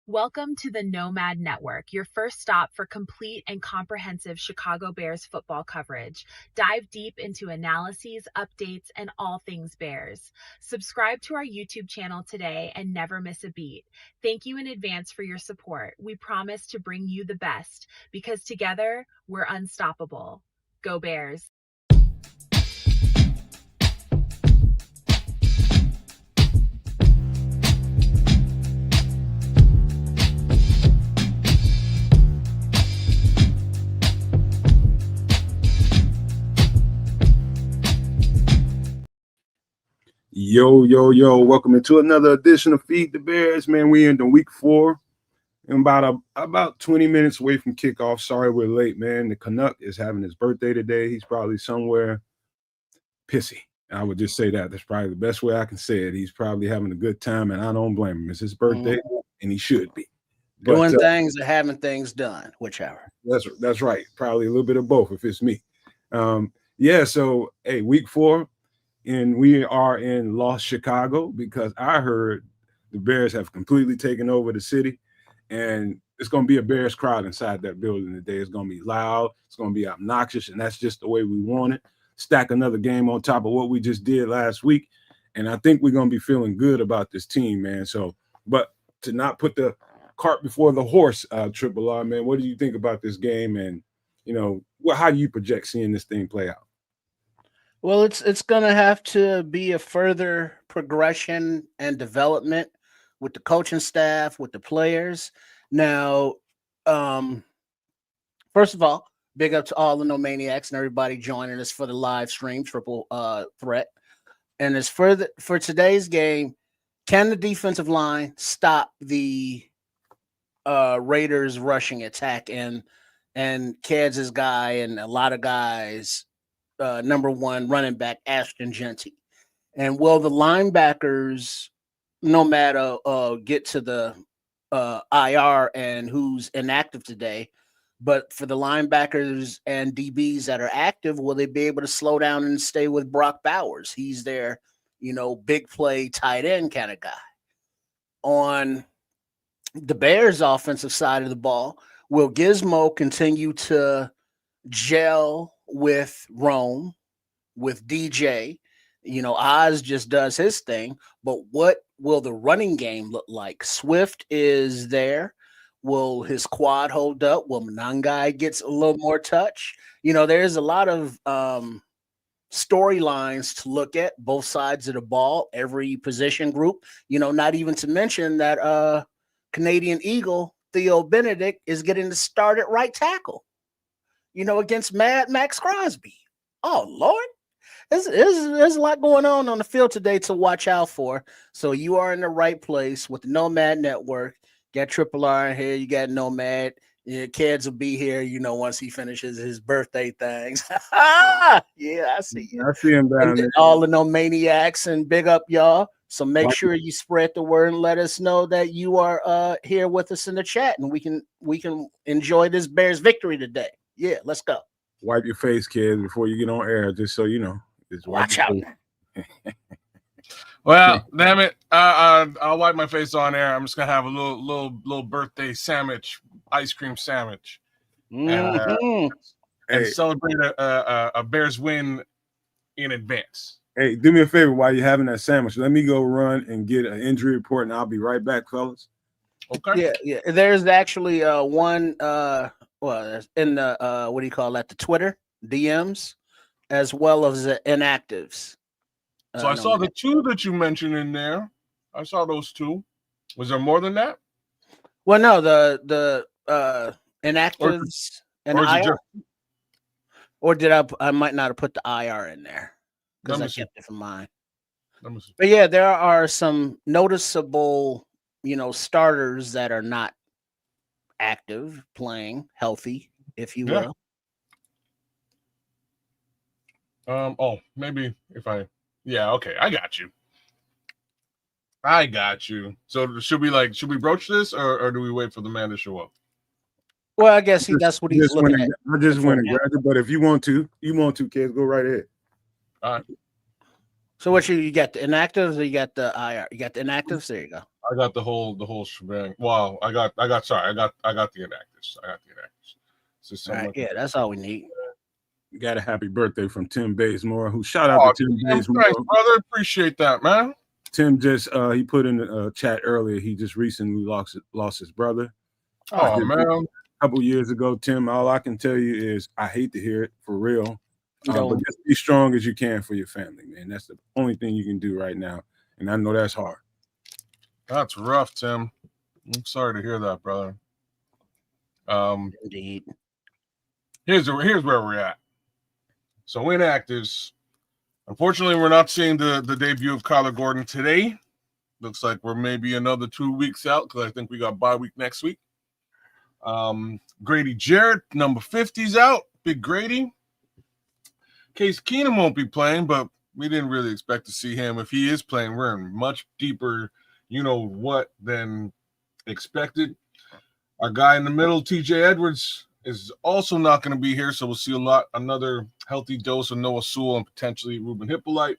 Welcome to the Nomad Network, your first stop for complete and comprehensive Chicago Bears football coverage. Dive deep into analyses, updates, and all things Bears. Subscribe to our YouTube channel today and never miss a beat. Thank you in advance for your support. We promise to bring you the best because together we're unstoppable. Go Bears. Yo, welcome into another edition of Feed the Bears, man. We into week 4 and about 20 minutes away from kickoff. Sorry we're late, man. The Canuck is having his birthday today. He's probably somewhere pissy. I would just say that. That's probably the best way I can say it. He's probably having a good time, and I don't blame him. It's his birthday, and he should be. Doing things or having things done, whichever. That's right. Probably a little bit of both if it's me. So, hey, week 4. And we are in Lost Chicago because I heard the Bears have completely taken over the city, and it's going to be a Bears crowd inside that building today. It's going to be loud. It's going to be obnoxious, and that's just the way we want it. Stack another game on top of what we just did last week, and I think we're going to be feeling good about this team, man. So, but to not put the cart before the horse, Triple R, man, what do you think about this game, and how do you project seeing this thing play out? Well, it's going to have to be a further progression and development with the coaching staff, with the players. Now, first of all, big up to all the No Maniacs and everybody joining us for the live stream, Triple Threat. And as for today's game, can the defensive line stop the Raiders rushing attack and Kansas guy and a lot of guys? Number 1 running back Ashton Genty, and will the linebackers, no matter get to the IR and who's inactive today, but for the linebackers and DBs that are active, will they be able to slow down and stay with Brock Bowers? He's their, big play tight end kind of guy. On the Bears offensive side of the ball, will Gizmo continue to gel with Rome, with DJ? Oz just does his thing, but what will the running game look like? Swift is there. Will his quad hold up? Will Manangai gets a little more touch? There's a lot of storylines to look at, both sides of the ball, every position group, not even to mention that Canadian Eagle, Theo Benedict, is getting the start at right tackle. Against Maxx Crosby. Oh, Lord. There's a lot going on the field today to watch out for. So you are in the right place with the Nomad Network. Got Triple R in here. You got Nomad. Your kids will be here, once he finishes his birthday things. Yeah, I see you. I see him down there. All the No Maniacs, and big up, y'all. So make sure you spread the word and let us know that you are here with us in the chat, and we can enjoy this Bears victory today. Yeah, let's go. Wipe your face, kids, before you get on air, just so you know. Just watch out. Well, damn it. I'll wipe my face on air. I'm just going to have a little birthday sandwich, ice cream sandwich. And celebrate a Bears win in advance. Hey, do me a favor while you're having that sandwich. Let me go run and get an injury report, and I'll be right back, fellas. Okay. Yeah. There's actually one in the what do you call that? The Twitter DMs, as well as the inactives. So I saw the 2 that you mentioned in there. I saw those 2. Was there more than that? Well, no, the inactives and IR. Or did I might not have put the IR in there because I kept it from mine. But yeah, there are some noticeable, starters that are not active, playing, healthy, if you will. Maybe if I okay, I got you. So should we broach this or do we wait for the man to show up? Well, I guess that's what he's looking at. I just went and grabbed it, but if you want to, kids, go right ahead. All right. So what you got the inactives or you got the IR? You got the inactives? There you go. I got the whole shebang. Wow, I got the inactives. I got the inactives. So All right, yeah, that's all we need. Got a happy birthday from Tim Bazemore. Who shout out to Tim Bazemore. Thanks, brother. Appreciate that, man. Tim just he put in the chat earlier. He just recently lost his brother. Oh man, a couple years ago. Tim, all I can tell you is I hate to hear it for real. But just be strong as you can for your family, man. That's the only thing you can do right now, and I know that's hard. That's rough, Tim. I'm sorry to hear that, brother. Indeed. Here's where we're at. So inactives. Unfortunately, we're not seeing the debut of Kyler Gordon today. Looks like we're maybe another 2 weeks out because I think we got bye week next week. Grady Jarrett, number 50's out. Big Grady. Case Keenum won't be playing, but we didn't really expect to see him. If he is playing, we're in much deeper, what, than expected. Our guy in the middle, TJ Edwards, is also not going to be here, so we'll see another healthy dose of Noah Sewell and potentially Ruben Hippolyte.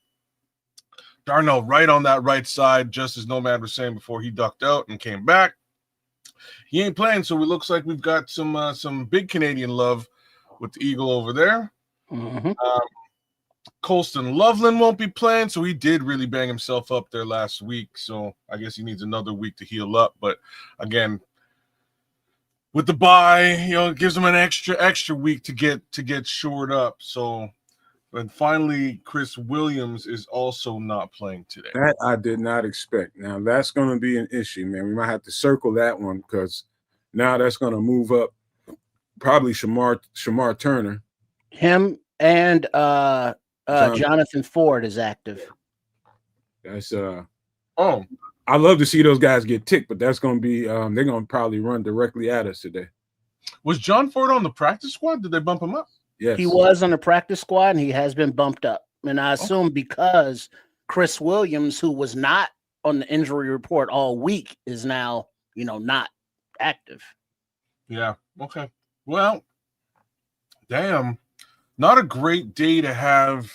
Darnell right on that right side, just as Nomad was saying before he ducked out and came back. He ain't playing, so it looks like we've got some big Canadian love with the Eagle over there. Mm-hmm. Colston Loveland won't be playing, so he did really bang himself up there last week. So I guess he needs another week to heal up. But again, with the bye, it gives him an extra week to get shored up. So, and finally, Chris Williams is also not playing today. That I did not expect. Now that's going to be an issue, man. We might have to circle that one because now that's going to move up. Probably Shamar Turner. Him and Jonathan Ford is active. That's I love to see those guys get ticked, but that's going to be they're going to probably run directly at us today. Was John Ford on the practice squad? Did they bump him up? Yes, he was on the practice squad, and he has been bumped up. And I assume because Chris Williams, who was not on the injury report all week, is now not active. Yeah. Okay. Well, damn. Not a great day to have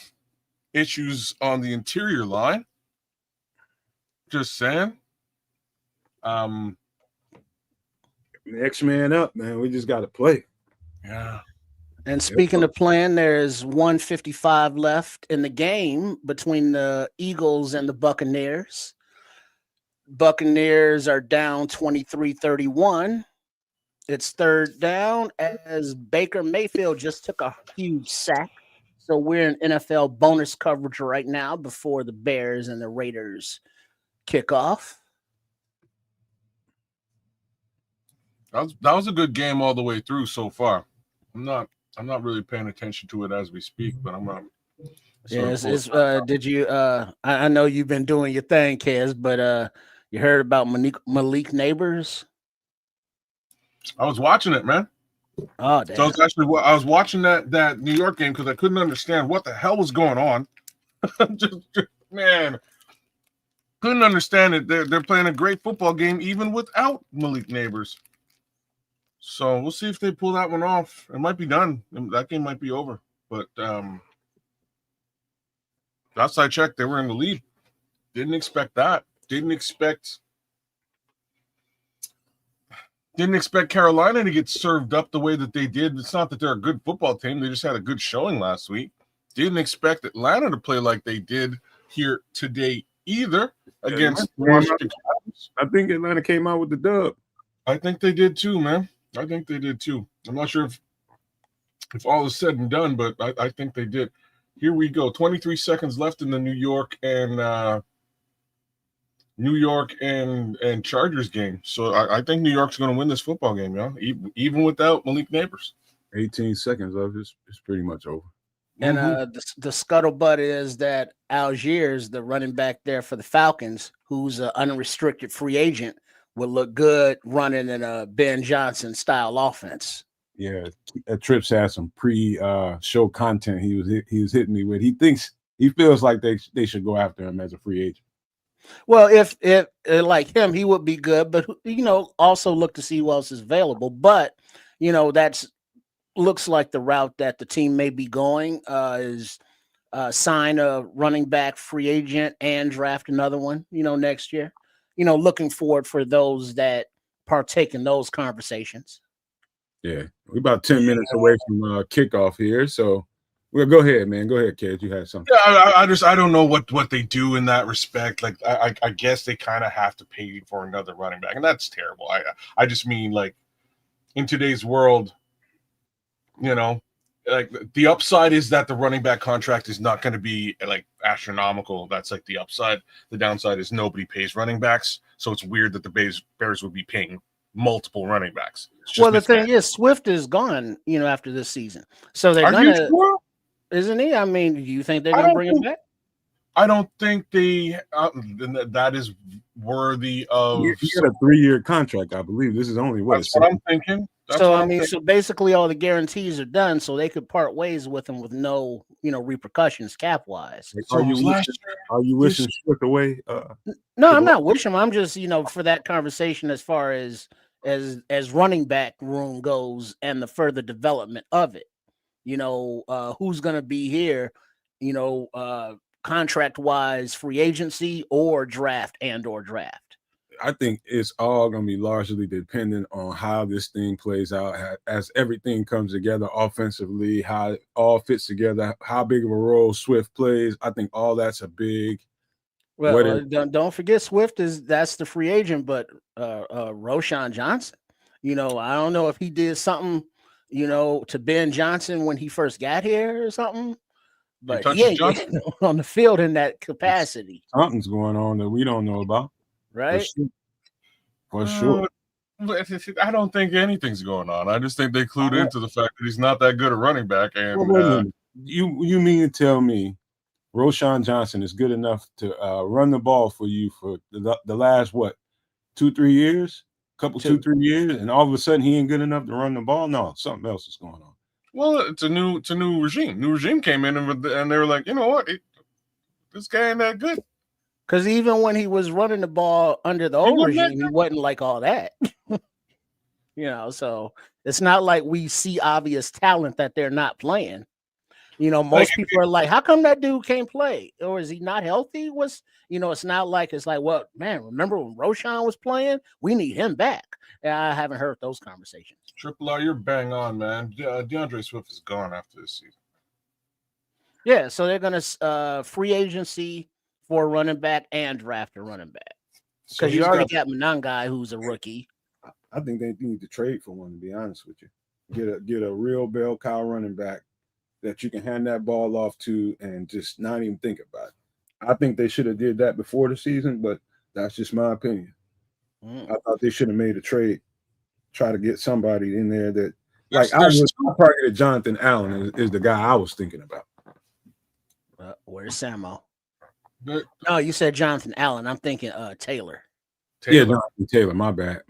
issues on the interior line. Just saying. Next man up, man. We just got to play. Yeah. And speaking of playing, there's 1:55 left in the game between the Eagles and the Buccaneers. Buccaneers are down 23-31. It's third down as Baker Mayfield just took a huge sack. So we're in NFL bonus coverage right now before the Bears and the Raiders kick off. That was a good game all the way through so far. I'm not really paying attention to it as we speak, but I'm not. Did you? I know you've been doing your thing, Kez, but you heard about Malik Neighbors? I was watching it, man. Oh, damn. So I was watching that New York game because I couldn't understand what the hell was going on. just man, couldn't understand it. They're playing a great football game even without Malik Neighbors. So we'll see if they pull that one off. It might be done. That game might be over. But last I checked, they were in the lead. Didn't expect that. Didn't expect Carolina to get served up the way that they did. It's not that they're a good football team. They just had a good showing last week. Didn't expect Atlanta to play like they did here today either against Washington. I think Atlanta came out with the dub. I think they did too, man. I think they did too. I'm not sure if all is said and done, but I think they did. Here we go. 23 seconds left in the New York and Chargers game. So I think New York's going to win this football game, even without Malik Neighbors. 18 seconds left. It's pretty much over. And the scuttlebutt is that Algiers, the running back there for the Falcons, who's an unrestricted free agent, would look good running in a Ben Johnson style offense. Yeah, Trips had some pre-show content he was hitting me with. He feels like they should go after him as a free agent. Well, if like him, he would be good, but also look to see who else is available. But that's looks like the route that the team may be going is sign a running back free agent and draft another one, next year. Looking forward for those that partake in those conversations. Yeah, we're about 10 minutes away from kickoff here, so well, go ahead, man. Go ahead, Kid. You had something. Yeah, I don't know what they do in that respect. Like, I guess they kind of have to pay for another running back, and that's terrible. I just mean, like, in today's world, like, the upside is that the running back contract is not going to be like astronomical. That's like the upside. The downside is nobody pays running backs, so it's weird that the Bears would be paying multiple running backs. Well, the thing is, Swift is gone, after this season, so they're gonna. You sure? Isn't he? I mean, do you think they're gonna bring him back? I don't think that is worthy of. He had a 3-year contract, I believe. This is only what. That's what I'm thinking. So basically, all the guarantees are done, so they could part ways with him with no, repercussions cap wise. Are you wishing Swift away? No, I'm not wishing him. I'm just, for that conversation as far as running back room goes and the further development of it. Who's going to be here? Contract wise, free agency or draft. I think it's all going to be largely dependent on how this thing plays out as everything comes together offensively, how it all fits together, how big of a role Swift plays. I think all that's a big. Well, don't forget that's the free agent, but Roschon Johnson, I don't know if he did something, to Ben Johnson when he first got here or something. But he ain't on the field in that capacity. Something's going on that we don't know about. Right? For sure. I don't think anything's going on. I just think they clued into the fact that he's not that good at running back. And you mean to tell me Roschon Johnson is good enough to run the ball for you for the last 2-3 years? 2-3 years, and all of a sudden he ain't good enough to run the ball? No, something else is going on. Well, it's a new regime. New regime came in and they were like, you know what, this guy ain't that good. Because even when he was running the ball under the old regime, he wasn't like all that. So it's not like we see obvious talent that they're not playing. Most people are like, how come that dude can't play? Or is he not healthy? It's not like it's like, well, man, remember when Roschon was playing? We need him back. I haven't heard those conversations. Triple R, you're bang on, man. DeAndre Swift is gone after this season. Yeah, so they're going to free agency for a running back and draft a running back. Because you already got Monangai, who's a rookie. I think they need to trade for one, to be honest with you. Get a real bell cow running back that you can hand that ball off to and just not even think about it. I think they should have did that before the season, but that's just my opinion. I thought they should have made a trade, try to get somebody in there that, I targeted Jonathan Allen is the guy I was thinking about. Where's Samo? No, you said Jonathan Allen. I'm thinking Taylor. Yeah, Jonathan Taylor. My bad.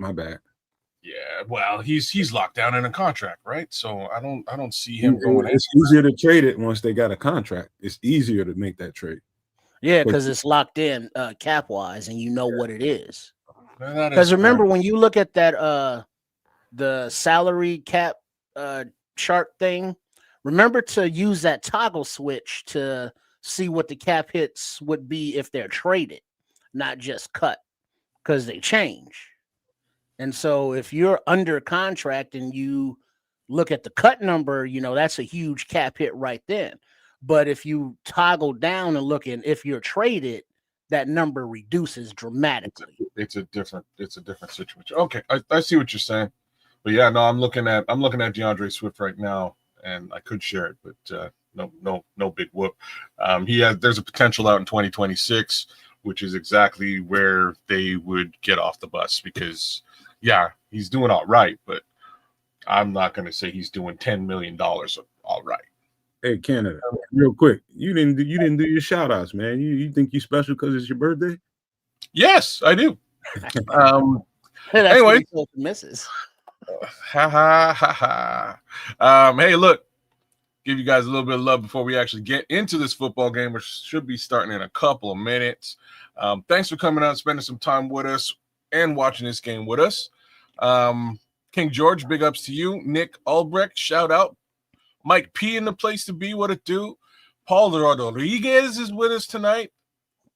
Yeah, well, he's locked down in a contract, right? So I don't see him going. It's easier to trade it once they got a contract. It's easier to make that trade. Yeah, because it's locked in cap wise, and you know what it is. Because remember, when you look at that the salary cap chart thing, remember to use that toggle switch to see what the cap hits would be if they're traded, not just cut, because they change. And so if you're under contract and you look at the cut number, that's a huge cap hit right then. But if you toggle down and look in, if you're traded, that number reduces dramatically. It's a different situation. Okay, I see what you're saying. But yeah, no, I'm looking at DeAndre Swift right now, and I could share it, but no big whoop. There's a potential out in 2026, which is exactly where they would get off the bus because he's doing all right, but I'm not going to say he's doing $10 million all right. Hey, Canada, real quick, you didn't do your shout outs, man. You think you're special because it's your birthday? Yes, I do. Anyway, misses. Hey, look, give you guys a little bit of love before we actually get into this football game, which should be starting in a couple of minutes. Thanks for coming out, spending some time with us, and watching this game with us. King George, big ups to you. Nick Albrecht, shout out. Mike P in the place to be, what it do. Paul Rodriguez is with us tonight.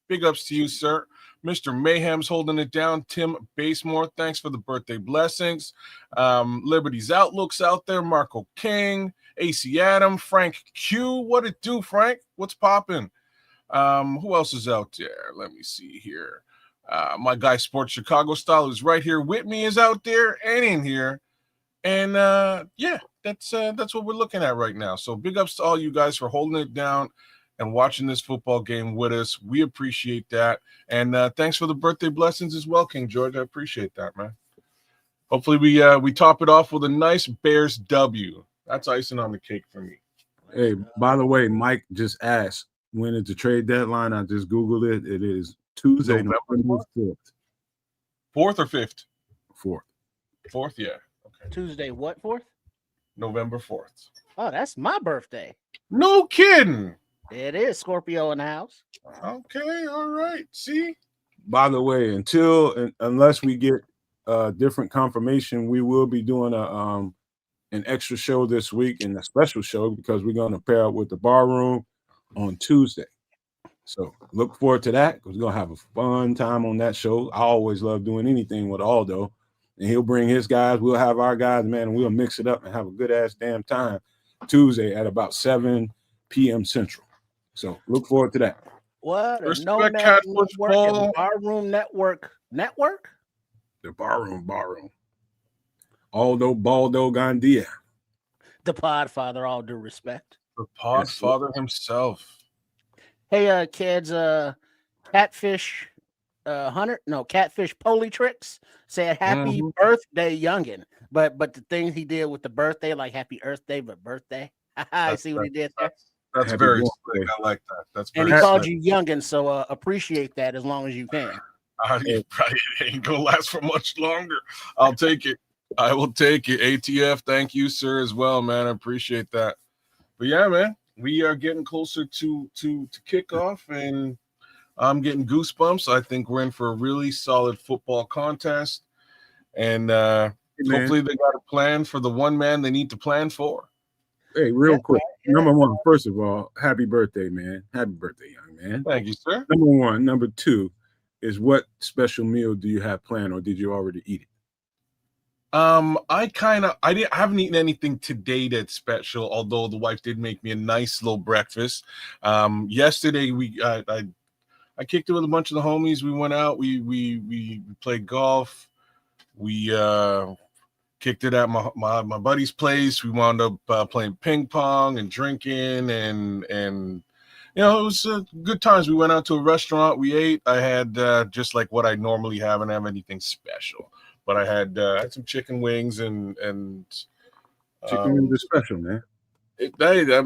Big ups to you, sir. Mr. Mayhem's holding it down. Tim Basemore, thanks for the birthday blessings. Liberty's Outlook's out there. Marco King, AC Adam, Frank Q. What it do, Frank? What's popping? Who else is out there? Let me see here. My guy Sports Chicago Style, who's right here with me, is out there and in here. And yeah, that's what we're looking at right now. So big ups to all you guys for holding it down and watching this football game with us. We appreciate that. And thanks for the birthday blessings as well, King George. I appreciate that, man. Hopefully we top it off with a nice Bears W. That's icing on the cake for me. Hey, by the way, Mike just asked, when is the trade deadline? I just Googled it. It is Tuesday, November 4th. 4th or 5th? 4th. 4th, yeah. Okay. Tuesday, what, 4th? November 4th. Oh, that's my birthday. No kidding. It is Scorpio in the house. Okay, all right. See? By the way, unless we get different confirmation, we will be doing an extra show this week and a special show because we're going to pair up with the Bar Room on Tuesday. So look forward to that because we're going to have a fun time on that show. I always love doing anything with Aldo, and he'll bring his guys. We'll have our guys, man, and we'll mix it up and have a good-ass damn time Tuesday at about 7 p.m. Central. So look forward to that. What? A Respect Nomad Cat Network Football. and Bar Room Network. The Bar Room. Aldo Baldo Gandia. The Podfather, all due respect. The Podfather himself. Hey, kids, Catfish Hunter, no, Catfish Polytrix said happy birthday, youngin. But the thing he did with the birthday, like happy Earth Day, but birthday. I see what he did there. That's Happy very birthday. slick. I like that. That's And very he called slick. you youngin, so appreciate that as long as you can. It probably ain't gonna last for much longer. I'll take it. I will take it. ATF, thank you, sir, as well, man. I appreciate that. But yeah, man, we are getting closer to kickoff, and I'm getting goosebumps. I think we're in for a really solid football contest, and hopefully they got a plan for the one man they need to plan for. Hey, real quick. Number one, first of all, happy birthday, man. Happy birthday, young man. Thank you, sir. Number one. Number two is, what special meal do you have planned, or did you already eat it? I haven't eaten anything today that's special, although the wife did make me a nice little breakfast. Yesterday I kicked it with a bunch of the homies. We went out, we played golf. We kicked it at my buddy's place. We wound up playing ping pong and drinking, and you know, it was good times. We went out to a restaurant. We ate. I had just like what I normally have, and I have anything special. But I had some chicken wings and Chicken wings are special, man.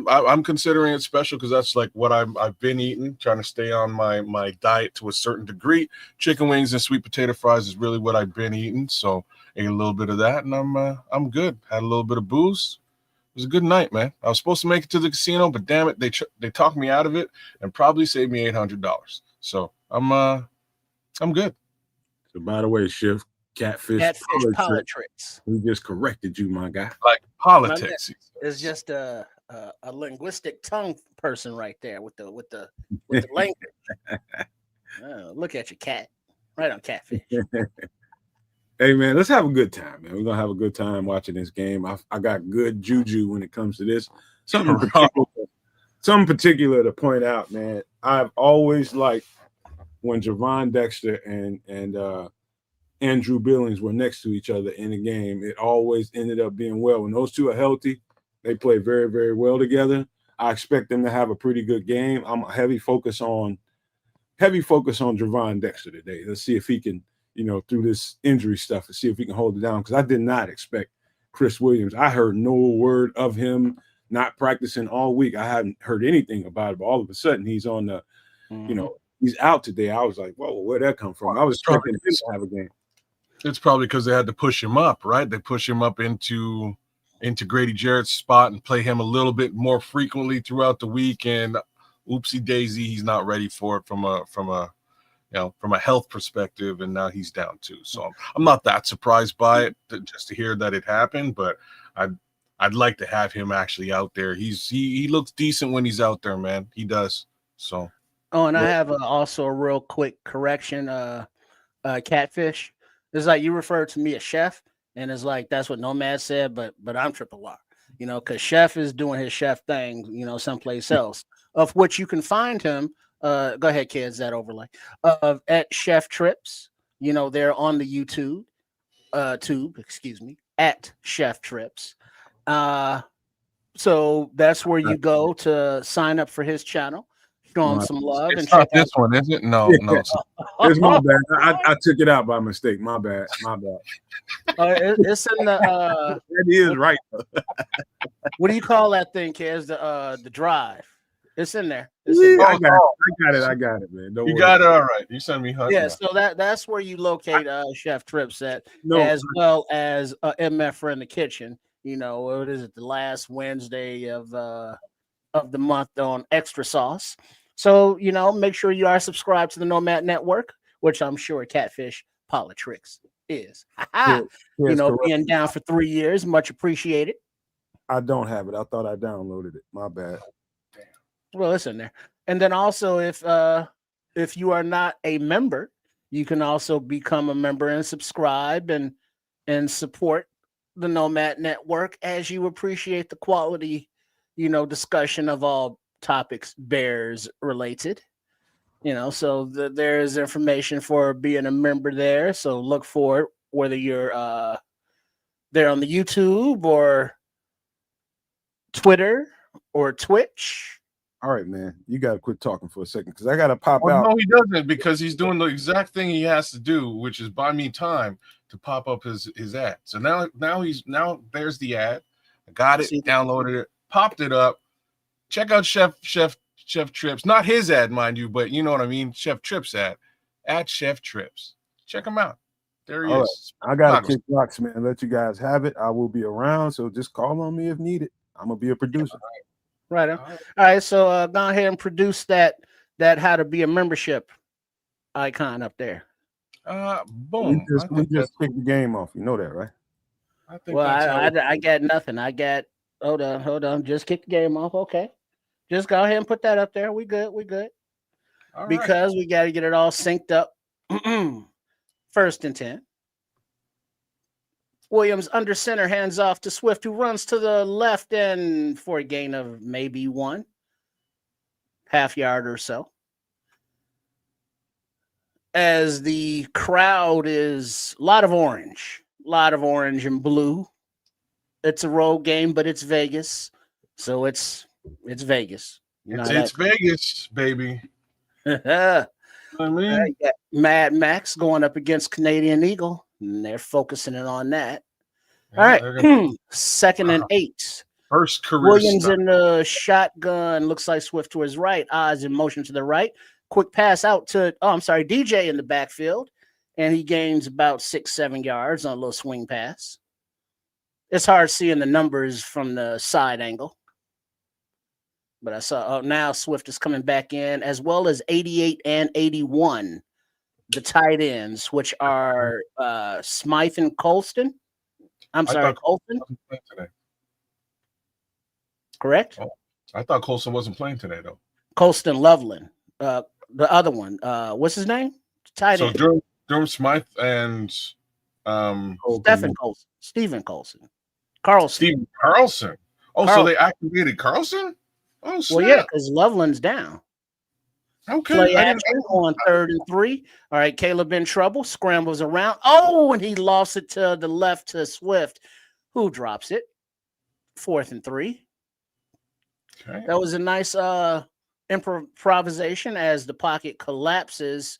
I'm considering it special because that's like what I've been eating, trying to stay on my diet to a certain degree. Chicken wings and sweet potato fries is really what I've been eating. So ate a little bit of that, and I'm good. Had a little bit of booze. It was a good night, man. I was supposed to make it to the casino, but damn it, they talked me out of it and probably saved me $800. So I'm good. So by the way, Shift, Catfish Politics. We just corrected you, my guy. Like politics. It's just a linguistic tongue person right there with the language. Look at your cat, right on Catfish. Hey man, let's have a good time, man. We're gonna have a good time watching this game. I got good juju when it comes to this. Something particular to point out, man. I've always liked when Javon Dexter and Andrew Billings were next to each other in the game. It always ended up being well. When those two are healthy, they play very, very well together. I expect them to have a pretty good game. I'm a heavy focus on Javon Dexter today. Let's see if he can, through this injury stuff, and see if he can hold it down. Because I did not expect Chris Williams. I heard no word of him not practicing all week. I hadn't heard anything about it, but all of a sudden he's on the, he's out today. I was like, whoa, where'd that come from? I was expecting him to have a game. It's probably because they had to push him up, right? They push him up into Grady Jarrett's spot and play him a little bit more frequently throughout the week. And oopsie daisy, he's not ready for it from a health perspective, and now he's down too. So I'm not that surprised by it, just to hear that it happened. But I I'd like to have him actually out there. He looks decent when he's out there, man. He does. So. Oh, and I have also a real quick correction. Catfish. It's like you referred to me as Chef, and it's like that's what Nomad said, but I'm Triple R. You know, because Chef is doing his chef thing, you know, someplace else, of which you can find him. Go ahead, kids, that overlay at Chef Trips. You know, they're on the YouTube, at Chef Trips. So that's where you go to sign up for his channel. Show him some love. It's not this one, is it? No. It's my bad. I took it out by mistake. My bad. It's in the. That is right. What do you call that thing, kids? The drive. It's in there. I got it, man. You got it all right. You sent me. Yeah, so that's where you locate Chef Trips at, as well as MF in the kitchen. You know, what is it? The last Wednesday of the month on Extra Sauce. So, you know, make sure you are subscribed to the Nomad Network, which I'm sure Catfish Politrix is. You know, correct. Being down for 3 years, much appreciated. I don't have it. I thought I downloaded it. My bad. Well, it's in there. And then also, if you are not a member, you can also become a member and subscribe and support the Nomad Network as you appreciate the quality, you know, discussion of all topics Bears related. You know, so there's information for being a member there. So look for it, whether you're there on the YouTube or Twitter or Twitch. All right, man. You got to quit talking for a second because I got to pop out. No, he doesn't, because he's doing the exact thing he has to do, which is buy me time to pop up his ad. So now there's the ad. I got it, downloaded it, popped it up. Check out Chef Trips. Not his ad, mind you, but you know what I mean. Chef Trips ad at Chef Trips. Check him out. There he is. Right. I got to kick rocks, man. Let you guys have it. I will be around, so just call on me if needed. I'm gonna be a producer. Right. All right. So go ahead and produce that how to be a membership icon up there. Boom. We just picked the game off. You know that, right? I got nothing. Hold on. Just kick the game off. Okay. Just go ahead and put that up there. We good. All because we got to get it all synced up. First and 10. Williams under center, hands off to Swift, who runs to the left end for a gain of maybe 1 half yard or so. As the crowd is a lot of orange and blue. It's a road game, but it's Vegas, so it's Vegas. You know it's Vegas, baby. I mean, Mad Maxx going up against Canadian Eagle. And they're focusing it on that. All right. 2nd and 8. First career Williams start. in the shotgun. Looks like Swift to his right. Oz in motion to the right. Quick pass out to, DJ in the backfield. And he gains about 6-7 yards on a little swing pass. It's hard seeing the numbers from the side angle. But I saw now Swift is coming back in, as well as 88 and 81. The tight ends, which are Smythe and Colston. Colston. Correct? Oh, I thought Colston wasn't playing today, though. Colston Loveland. The other one. What's his name? Tight end. So Durham Smythe and Stephen Colston. Carlson. Stephen Carlson. Oh, Carlson. So they activated Carlson? Oh, snap. Well, yeah, because Loveland's down. Okay. Play action on 3rd and 3. All right, Caleb in trouble, scrambles around. Oh, and he lost it to the left to Swift, who drops it. 4th and 3. Okay. That was a nice improvisation as the pocket collapses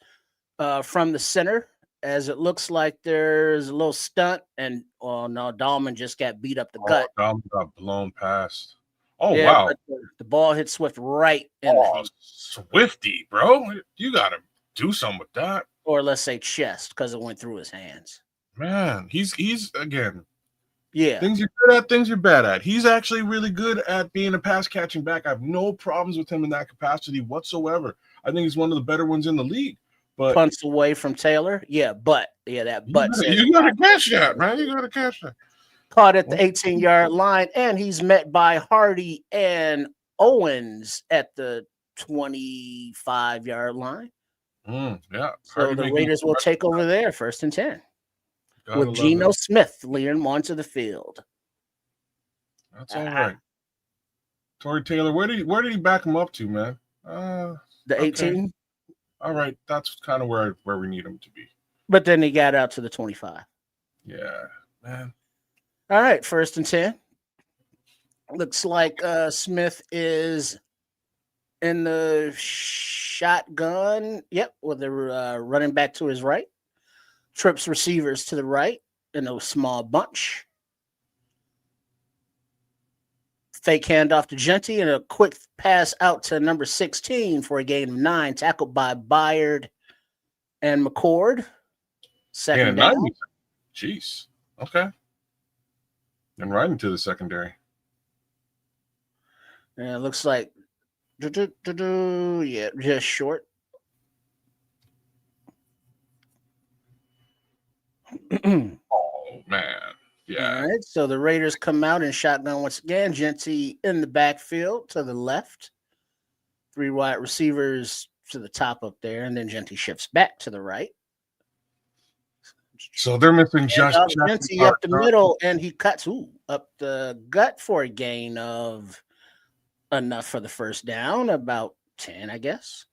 from the center, as it looks like there's a little stunt, and Dahlman just got beat up the gut. Dahlman got blown past. Oh, yeah, wow. The ball hit Swift right in the head. Swifty, bro. You got to do something with that. Or let's say chest, because it went through his hands. Man, he's again. Yeah. Things you're good at, things you're bad at. He's actually really good at being a pass-catching back. I have no problems with him in that capacity whatsoever. I think he's one of the better ones in the league. But punts away from Taylor. Yeah, but. You got to catch that, man. You got to catch that. caught at the 18-yard line, and he's met by Hardy and Owens at the 25-yard line. Yeah. So the Raiders will take over there, 1st and 10. With Geno Smith leading onto the field. That's all right. Torrey Taylor, where did he back him up to, man? The 18. All right, that's kind of where we need him to be. But then he got out to the 25. Yeah, man. All right, 1st and 10. Looks like Smith is in the shotgun. Yep, with the running back to his right. Trips receivers to the right in a small bunch. Fake handoff to Genty and a quick pass out to number 16 for a gain of 9, tackled by Byard and McCord. 2nd down. Jeez. Okay. And right into the secondary. And it looks like, yeah, just short. Oh, man. Yeah. All right, so the Raiders come out in shotgun once again. Genty in the backfield to the left. 3 wide receivers to the top up there, and then Genty shifts back to the right. So they're missing just Genty up the middle, and he cuts up the gut for a gain of enough for the 1st down, about 10, I guess.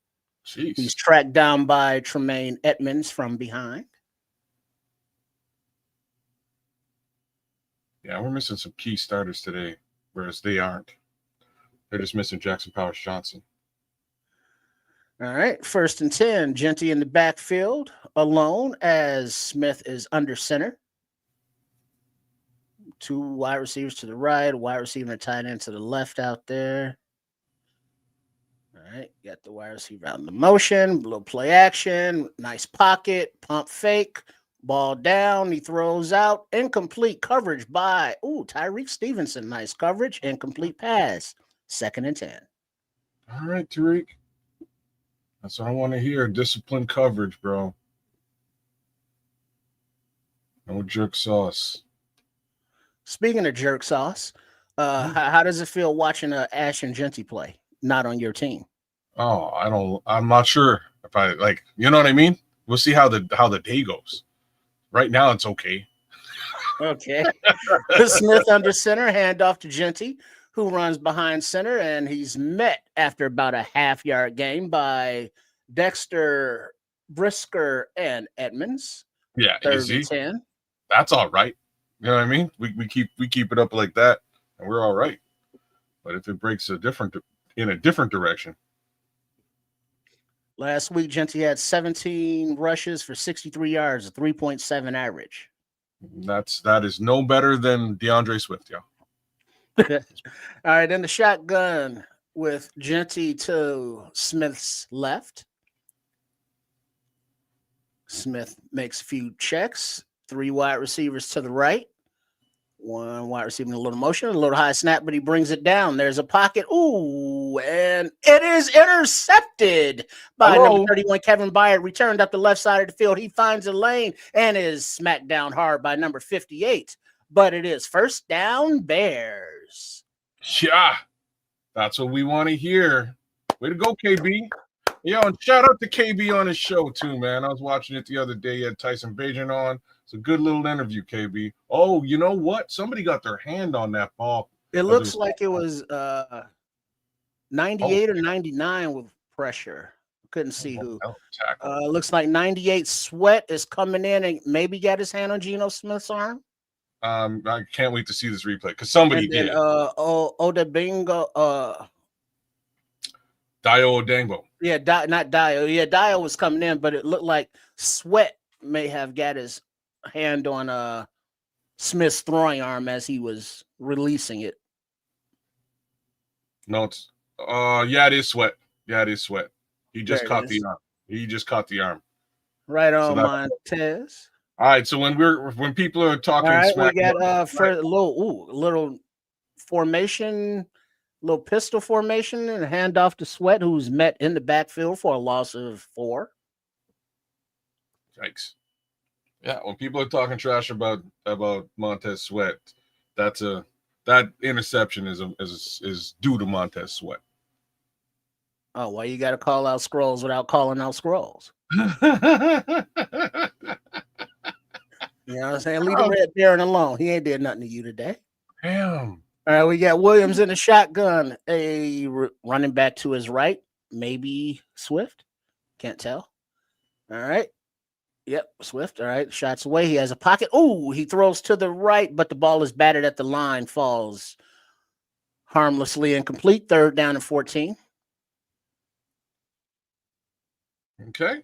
Jeez. He's tracked down by Tremaine Edmonds from behind. Yeah, we're missing some key starters today, whereas they aren't. They're just missing Jackson Powers Johnson. All right, 1st and 10. Genty in the backfield alone as Smith is under center. 2 wide receivers to the right, a wide receiver and tight end to the left out there. All right, got the wide receiver out in the motion, little play action, nice pocket, pump fake, ball down, he throws out, incomplete coverage by Tyreek Stevenson. Nice coverage, incomplete pass. 2nd and 10. All right, Tariq. That's what I want to hear. Disciplined coverage, bro. No jerk sauce. Speaking of jerk sauce, how does it feel watching Ash and Genty play? Not on your team. Oh, I'm not sure if I like. You know what I mean? We'll see how the day goes. Right now, it's okay. Okay. Smith under center, handoff to Genty, who runs behind center, and he's met after about a half-yard gain by Dexter, Brisker, and Edmonds. Yeah, 3rd and 10. That's all right. You know what I mean? We keep it up like that, and we're all right. But if it breaks in a different direction. Last week, Genty had 17 rushes for 63 yards, a 3.7 average. That is no better than DeAndre Swift, yeah. All right, then the shotgun with Genty to Smith's left. Smith makes a few checks. 3 wide receivers to the right. 1 wide receiver in a little motion, a little high snap, but he brings it down. There's a pocket. Ooh, and it is intercepted by number 31, Kevin Byard. Returned up the left side of the field. He finds a lane and is smacked down hard by number 58. But it is 1st down, Bears. Yeah, that's what we want to hear. Way to go, KB. Yo, and shout out to KB on his show, too, man. I was watching it the other day. He had Tyson Bagent on. It's a good little interview, KB. Oh, you know what? Somebody got their hand on that ball. It looks like it was 98 or 99 with pressure. Couldn't see who. Looks like 98 Sweat is coming in and maybe got his hand on Geno Smith's arm. I can't wait to see this replay because somebody did. Odabingo. Dio Odengo. Yeah, not Dio. Yeah, Dio was coming in, but it looked like Sweat may have got his hand on Smith's throwing arm as he was releasing it. No, it's yeah, it is Sweat. Yeah, it is Sweat. He just caught the arm. He just caught the arm. Right on, Montez. All right, so when people are talking, all right, smack, we got for a little formation, little pistol formation, and a handoff to Sweat, who's met in the backfield for a loss of 4. Yikes! Yeah, when people are talking trash about Montez Sweat, that interception is due to Montez Sweat. Oh, why you got to call out Scrolls without calling out Scrolls? You know what I'm saying? Leave the red Baron alone. He ain't did nothing to you today. Damn. All right, we got Williams in the shotgun. Running back to his right. Maybe Swift. Can't tell. All right. Yep, Swift. All right. Shots away. He has a pocket. Oh, he throws to the right, but the ball is batted at the line. Falls harmlessly incomplete. 3rd down and 14. Okay.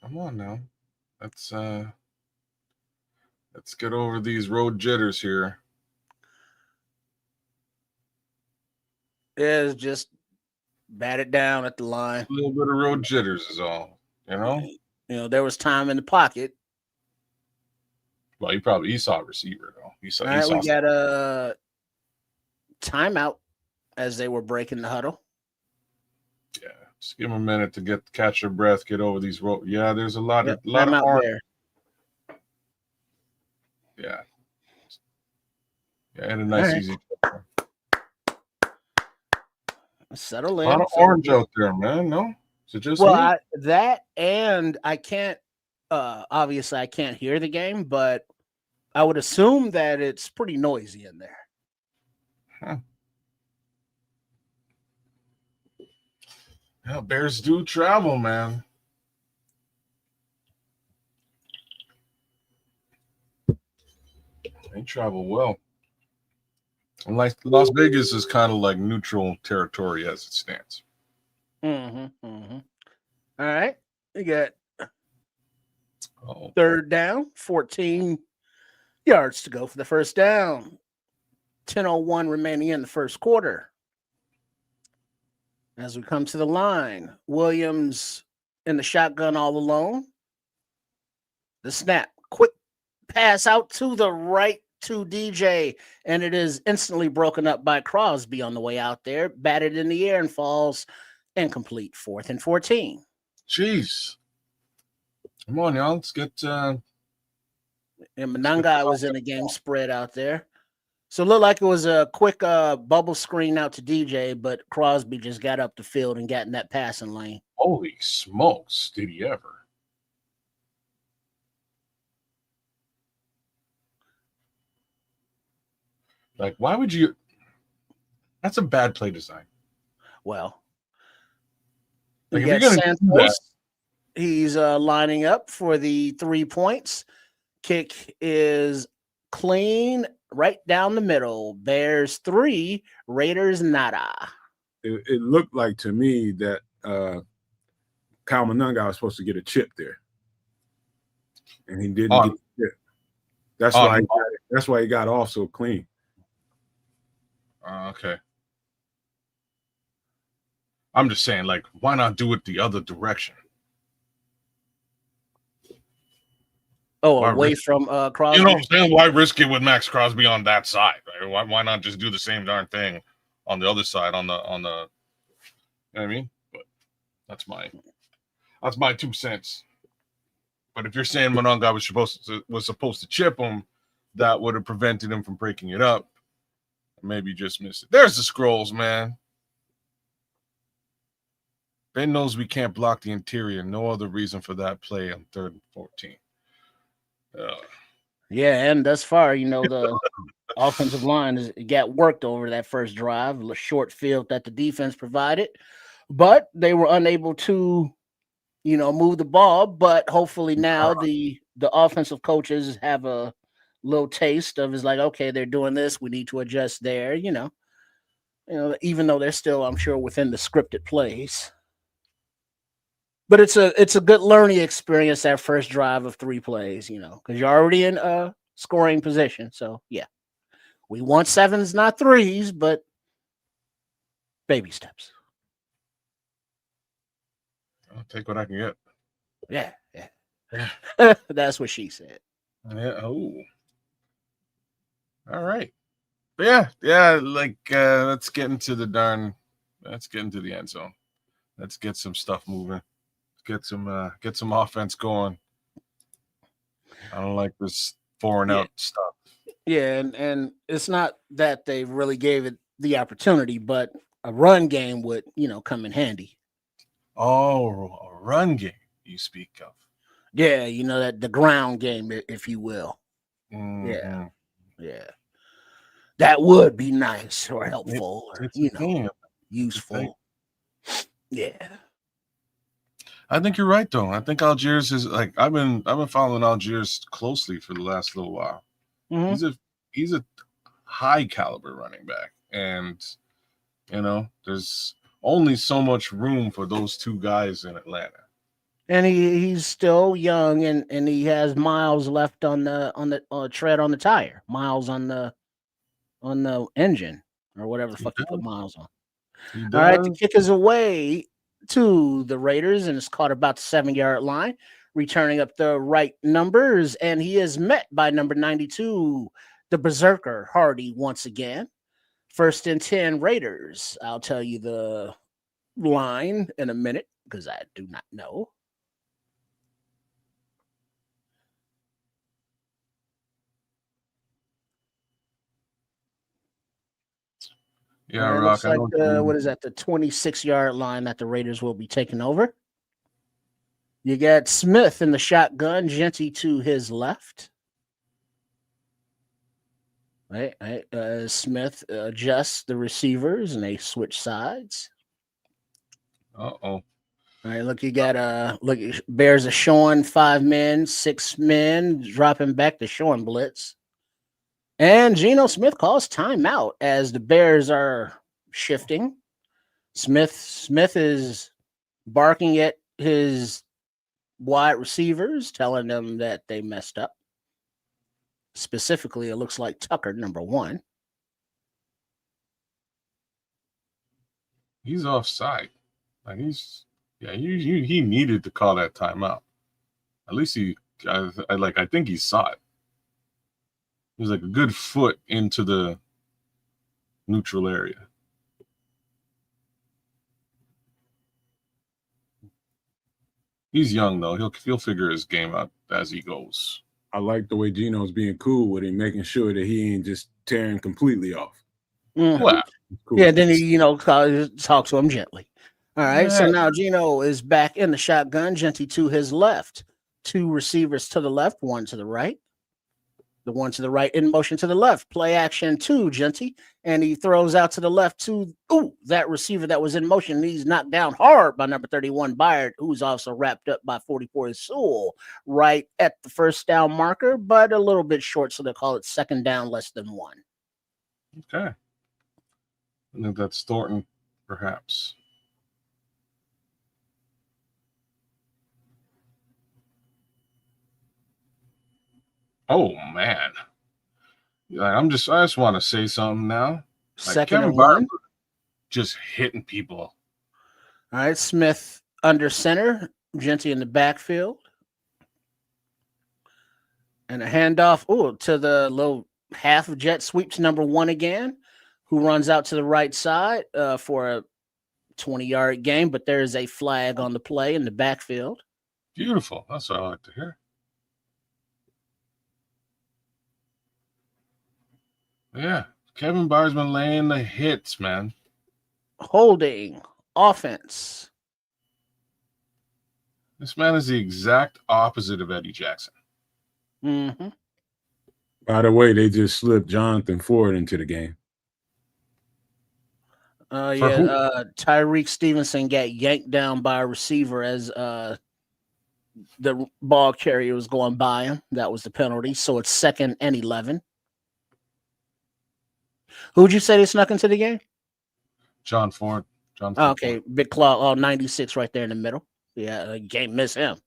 Come on now. Let's get over these road jitters here. It's just batted down at the line. A little bit of road jitters is all, you know. You know, there was time in the pocket. Well, he saw a receiver though. We got a timeout as they were breaking the huddle. Yeah, just give them a minute to catch their breath, get over these road. Yeah, there's a lot of out there. Yeah, and a nice easy. Settle in. A lot of orange out there, man. No, is it just that and I can't. Obviously, I can't hear the game, but I would assume that it's pretty noisy in there. Huh. Yeah, Bears do travel, man. They travel well. And like Las Vegas is kind of like neutral territory as it stands. All right. We got 3rd down, 14 yards to go for the first down. 10:01 remaining in the first quarter. As we come to the line, Williams in the shotgun all alone. The snap, quick pass out to the right to DJ, and it is instantly broken up by Crosby on the way out there, batted in the air and falls incomplete. 4th and 14. Jeez. Come on, y'all. Let's get and Monangai was in the game spread out there. So it looked like it was a quick bubble screen out to DJ, but Crosby just got up the field and got in that passing lane. Holy smokes, did he ever? Like, why would you? That's a bad play design. Well, like, if you're going to do that, he's lining up for the 3 points. Kick is clean right down the middle. Bears 3, Raiders nada. It looked like to me that Kyle Monangai was supposed to get a chip there, and he didn't get the chip. That's why he got off so clean. Okay. I'm just saying, like, why not do it the other direction? Oh, away from Crosby. You know what I'm saying? Why risk it with Maxx Crosby on that side? Right? Why not just do the same darn thing on the other side? On the, you know what I mean? But that's my 2 cents. But if you're saying Monangai was supposed to chip him, that would have prevented him from breaking it up. Maybe just missed it. There's the scrolls, man. Ben knows we can't block the interior. No other reason for that play on 3rd and 14. Yeah, and thus far, you know, the offensive line got worked over that first drive, a short field that the defense provided, but they were unable to, you know, move the ball. But hopefully now the offensive coaches have a little taste of is like, okay, they're doing this, we need to adjust there, you know, even though they're still, I'm sure, within the scripted plays. But it's a good learning experience, that first drive of 3 plays, you know, because you're already in a scoring position. So yeah, we want 7s, not 3s, but baby steps. I'll take what I can get. Yeah. That's what she said. Yeah. Oh. All right. But yeah. Like, let's get into the end zone. Let's get some stuff moving. Get some offense going. I don't like this 4-and-out stuff. Yeah, and it's not that they really gave it the opportunity, but a run game would, come in handy. Oh, a run game you speak of. Yeah, that the ground game, if you will. Mm-hmm. Yeah. That would be nice or helpful or useful. Yeah. I think you're right though. I think Algiers is like I've been following Algiers closely for the last little while. Mm-hmm. He's a high caliber running back, and there's only so much room for those two guys in Atlanta. And he's still young, and he has miles left on the tread on the tire, miles on the engine or whatever the fuck you put miles on. All right, the kick is away to the Raiders, and it's caught about the 7-yard line, returning up the right numbers, and he is met by number 92, the Berserker Hardy once again. 1st and 10 Raiders. I'll tell you the line in a minute because I do not know. Yeah, it Rock. looks like what is that? The 26-yard line that the Raiders will be taking over. You got Smith in the shotgun, Genty to his left. Right. Smith adjusts the receivers and they switch sides. Uh-oh. All right, look, you got Bears are showing 5 men, 6 men, dropping back the showing blitz. And Geno Smith calls timeout as the Bears are shifting. Smith is barking at his wide receivers, telling them that they messed up. Specifically, it looks like Tucker, number 1. He's offside. Like he needed to call that timeout. At least I think he saw it. He was like a good foot into the neutral area. He's young though. He'll figure his game out as he goes. I like the way Geno's being cool with him, making sure that he ain't just tearing completely off. Mm-hmm. Well, cool. Yeah, then he, talk to him gently. All right, so now Geno is back in the shotgun, Genty to his left. 2 receivers to the left, 1 to the right. The 1 to the right in motion to the left. Play action to Genty, and he throws out to the left to that receiver that was in motion. He's knocked down hard by number 31, Byard, who's also wrapped up by 44, Sewell, right at the 1st down marker, but a little bit short, so they call it 2nd down, less than 1. Okay. I think that's Thornton, perhaps. Oh man. I just want to say something now. Like 2nd Kevin and 1. Just hitting people. All right, Smith under center, Genty in the backfield. And a handoff to the low half of jet sweep to number 1 again, who runs out to the right side for a 20-yard gain, but there is a flag on the play in the backfield. Beautiful. That's what I like to hear. Yeah, Kevin Byard's been laying the hits, man. Holding offense. This man is the exact opposite of Eddie Jackson. Mm-hmm. By the way, they just slipped Jonathan Ford into the game. Tyreek Stevenson got yanked down by a receiver as the ball carrier was going by him. That was the penalty. So it's 2nd and 11. Who would you say they snuck into the game? John Ford. Okay, big claw, 96 right there in the middle. Yeah, you can't miss him.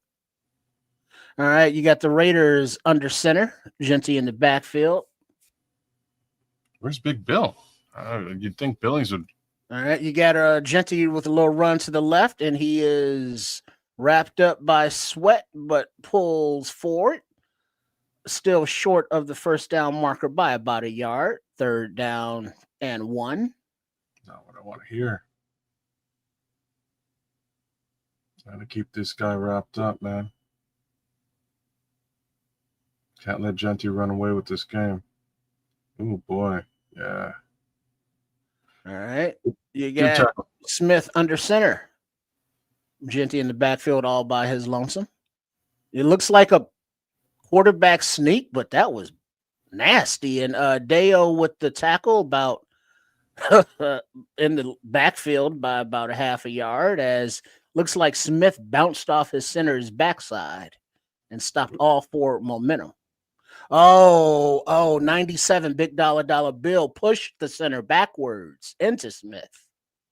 All right, you got the Raiders under center, Genty in the backfield. Where's Big Bill? You'd think Billings would. All right, you got Genty with a little run to the left, and he is wrapped up by Sweat, but pulls forward. Still short of the 1st down marker by about a yard. 3rd down and 1. Not what I want to hear. Trying to keep this guy wrapped up, man. Can't let Genty run away with this game. Oh boy, yeah. All right. You Good got tackle. Smith under center. Genty in the backfield all by his lonesome. It looks like a quarterback sneak, but that was nasty. And Deo with the tackle about in the backfield by about a half a yard, as looks like Smith bounced off his center's backside and stopped all forward momentum. 97 big dollar bill pushed the center backwards into Smith.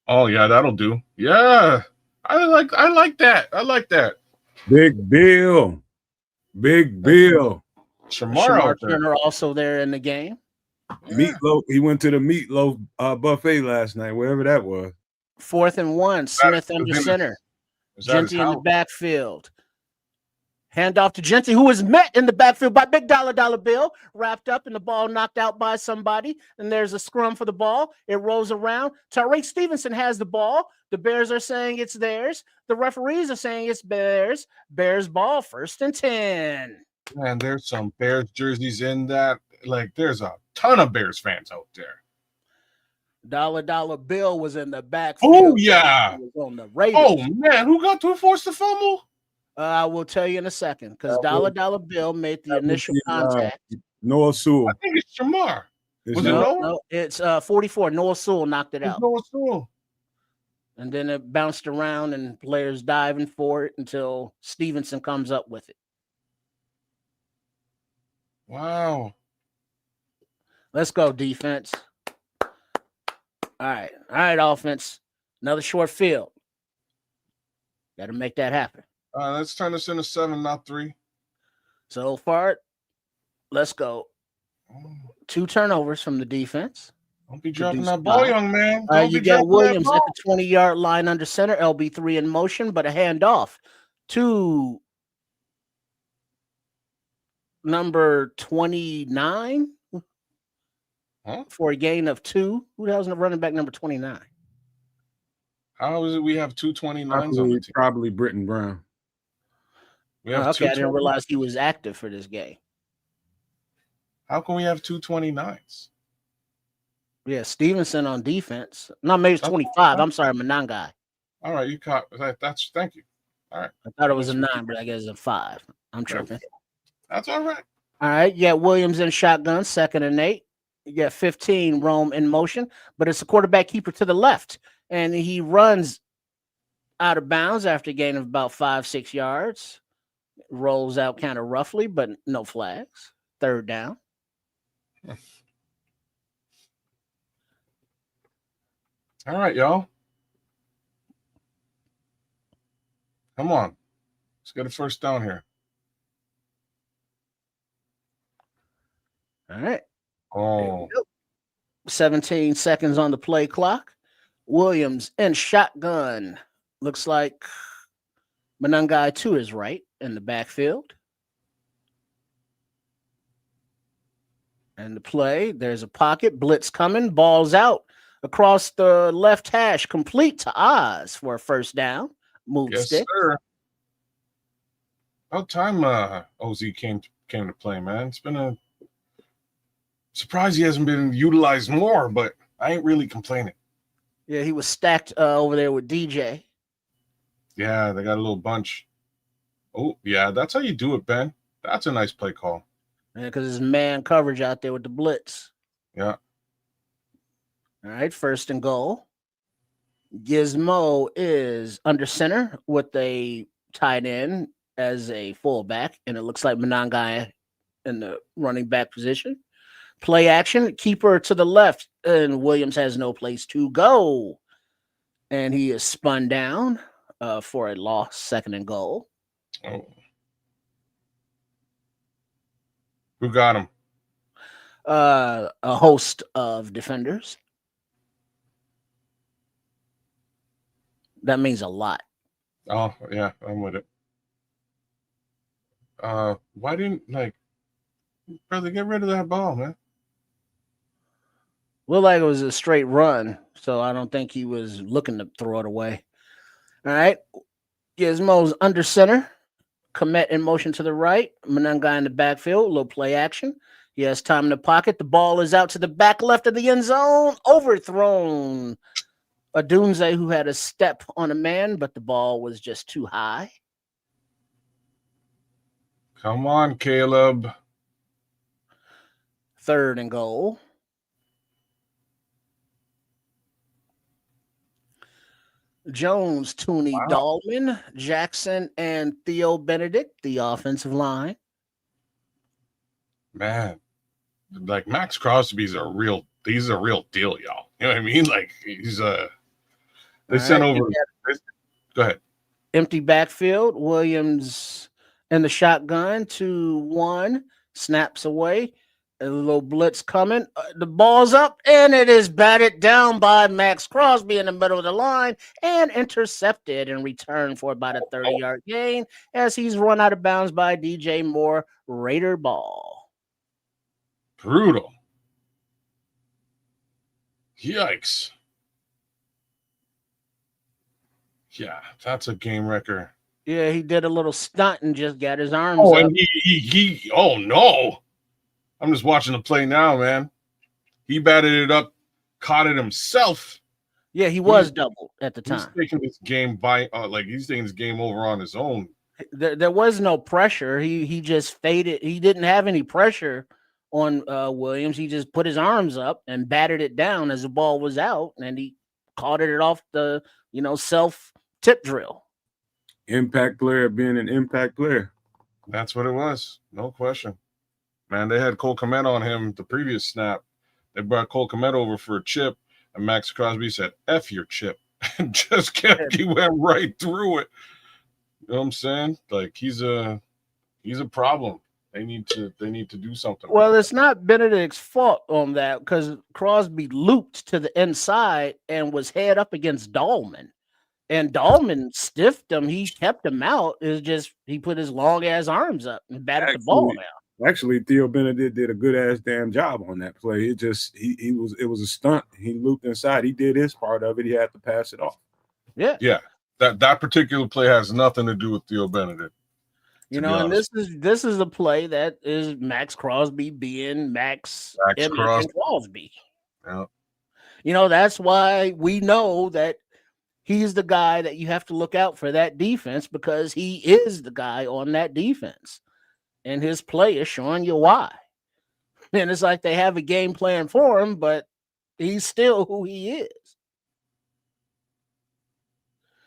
Oh yeah, that'll do. Yeah, I like that. I like that. Big Bill. Shamar Turner also there in the game. Meatloaf. He went to the meatloaf buffet last night, wherever that was. 4th and 1. Smith under center. Genty in the backfield. Hand off to Genty, who was met in the backfield by big dollar bill, wrapped up, and the ball knocked out by somebody. And there's a scrum for the ball. It rolls around. Tariq Stevenson has the ball. The Bears are saying it's theirs. The referees are saying it's Bears. Bears ball, 1st and 10. Man, there's some Bears jerseys in that. Like, there's a ton of Bears fans out there. Dollar bill was in the backfield. Oh yeah. On the Raiders. Oh man, who got to force the fumble? I will tell you in a second, because dollar bill made the initial contact. Noah Sewell. I think it's Shamar. Was it Noah? No, it's 44. Noah Sewell knocked it out. Noah Sewell. And then it bounced around and players diving for it until Stevenson comes up with it. Wow. Let's go, defense. All right, offense. Another short field. Got to make that happen. Let's turn this into 7, not 3. So far, let's go. 2 turnovers from the defense. Don't be dropping that ball, young man. You got Williams at the 20-yard line under center, LB3 in motion, but a handoff to number 29 for a gain of 2. Who the hell's the running back number 29? How is it we have 2 29s on the team? Probably Britton Brown. Okay, I didn't realize he was active for this game. How can we have 2 29s? Yeah, Stevenson on defense. No, maybe it's 25. I'm sorry, Manangai. All right, you caught that's thank you. All right. I thought it was a 9, but I guess it's a 5. I'm tripping. That's all right. All right, you got Williams in shotgun, 2nd and 8. You got 15, Rome in motion, but it's a quarterback keeper to the left. And he runs out of bounds after a gain of about 5-6 yards. Rolls out kind of roughly, but no flags. 3rd down. All right, y'all. Come on. Let's get a 1st down here. All right. Oh. 17 seconds on the play clock. Williams in shotgun. Looks like Manangai to his right in the backfield. And the play, there's a pocket. Blitz coming. Ball's out across the left hash. Complete to Oz for a 1st down. Move stick. Sir. About time OZ came to play, man. It's been a surprise he hasn't been utilized more, but I ain't really complaining. Yeah, he was stacked over there with DJ. Yeah, they got a little bunch. Oh, yeah, that's how you do it, Ben. That's a nice play call. Yeah, because there's man coverage out there with the blitz. Yeah. All right, 1st and goal. Gizmo is under center with a tight end as a fullback, and it looks like Manangai in the running back position. Play action, keeper to the left, and Williams has no place to go. And he is spun down for a loss, 2nd and goal. Oh. Who got him? A host of defenders. That means a lot. Oh, yeah, I'm with it. Why didn't, brother, get rid of that ball, man? Looked like it was a straight run, so I don't think he was looking to throw it away. All right. Gizmo's under center. Komet in motion to the right. Manunga in the backfield. Little play action. He has time in the pocket. The ball is out to the back left of the end zone. Overthrown. Adunze, who had a step on a man, but the ball was just too high. Come on, Caleb. 3rd and goal. Jones, Tooney, Dahlman, Jackson, and Theo Benedict, the offensive line. Man, like Maxx Crosby's a real deal, y'all. You know what I mean? Like he's they sent over. Go ahead. Empty backfield. Williams in the shotgun. 2-1. Snaps away. A little blitz coming. The ball's up, and it is batted down by Maxx Crosby in the middle of the line and intercepted and returned for about a 30-yard gain as he's run out of bounds by DJ Moore. Raider ball. Brutal. Yikes. Yeah, that's a game wrecker. Yeah, he did a little stunt and just got his arms up. And he oh no. I'm just watching the play now, man. He batted it up, caught it himself. Yeah, he was doubled at the time. He's taking this game he's taking this game over on his own. There was no pressure. He just faded. He didn't have any pressure on Williams. He just put his arms up and batted it down as the ball was out, and he caught it off the self tip drill. Impact player being an impact player. That's what it was. No question. Man, they had Cole Kmet on him the previous snap. They brought Cole Kmet over for a chip, and Maxx Crosby said, F your chip. And just he went right through it. You know what I'm saying? Like he's a problem. They need to do something. Well, it's not Benedict's fault on that because Crosby looped to the inside and was head up against Dahlman. And Dahlman stiffed him. He kept him out. It's just he put his long ass arms up and batted the ball down. Actually, Theo Benedict did a good ass damn job on that play. It was a stunt. He looped inside. He did his part of it. He had to pass it off. Yeah. Yeah. That particular play has nothing to do with Theo Benedict. And this is a play that is Maxx Crosby being Maxx Crosby. Yeah. That's why we know that he's the guy that you have to look out for that defense because he is the guy on that defense. And his play is showing you why. And it's like they have a game plan for him, but he's still who he is.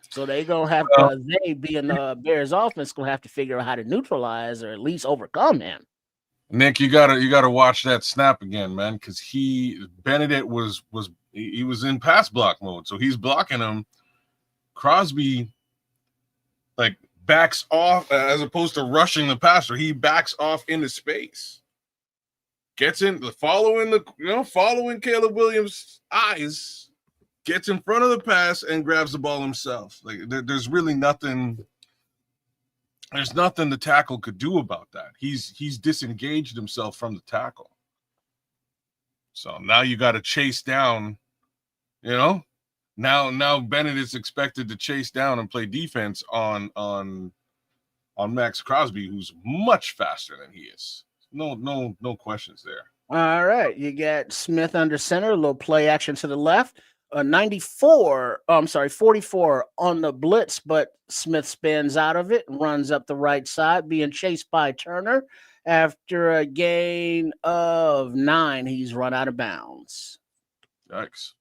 So they gonna have to, they being the Bears offense gonna have to figure out how to neutralize or at least overcome him. Nick, you gotta watch that snap again, man, because Benedict was in pass block mode, so he's blocking him. Crosby backs off as opposed to rushing the passer. He backs off into space, gets in, following Caleb Williams' eyes, gets in front of the pass and grabs the ball himself. Like there's really nothing. There's nothing the tackle could do about that. He's disengaged himself from the tackle. So now you got to chase down. Now Benedict's expected to chase down and play defense on Maxx Crosby, who's much faster than he is. No questions there. All right, you got Smith under center, a little play action to the left. 44 on the blitz, but Smith spins out of it and runs up the right side, being chased by Turner. After a gain of 9, he's run out of bounds. Yikes.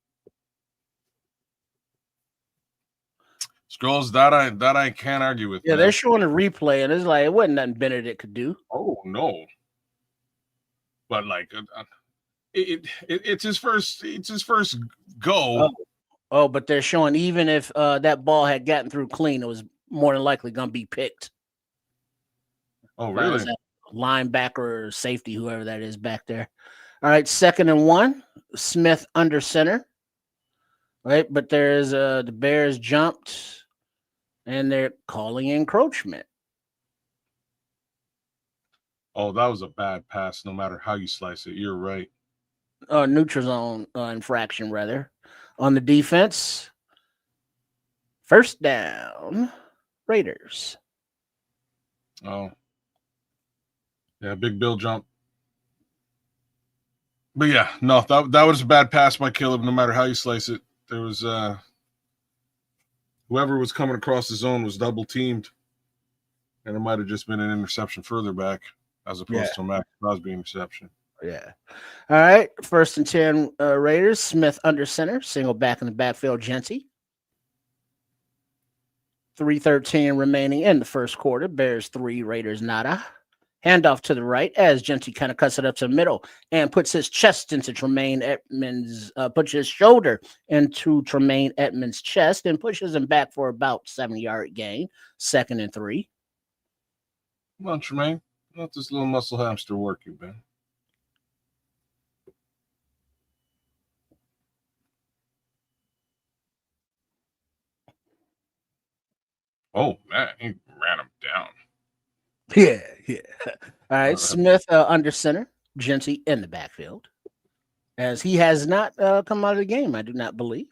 Scrolls that I can't argue with. Yeah, man. They're showing a replay, and it's like it wasn't nothing Benedict could do. Oh no! But it's his first go. But they're showing even if that ball had gotten through clean, it was more than likely going to be picked. Oh really? Linebacker or safety, whoever that is back there. All right, 2nd and 1. Smith under center. Right, but there's the Bears jumped. And they're calling encroachment. Oh, that was a bad pass, no matter how you slice it. You're right. Neutral zone infraction, rather. On the defense, 1st down, Raiders. Oh. Yeah, big bill jump. But yeah, no, that was a bad pass by Caleb, no matter how you slice it. There was whoever was coming across the zone was double teamed. And it might have just been an interception further back as opposed to a Maxx Crosby interception. Yeah. All right. 1st and 10 Raiders. Smith under center. Single back in the backfield, Genty. 3:13 remaining in the first quarter. Bears 3, Raiders nada. Handoff to the right as Genty kind of cuts it up to the middle and puts his chest into Tremaine Edmonds, puts his shoulder into Tremaine Edmonds' chest and pushes him back for about 7-yard gain. 2nd and 3. Come on, Tremaine. Let this little muscle hamster work you, man. Oh, man, he ran him down. Yeah. All right, Smith under center, Genty in the backfield, as he has not come out of the game, I do not believe.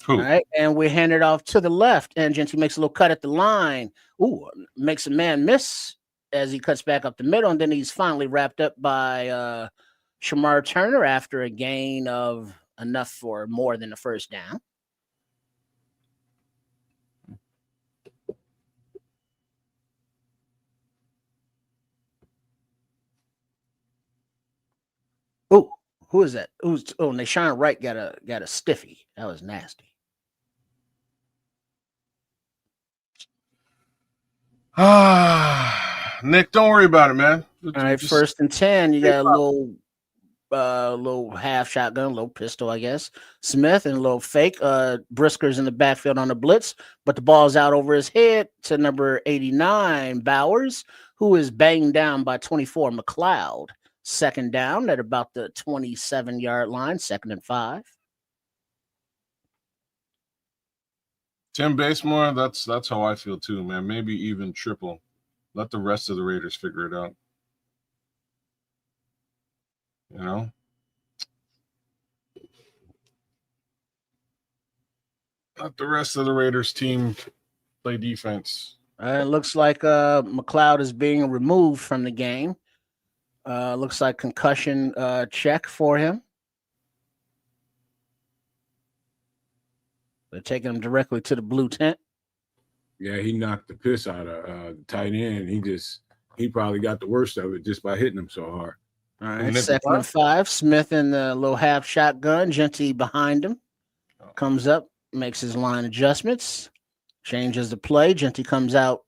Who? All right, and we hand it off to the left, and Genty makes a little cut at the line. Ooh, makes a man miss as he cuts back up the middle, and then he's finally wrapped up by Shamar Turner after a gain of enough for more than the first down. Oh, who is that? Nashawn Wright got a stiffy. That was nasty. Nick, don't worry about it, man. All right, 1st and 10. You got a little half shotgun, little pistol, I guess. Smith and a little fake. Brisker's in the backfield on the blitz, but the ball's out over his head to number 89, Bowers, who is banged down by 24, McLeod. 2nd down at about the 27-yard line, 2nd and 5. Tim Basemore, that's how I feel too, man. Maybe even triple. Let the rest of the Raiders figure it out. You know? Let the rest of the Raiders team play defense. It looks like McLeod is being removed from the game. Looks like concussion check for him. They're taking him directly to the blue tent. Yeah, he knocked the piss out of the tight end. He probably got the worst of it just by hitting him so hard. All right, 2nd and 5. Smith in the little half shotgun. Genty behind him. Comes up, makes his line adjustments, changes the play. Genty comes out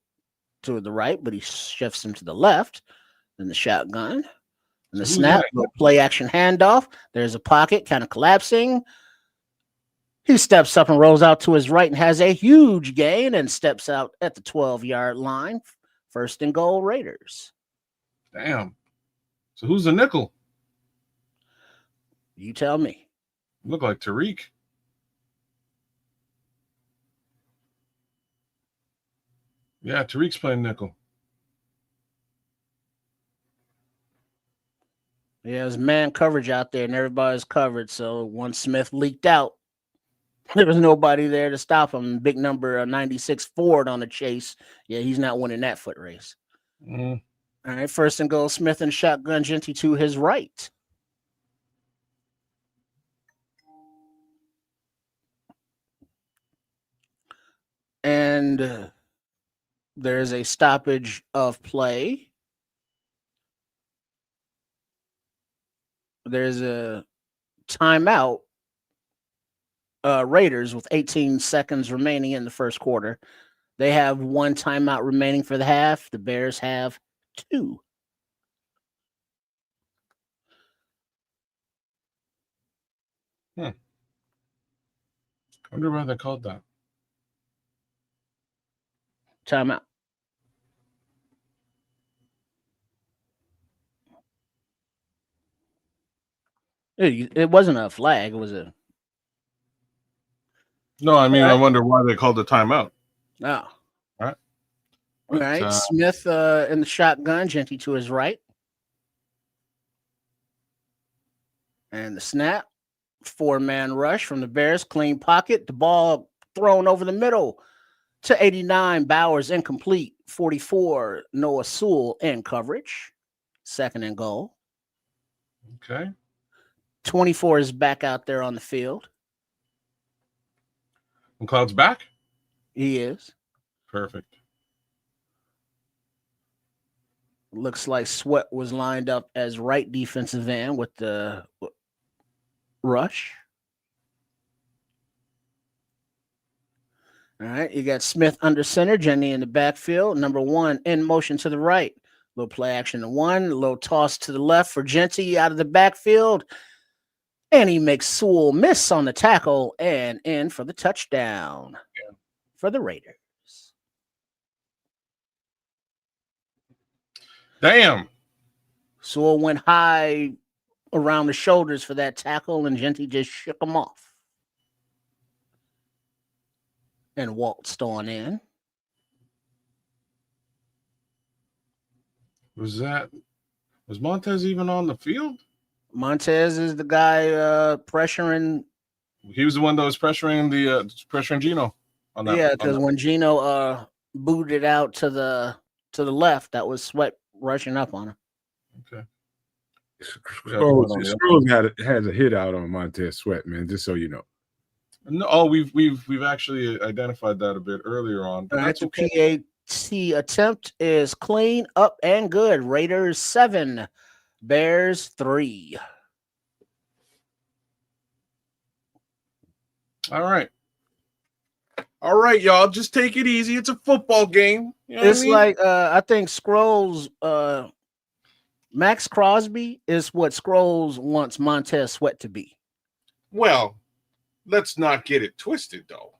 to the right, but he shifts him to the left. Then the shotgun and the snap, play action handoff. There's a pocket kind of collapsing. He steps up and rolls out to his right and has a huge gain and steps out at the 12-yard line. 1st and goal, Raiders. Damn. So who's the nickel? You tell me. Look like Tariq. Yeah, Tariq's playing nickel. Yeah, there's man coverage out there and everybody's covered. So once Smith leaked out, there was nobody there to stop him. Big number 96 Ford on the chase. Yeah, he's not winning that foot race. Mm-hmm. All right, 1st and goal, Smith and shotgun, Genty to his right. And there's a stoppage of play. There's a timeout. Raiders with 18 seconds remaining in the first quarter. They have 1 timeout remaining for the half. The Bears have 2. I wonder why they called that. Timeout. It wasn't a flag. It was a. No, I mean, I wonder why they called the timeout. Oh. All right. All right. Smith in the shotgun, Genty to his right. And the snap. 4-man rush from the Bears. Clean pocket. The ball thrown over the middle to 89. Bowers incomplete 44, Noah Sewell in coverage, 2nd and goal. Okay. 24 is back out there on the field. McLeod's back? He is. Perfect. Looks like Sweat was lined up as right defensive end with the rush. All right, you got Smith under center, Jenny in the backfield. Number 1 in motion to the right. Little play action to 1, a little toss to the left for Genty out of the backfield. And he makes Sewell miss on the tackle and in for the touchdown for the Raiders. Damn. Sewell went high around the shoulders for that tackle, and Genty just shook him off and waltzed on in. Was Montez even on the field? Montez is the guy pressuring. He was the one that was pressuring pressuring Gino on that. Yeah, because when Gino booted out to the left, that was Sweat rushing up on him. Okay. Scrolls has a hit out on Montez Sweat, man. Just so you know. No, we've actually identified that a bit earlier on. But that's okay. PAT attempt is clean, up, and good. Raiders 7, Bears 3. All right, y'all. Just take it easy. It's a football game. You know it's like I think Scrolls. Maxx Crosby is what Scrolls wants Montez Sweat to be. Well, let's not get it twisted, though.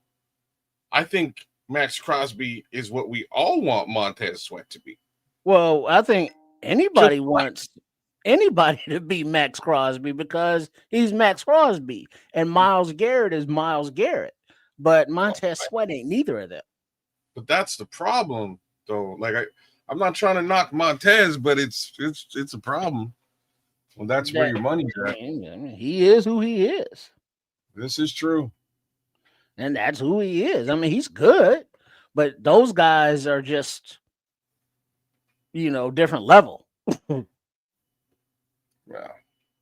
I think Maxx Crosby is what we all want Montez Sweat to be. Well, I think anybody wants anybody to be Maxx Crosby because he's Maxx Crosby and Myles Garrett is Myles Garrett. But Montez Sweat ain't neither of them. But that's the problem, though. Like I'm not trying to knock Montez, but it's a problem. Well, that's where your money's at. He is who he is. This is true. And that's who he is. I mean, he's good, but those guys are just, different level. Yeah.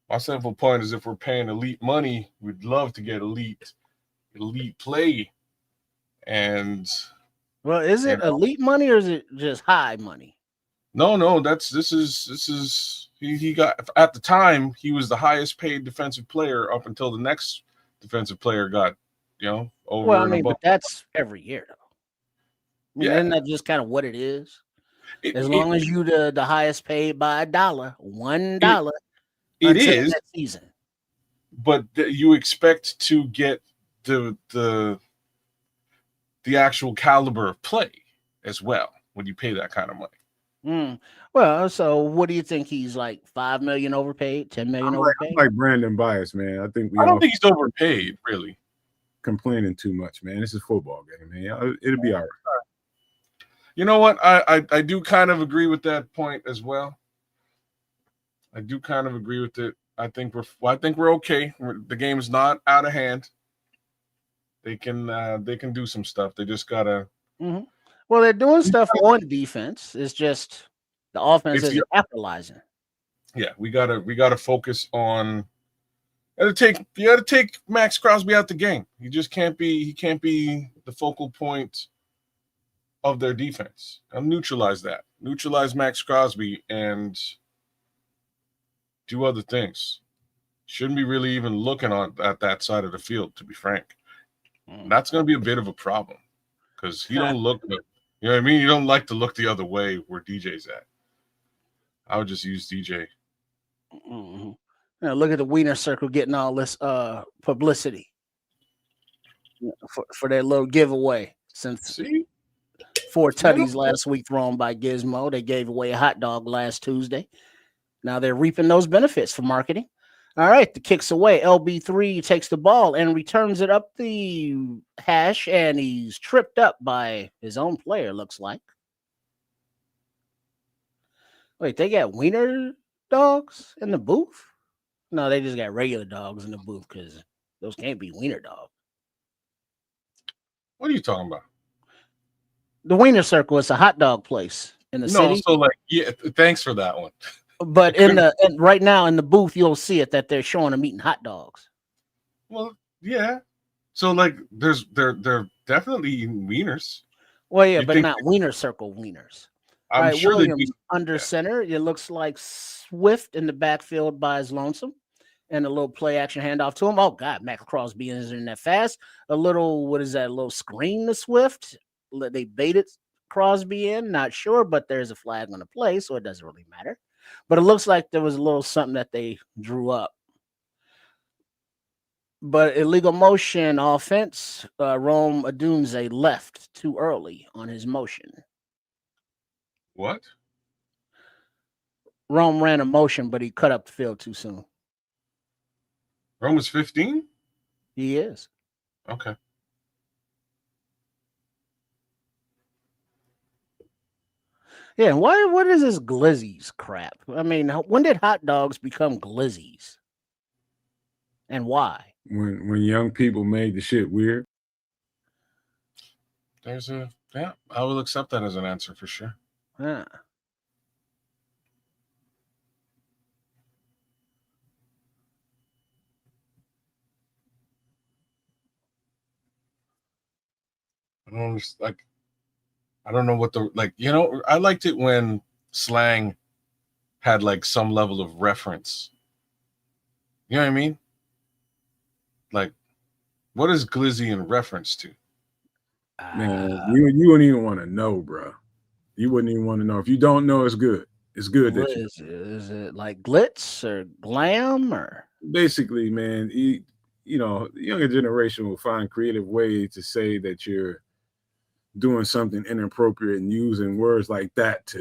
My simple point is if we're paying elite money, we'd love to get elite play. And well, is it elite money or is it just high money? No, this is he got at the time he was the highest paid defensive player up until the next defensive player got, over. Well, I mean, but that's every year though. Yeah. Isn't that just kind of what it is? As long as you the highest paid by $1, it is that season. But you expect to get the actual caliber of play as well when you pay that kind of money. Well, so what do you think he's like? 5 million overpaid, 10 million overpaid? I'm like Brandon Bias, man. I don't think he's overpaid, really. Complaining too much, man. This is a football game, man. It'll be all right. You know what? I do kind of agree with that point as well. I do kind of agree with it. I think we're okay. The game is not out of hand. They can do some stuff. They just gotta. Mm-hmm. Well, they're doing stuff on defense. It's just the offense isn't capitalizing. Yeah, we gotta focus on. You gotta take Maxx Crosby out the game. He can't be the focal point of their defense. Neutralize that. Neutralize Maxx Crosby and do other things. Shouldn't be really even looking at that side of the field, to be frank. That's going to be a bit of a problem because he don't look good. You know what I mean? You don't like to look the other way where DJ's at. I would just use DJ. Mm-hmm. Now look at the Wiener Circle getting all this publicity for their little giveaway. Since 4 tutties last week thrown by Gizmo, they gave away a hot dog last Tuesday. Now they're reaping those benefits for marketing. All right, the kick's away. LB3 takes the ball and returns it up the hash, and he's tripped up by his own player, looks like. Wait, they got wiener dogs in the booth? No, they just got regular dogs in the booth because those can't be wiener dogs. What are you talking about? The Wiener Circle is a hot dog place in the city. So like, yeah, thanks for that one. But right now in the booth, you'll see it that they're showing them eating hot dogs. Well, yeah. So like, they're definitely eating wieners. Well, yeah, but not Wiener Circle wieners. I'm sure Williams under center. It looks like Swift in the backfield by his lonesome, and a little play action handoff to him. Oh God, Maxx Crosby isn't that fast. A little, what is that? A little screen to Swift. They baited Crosby in. Not sure, but there's a flag on the play, so it doesn't really matter. But it looks like there was a little something that they drew up. But illegal motion offense, Rome Odunze left too early on his motion. What? Rome ran a motion, but he cut up the field too soon. Rome was 15? He is. Okay. Yeah, what is this glizzies crap? I mean, when did hot dogs become glizzies? And why? When young people made the shit weird. I will accept that as an answer for sure. Yeah. I don't know what I liked it when slang had like some level of reference. You know what I mean? Like, what is glizzy in reference to? Man, you wouldn't even want to know, bro. You wouldn't even want to know. If you don't know, it's good. It's good that is it like glitz or glam or basically, man, you know, the younger generation will find creative ways to say that you're doing something inappropriate and using words like that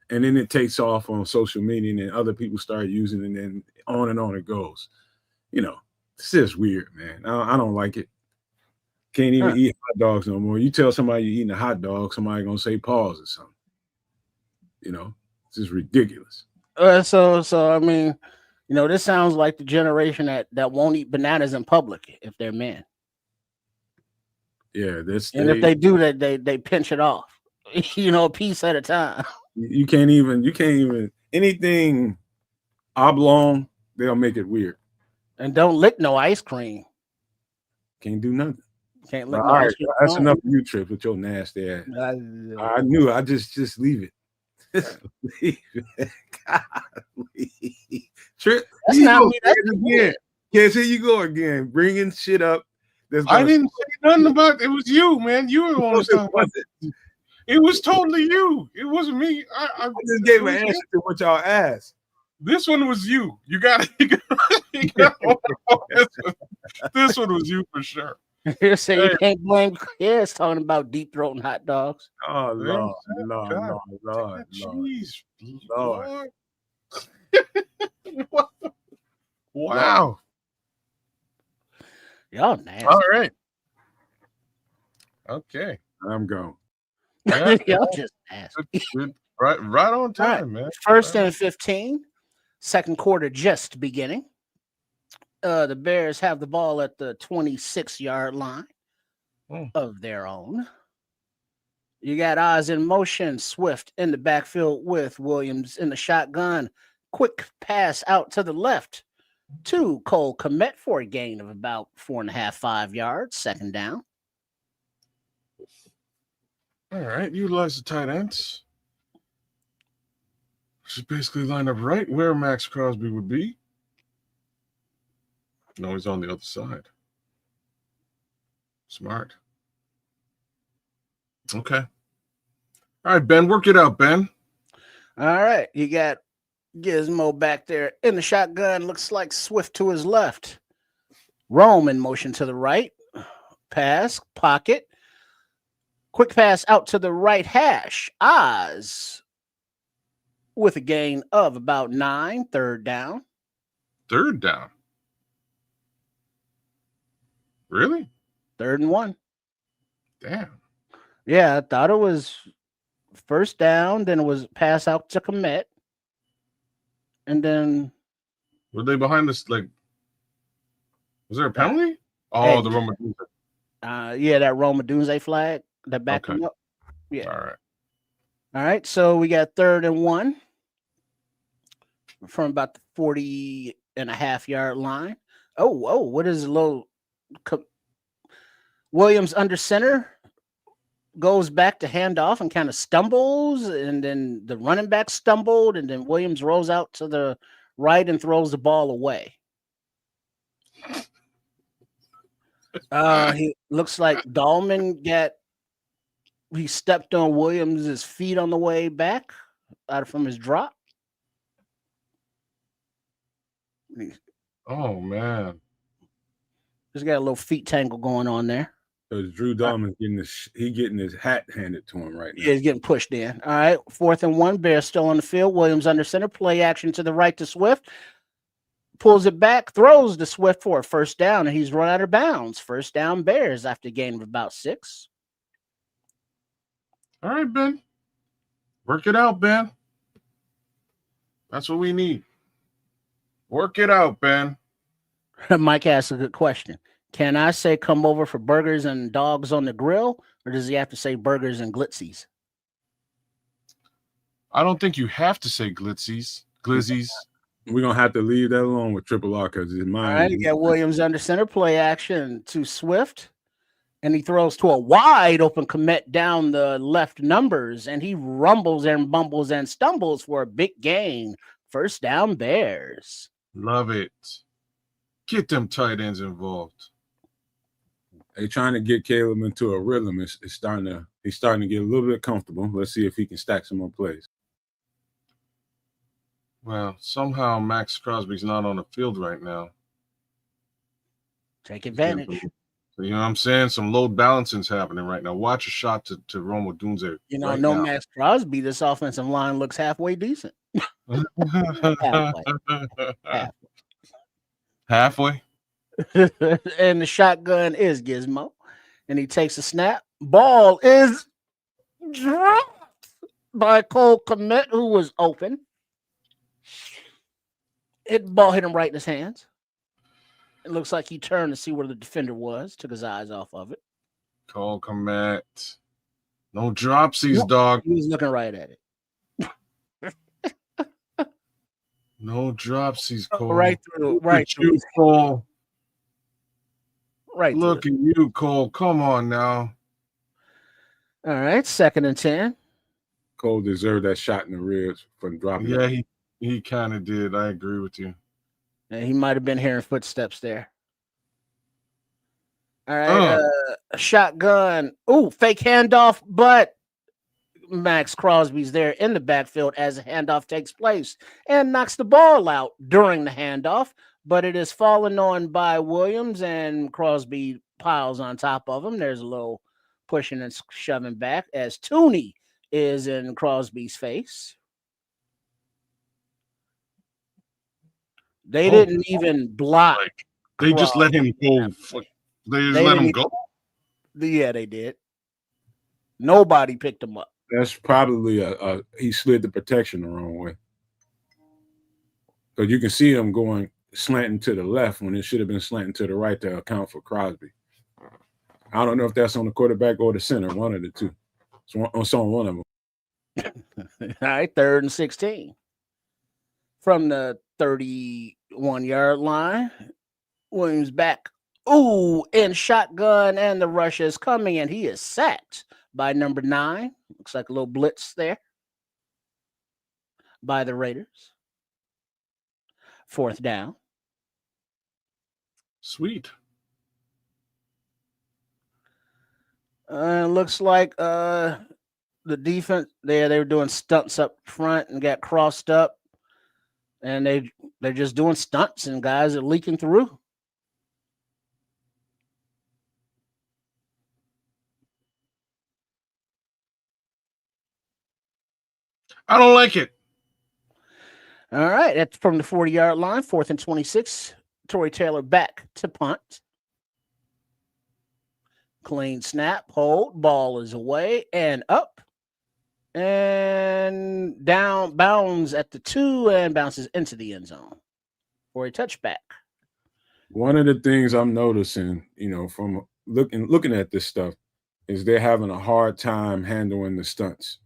and then it takes off on social media and then other people start using it and then on it goes. You know, it's just weird, man. I don't like it. Can't even eat hot dogs no more. You tell somebody you're eating a hot dog, somebody gonna say pause or something. You know, it's just ridiculous. So I mean, you know, this sounds like the generation that won't eat bananas in public if they're men. Yeah, if they do that, they pinch it off. You know, a piece at a time. You can't even anything oblong, they'll make it weird. And don't lick no ice cream. Can't do nothing. Can't lick no no ice cream. That's enough of you, Trip, with your nasty ass. I knew. I just leave it. Leave it. Trip, that's not me. That's again. Yes, here you go again, bringing shit up. I didn't say nothing about it. Was you, man. You were the one who was talking about it. It was totally you. It wasn't me. I just gave an answer to what y'all asked. This one was you. You got this one was you for sure. You say you can't blame Chris talking about deep throating hot dogs. Oh Lord. Jeez, Lord. Wow. Y'all nasty. All right. Okay. I'm gone. Yeah, y'all just nasty. Right on time, man. First and 15. Second quarter just beginning. The Bears have the ball at the 26-yard line of their own. You got Oz in motion, Swift in the backfield with Williams in the shotgun. Quick pass out to the left to Cole Kmet for a gain of about 4.5 yards. Second down. All right, utilize the tight ends. Just basically line up right where Maxx Crosby would be. No, he's on the other side. Smart. Okay. All right, Ben, work it out, Ben. All right, you got Gizmo back there in the shotgun. Looks like Swift to his left. Rome in motion to the right. Pass, pocket. Quick pass out to the right hash. Oz with a gain of about 9. Third down. Third down. Really? 3rd and 1. Damn. Yeah, I thought it was first down. Then it was pass out to Kmet. And then were they behind this? Like, was there a penalty? The Rome Odunze. Yeah, that Rome Odunze flag that backed him up. Yeah. All right. So we got 3rd and 1 from about the 40.5-yard line. Oh, what is low? Williams under center goes back to handoff and kind of stumbles, and then the running back stumbled, and then Williams rolls out to the right and throws the ball away. He looks like Dahlman he stepped on Williams's feet on the way back out from his drop. Oh man, Just got a little feet tangle going on there. Because Drew Dahlman's getting his hat handed to him right now. Yeah, he's getting pushed in. All right, 4th and 1. Bears still on the field. Williams under center. Play action to the right to Swift. Pulls it back, throws to Swift for a 1st down, and he's run out of bounds. 1st down Bears after a gain of about 6. all right, Ben. Work it out, Ben. That's what we need. Work it out, Ben. Mike asked a good question. Can I say come over for burgers and dogs on the grill, or does he have to say burgers and glitzies? I don't think you have to say glizzies. We're going to have to leave that alone with Triple R because his mind. All right, you got Williams under center. Play action to Swift, and he throws to a wide open commit down the left numbers, and he rumbles and bumbles and stumbles for a big gain. 1st down Bears. Love it. Get them tight ends involved. They trying to get Caleb into a rhythm. He's starting to get a little bit comfortable. Let's see if he can stack some more plays. Well, somehow Maxx Crosby's not on the field right now. Take advantage. So, you know what I'm saying? Some load balancing's happening right now. Watch a shot to Rome Odunze. You know, right no now. Maxx Crosby. This offensive line looks halfway decent. Halfway. And the shotgun is Gizmo, and he takes a snap. Ball is dropped by Cole Kmet, who was open. Ball hit him right in his hands. It looks like he turned to see where the defender was, took his eyes off of it. Cole Kmet. No dropsies, dog. He was looking right at it. No dropsies, Cole. Right through. Right through. Cole. Right. Look at you, Cole. Come on now. All right, 2nd and 10. Cole deserved that shot in the ribs from dropping. Yeah, he kind of did. I agree with you. And he might have been hearing footsteps there. All right, shotgun. Ooh, fake handoff, but Maxx Crosby's there in the backfield as a handoff takes place and knocks the ball out during the handoff, but it is fallen on by Williams, and Crosby piles on top of him. There's a little pushing and shoving back as Tooney is in Crosby's face. They didn't even block. They just let him go. They let him go. Yeah, they did. Nobody picked him up. That's probably he slid the protection the wrong way. Because you can see him going slanting to the left when it should have been slanting to the right to account for Crosby. I don't know if that's on the quarterback or the center, one of the two. It's on one of them. All right, 3rd and 16. From the 31-yard line, Williams back. Ooh, in shotgun, and the rush is coming, and he is sacked by number 9. Looks like a little blitz there by the Raiders. 4th down. Sweet. Looks like the defense they were doing stunts up front and got crossed up, and they're just doing stunts, and guys are leaking through. I don't like it. All right, that's from the 40-yard line, 4th and 26. Torrey Taylor back to punt. Clean snap, hold, ball is away and up. And down, bounds at the 2 and bounces into the end zone for a touchback. One of the things I'm noticing, from looking at this stuff, is they're having a hard time handling the stunts,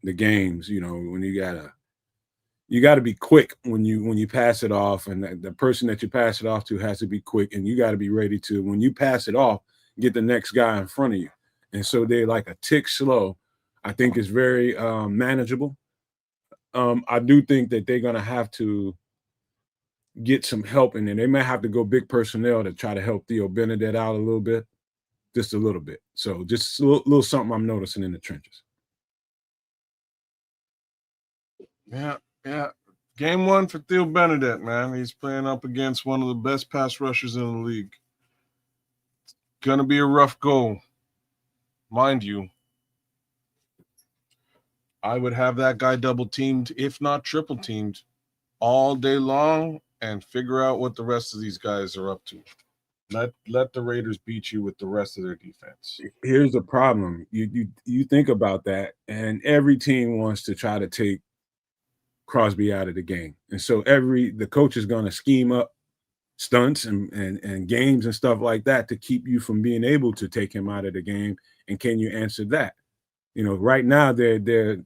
the games. When you gotta be quick when you pass it off, and the person that you pass it off to has to be quick, and you got to be ready to, when you pass it off, get the next guy in front of you. And so they're like a tick slow. I think it's very manageable. I do think that they're gonna have to get some help in there. They may have to go big personnel to try to help Theo Benedette out a little bit, just a little bit. So just a little something I'm noticing in the trenches. Yeah. Game 1 for Theo Benedette, man. He's playing up against one of the best pass rushers in the league. It's gonna be a rough go, mind you. I would have that guy double teamed, if not triple teamed, all day long, and figure out what the rest of these guys are up to. Let the Raiders beat you with the rest of their defense. Here's the problem. You think about that, and every team wants to try to take Crosby out of the game. And so the coach is going to scheme up stunts and games and stuff like that to keep you from being able to take him out of the game. And can you answer that? Right now they're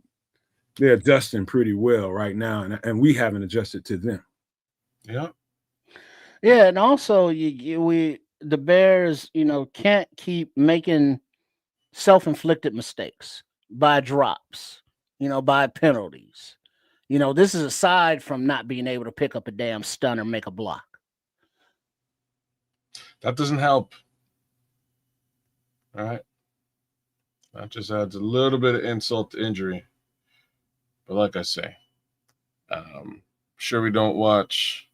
adjusting pretty well right now, and we haven't adjusted to them. Yeah. Yeah, and also the Bears, can't keep making self-inflicted mistakes by drops, by penalties. This is aside from not being able to pick up a damn stun or make a block. That doesn't help. All right. That just adds a little bit of insult to injury. But like I say, sure we don't watch.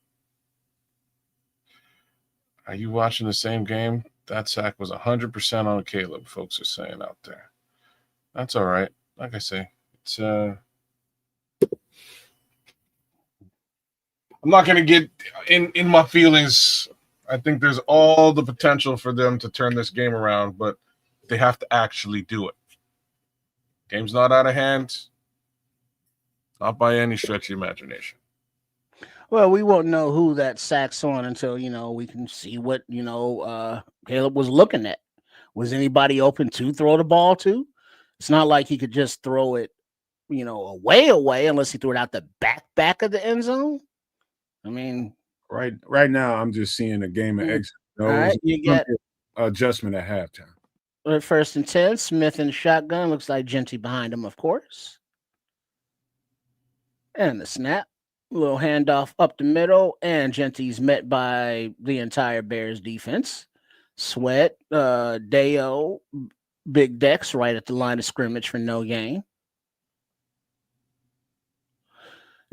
Are you watching the same game? That sack was 100% on Caleb, folks are saying out there. That's all right. Like I say, it's I'm not going to get in my feelings. I think there's all the potential for them to turn this game around, but they have to actually do it. Game's not out of hand. Not by any stretch of the imagination. Well, we won't know who that sack's on until, we can see what, Caleb was looking at. Was anybody open to throw the ball to? It's not like he could just throw it, away unless he threw it out the back of the end zone. I mean, right now I'm just seeing a game of exit. All right, you get adjustment at halftime. At 1st and 10, Smith in the shotgun. Looks like Genty behind him, of course. And the snap. A little handoff up the middle, and Genty's met by the entire Bears defense. Sweat, Deo, Big Dex right at the line of scrimmage for no gain.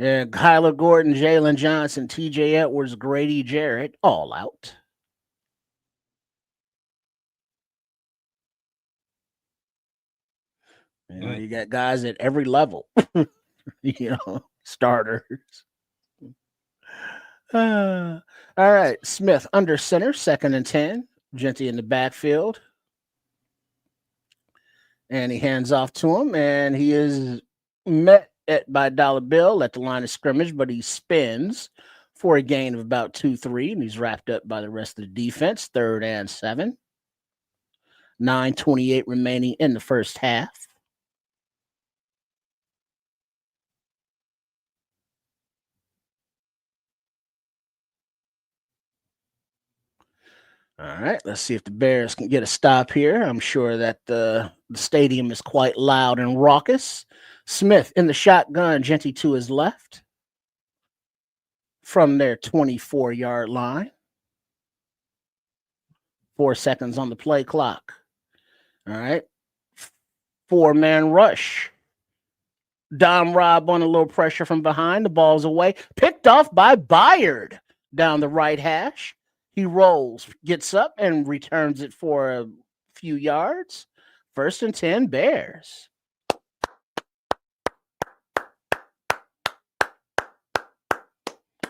And Kyler Gordon, Jalen Johnson, TJ Edwards, Grady Jarrett, all out. You got guys at every level, starters. All right, Smith under center, 2nd and 10. Genty in the backfield. And he hands off to him, and he is met by Dollar Bill at the line of scrimmage, but he spins for a gain of about 2-3, and he's wrapped up by the rest of the defense, 3rd and 7. 9:28 remaining in the first half. All right, let's see if the Bears can get a stop here. I'm sure that the stadium is quite loud and raucous. Smith in the shotgun, Genty to his left from their 24-yard line. 4 seconds on the play clock. All right, 4-man rush. Dom Rob on a little pressure from behind. The ball's away. Picked off by Byard down the right hash. He rolls, gets up, and returns it for a few yards. 1st and 10, Bears.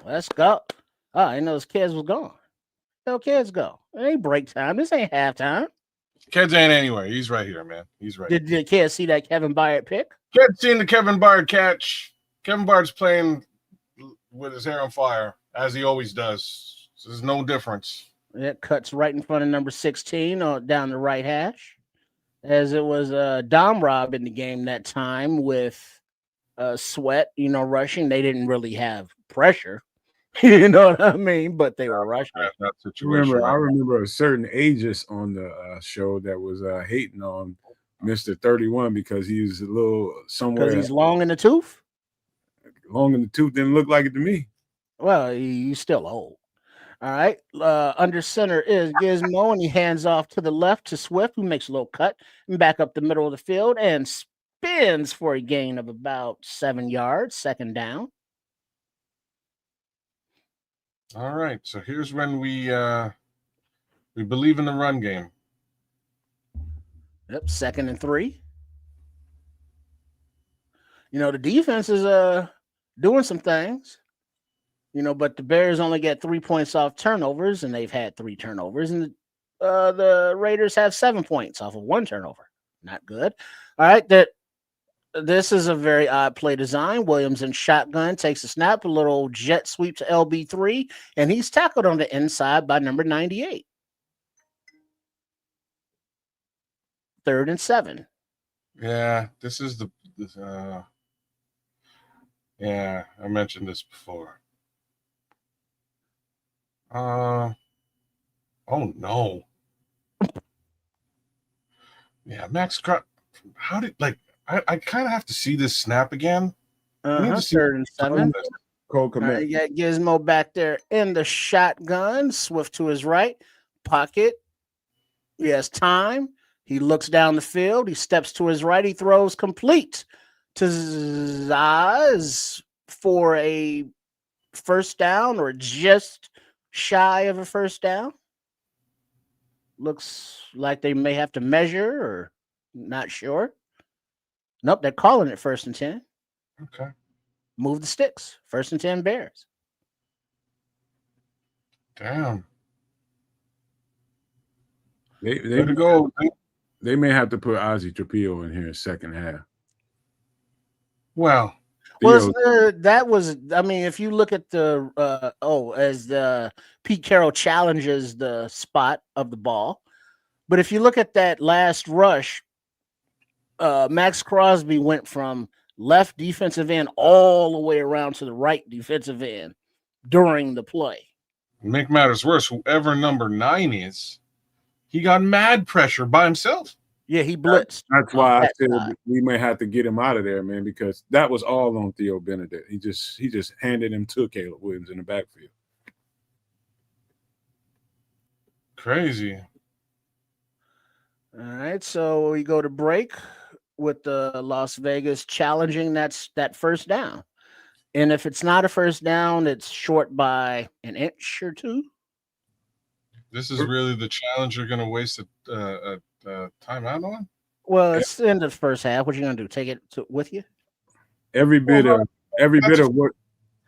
Let's go. Oh, I know those kids was gone. No kids go. It ain't break time. This ain't halftime. Kids ain't anywhere. He's right here, man. He's right. Did the kids see that Kevin Byard pick? Kids seen the Kevin Byard catch. Kevin Byard's playing with his hair on fire, as he always does. So there's no difference. It cuts right in front of number 16 down the right hash. as it was Dom Rob in the game that time with Sweat, rushing. They didn't really have pressure, you know what I mean? But they were rushing. That situation. I remember a certain aegis on the show that was hating on Mr. 31 because he's a little somewhere. Because he's long in the tooth? Long in the tooth didn't look like it to me. Well, he's still old. All right. Under center is Gizmo, and he hands off to the left to Swift, who makes a little cut and back up the middle of the field and spins for a gain of about 7 yards, second down. All right. So here's when we believe in the run game. Yep, 2nd and 3. The defense is doing some things. But the Bears only get 3 points off turnovers, and they've had 3 turnovers, and the Raiders have 7 points off of 1 turnover. Not good. All right, this is a very odd play design. Williams in shotgun takes a snap, a little jet sweep to LB3, and he's tackled on the inside by number 98. 3rd and 7. Yeah, this is yeah, I mentioned this before. Oh no. Yeah, Maxx. How did I kind of have to see this snap again? Need to see 3rd and 7. Cold commit. You got Gizmo back there in the shotgun. Swift to his right. Pocket. He has time. He looks down the field. He steps to his right. He throws complete to Zaz for a first down, or just shy of a first down. Looks like they may have to measure, or not sure. Nope, they're calling it 1st and 10. Okay. Move the sticks. 1st and 10 Bears. Damn. They may have to put Ozzie Trapillo in here in second half. Well, that was. I mean, if you look at the as the Pete Carroll challenges the spot of the ball, but if you look at that last rush, Maxx Crosby went from left defensive end all the way around to the right defensive end during the play. Make matters worse, whoever number 9 is, he got mad pressure by himself. Yeah, he blitzed. That's why I said we may have to get him out of there, man, because that was all on Theo Benedict. He just handed him to Caleb Williams in the backfield. Crazy. All right, so we go to break with the Las Vegas challenging that first down. And if it's not a first down, it's short by an inch or 2. This is really the challenge you're going to waste a timeout on? Well, it's the end of the first half. What are you going to do? Take it with you? Every bit of what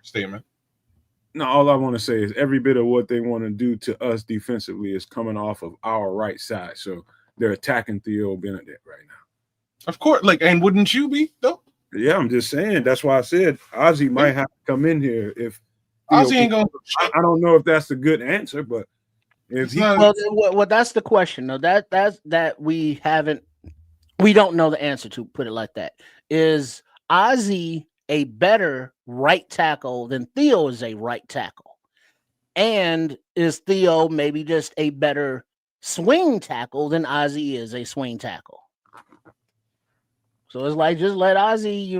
statement. No, all I want to say is every bit of what they want to do to us defensively is coming off of our right side. So they're attacking Theo Benedict right now. Of course, and wouldn't you be though? Yeah, I'm just saying. That's why I said Ozzie might have to come in here if Ozzie ain't going. I don't know if that's a good answer, but if well, that's the question. No, that we don't know the answer to. Put it like that. Is Ozzie a better right tackle than Theo is a right tackle? And is Theo maybe just a better swing tackle than Ozzie is a swing tackle? So it's like, just let Ozzie,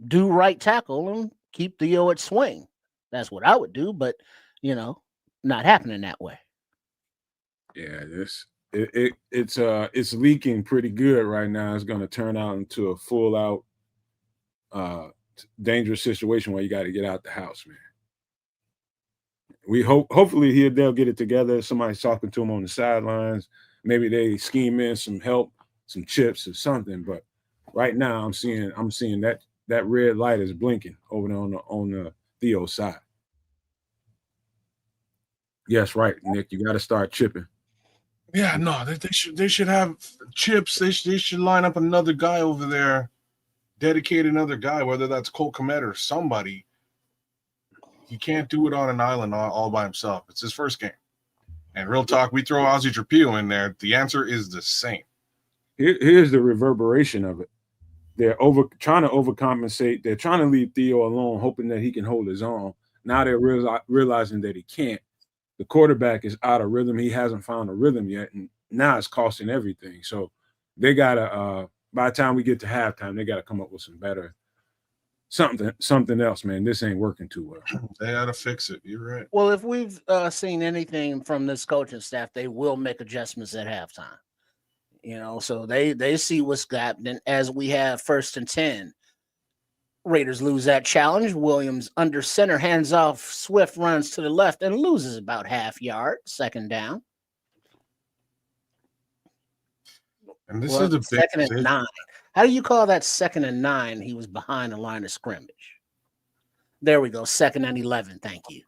do right tackle and keep Theo at swing. That's what I would do, but not happening that way. Yeah, it's leaking pretty good right now. It's going to turn out into a full out dangerous situation where you got to get out the house, man. We hopefully they'll get it together. Somebody's talking to him on the sidelines. Maybe they scheme in some help, some chips or something. But right now, I'm seeing that red light is blinking over there on the Theo side. Yes, right, Nick. You got to start chipping. Yeah, no, they should have chips. They should line up another guy over there, dedicate another guy, whether that's Cole Kmet or somebody. He can't do it on an island all by himself. It's his first game. And real talk, we throw Ozzie Trapillo in there. The answer is the same. Here's the reverberation of it. They're trying to overcompensate. They're trying to leave Theo alone, hoping that he can hold his own. Now they're realizing that he can't. The quarterback is out of rhythm. He hasn't found a rhythm yet, and now it's costing everything. So they gotta. By the time we get to halftime, they gotta come up with some better something else, man. This ain't working too well. They gotta fix it. You're right. Well, if we've seen anything from this coaching staff, they will make adjustments at halftime. So they see what's happening. As we have 1st and 10, Raiders lose that challenge. Williams under center, hands off. Swift runs to the left and loses about half yard. 2nd down. And this is a big 2nd and 9. How do you call that 2nd and 9? He was behind the line of scrimmage. There we go. 2nd and 11. Thank you.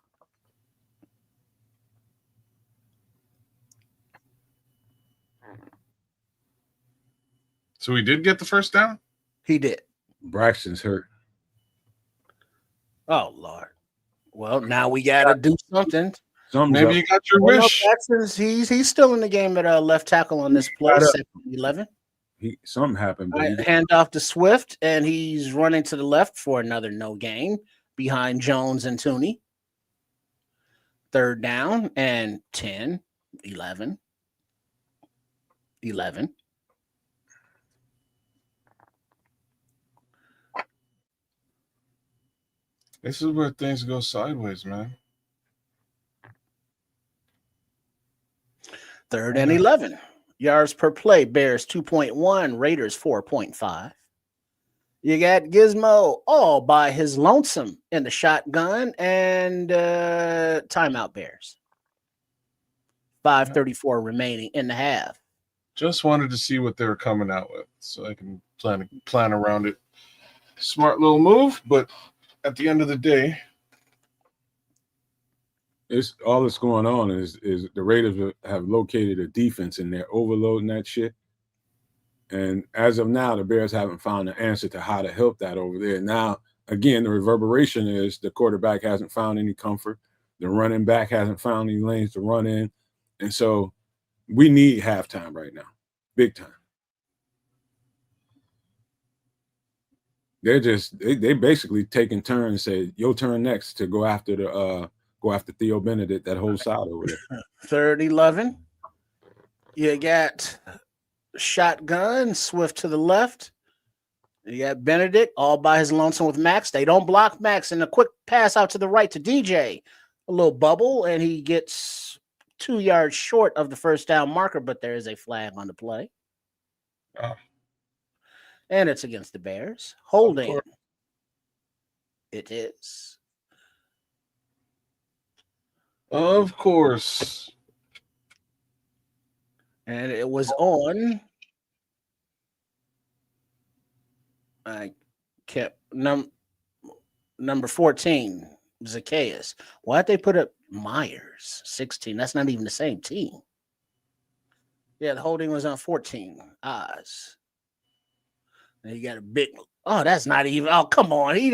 So he did get the 1st down? He did. Braxton's hurt. Oh, Lord. Well, now we got to do something. Maybe you got your wish. He's still in the game at left tackle on this play. 2nd and 11. Something happened. But Hand off to Swift, and he's running to the left for another no gain behind Jones and Tooney. 3rd down and 10, 11. This is where things go sideways, man. 3rd and 11. Yards per play, Bears 2.1, Raiders 4.5. You got Gizmo all by his lonesome in the shotgun, and timeout Bears. 5:34 remaining in the half. Just wanted to see what they were coming out with so I can plan around it. Smart little move, but at the end of the day, it's all that's going on is the Raiders have located a defense and they're overloading that shit. And as of now, the Bears haven't found an answer to how to help that over there. Now, again, the reverberation is the quarterback hasn't found any comfort. The running back hasn't found any lanes to run in. And so we need halftime right now, big time. They basically taking turns and say, your turn next to go after Theo Benedict, that whole side over there. 3rd, 11. You got shotgun, Swift to the left. You got Benedict all by his lonesome with Maxx. They don't block Maxx, and a quick pass out to the right to DJ. A little bubble, and he gets 2 yards short of the 1st down marker, but there is a flag on the play. Oh. And it's against the Bears. Holding. It is. Of course. And it was on. I kept number 14, Zacchaeus. Why'd they put up Myers? 16. That's not even the same team. Yeah, the holding was on 14. Oz. And he got a big. Oh, that's not even. Oh, come on. He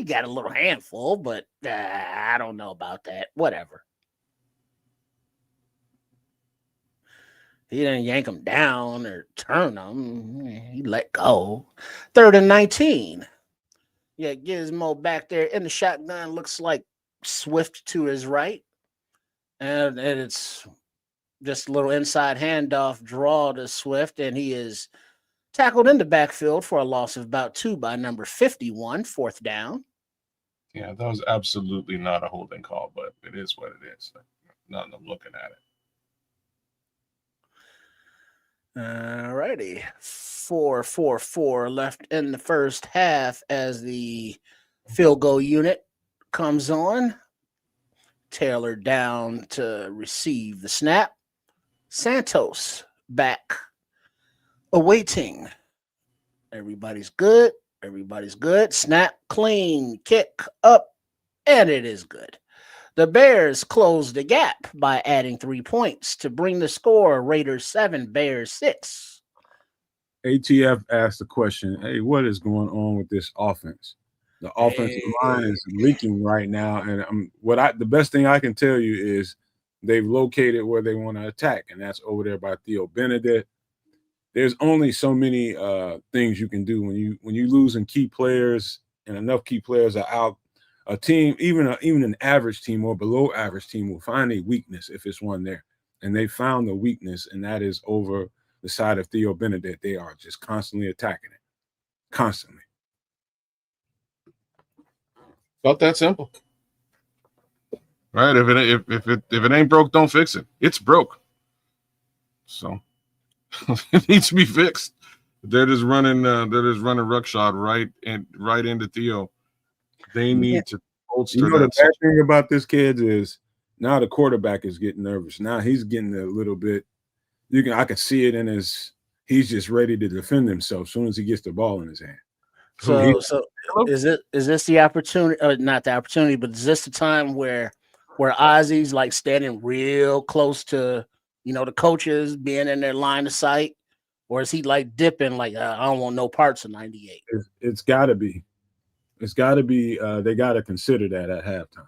got a little handful, but I don't know about that. Whatever. He didn't yank him down or turn him. He let go. 3rd and 19. Yeah, Gizmo back there in the shotgun. Looks like Swift to his right. And it's just a little inside handoff draw to Swift. And he is tackled in the backfield for a loss of about 2 by number 51, 4th down. Yeah, that was absolutely not a holding call, but it is what it is. Nothing I'm looking at it. All righty. 4-4-4 left in the first half as the field goal unit comes on. Taylor down to receive the snap. Santos back awaiting. Everybody's good. Everybody's good. Snap, clean, kick up, and it is good. The Bears close the gap by adding 3 points to bring the score Raiders 7, Bears 6. ATF asked the question, hey, what is going on with this offense? The offensive line is leaking right now, and the best thing I can tell you is they've located where they want to attack, and that's over there by Theo Benedict. there's only so many things you can do when you losing key players and enough key players are out. A team, even an average team or below average team, will find a weakness if it's one there, and they found the weakness, and that is over the side of Theo Benedict. They are just constantly attacking it, constantly. About that simple, right? If it ain't broke, don't fix it. It's broke, so it needs to be fixed. They're just running ruckshot right into Theo. They need to bolster You know, that. the bad thing about this kid is now the quarterback is getting nervous. Now he's getting a little bit. I can see it in his. He's just ready to defend himself as soon as he gets the ball in his hand. So is this the opportunity? Not the opportunity, but is this the time where Ozzy's like standing real close to the coaches, being in their line of sight, or is he like dipping like I don't want no parts of 98? It's got to be. It's got to be. They got to consider that at halftime.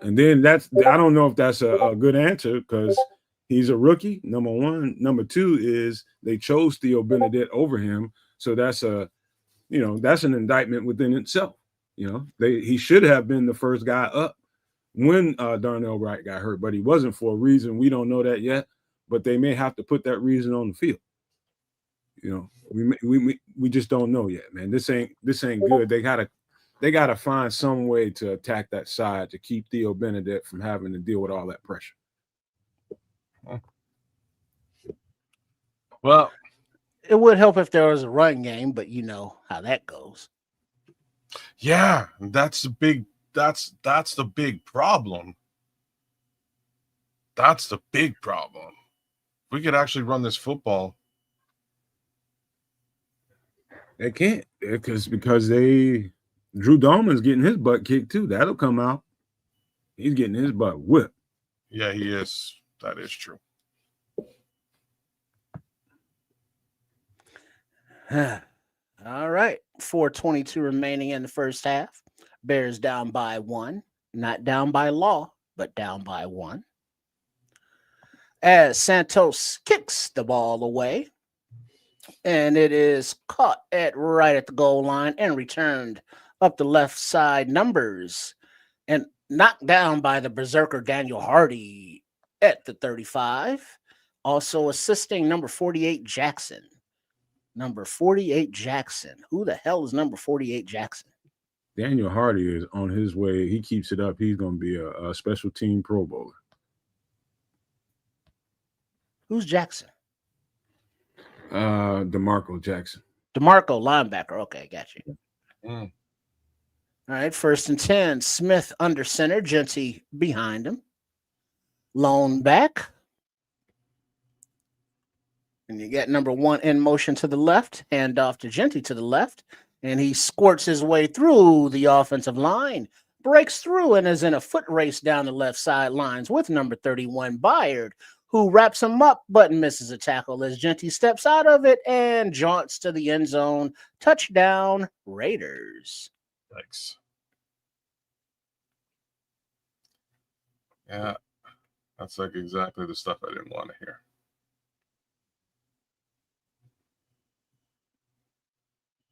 And then I don't know if that's a good answer because he's a rookie, number one. Number two is they chose Theo Benedict over him. So that's that's an indictment within itself. He should have been the first guy up when Darnell Wright got hurt, but he wasn't for a reason. We don't know that yet, but they may have to put that reason on the field. We just don't know yet, man. This ain't good. They gotta find some way to attack that side to keep Theo Benedict from having to deal with all that pressure. Well, it would help if there was a run game, but you know how that goes. Yeah, that's the big problem. That's the big problem. If we could actually run this football. They can't because Drew Dahlman's getting his butt kicked too. That'll come out. He's getting his butt whipped. Yeah, he is. That is true. All right. 4:22 remaining in the first half. Bears down by 1. Not down by law, but down by 1. As Santos kicks the ball away. And it is caught right at the goal line and returned up the left side numbers and knocked down by the berserker Daniel Hardy at the 35. Also assisting number 48 Jackson. Number 48 Jackson. Who the hell is number 48 Jackson? Daniel Hardy is on his way. He keeps it up. He's going to be a special team Pro Bowler. Who's Jackson? DeMarco Jackson. DeMarco, linebacker. Okay, got you. Mm. All right, 1st and 10. Smith under center. Genty behind him. Lone back. And you get number 1 in motion to the left. Hand off to Genty to the left. And he squirts his way through the offensive line. Breaks through and is in a foot race down the left sidelines with number 31 Byard, who wraps him up but misses a tackle as Genty steps out of it and jaunts to the end zone. Touchdown, Raiders. Thanks. Yeah, that's like exactly the stuff I didn't want to hear.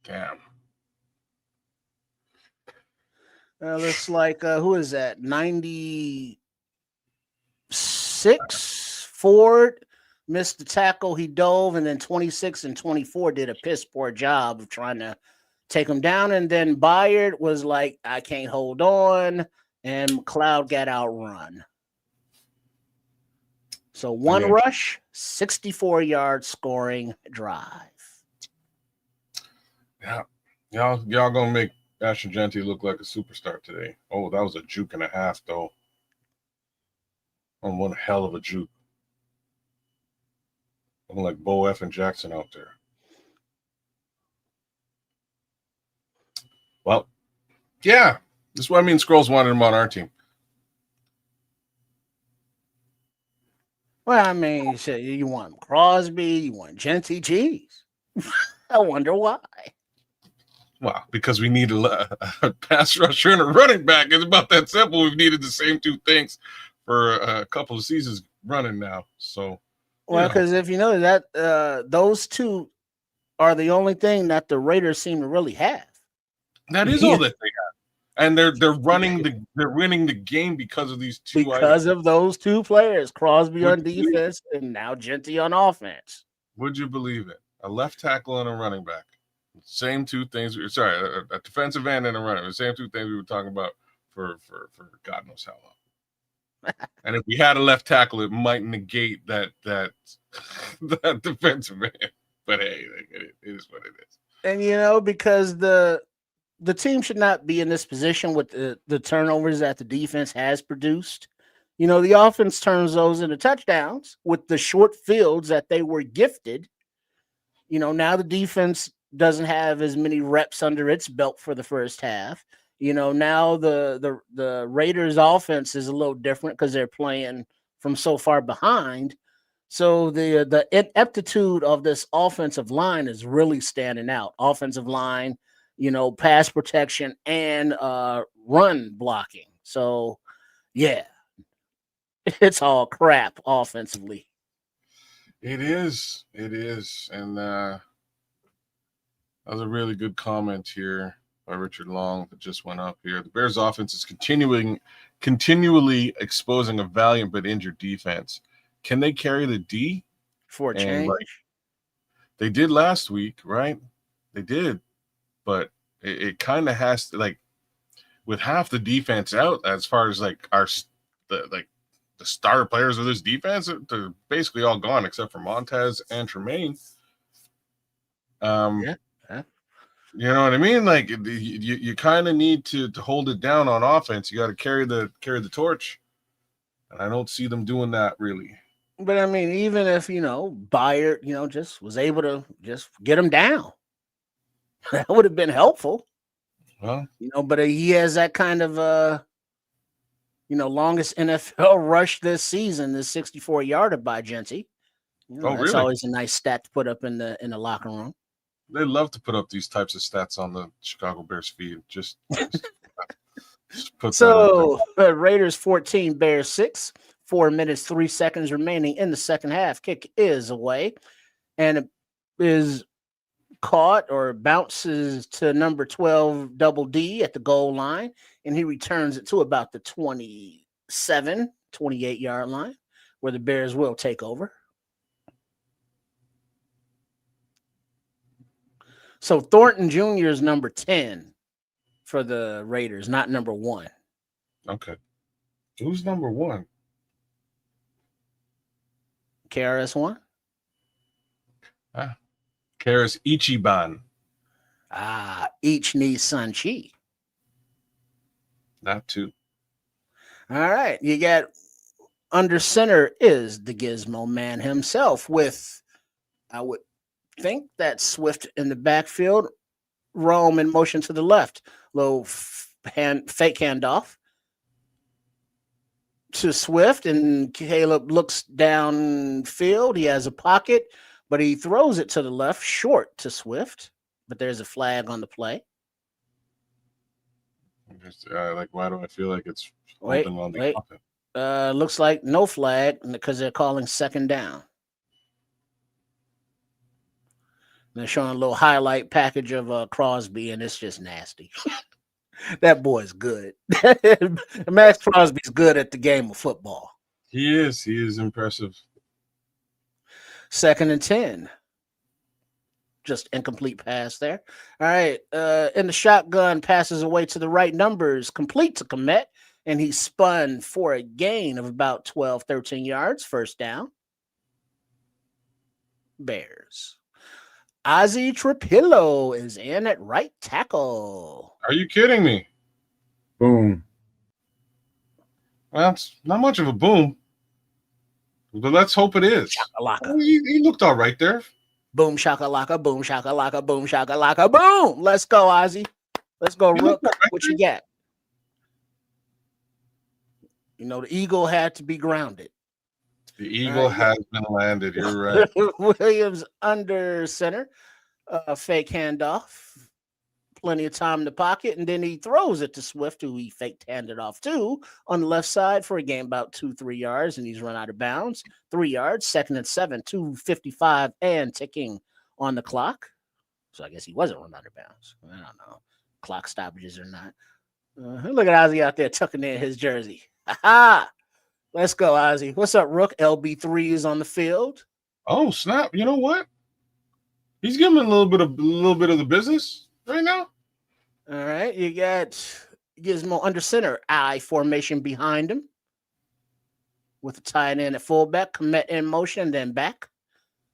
Damn. Looks like, who is that? 96 Ford missed the tackle. He dove, and then 26 and 24 did a piss poor job of trying to take him down. And then Byard was like, I can't hold on. And McLeod got outrun. So one rush, 64-yard scoring drive. Yeah. Y'all gonna make Asher Genty look like a superstar today. Oh, that was a juke and a half, though. On one hell of a juke. Looking like Bo F. and Jackson out there. Well, yeah. This is what I mean. Scrolls wanted him on our team. Well, I mean, you want Crosby, you want Genty. Jeez. I wonder why. Well, because we need a pass rusher and a running back. It's about that simple. We've needed the same two things for a couple of seasons running now. So Well, because if you know that those two are the only thing that the Raiders seem to really have. That is all that they have, and they're winning the game because of these two items. Of those two players, Crosby on defense and now Genty on offense. Would you believe it? A left tackle and a running back. Same two things. Sorry, a defensive end and a runner. The same two things we were talking about for God knows how long. And if we had a left tackle, it might negate that that defensive end. But hey, it is what it is. And because the team should not be in this position with the turnovers that the defense has produced. The offense turns those into touchdowns with the short fields that they were gifted. Now the defense doesn't have as many reps under its belt for the first half. Now the Raiders offense is a little different because they're playing from so far behind. So the ineptitude of this offensive line is really standing out. Offensive line, pass protection and run blocking. So yeah, it's all crap offensively. It is. And that was a really good comment here by Richard Long that just went up here. The Bears offense is continually exposing a valiant but injured defense. Can they carry the D? For a change? They did last week, right? They did. But it kind of has to, with half the defense out, as far as the star players of this defense, they're basically all gone except for Montez and Tremaine. Yeah. You know what I mean? You kind of need to hold it down on offense. You got to carry the torch, and I don't see them doing that really. But I mean, even if Byard, just was able to just get him down, that would have been helpful. Well, but he has that kind of longest NFL rush this season, this 64-yarder by Genty. That's really? Always a nice stat to put up in the locker room. They love to put up these types of stats on the Chicago Bears feed. Just put so Raiders 14, Bears 6. 4 minutes, 3 seconds remaining in the second half. Kick is away, and it is caught or bounces to number 12, Double D at the goal line, and he returns it to about the 27, 28-yard line, where the Bears will take over. So Thornton Jr. is number 10 for the Raiders, not number 1. Okay. Who's number 1? KRS-One? KRS Ichiban. Ichni Sanchi. That too. All right. You got under center is the Gizmo Man himself with, I would think that Swift in the backfield, Rome in motion to the left. Little fake handoff to Swift, and Caleb looks downfield. He has a pocket, but he throws it to the left, short to Swift. But there's a flag on the play. Why do I feel like it's wait? Looks like no flag because they're calling second down. And they're showing a little highlight package of Crosby, and it's just nasty. That boy's good. Maxx Crosby's good at the game of football. He is impressive. 2nd and 10. Just incomplete pass there. All right. In the shotgun, passes away to the right, numbers complete to Komet, and he spun for a gain of about 12, 13 yards. First down. Bears. Ozzy Trapillo is in at right tackle. Are you kidding me? Boom. Well, it's not much of a boom, but let's hope it is. Shakalaka. He looked all right there. Boom, shakalaka, boom, shakalaka, boom, shakalaka, boom. Let's go, Ozzy. Let's go, Rook. What you got? The eagle had to be grounded. The eagle has been landed. You're right. Williams under center. Fake handoff. plenty of time in the pocket, and then he throws it to Swift, who he faked handed off to on the left side for a gain about 2-3 yards, and he's run out of bounds. 3 yards, 2nd and 7, 2:55 and ticking on the clock. So I guess he wasn't run out of bounds. I don't know. Clock stoppages or not. Look at Ozzy out there tucking in his jersey. Ha! Let's go, Ozzy. What's up, Rook? LB3 is on the field. Oh, snap. You know what? He's giving a little bit of the business right now. All right. You got Gizmo under center, I formation behind him. With a tight end at fullback, commit in motion, then back.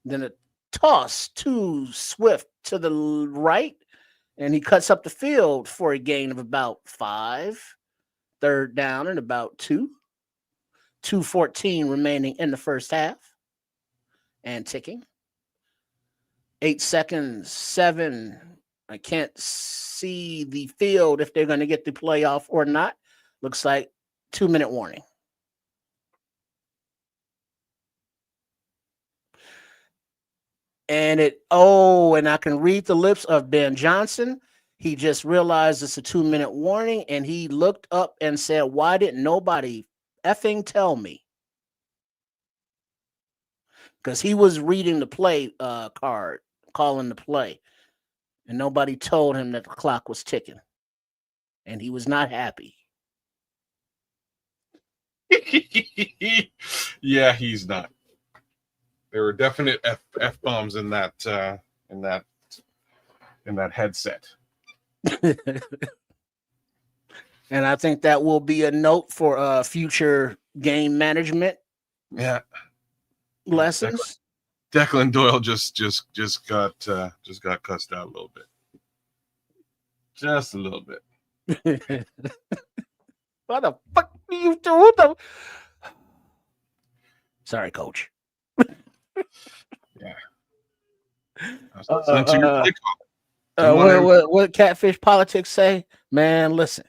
Then a toss to Swift to the right. And he cuts up the field for a gain of about 5. 3rd down and about 2. 2:14 remaining in the first half. And ticking. 8 seconds, 7. I can't see the field if they're going to get the playoff or not. Looks like 2-minute warning. And I can read the lips of Ben Johnson. He just realized it's a 2-minute warning, and he looked up and said, "Why didn't nobody effing tell me?" Because he was reading the play card, calling the play, and nobody told him that the clock was ticking, and he was not happy. Yeah, he's not. There were definite f bombs in that headset. And I think that will be a note for future game management. Yeah. Lessons. Declan Doyle just got cussed out a little bit. Just a little bit. What the fuck do you do? Sorry, coach. Yeah. What Catfish Politics say? Man, listen.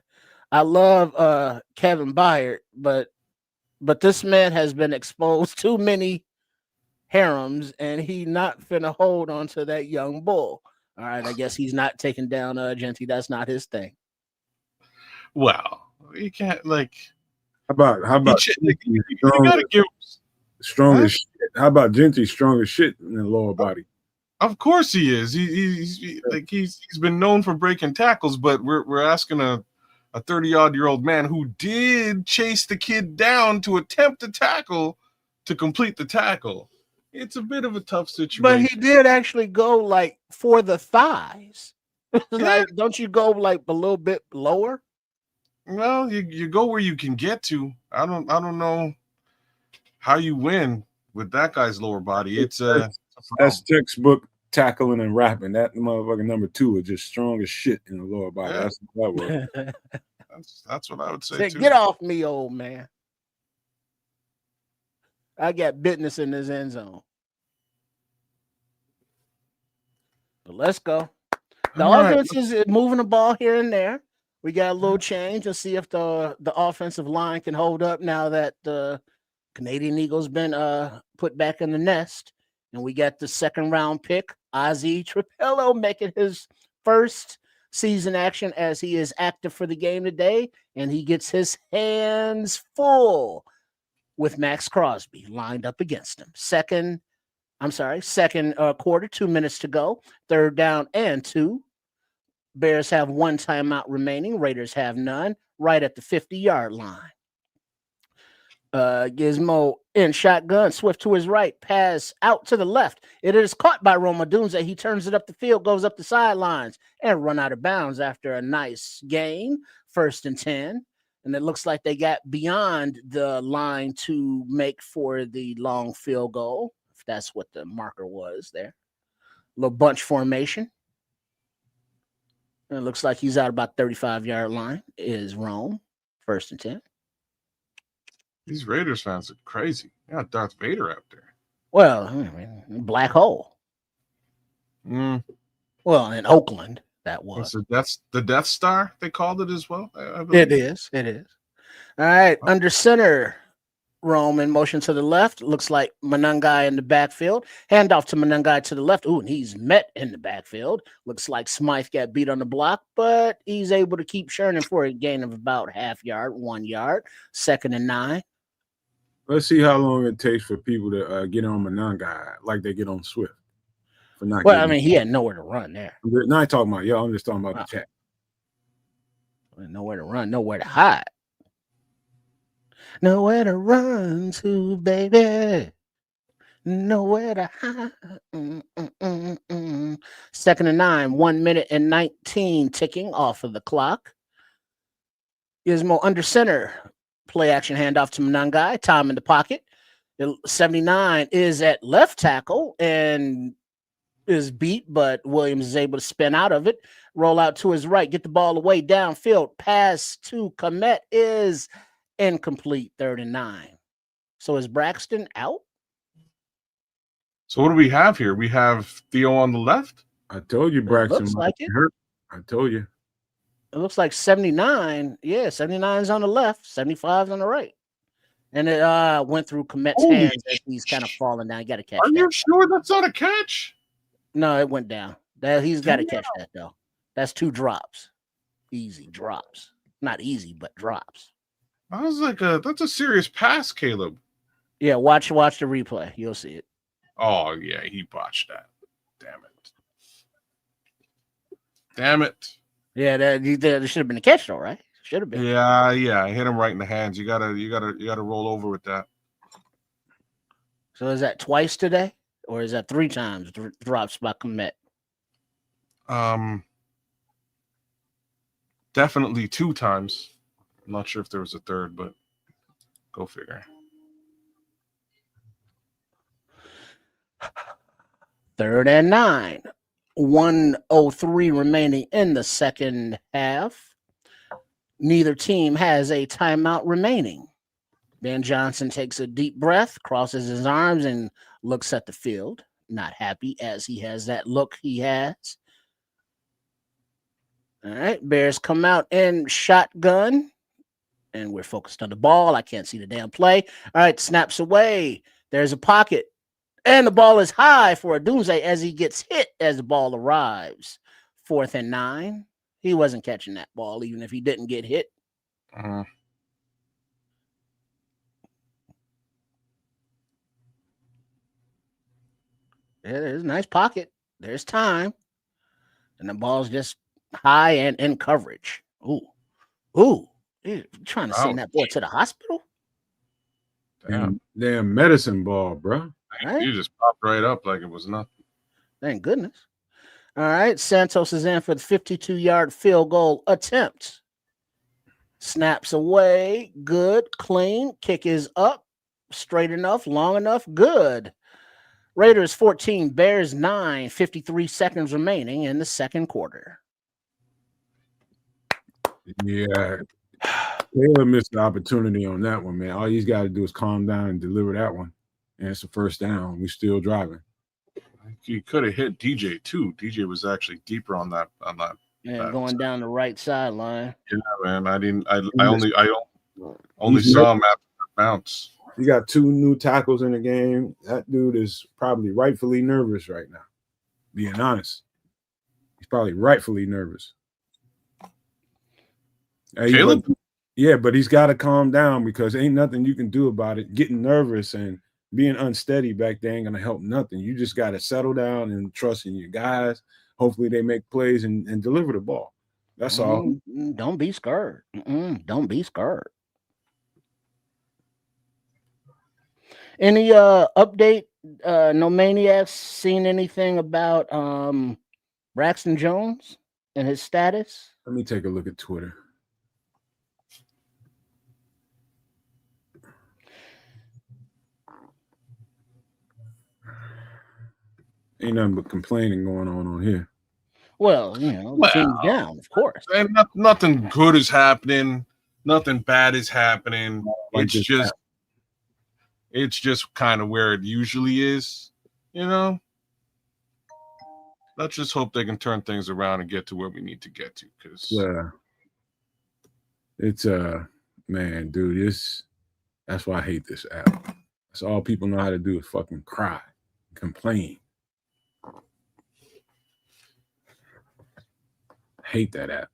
I love Kevin Byard, but this man has been exposed too many harems, and he not finna hold on to that young bull. All right, I guess he's not taking down Genty. That's not his thing. Well, you can't like. How about you gotta give strongest shit? How about Genty strongest shit in the lower body? Of course he is. He's been known for breaking tackles, but we're asking a 30-odd-year-old man who did chase the kid down to attempt to tackle to complete the tackle. It's a bit of a tough situation. But he did actually go like for the thighs. Yeah. Don't you go like a little bit lower? Well, you go where you can get to. I don't know how you win with that guy's lower body. It's that's textbook tackling and rapping. That motherfucking number 2 is just strong as shit in the lower body. Yeah. That's what that was. That's what I would say too. Get off me, old man. I got business in this end zone. But let's go. The offense is moving the ball here and there. We got a little change. Let's see if the offensive line can hold up now that the Canadian Eagles been put back in the nest. And we got the 2nd round pick, Ozzy Trapello, making his first season action as he is active for the game today. And he gets his hands full with Maxx Crosby lined up against him. Second quarter, 2 minutes to go. 3rd down and 2. Bears have 1 timeout remaining. Raiders have none. Right at the 50-yard line. Gizmo in shotgun. Swift to his right. Pass out to the left. It is caught by Roma Dunze. He turns it up the field, goes up the sidelines, and run out of bounds after a nice gain. 1st and 10. And it looks like they got beyond the line to make for the long field goal, if that's what the marker was there. Little bunch formation. And it looks like he's out about 35-yard line. Is Rome. 1st and 10. These Raiders fans are crazy. They got Darth Vader out there. Well, I mean, black hole. Well, in Oakland, that was. So that's the Death Star, they called it as well. It is. All right. Under center, Rome in motion to the left. Looks like Manungai in the backfield. Handoff to Manungai to the left. Ooh, and he's met in the backfield. Looks like Smythe got beat on the block, but he's able to keep churning for a gain of about half yard, 1 yard. 2nd and 9. Let's see how long it takes for people to get on Manungai like they get on Swift. For not Well, I mean, he had nowhere to run there. No, I ain't talking about y'all. I'm just talking about the chat. Nowhere to run, nowhere to hide. Nowhere to run to, baby. Nowhere to hide. 2nd and 9, 1 minute and 19 ticking off of the clock. Gizmo under center. Play action handoff to Manungai. Tom in the pocket. 79 is at left tackle and is beat, but Williams is able to spin out of it. Roll out to his right. Get the ball away downfield. Pass to Komet is incomplete. 3rd and 9. So is Braxton out? So what do we have here? We have Theo on the left. I told you Braxton looks like it. hurt. I told you. It looks like 79. Yeah, 79 is on the left, 75 is on the right. And it went through Komet's hands as he's kind of falling down. You got to catch Are that. you sure that's not a catch? No, it went down. He's got to catch that, though. That's 2 drops. Easy drops. Not easy, but drops. I was like, that's a serious pass, Caleb. Yeah, watch the replay. You'll see it. Oh, yeah, he botched that. Damn it. Yeah, that should have been a catch, though, right? Should have been. Yeah, I hit him right in the hands. You gotta roll over with that. So is that twice today, or is that 3 times drops by Komet? Definitely 2 times. I'm not sure if there was a third, but go figure. 3rd and 9. 1:03 remaining in the second half. Neither team has a timeout remaining. Ben Johnson takes a deep breath, crosses his arms, and looks at the field. Not happy as he has that look he has. All right, Bears come out in shotgun, and we're focused on the ball. I can't see the damn play. All right, snaps away. There's a pocket. And the ball is high for a doomsday as he gets hit as the ball arrives. 4th and 9. He wasn't catching that ball, even if he didn't get hit. Uh-huh. Yeah, there's a nice pocket. There's time. And the ball's just high and in coverage. Ooh. You're trying to send that boy to the hospital? Damn medicine ball, bro. Right? You just popped right up like it was nothing. Thank goodness. All right. Santos is in for the 52-yard field goal attempt. Snaps away. Good. Clean. Kick is up. Straight enough. Long enough. Good. Raiders 14. Bears 9. 53 seconds remaining in the second quarter. Yeah. Taylor missed the opportunity on that one, man. All he's got to do is calm down and deliver that one. And it's a first down. We're still driving. He could have hit DJ too. DJ was actually deeper on that. Yeah, going down the right sideline. Yeah, man. I only saw him after the bounce. You got 2 new tackles in the game. That dude is probably rightfully nervous right now. Being honest, he's probably rightfully nervous. Caleb? Yeah, but he's got to calm down because ain't nothing you can do about it. Getting nervous and being unsteady back there ain't gonna help nothing. You just got to settle down and trust in your guys. Hopefully they make plays and deliver the ball. That's all. Don't be scared. Don't be scared. Any update? No Maniacs seen anything about Braxton Jones and his status? Let me take a look at Twitter. Ain't nothing but complaining going on here. Well, the team's down, of course. And nothing good is happening. Nothing bad is happening. It's just kind of where it usually is, Let's just hope they can turn things around and get to where we need to get to. Because it's man, dude, That's why I hate this app. That's all people know how to do is fucking cry, complain. Hate that app.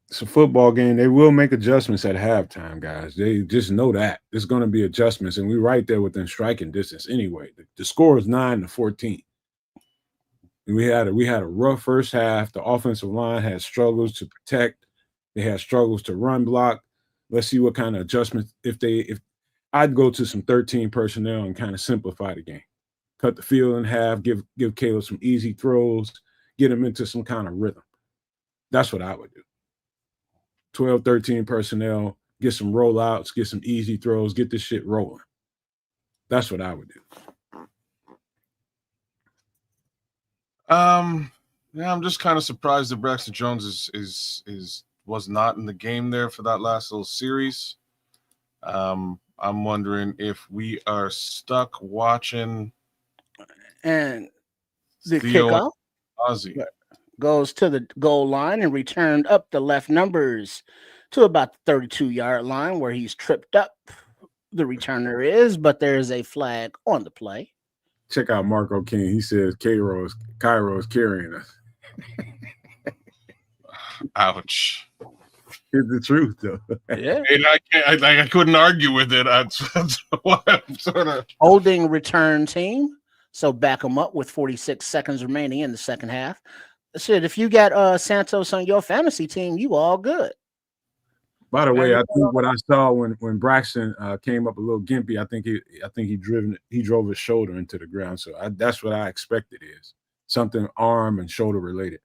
It's a football game. They will make adjustments at halftime, guys. They just know that there's going to be adjustments, and we're right there within striking distance anyway. The score is 9-14. We had a rough first half. The offensive line had struggles to protect. They had struggles to run block. Let's see what kind of adjustments. If I'd go to some 13 personnel and kind of simplify the game, cut the field in half, give Caleb some easy throws, get him into some kind of rhythm. That's what I would do. 12, 13 personnel, get some rollouts, get some easy throws, get this shit rolling. That's what I would do. Yeah, I'm just kind of surprised that Braxton Jones was not in the game there for that last little series. I'm wondering if we are stuck watching. And the Theo kickoff Ozzy goes to the goal line and returned up the left numbers to about the 32-yard line where he's tripped up. The returner is, but there is a flag on the play. Check out Marco King. He says Cairo is carrying us. Ouch. It's the truth, though. Yeah. And I couldn't argue with it. That's why I'm sort of holding return team. So back them up with 46 seconds remaining in the second half. Shit, if you got Santos on your fantasy team, you all good. By the way, I think what I saw when Braxton came up a little gimpy, I think he drove his shoulder into the ground. So that's what I expected is something arm and shoulder related.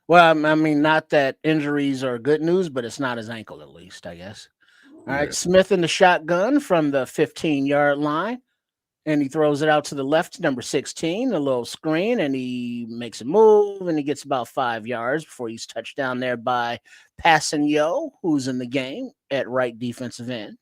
Well, I mean, not that injuries are good news, but it's not his ankle, at least, I guess. All right, Smith in the shotgun from the 15-yard line. And he throws it out to the left, number 16, a little screen, and he makes a move, and he gets about 5 yards before he's touched down there by Passanio, who's in the game at right defensive end.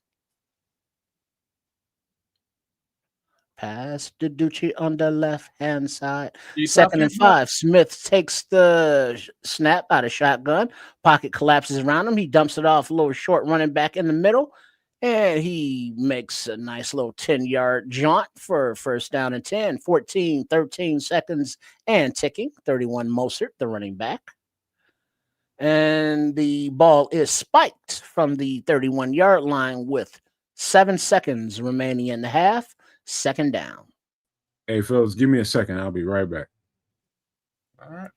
Pass to Ducci on the left-hand side. 2nd and 5. Smith takes the snap out of shotgun. Pocket collapses around him. He dumps it off a little short running back in the middle. And he makes a nice little 10-yard jaunt for first down and 10, 14, 13 seconds and ticking. 31 Mostert, the running back. And the ball is spiked from the 31-yard line with 7 seconds remaining in the half. 2nd down. Hey, fellas, give me a second. I'll be right back. All right.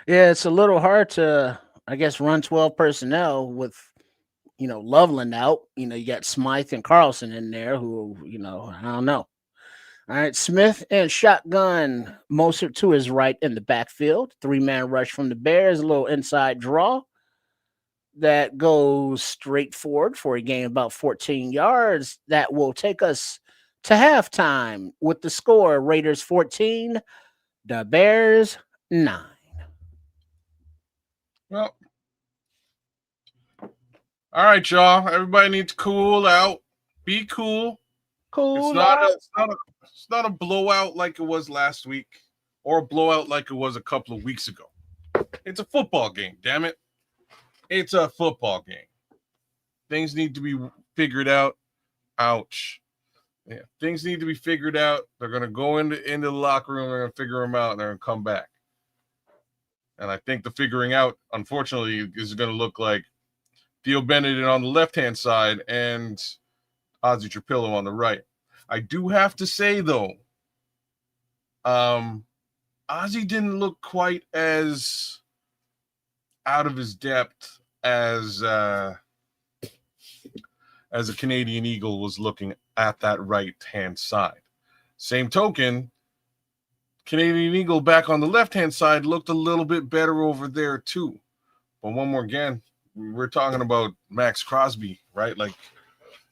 Yeah, it's a little hard to, I guess, run 12 personnel with, Loveland out. You got Smythe and Carlson in there who, I don't know. All right, Smith and shotgun. Mostert to his right in the backfield. 3-man rush from the Bears. A little inside draw that goes straight forward for a gain about 14 yards. That will take us to halftime with the score: Raiders 14, the Bears 9. Well, all right, y'all. Everybody needs to cool out. Be cool. Cool. It's not a blowout like it was last week, or a blowout like it was a couple of weeks ago. It's a football game, damn it. It's a football game. Things need to be figured out. Ouch. Yeah, things need to be figured out. They're gonna go into the locker room. They're gonna figure them out, and they're gonna come back. And I think the figuring out, unfortunately, is going to look like Theo Bennett on the left-hand side and Ozzy Trapillo on the right. I do have to say, though, Ozzy didn't look quite as out of his depth as a Canadian Eagle was looking at that right-hand side. Same token, Canadian Eagle back on the left-hand side looked a little bit better over there too. But one more again, we're talking about Maxx Crosby, right? Like,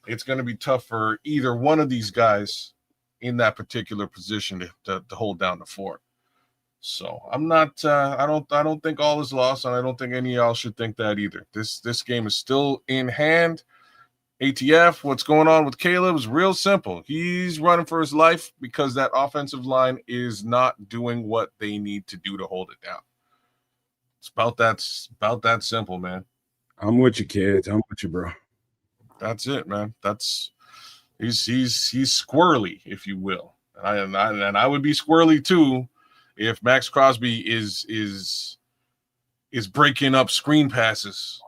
it's going to be tough for either one of these guys in that particular position to hold down the fort. So I'm not. I don't think all is lost, and I don't think any of y'all should think that either. This game is still in hand. ATF, what's going on with Caleb is real simple. He's running for his life because that offensive line is not doing what they need to do to hold it down. It's about that simple, man. I'm with you, kids. I'm with you, bro. That's it, man. He's squirrely, if you will. And I would be squirrely too if Maxx Crosby is breaking up screen passes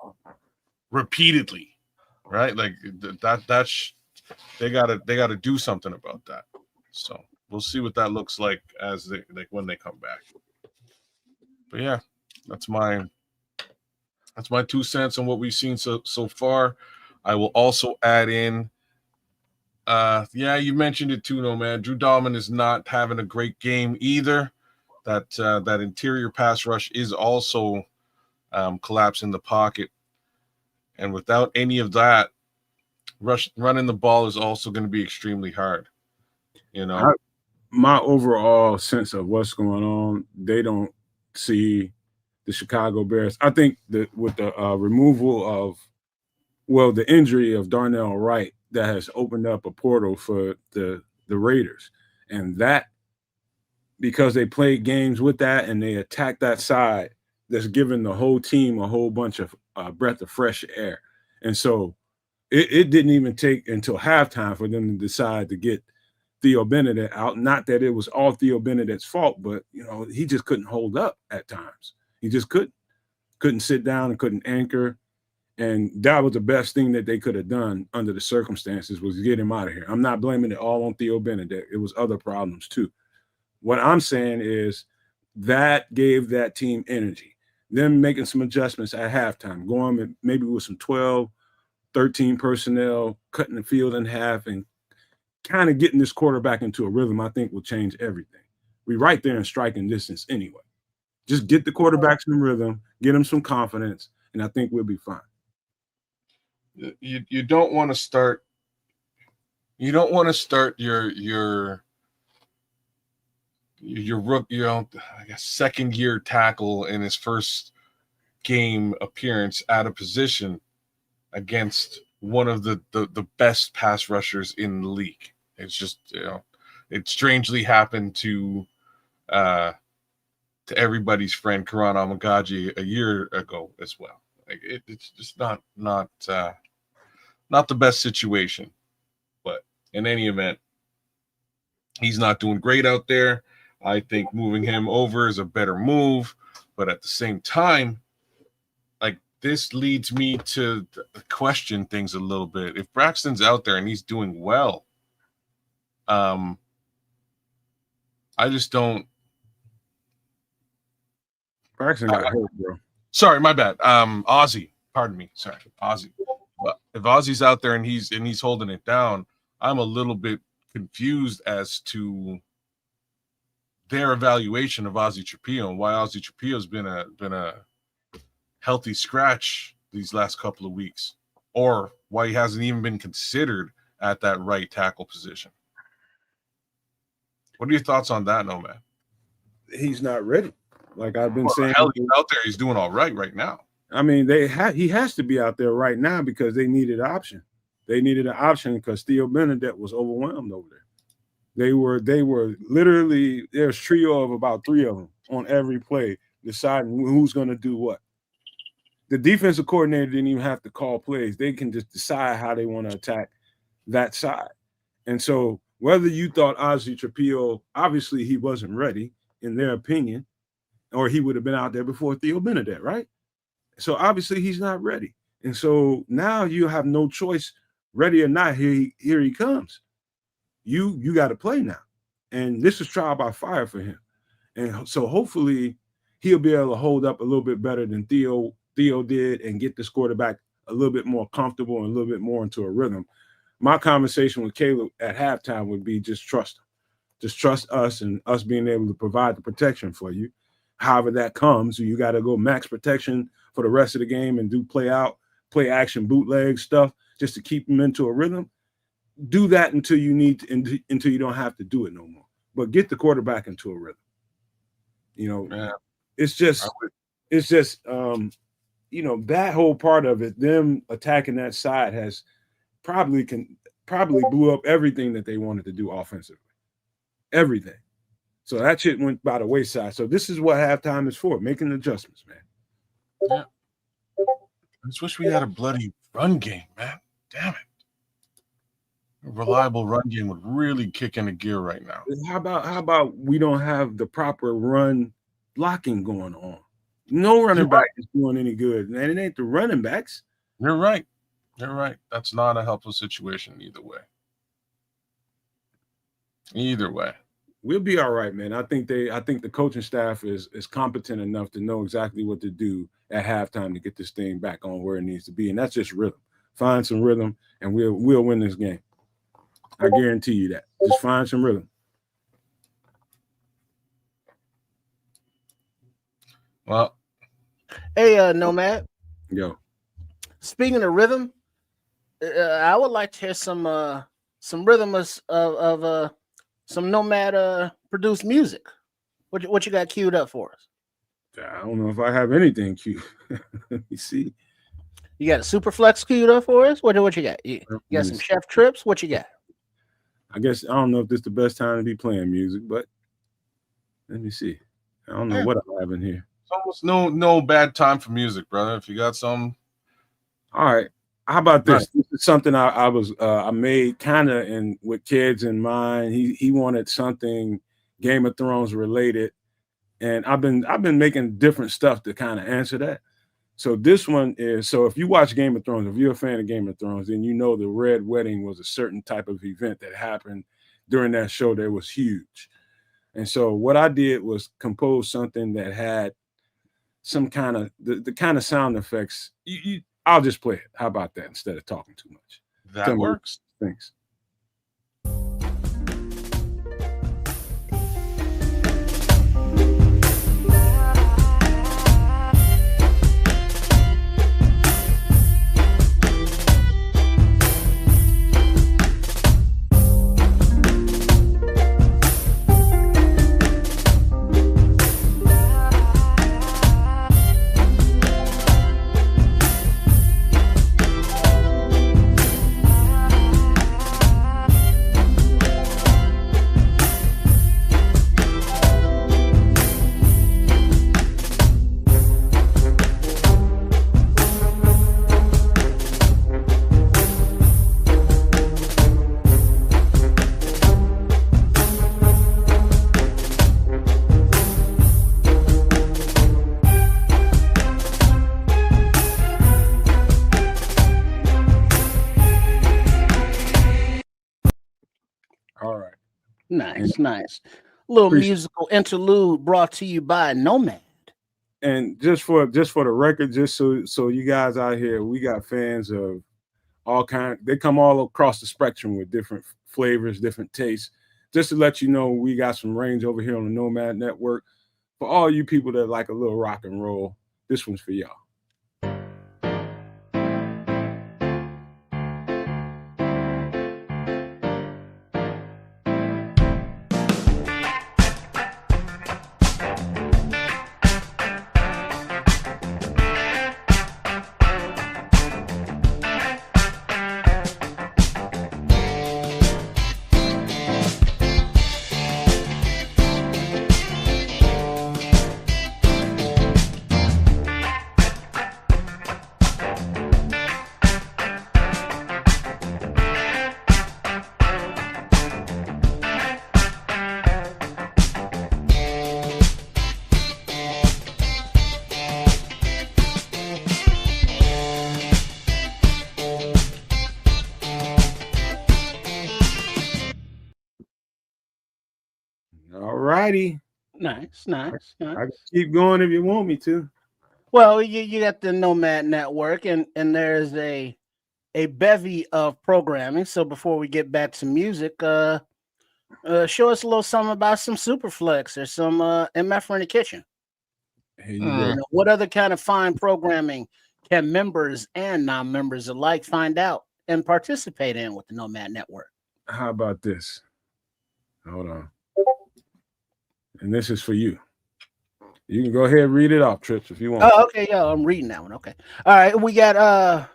repeatedly. Right, like that's they gotta do something about that. So we'll see what that looks like when they come back. But yeah, that's my 2 cents on what we've seen so far. I will also add in, you mentioned it too, no man. Drew Dalman is not having a great game either. That interior pass rush is also collapsing the pocket, and without any of that, running the ball is also going to be extremely hard. My overall sense of what's going on, they don't see the Chicago Bears. I think that with the removal of, the injury of Darnell Wright, that has opened up a portal for the Raiders, and that because they played games with that and they attacked that side, that's given the whole team a whole bunch of breath of fresh air, and so. It didn't even take until halftime for them to decide to get Theo Benedict out. Not that it was all Theo Benedict's fault, but he just couldn't hold up at times. He just couldn't sit down and couldn't anchor. And that was the best thing that they could have done under the circumstances, was get him out of here. I'm not blaming it all on Theo Benedict. It was other problems too. What I'm saying is that gave that team energy. Them making some adjustments at halftime, going maybe with some 12, 13 personnel, cutting the field in half, and kind of getting this quarterback into a rhythm, I think will change everything. We're right there in striking distance anyway. Just get the quarterbacks in rhythm, get them some confidence, and I think we'll be fine. You don't want to start. You don't want to start your second year tackle in his first game appearance out of position against one of the best pass rushers in the league. It's just, it strangely happened to everybody's friend Karan Amagaji a year ago as well. Like it's just not the best situation. But in any event, he's not doing great out there. I think moving him over is a better move, but at the same time, this leads me to question things a little bit. If Braxton's out there and he's doing well, I just don't. Braxton got hurt, bro. Sorry, my bad. Ozzy, pardon me. Sorry, Ozzy. But if Ozzy's out there and he's holding it down, I'm a little bit confused as to their evaluation of Ozzy Trapillo and why Ozzy Trapillo's been a healthy scratch these last couple of weeks, or why he hasn't even been considered at that right tackle position. What are your thoughts on that, no man? He's not ready. Like I've been saying, he's out there. He's doing all right now. I mean, he has to be out there right now because they needed an option. They needed an option because Theo Benedict was overwhelmed over there. They were literally, there's a trio of about 3 of them on every play deciding who's going to do what. The defensive coordinator didn't even have to call plays. They can just decide how they want to attack that side. And so whether you thought Ozzy Trapillo, obviously he wasn't ready in their opinion, or he would have been out there before Theo Benedict, right? So obviously he's not ready. And so now you have no choice, ready or not, here he comes. You got to play now. And this is trial by fire for him. And so hopefully he'll be able to hold up a little bit better than Theo did and get this quarterback a little bit more comfortable and a little bit more into a rhythm. My conversation with Caleb at halftime would be just trust him. Just trust us and us being able to provide the protection for you. However that comes, you got to go max protection for the rest of the game and do play action, bootleg stuff just to keep them into a rhythm. Do that until until you don't have to do it no more. But get the quarterback into a rhythm. It's just that whole part of it, them attacking that side has probably blew up everything that they wanted to do offensively. Everything. So that shit went by the wayside. So this is what halftime is for, making adjustments, man. Yeah. I just wish we had a bloody run game, man. Damn it. A reliable run game would really kick into gear right now. How about we don't have the proper run blocking going on? No running back is doing any good, man. It ain't the running backs. You're right. You're right. That's not a helpful situation either way. Either way. We'll be all right, man. I think the coaching staff is competent enough to know exactly what to do at halftime to get this thing back on where it needs to be. And that's just rhythm. Find some rhythm and we'll win this game. I guarantee you that. Just find some rhythm. Well, hey, Nomad. Yo. Speaking of rhythm, I would like to hear some rhythm of some Nomad produced music. What you got queued up for us? I don't know if I have anything queued. Let me see. You got a Superflex queued up for us? What you got? You got some Chef Trips? What you got? I guess I don't know if this is the best time to be playing music, but let me see. I don't know what I have in here. It's almost no bad time for music, brother. If you got some. All right. How about this? Right. This is something I made kind of with kids in mind. He wanted something Game of Thrones related, and I've been making different stuff to kind of answer that. So this one is, so if you watch Game of Thrones, if you're a fan of Game of Thrones, then you know the Red Wedding was a certain type of event that happened during that show that was huge. And so what I did was compose something that had some kind of the kind of sound effects. I'll just play it. How about that instead of talking too much? That works. Thanks. Nice. Little musical interlude brought to you by Nomad. And just for the record, just so you guys out here, we got fans of all kinds. They come all across the spectrum with different flavors, different tastes. Just to let you know, we got some range over here on the Nomad Network. For all you people that like a little rock and roll, this one's for y'all. Nice. I can keep going if you want me to. Well, you got the Nomad Network, and there's a bevy of programming. So before we get back to music, show us a little something about some Superflex or some MF in the kitchen. What other kind of fine programming can members and non-members alike find out and participate in with the Nomad Network? How about this? Hold on. And this is for you. You can go ahead and read it off, Trips, if you want. Oh, okay. Yeah, I'm reading that one. Okay. All right. We got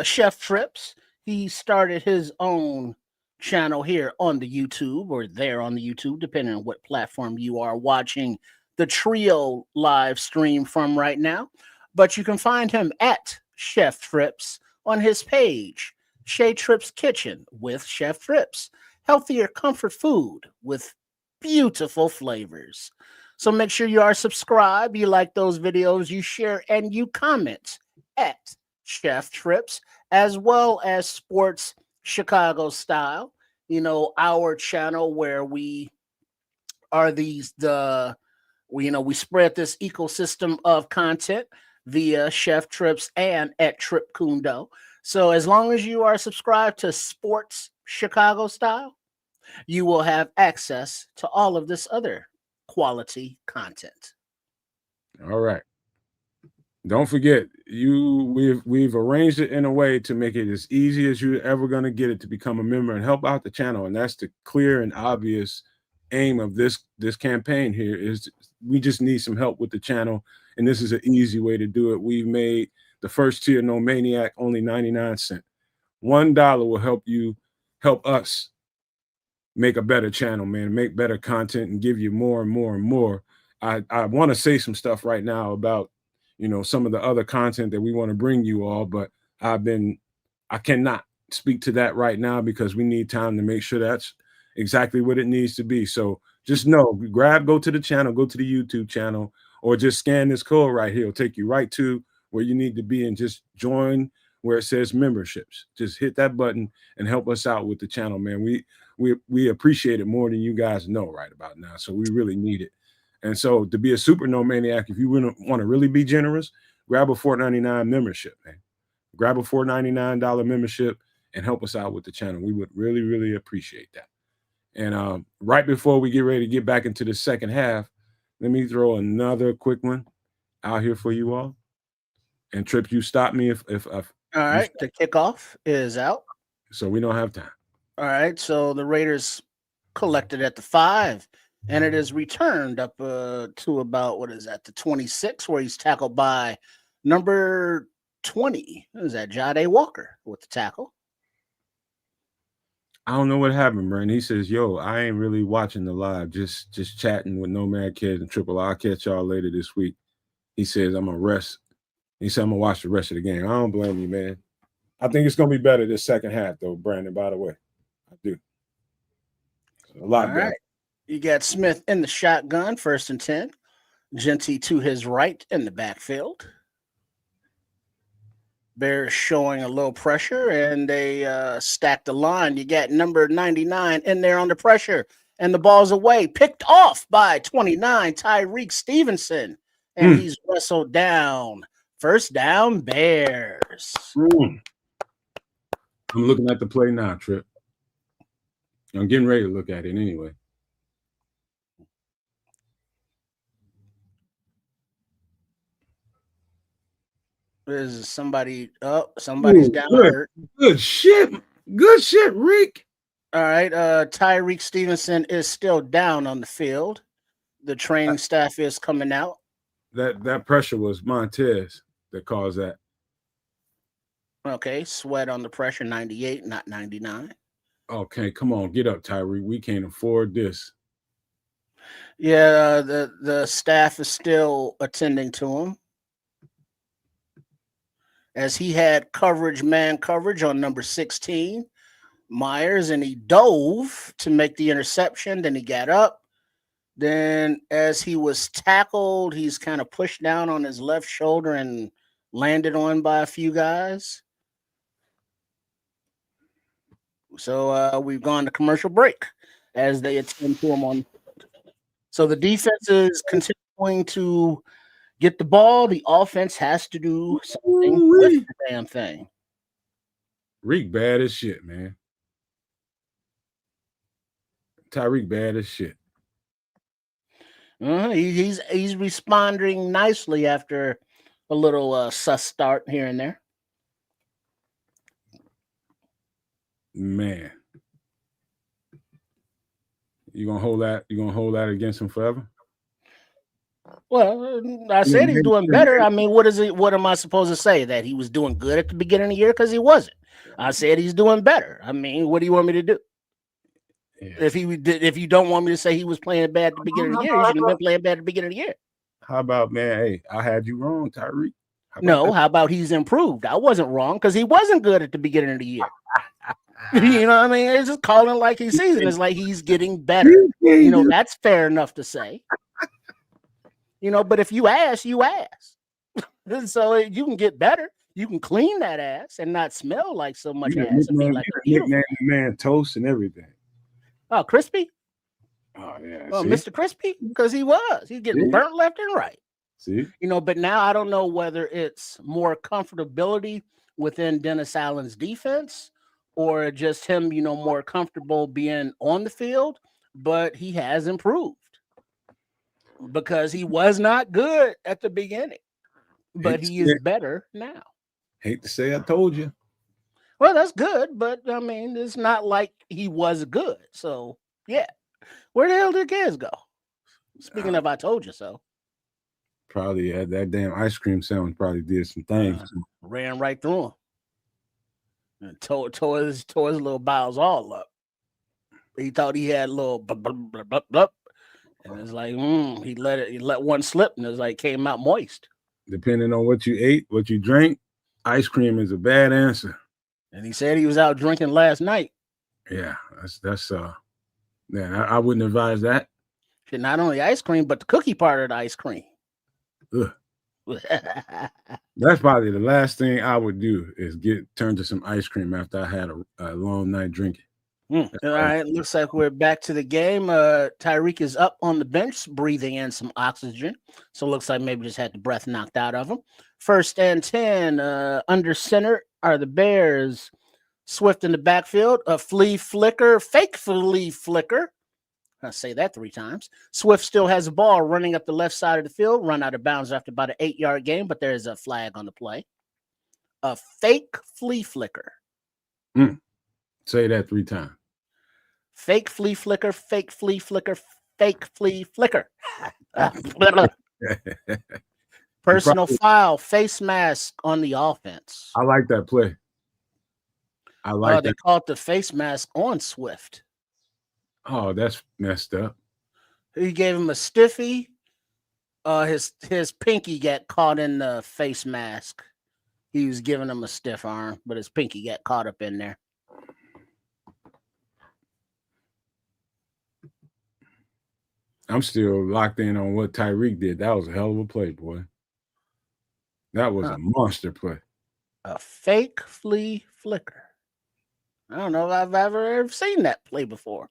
Chef Trips. he started his own channel here on the YouTube, or there on the YouTube, depending on what platform you are watching the trio live stream from right now. But you can find him at Chef Trips on his page, Shay Trips Kitchen with Chef Trips. Healthier comfort food with beautiful flavors. So make sure you are subscribed, you like those videos, you share, and you comment at Chef Trips, as well as Sports Chicago Style. You know, our channel where we are we spread this ecosystem of content via Chef Trips and at Trip Kundo. So as long as you are subscribed to Sports Chicago Style, you will have access to all of this other quality content. All right. Don't forget, we've arranged it in a way to make it as easy as you're ever going to get it to become a member and help out the channel. And that's the clear and obvious aim of this campaign here. Is we just need some help with the channel, and this is an easy way to do it. We've made the first tier, No Maniac, only 99 cents. $1 will help us make a better channel, man, make better content and give you more and more and more. I want to say some stuff right now about, some of the other content that we want to bring you all, but I cannot speak to that right now because we need time to make sure that's exactly what it needs to be. So just know, go to the channel, go to the YouTube channel, or just scan this code right here. It'll take you right to where you need to be and just join where it says memberships. Just hit that button and help us out with the channel, man. We appreciate it more than you guys know right about now. So we really need it. And so to be a super No Maniac, if you want to really be generous, grab a $4.99 membership, man. Grab a $4.99 membership and help us out with the channel. We would really, really appreciate that. And right before we get ready to get back into the second half, let me throw another quick one out here for you all. And Trip, you stop me if all right, the kickoff is out. So we don't have time. All right, so the Raiders collected at the 5, and it is returned up to about, the 26, where he's tackled by number 20. Is that Jade Walker with the tackle? I don't know what happened, man. He says, yo, I ain't really watching the live, just chatting with Nomad Kids and Triple. I'll catch y'all later this week. He says, I'm going to rest. He said, I'm going to watch the rest of the game. I don't blame you, man. I think it's going to be better this second half, though, Brandon, by the way. I do. A lot better. Right. You got Smith in the shotgun, 1st and 10. Genty to his right in the backfield. Bears showing a little pressure, and they stack the line. You got number 99 in there under pressure, and the ball's away. Picked off by 29, Tyreek Stevenson, and he's wrestled down. 1st down, Bears. I'm looking at the play now, Trip. I'm getting ready to look at it anyway. There's somebody's down hurt. Good shit, Rick. All right, Tyreek Stevenson is still down on the field. The training staff is coming out. That pressure was Montez that caused that. Okay, Sweat on the pressure, 98, not 99. Okay, come on, get up, Tyreek. We can't afford this. Yeah, the staff is still attending to him, as he had man coverage on number 16, Myers, and he dove to make the interception. Then he got up. Then as he was tackled, he's kind of pushed down on his left shoulder and landed on by a few guys. So we've gone to commercial break as they attend to him on. So the defense is continuing to get the ball. The offense has to do something with the damn thing. Reek bad as shit, man. Tyreek bad as shit. He's responding nicely after a little sus start here and there. Man, you gonna hold that? You gonna hold that against him forever? Well, I said he's doing better. I mean, what is it? What am I supposed to say? That he was doing good at the beginning of the year? Because he wasn't. I said he's doing better. I mean, what do you want me to do? Yeah. If you don't want me to say he was playing bad at the beginning of the year, he shouldn't have been playing bad at the beginning of the year. How about, man? Hey, I had you wrong, Tyreek. How about he's improved? I wasn't wrong because he wasn't good at the beginning of the year. You know what I mean? It's just calling like he's season. It's like he's getting better. You know, that's fair enough to say. You know, but if you ask, you ask. So you can get better. You can clean that ass and not smell like so much ass. Nickname the man Toast and everything. Oh, Crispy? Oh, yeah. Oh, Mr. Crispy? Because he's getting burnt left and right. See? You know, but now I don't know whether it's more comfortability within Dennis Allen's defense or just him, you know, more comfortable being on the field, but he has improved because he was not good at the beginning, but he is better now. Hate to say I told you. Well, that's good, but I mean, it's not like he was good. So, yeah. Where the hell did the kids go? Speaking of I told you so. Probably had that damn ice cream sandwich probably did some things. Ran right through him. And tore his little bowels all up. He thought he had a little blah, blah, blah, blah, blah. And it's like, he let one slip and it's like came out moist. Depending on what you ate, what you drank, ice cream is a bad answer. And he said he was out drinking last night. Yeah, that's I wouldn't advise that. Not only ice cream, but the cookie part of the ice cream. Ugh. That's probably the last thing I would do is turn to some ice cream after I had a long night drinking. All right, looks like we're back to the game. Tyreek is up on the bench, breathing in some oxygen. So it looks like maybe just had the breath knocked out of him. 1st and 10, under center are the Bears. Swift in the backfield, a fake flea flicker. I'll say that 3 times. Swift still has a ball running up the left side of the field, run out of bounds after about an 8-yard gain, but there is a flag on the play. A fake flea flicker. Say that 3 times. Fake flea flicker, fake flea flicker, fake flea flicker. Personal foul, face mask on the offense. I like that play. They called the face mask on Swift. Oh, that's messed up. He gave him a stiffy. His pinky got caught in the face mask. He was giving him a stiff arm, but his pinky got caught up in there. I'm still locked in on what Tyreek did. That was a hell of a play, boy. That was a monster play. A fake flea flicker. I don't know if I've ever seen that play before.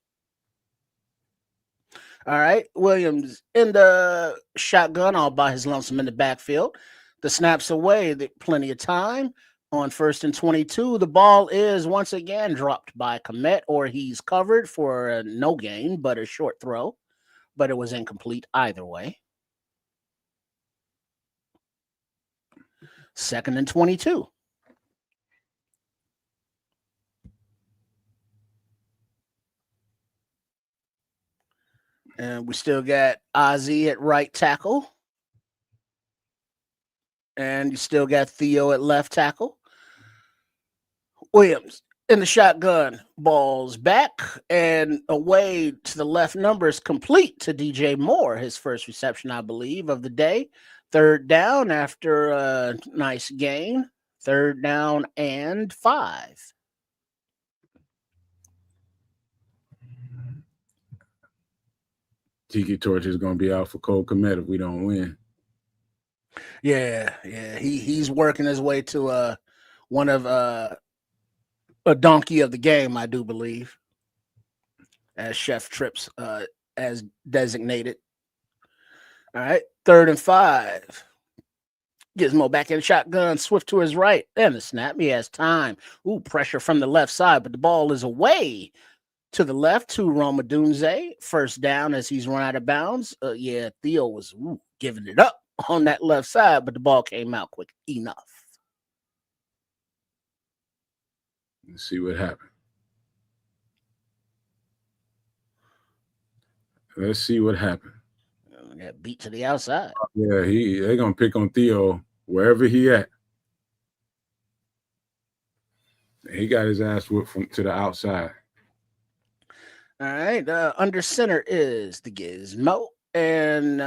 All right, Williams in the shotgun all by his lonesome in the backfield. The snaps away, plenty of time. On 1st and 22, the ball is once again dropped by Komet, or he's covered for a no gain, but a short throw. But it was incomplete either way. 2nd and 22. And we still got Ozzy at right tackle. And you still got Theo at left tackle. Williams in the shotgun, balls back and away to the left, numbers complete to DJ Moore, his first reception, I believe, of the day. 3rd down after a nice gain. 3rd down and 5. Tiki Torch is going to be out for Cole Komet if we don't win. Yeah. He's working his way to one of a donkey of the game, I do believe, as Chef Trips as designated. All right, 3rd and 5. Gizmo back in shotgun, Swift to his right, and the snap. He has time. Ooh, pressure from the left side, but the ball is away to the left to Roma Dunze. 1st down as he's run out of bounds. Theo was giving it up on that left side, but the ball came out quick enough. Let's see what happened. Got beat to the outside. Yeah, they're gonna pick on Theo wherever he at. He got his ass whipped to the outside. All right. Under center is the Gizmo and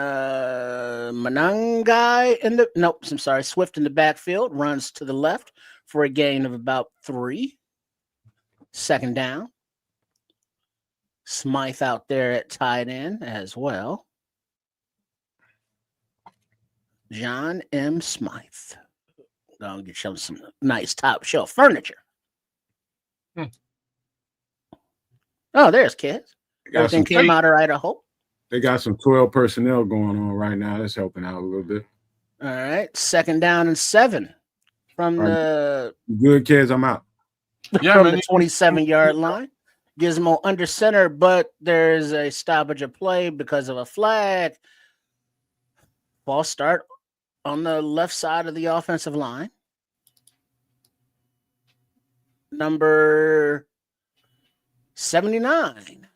Manangai Swift in the backfield runs to the left for a gain of about 3. Second down. Smythe out there at tight end as well. John M. Smythe. Gonna get you some nice top shelf furniture. Oh, there's kids. Everything came out all right, I hope. They got some 12 personnel going on right now. That's helping out a little bit. All right. Second down and 7 from the good kids. I'm out. From the 27-yard line. Gizmo under center, but there's a stoppage of play because of a flag. Ball start on the left side of the offensive line. Number 79.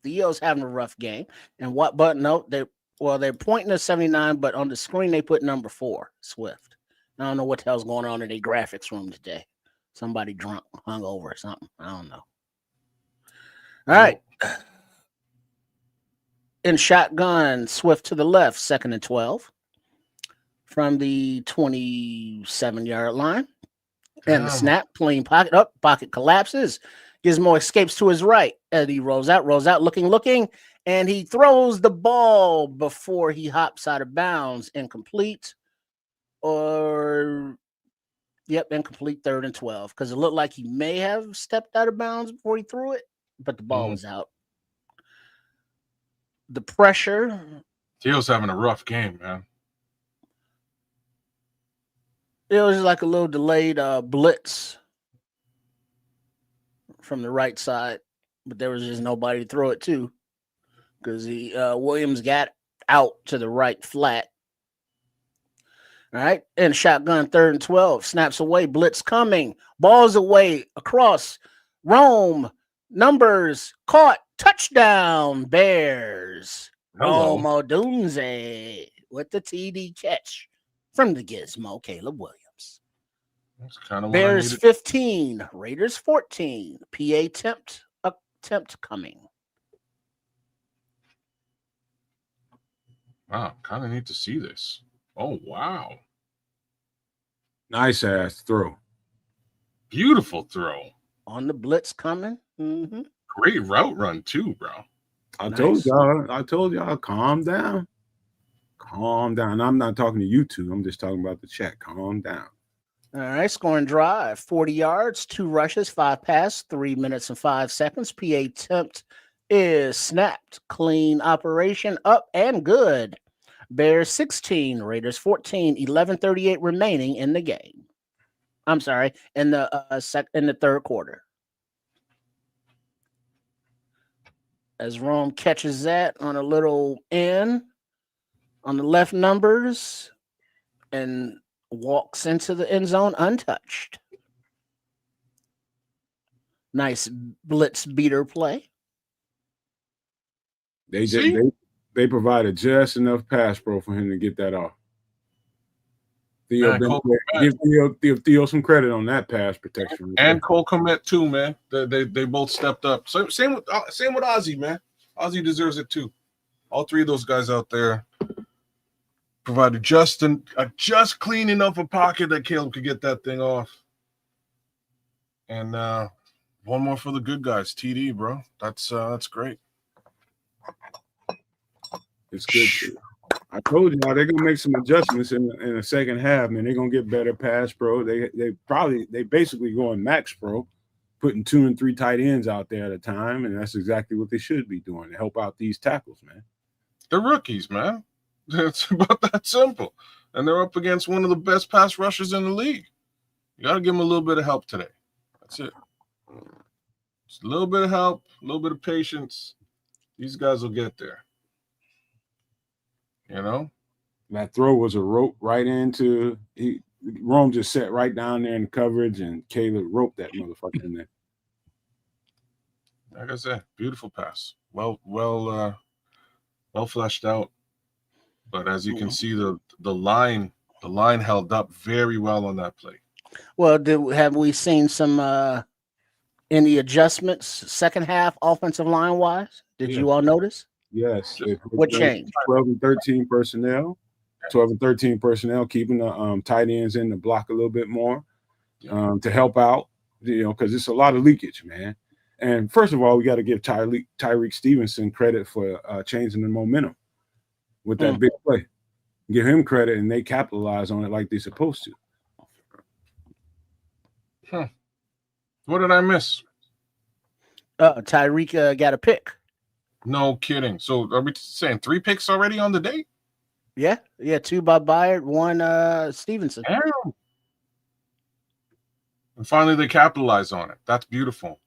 Theo's having a rough game. And what button? No, they're pointing to 79, but on the screen they put number 4, Swift. I don't know what the hell's going on in their graphics room today. Somebody drunk, hungover or something. I don't know. All right. In shotgun, Swift to the left, 2nd and 12 from the 27-yard line. And the snap, clean pocket up, pocket collapses. Gizmo escapes to his right. Eddie rolls out, looking, and he throws the ball before he hops out of bounds. Incomplete. Incomplete 3rd and 12, because it looked like he may have stepped out of bounds before he threw it, but the ball was out. The pressure. Theo's having a rough game, man. It was like a little delayed blitz from the right side, but there was just nobody to throw it to because Williams got out to the right flat. All right, and shotgun 3rd and 12. Snaps away, blitz coming. Balls away, across. Rome, numbers, caught. Touchdown, Bears. Rome Odunze with the TD catch from the Gizmo, Caleb Williams. That's kind of Bears 15, Raiders 14. PA attempt coming. Wow, kind of need to see this. Oh, wow. Nice ass throw. Beautiful throw. On the blitz coming. Mm-hmm. Great route run, too, bro. I told y'all, calm down. Calm down. I'm not talking to you two. I'm just talking about the chat. Calm down. All right, scoring drive. 40 yards, 2 rushes, 5 passes, 3 minutes and 5 seconds. PA attempt is snapped. Clean operation, up and good. Bears 16, Raiders 14, 11:38 remaining in the game. I'm sorry, in the third quarter. As Rome catches that on a little in on the left numbers and walks into the end zone untouched. Nice blitz beater play. They provided just enough pass pro for him to get that off. Give Theo some credit on that pass protection. And Cole Komet too, man. They both stepped up. So same with Ozzy, man. Ozzy deserves it too. All 3 of those guys out there provided just clean enough a pocket that Caleb could get that thing off. And one more for the good guys, TD, bro. That's great. It's good. I told y'all they're gonna make some adjustments in the second half, man. They're gonna get better pass pro. They basically going max pro, putting 2 and 3 tight ends out there at a time, and that's exactly what they should be doing to help out these tackles, man. They're rookies, man. It's about that simple. And they're up against one of the best pass rushers in the league. You got to give them a little bit of help today. That's it. Just a little bit of help, a little bit of patience. These guys will get there. You know? That throw was a rope right into Rome just sat right down there in coverage, and Caleb roped that motherfucker in there. Like I said, beautiful pass. Well well fleshed out. But as you can see, the line held up very well on that play. Well, have we seen some any adjustments second half offensive line wise? Did you all notice? Yes. What changed? 12 and 13 personnel. 12 and 13 personnel, keeping the tight ends in the block a little bit more to help out, because it's a lot of leakage, man. And first of all, we got to give Tyreek Stevenson credit for changing the momentum with that big play. Give him credit, and they capitalize on it like they're supposed to. What did I miss? Tyreek got a pick. No kidding. So are we saying 3 picks already on the day? Yeah, 2 by Byard, 1 Stevenson. Damn. And finally they capitalize on it. That's beautiful.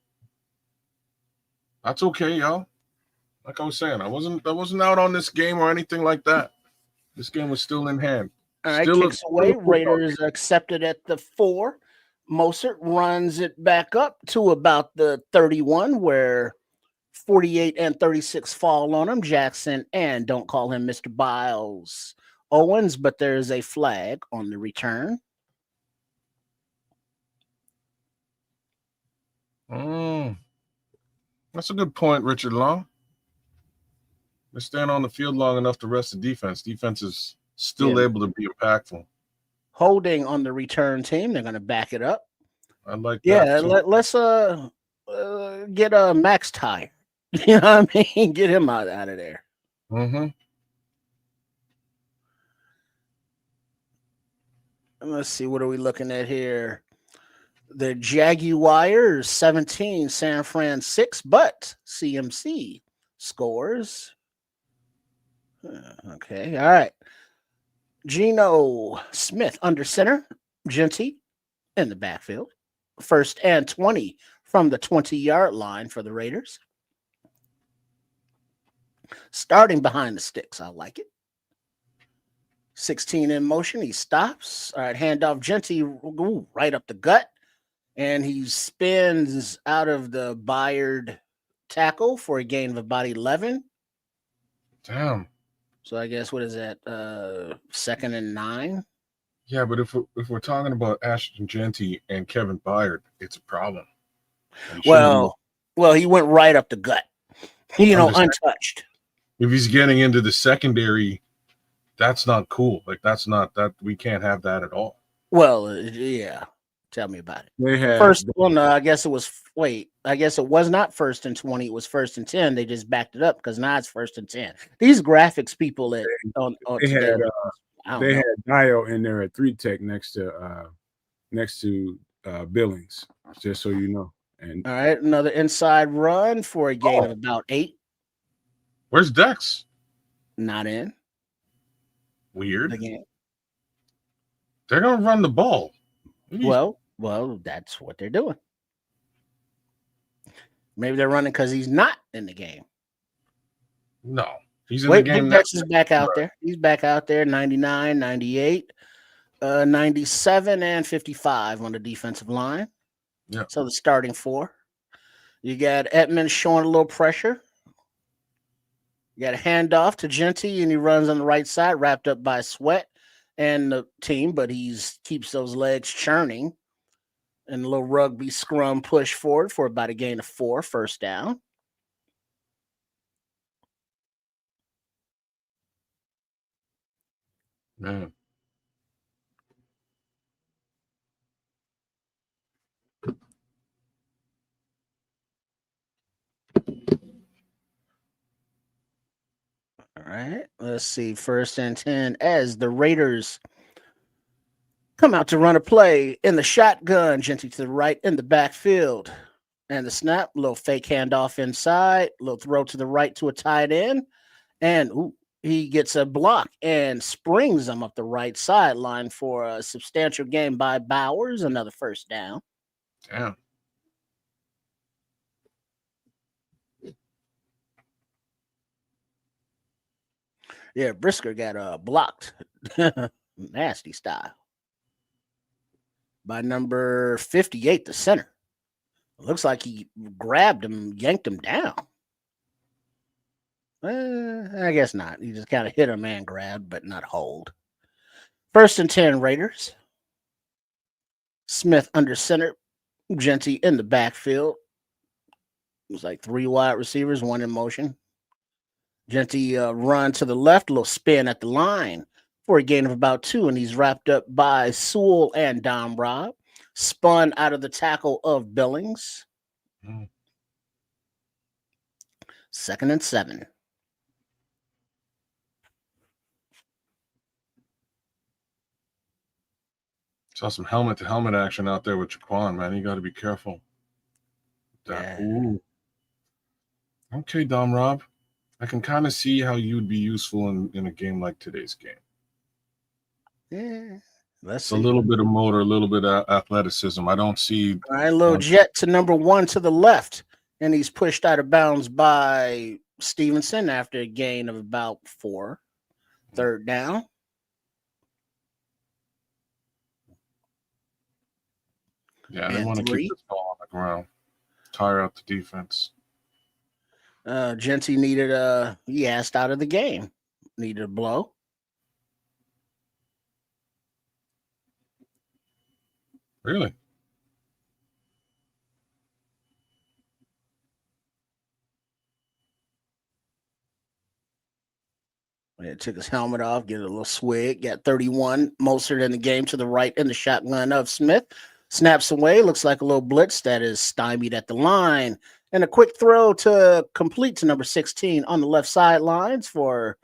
That's okay, y'all. Like I was saying, I wasn't out on this game or anything like that. This game was still in hand. All right, kicks away. Raiders accepted at the 4. Mostert runs it back up to about the 31, where 48 and 36 fall on him. Jackson and don't call him Mr. Biles Owens, but there's a flag on the return. That's a good point, Richard Long. They stand on the field long enough to rest the defense. Defense is still able to be impactful. Holding on the return team. They're going to back it up. I like that. Yeah, let's get a Maxx tie. You know what I mean? Get him out of there. Mm-hmm. Let's see. What are we looking at here? The Jaguars 17, San Fran 6, but CMC scores. Okay. All right. Geno Smith under center. Genty in the backfield. 1st and 20 from the 20-yard line for the Raiders. Starting behind the sticks. I like it. 16 in motion. He stops. All right. Handoff. Genty right up the gut. And he spins out of the Byard tackle for a gain of about 11. Damn. So I guess, what is that? 2nd and 9? Yeah, but if we're talking about Ashton Genty and Kevin Byard, it's a problem. Well, he went right up the gut, untouched. If he's getting into the secondary, that's not cool. Like we can't have that at all. Well, yeah. Tell me about it. They had I guess it was. Wait, I guess it was not 1st and 20. It was 1st and 10. They just backed it up because now it's 1st and 10. These graphics people they had Dio in there at 3 tech next to Billings, just so you know. And all right, another inside run for a gain of about 8. Where's Dex? Not in. Weird. Again. They're gonna run the ball. Well, that's what they're doing. Maybe they're running because he's not in the game. No, he's in the game. Dex is back out there. He's back out there. 99, 98, 97, and 55 on the defensive line. Yeah. So the starting 4. You got Edmonds showing a little pressure. You got a handoff to Genty, and he runs on the right side, wrapped up by Sweat and the team, but keeps those legs churning. And a little rugby scrum push forward for about a gain of 4, 1st down. Man. All right, let's see. 1st and 10 as the Raiders come out to run a play in the shotgun. Genty to the right in the backfield. And the snap, little fake handoff inside, little throw to the right to a tight end. And he gets a block and springs him up the right sideline for a substantial gain by Bowers. Another 1st down. Damn. Yeah, Brisker got blocked. Nasty style. By number 58, the center. It looks like he grabbed him, yanked him down. I guess not. You just kind of hit a man grab, but not hold. 1st and 10 Raiders. Smith under center. Genty in the backfield. It was like 3 wide receivers, 1 in motion. Genty run to the left, a little spin at the line for a gain of about 2, and he's wrapped up by Sewell and Dom Rob. Spun out of the tackle of Billings. 2nd and 7. Saw some helmet to helmet action out there with Jaquan, man. You got to be careful. Yeah. Ooh. Okay, Dom Rob. I can kind of see how you would be useful in a game like today's game. Yeah. Let's see. A little bit of motor, a little bit of athleticism. I don't see. All right, little jet to number 1 to the left, and he's pushed out of bounds by Stevenson after a gain of about 4. 3rd down. Yeah, I didn't want to keep this ball on the ground. Tire out the defense. Genty needed he asked out of the game. Needed a blow. Really? It took his helmet off, get a little swig, got 31. Mostert in the game to the right in the shotgun of Smith. Snaps away, looks like a little blitz that is stymied at the line. And a quick throw to complete to number 16 on the left sidelines for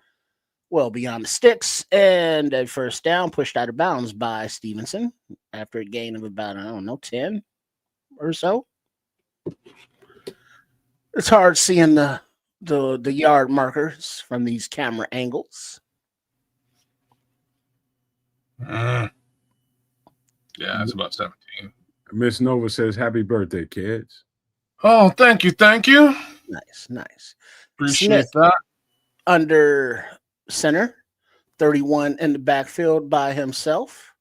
well beyond the sticks. And a 1st down pushed out of bounds by Stevenson after a gain of about, 10 or so. It's hard seeing the yard markers from these camera angles. Yeah, it's about 17. Miss Nova says, "Happy birthday, kids." Oh, thank you. Nice. Appreciate Smith that. Under center, 31 in the backfield by himself.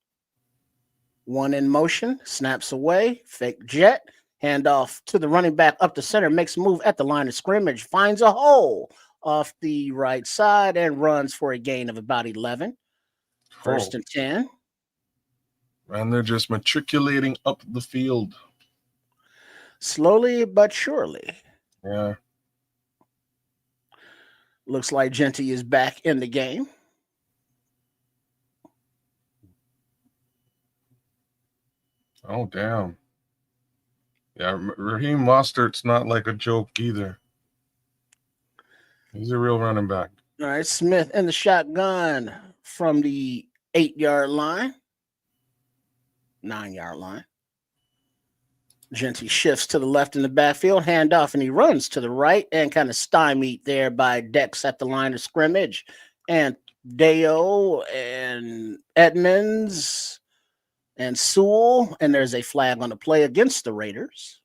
1 in motion, snaps away, fake jet. Handoff to the running back up the center, makes a move at the line of scrimmage, finds a hole off the right side and runs for a gain of about 11. 1st and 10. And they're just matriculating up the field. Slowly but surely. Yeah. Looks like Genty is back in the game. Oh, damn. Yeah, Raheem Mostert's not like a joke either. He's a real running back. All right, Smith in the shotgun from the 8-yard line. 9-yard line. Genty shifts to the left in the backfield, handoff, and he runs to the right and kind of stymied there by Dex at the line of scrimmage. And Deo and Edmonds and Sewell, and there's a flag on the play against the Raiders.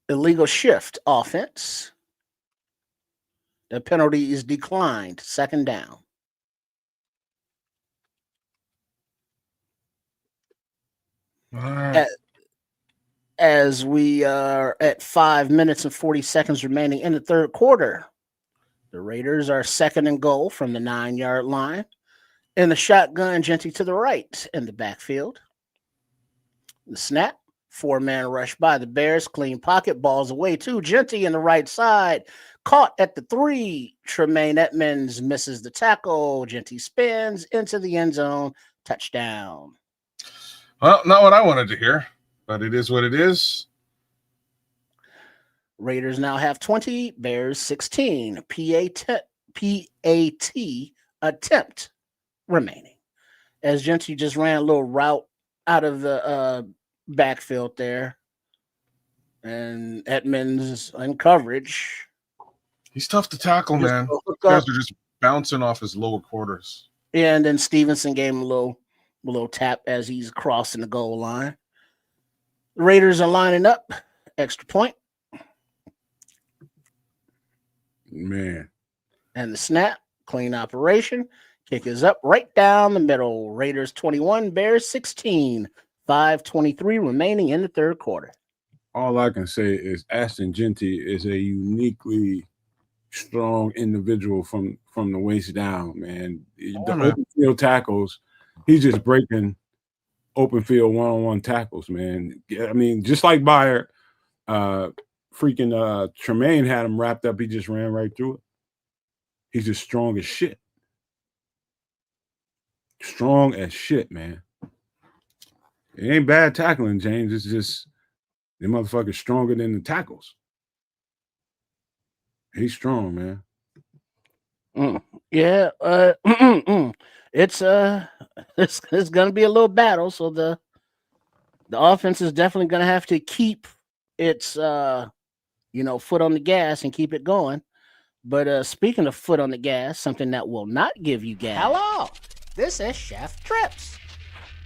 Illegal shift offense. The penalty is declined. 2nd down. As we are at 5 minutes and 40 seconds remaining in the 3rd quarter, the Raiders are 2nd and goal from the 9-yard line. In the shotgun, Genty to the right in the backfield. The snap. 4-man rush by the Bears. Clean pocket. Balls away to Genty in the right side. Caught at the 3. Tremaine Edmonds misses the tackle. Genty spins into the end zone. Touchdown. Well, not what I wanted to hear, but it is what it is. Raiders now have 20. Bears 16. PAT attempt remaining. As Genty just ran a little route out of the backfield there. And Edmonds in coverage. He's tough to tackle, man. Guys are just bouncing off his lower quarters. And then Stevenson gave him a little tap as he's crossing the goal line. The Raiders are lining up. Extra point. Man. And the snap. Clean operation. Kick is up right down the middle. Raiders 21, Bears 16. 5:23 remaining in the third quarter. All I can say is Ashton Genty is a uniquely strong individual from the waist down, man. The open field tackles, he's just breaking open field one-on-one tackles, man. I mean, just like Bayer, Tremaine had him wrapped up. He just ran right through it. He's just strong as shit. Strong as shit, man. It ain't bad tackling, James. It's just the motherfucker's stronger than the tackles. He's strong, man. Yeah, it's gonna be a little battle. So the offense is definitely gonna have to keep its foot on the gas and keep it going. But speaking of foot on the gas, something that will not give you gas. Hello, this is Chef Trips.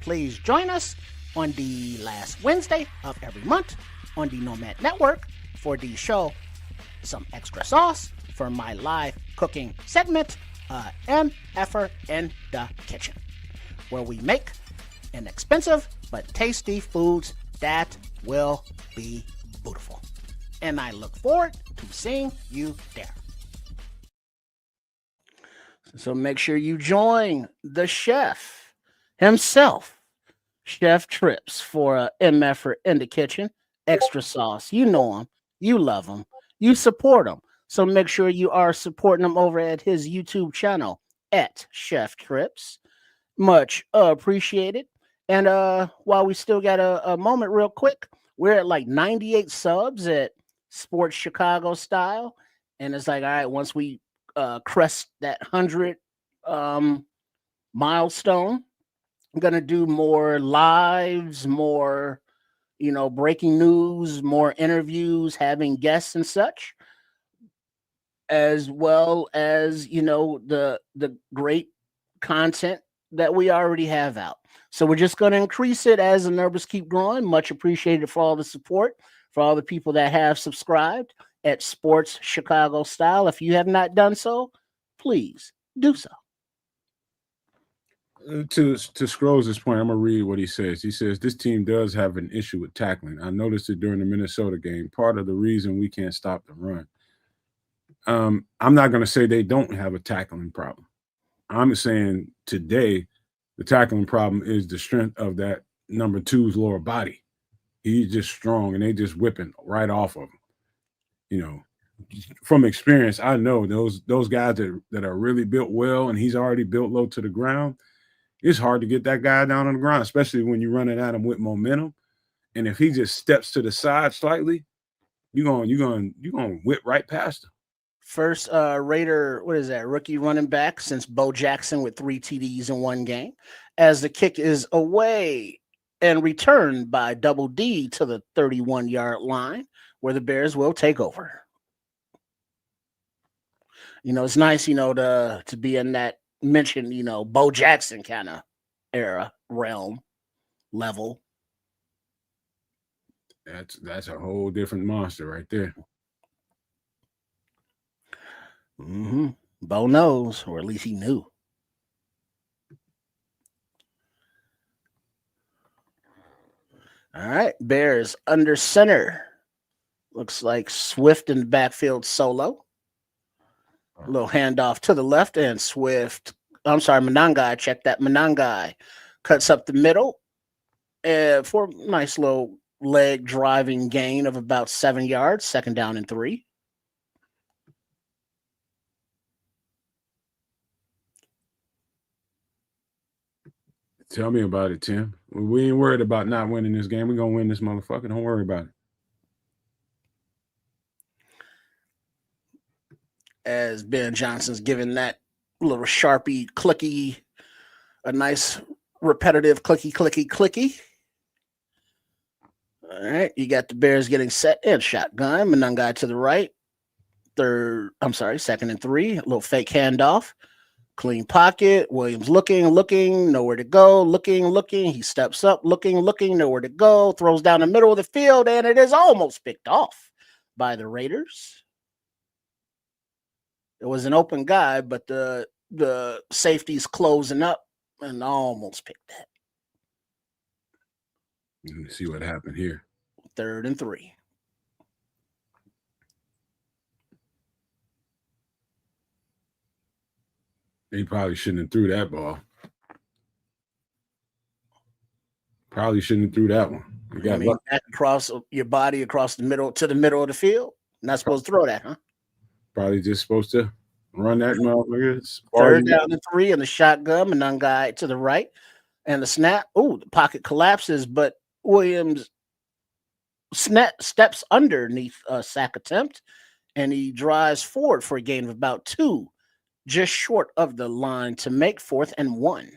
Please join us on the last Wednesday of every month on the Nomad Network for the show Some Extra Sauce for my live cooking segment, MFR in the Kitchen, where we make inexpensive but tasty foods that will be beautiful. And I look forward to seeing you there. So make sure you join the chef himself, Chef Trips, for MFR in the Kitchen, Extra Sauce. You know him, you love him, you support him. So make sure you are supporting him over at his YouTube channel at Chef Trips. Much appreciated. And while we still got a moment real quick, we're at like 98 subs at Sports Chicago Style. And it's like, all right, once we crest that 100 milestone, I'm going to do more lives, more, breaking news, more interviews, having guests and such, as well as, the great content that we already have out. So we're just going to increase it as the numbers keep growing. Much appreciated for all the support, for all the people that have subscribed at Sports Chicago Style. If you have not done so, please do so. To Scrolls' point, I'm going to read what he says. He says, this team does have an issue with tackling. I noticed it during the Minnesota game. Part of the reason we can't stop the run. I'm not going to say they don't have a tackling problem. I'm saying today, the tackling problem is the strength of that number two's lower body. He's just strong, and they just whipping right off of him. From experience, I know those guys that are really built well, and he's already built low to the ground. It's hard to get that guy down on the ground, especially when you're running at him with momentum. And if he just steps to the side slightly, you're gonna whip right past him. First Raider, rookie running back since Bo Jackson with 3 TDs in one game, as the kick is away and returned by Double D to the 31-yard line, where the Bears will take over. It's nice, to be in that mentioned, Bo Jackson kind of era, realm, level. That's a whole different monster right there. Bo knows, or at least he knew. All right, Bears under center. Looks like Swift in the backfield solo. A little handoff to the left, and Manangai. Check that. Manangai cuts up the middle for a nice little leg driving gain of about 7 yards. 2nd down and 3. Tell me about it, Tim. We ain't worried about not winning this game. We're going to win this motherfucker. Don't worry about it. As Ben Johnson's giving that little Sharpie clicky, a nice repetitive clicky. All right, you got the Bears getting set and shotgun. Manangai to the right. 2nd and 3. A little fake handoff. Clean pocket. Williams looking, nowhere to go. Looking. He steps up, looking, nowhere to go. Throws down the middle of the field, and it is almost picked off by the Raiders. It was an open guy, but the safety's closing up and almost picked that. Let me see what happened here. 3rd and 3. They probably shouldn't have threw that ball. Probably shouldn't have threw that one. You got back across your body, across the middle to the middle of the field. Not supposed to throw that, huh? Probably just supposed to run that motherfucker. 3rd down and 3 and the shotgun, and guy to the right, and the snap. Oh, the pocket collapses, but Williams steps underneath a sack attempt, and he drives forward for a gain of about 2, just short of the line to make 4th and 1.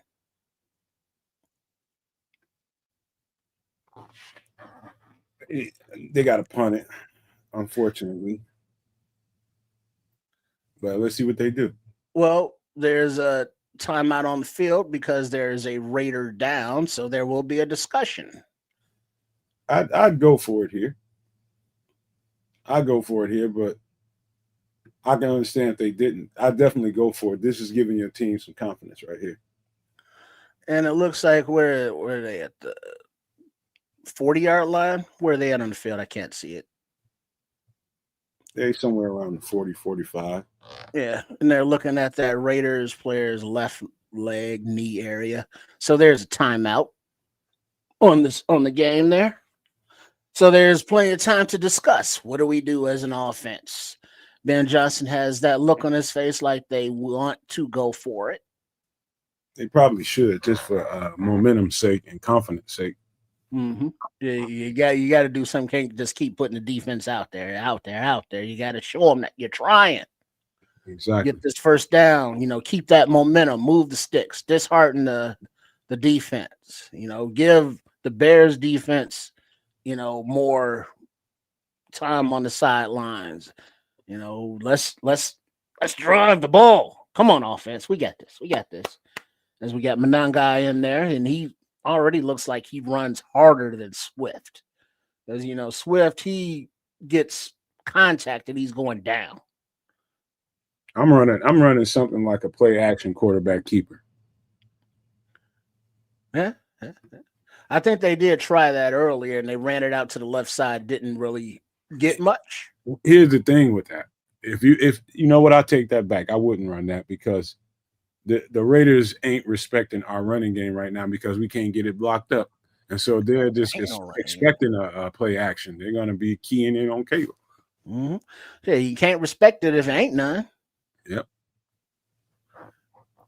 They got to punt it, unfortunately. But let's see what they do. Well, there's a timeout on the field because there's a Raider down, so there will be a discussion. I'd go for it here. I'd go for it here, but I can understand if they didn't. I'd definitely go for it. This is giving your team some confidence right here. And it looks like where are they at? The 40-yard line? Where are they at on the field? I can't see it. They're somewhere around the 40, 45. Yeah, and they're looking at that Raiders player's left leg, knee area. So there's a timeout on the game there. So there's plenty of time to discuss. What do we do as an offense? Ben Johnson has that look on his face like they want to go for it. They probably should, just for momentum's sake and confidence sake. Mm-hmm. You got to do something. Can't just keep putting the defense out there. You got to show them that you're trying. Exactly. Get this first down. Keep that momentum. Move the sticks. Dishearten the defense. Give the Bears defense, more time on the sidelines. Let's drive the ball. Come on, offense. We got this. As we got Manangai in there, and he already looks like he runs harder than Swift. Because, Swift, he gets contact and he's going down. I'm running something like a play action quarterback keeper. Yeah. I think they did try that earlier and they ran it out to the left side. Didn't really get much. Here's the thing with that. If you know what, I take that back. I wouldn't run that because the Raiders ain't respecting our running game right now because we can't get it blocked up. And so they're just expecting a play action. They're going to be keying in on cable. Mm-hmm. Yeah, you can't respect it if it ain't none. Yep.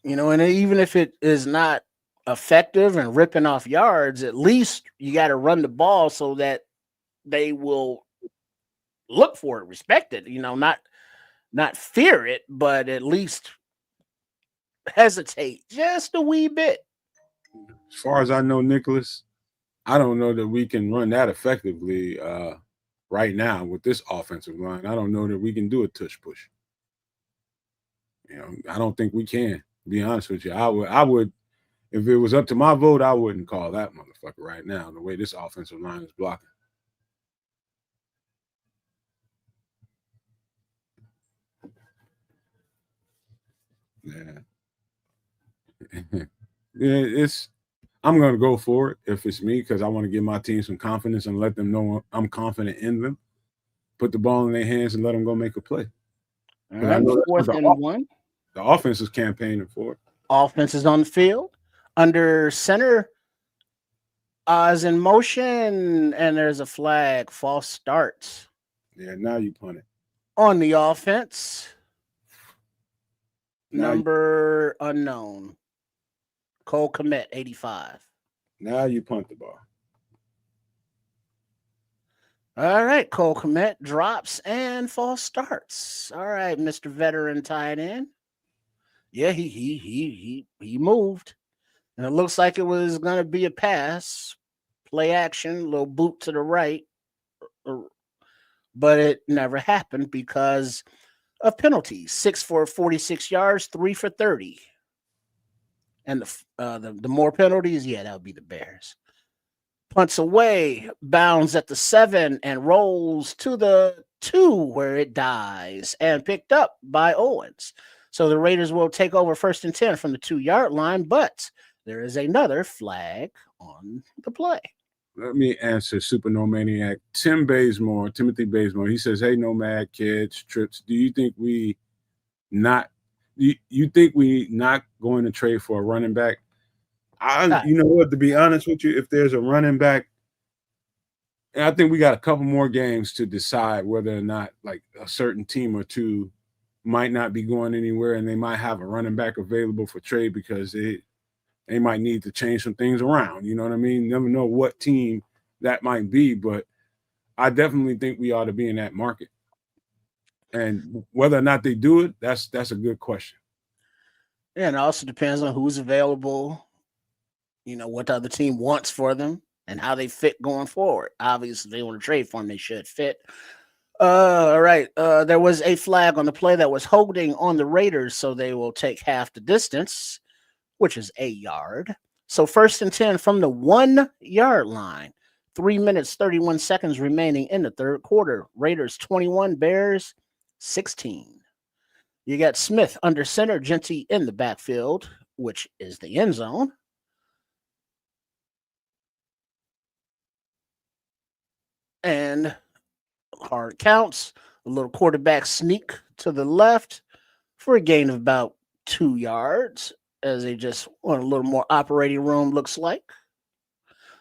And even if it is not effective and ripping off yards, at least you got to run the ball so that they will look for it, respect it, not fear it, but at least hesitate just a wee bit. As far as I know, Nicholas, I don't know that we can run that effectively right now with this offensive line. I don't know that we can do a tush push. I don't think we can, to be honest with you. I would, if it was up to my vote, I wouldn't call that motherfucker right now, the way this offensive line is blocking. Yeah. Yeah, I'm going to go for it if it's me because I want to give my team some confidence and let them know I'm confident in them. Put the ball in their hands and let them go make a play. All right, 4th and 1. The offense is campaigning for it. Offense is on the field. Under center is in motion, and there's a flag. False starts. Yeah, now you punt it. On the offense. Number unknown. Cole Kmet, 85. Now you punt the ball. All right, Cole Kmet drops and false starts. All right, Mr. Veteran tight end. Yeah, he moved. And it looks like it was going to be a pass. Play action, little boot to the right. But it never happened because of penalties. 6 for 46 yards, 3 for 30. And the more penalties, that would be the Bears. Punts away, bounds at the 7, and rolls to the 2 where it dies and picked up by Owens. So the Raiders will take over 1st and 10 from the 2-yard line, but there is another flag on the play. let me answer Super Nomaniac. Timothy Bazemore. He says, "Hey, Nomad kids, trips. Do you think we not? You think we not going to trade for a running back? You know what? To be honest with you, if there's a running back, and I think we got a couple more games to decide whether or not like a certain team or two might not be going anywhere, and they might have a running back available for trade because they might need to change some things around. You know what I mean? You never know what team that might be, but I definitely think we ought to be in that market. And whether or not they do it, that's a good question. Yeah, and it also depends on who's available, what the other team wants for them and how they fit going forward. Obviously, if they want to trade for them, they should fit. All right. There was a flag on the play that was holding on the Raiders, so they will take half the distance, which is a yard. So 1st and 10 from the 1 yard line. 3 minutes, 31 seconds remaining in the third quarter. Raiders 21, Bears 16. You got Smith under center, Genty in the backfield, which is the end zone. And hard counts, a little quarterback sneak to the left for a gain of about 2 yards as they just want a little more operating room, looks like.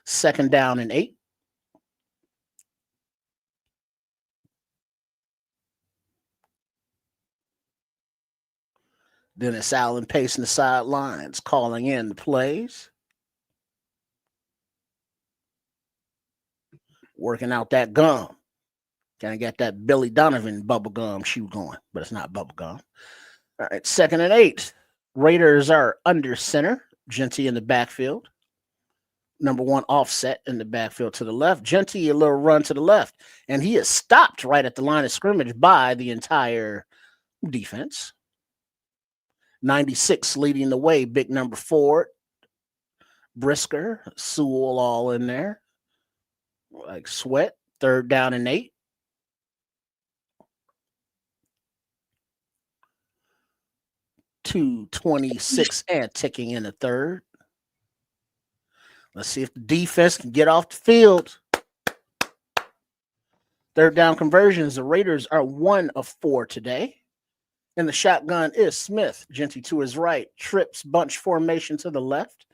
2nd down and 8. Dennis Allen pacing the sidelines, calling in the plays. Working out that gum. Kind of got that Billy Donovan bubble gum chew going, but it's not bubble gum. All right, 2nd and 8. Raiders are under center. Genty in the backfield. Number 1 offset in the backfield to the left. Genty, a little run to the left. And he is stopped right at the line of scrimmage by the entire defense. 96 leading the way. Big number 4. Brisker, Sewell all in there. Like Sweat. 3rd down and 8. .226 and ticking in the third. Let's see if the defense can get off the field. 3rd down conversions. The Raiders are 1 of 4 today. And the shotgun is Smith. Genty to his right. Trips bunch formation to the left.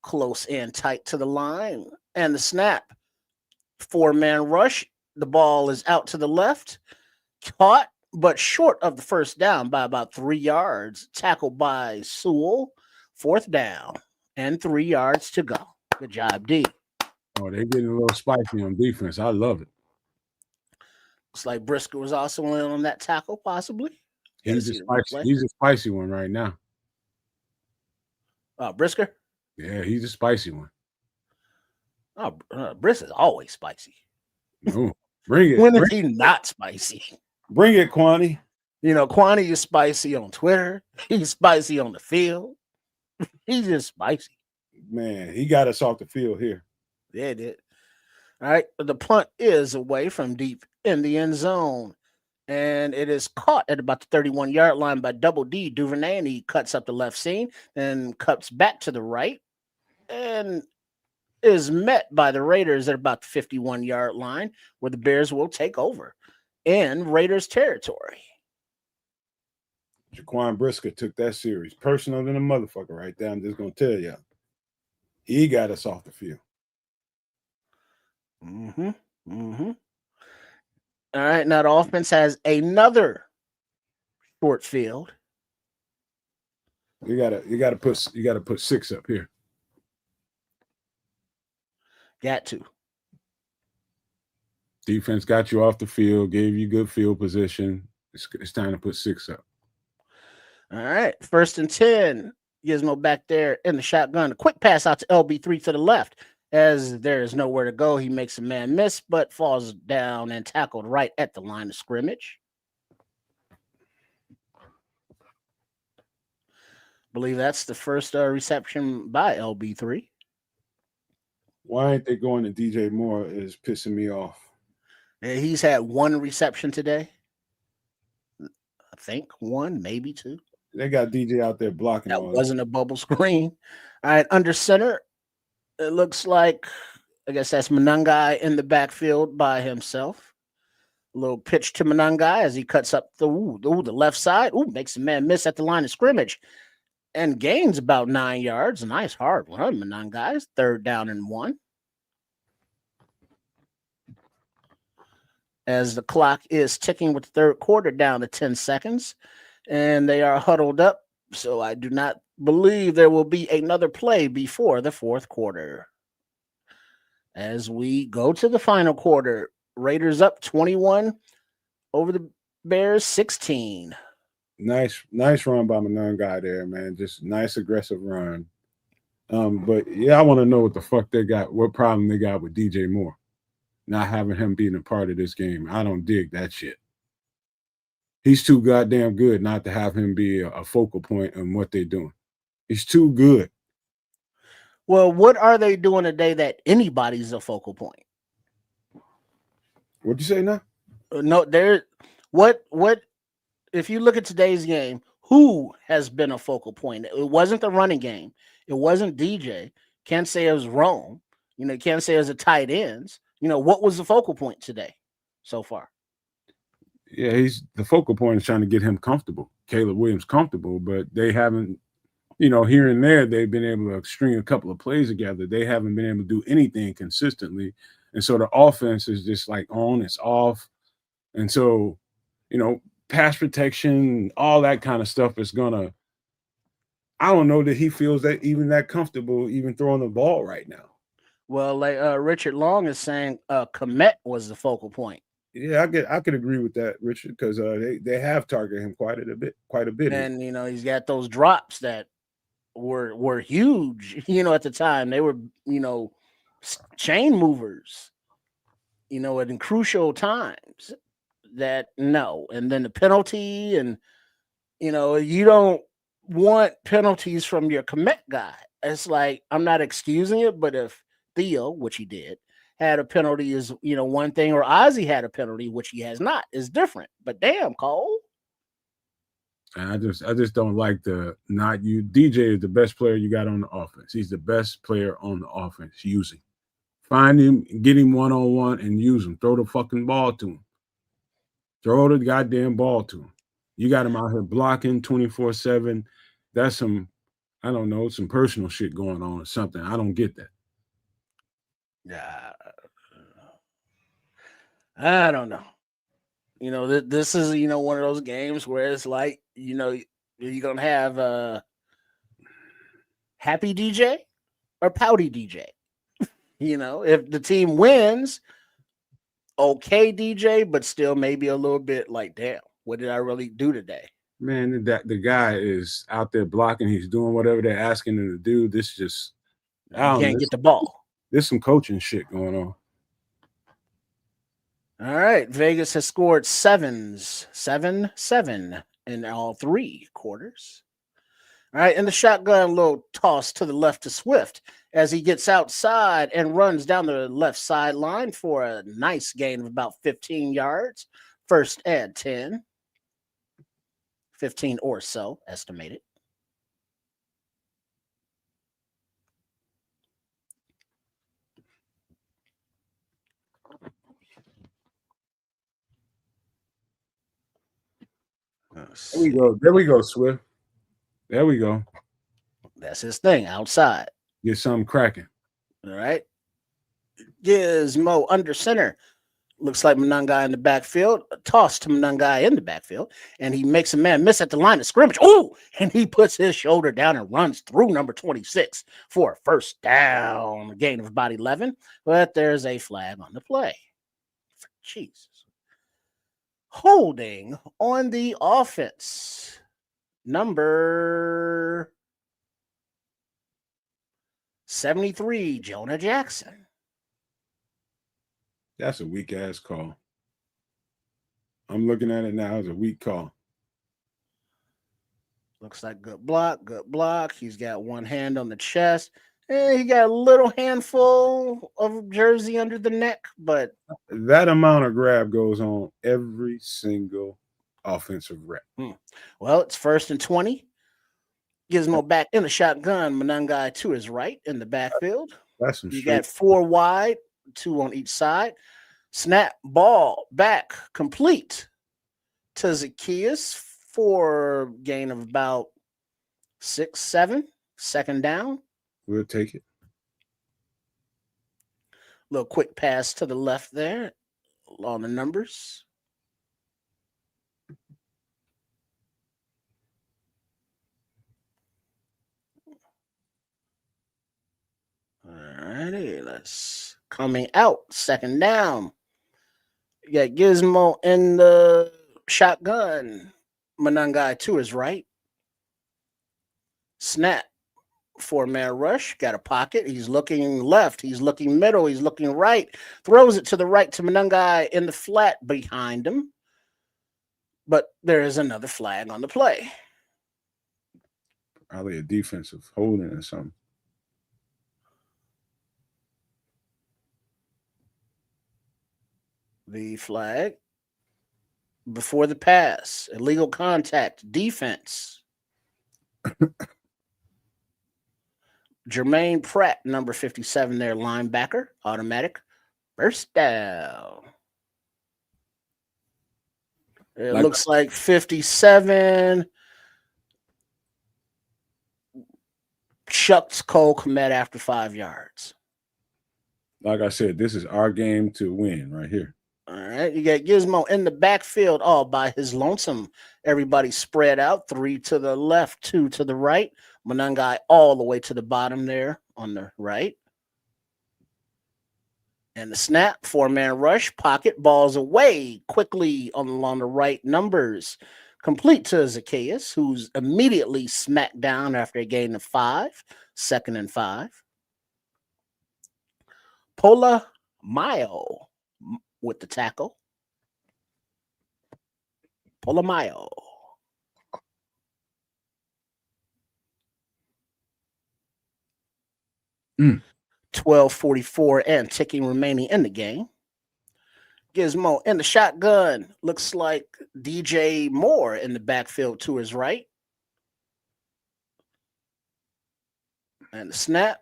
Close and tight to the line. And the snap. 4-man rush. The ball is out to the left. Caught, but short of the 1st down by about 3 yards. Tackled by Sewell. 4th down and 3 yards to go. Good job, D. Oh, they're getting a little spicy on defense. I love it. Looks like Brisker was also in on that tackle, possibly. He's a spicy one right now. Brisker? Yeah, he's a spicy one. Oh, Brisker's always spicy. No, bring it. When is he not spicy? Bring it, Kwani. Kwani is spicy on Twitter. He's spicy on the field. He's just spicy. Man, he got us off the field here. Yeah, it did. All right. The punt is away from deep in the end zone. And it is caught at about the 31-yard line by Double D. Duvernay, and he cuts up the left seam and cuts back to the right and is met by the Raiders at about the 51-yard line, where the Bears will take over in Raiders territory. Jaquan Brisker took that series personal than a motherfucker right there. I'm just going to tell you. He got us off the field. All right, now the offense has another short field. You gotta put 6 up here. Got to. Defense got you off the field, gave you good field position. It's time to put 6 up. All right, 1st and 10. Gizmo back there in the shotgun. A quick pass out to LB3 to the left. As there is nowhere to go, he makes a man miss, but falls down and tackled right at the line of scrimmage. Believe that's the first reception by LB3. Why ain't they going to DJ Moore is pissing me off. Yeah, he's had 1 reception today. I think 1, maybe 2. They got DJ out there blocking. That wasn't a bubble screen. All right, under center. It looks like I guess that's Manungai in the backfield by himself. A little pitch to Manungai as he cuts up the left side. Makes a man miss at the line of scrimmage and gains about 9 yards. A nice hard run, Manungai. 3rd down and 1. As the clock is ticking with the 3rd quarter down to 10 seconds, and they are huddled up. So I do not believe there will be another play before the 4th quarter. As we go to the final quarter, Raiders up 21 over the Bears 16. Nice run by Manungai there, man. Just nice aggressive run. But yeah, I want to know what the fuck they got, what problem they got with DJ Moore. Not having him being a part of this game. I don't dig that shit. He's too goddamn good not to have him be a focal point in what they're doing. He's too good. Well, what are they doing today that anybody's a focal point? What'd you say now? No, what if you look at today's game, who has been a focal point? It wasn't the running game. It wasn't DJ. Can't say it was Rome. Can't say it was the tight ends. What was the focal point today so far? Yeah, he's the focal point is trying to get him comfortable. Caleb Williams comfortable, but they haven't, here and there, they've been able to string a couple of plays together. They haven't been able to do anything consistently. And so the offense is just like on, it's off. And so, pass protection, all that kind of stuff is gonna. I don't know that he feels that comfortable even throwing the ball right now. Well, like Richard Long is saying, Komet was the focal point. Yeah, I could agree with that, Richard, because they have targeted him quite a bit. And he's got those drops that were huge. At the time they were chain movers. In crucial times. That no, and then the penalty, and you don't want penalties from your Komet guy. It's like, I'm not excusing it, but if Theo, which he did, had a penalty is one thing, or Ozzie had a penalty, which he has not, is different. But damn, Cole. I just don't like the not you. DJ is the best player you got on the offense. He's the best player on the offense. Use him. Find him, get him one-on-one, and use him. Throw the fucking ball to him. Throw the goddamn ball to him. You got him out here blocking 24/7. That's some, I don't know, some personal shit going on or something. I don't get that. Yeah, I don't know. This is one of those games where it's like you're gonna have happy DJ or pouty DJ. If the team wins, okay DJ, but still maybe a little bit like, damn, what did I really do today? Man, the guy is out there blocking. He's doing whatever they're asking him to do. This just can't get the ball. There's some coaching shit going on. All right, Vegas has scored 7-7 in all 3 quarters. All right, and the shotgun little toss to the left to Swift as he gets outside and runs down the left sideline for a nice gain of about 15 yards. 1st and 10. 15 or so, estimated. There we go, Swift. There we go. That's his thing, outside. Get something cracking. All right. Gizmo under center. Looks like Manungai in the backfield. A toss to Manungai in the backfield. And he makes a man miss at the line of scrimmage. Oh, and he puts his shoulder down and runs through number 26 for a 1st down. A gain of about 11. But there's a flag on the play. Jesus. Holding on the offense. Number 73, Jonah Jackson. That's a weak ass call. I'm looking at it now. It's a weak call. Looks like good block. He's got one hand on the chest. And he got a little handful of jersey under the neck, but that amount of grab goes on every single offensive rep. Well, it's 1st and 20. Gizmo back in the shotgun. Manungai to his right in the backfield. That's some You straight. got 4 wide, 2 on each side. Snap, ball, back, complete to Zacchaeus for gain of about 6, 7. Second down. We'll take it. Little quick pass to the left there on the numbers. All righty, let's coming out. Second down. You got Gizmo in the shotgun. Manungai to his right. Snap. 4-man rush. Got a pocket. He's looking left. He's looking middle. He's looking right. Throws it to the right to Manungai in the flat behind him. But there is another flag on the play. Probably a defensive holding or something. The flag before the pass. Illegal contact. Defense. Jermaine Pratt, number 57 there, linebacker. Automatic. First down. It looks like 57 chucks Cole Kmet after 5 yards. Like I said, this is our game to win right here. All right, you got Gizmo in the backfield all by his lonesome. Everybody spread out, 3 to the left, 2 to the right. Manungai all the way to the bottom there on the right. And the snap, 4-man rush, pocket, balls away quickly along the right numbers. Complete to Zacchaeus, who's immediately smacked down after a gain of 5, 2nd and 5. Pola Mayo with the tackle. Pola Mayo. Mm. 12:44 and ticking remaining in the game. Gizmo in the shotgun. Looks like DJ Moore in the backfield to his right. And the snap.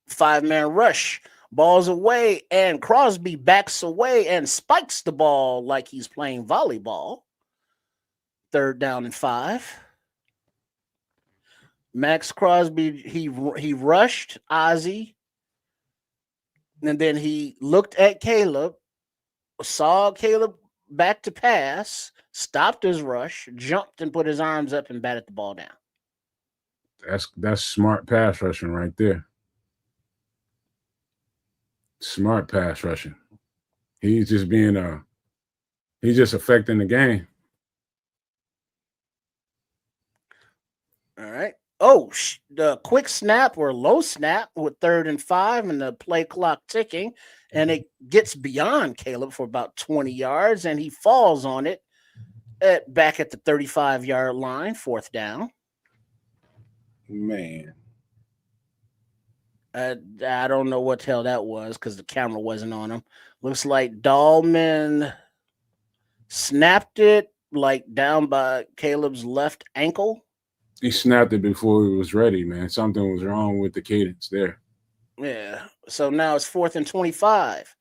5-man rush. Ball's away, and Crosby backs away and spikes the ball like he's playing volleyball. 3rd down and 5. Maxx Crosby, he rushed Ozzie, and then he looked at Caleb, saw Caleb back to pass, stopped his rush, jumped and put his arms up and batted the ball down. That's smart pass rushing right there. Smart pass rushing. He's just being he's just affecting the game. All right. Oh, the quick snap or low snap with 3rd and 5 and the play clock ticking, and it gets beyond Caleb for about 20 yards, and he falls on it back at the 35-yard line, 4th down. Man. I don't know what the hell that was because the camera wasn't on him. Looks like Dahlman snapped it like down by Caleb's left ankle. He snapped it before he was ready, man. Something was wrong with the cadence there. Yeah. So now it's 4th and 25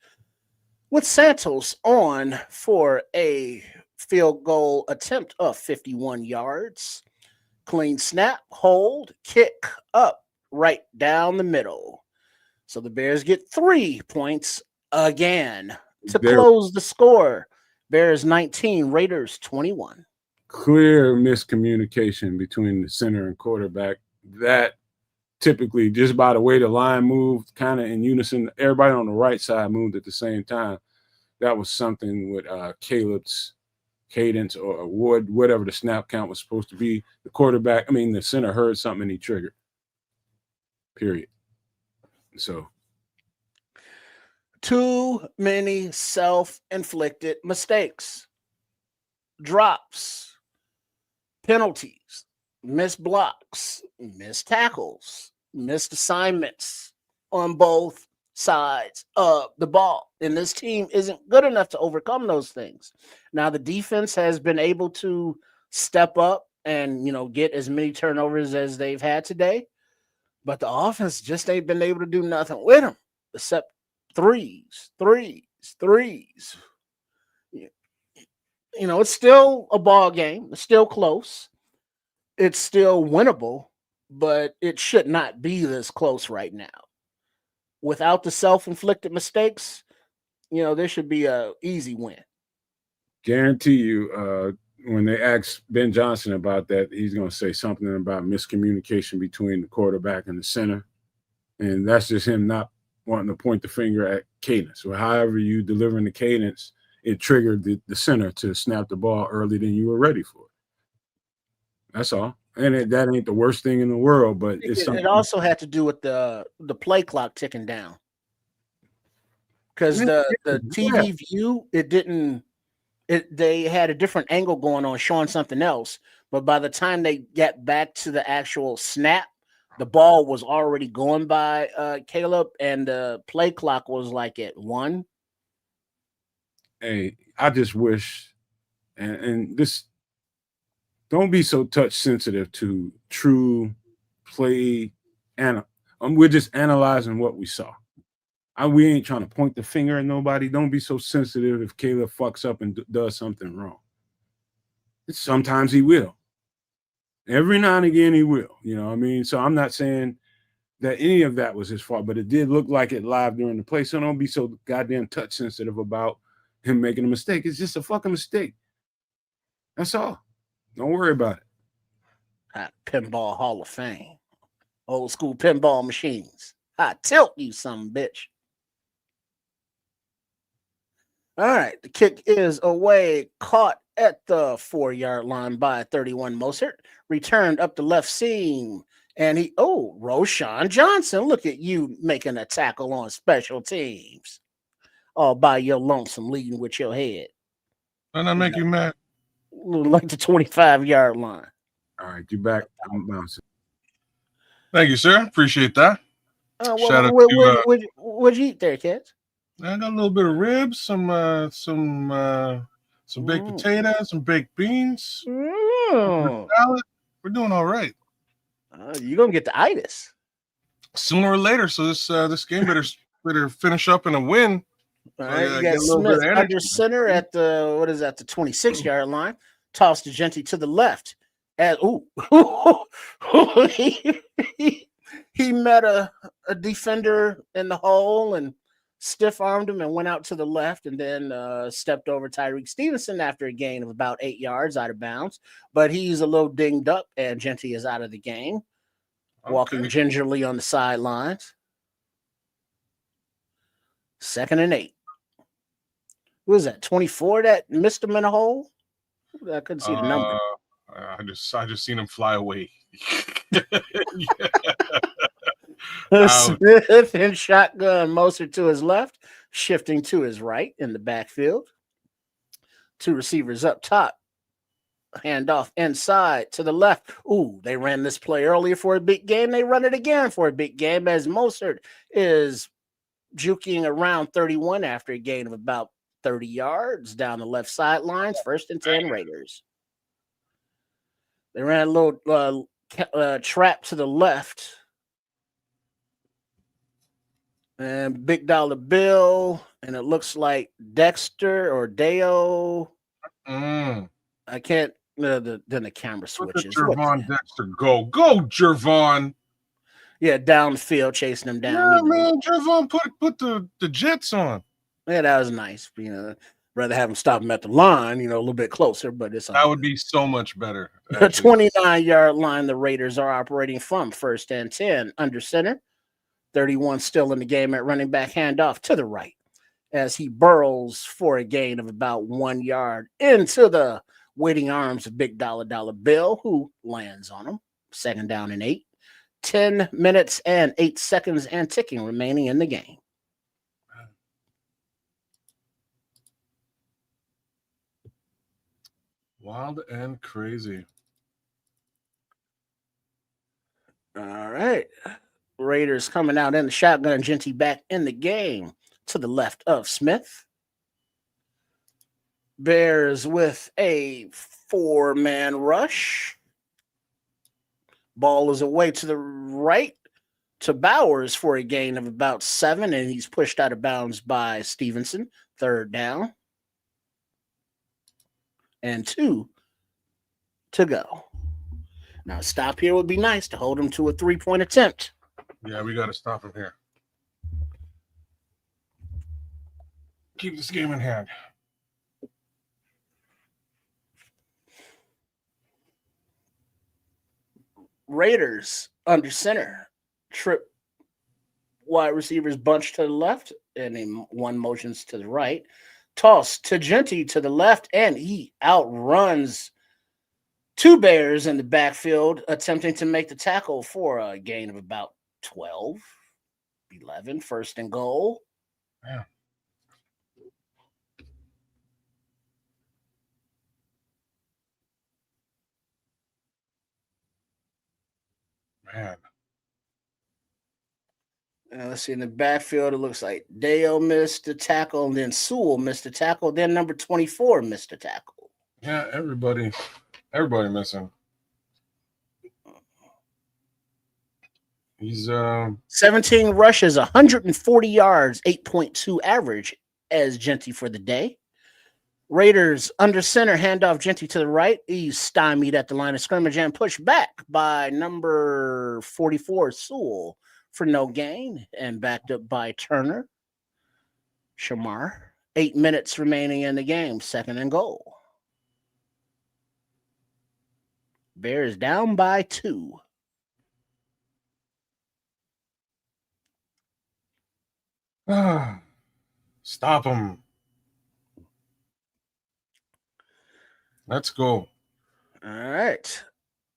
with Santos on for a field goal attempt of 51 yards. Clean snap, hold, kick up, right down the middle. So the Bears get 3 points again to close the score. Bears 19, Raiders 21. Clear miscommunication between the center and quarterback. That typically, just by the way the line moved, kind of in unison, everybody on the right side moved at the same time. That was something with Caleb's cadence or whatever the snap count was supposed to be. The center heard something and he triggered. Period. So, too many self-inflicted mistakes, drops, penalties, missed blocks, missed tackles, missed assignments on both sides of the ball. And this team isn't good enough to overcome those things. Now, the defense has been able to step up and, get as many turnovers as they've had today. But the offense just ain't been able to do nothing with him except threes. You know, it's still a ball game. It's still close. It's still winnable, but it should not be this close right now. Without the self-inflicted mistakes, you know, there should be a easy win. Guarantee you, when they ask Ben Johnson about that, he's going to say something about miscommunication between the quarterback and the center. And that's just him not wanting to point the finger at cadence. Or however you delivering the cadence, it triggered the center to snap the ball earlier than you were ready for. That's all. And that ain't the worst thing in the world, but it also had to do with the play clock ticking down. Because the TV view, they had a different angle going on showing something else. But by the time they get back to the actual snap, the ball was already going by Caleb, and the play clock was like at 1. Hey, I just wish, and this, don't be so touch sensitive to true play. And we're just analyzing what we saw. We ain't trying to point the finger at nobody. Don't be so sensitive if Caleb fucks up and does something wrong. Sometimes he will. Every now and again he will. You know what I mean? So I'm not saying that any of that was his fault, but it did look like it live during the play. So don't be so goddamn touch sensitive about him making a mistake. It's just a fucking mistake. That's all. Don't worry about it. Pinball Hall of Fame. Old school pinball machines. I tilt you some bitch. All right. The kick is away. Caught at the 4-yard line by 31 Mostert. Returned up the left seam. And Roschon Johnson. Look at you making a tackle on special teams. All by your lonesome, leading with your head. Doesn't that make you mad? Like the 25-yard line. All right, you back. I'm bouncing. Thank you, sir. Appreciate that. Shout out to what'd you eat there, kids? I got a little bit of ribs, some baked potatoes, some baked beans, salad. We're doing all right. You're gonna get the itis sooner or later. So this game better finish up in a win. All right, you got Smith under center at the 26-yard line. Toss to Genty to the left. He met a defender in the hole and stiff-armed him and went out to the left, and then stepped over Tyreek Stevenson after a gain of about 8 yards out of bounds. But he's a little dinged up, and Genty is out of the game, walking gingerly on the sidelines. 2nd and 8. Who was that? 24 that missed him in a hole? I couldn't see the number. I just seen him fly away. Smith in shotgun, Mostert to his left, shifting to his right in the backfield. 2 receivers up top. Handoff inside to the left. They ran this play earlier for a big game. They run it again for a big game as Mostert is juking around 31 after a gain of about 30 yards down the left sidelines. 1st and 10 Raiders. They ran a little trap to the left. And big dollar bill. And it looks like Dexter or Deo. I can't. Then the camera switches. Jervon Dexter, go Jervon. Yeah, down the field, chasing him down. Yeah, man, Jervon put the Jets on. Yeah, that was nice. Rather have him stop him at the line, a little bit closer, but that would be so much better. The 29-yard line, the Raiders are operating from 1st and 10 under center. 31 still in the game at running back, handoff to the right as he burrows for a gain of about 1 yard into the waiting arms of big dollar bill, who lands on him. 2nd down and 8. 10 minutes and 8 seconds and ticking remaining in the game. Wild and crazy. All right. Raiders coming out in the shotgun. Genty back in the game to the left of Smith. Bears with a 4-man rush. Ball is away to the right. to Bowers for a gain of about 7, and he's pushed out of bounds by Stevenson. 3rd down. And 2 to go. Now, stop here would be nice to hold him to a 3-point attempt. Yeah, we got to stop him here. Keep this game in hand. Raiders under center. Trip wide receivers bunch to the left, and then one motions to the right. Toss to Genty to the left, and he outruns 2 Bears in the backfield, attempting to make the tackle for a gain of about 12, 11, 1st and goal. Yeah. Man. Let's see, in the backfield, it looks like Dale missed the tackle, and then Sewell missed the tackle, then number 24 missed the tackle. Yeah, everybody missing. He's 17 rushes, 140 yards, 8.2 average as Genty for the day. Raiders under center, handoff Genty to the right. He's stymied at the line of scrimmage and pushed back by number 44 Sewell for no gain, and backed up by Turner. Shamar. 8 minutes remaining in the game, 2nd and goal. Bears down by 2. Stop him. Let's go. All right.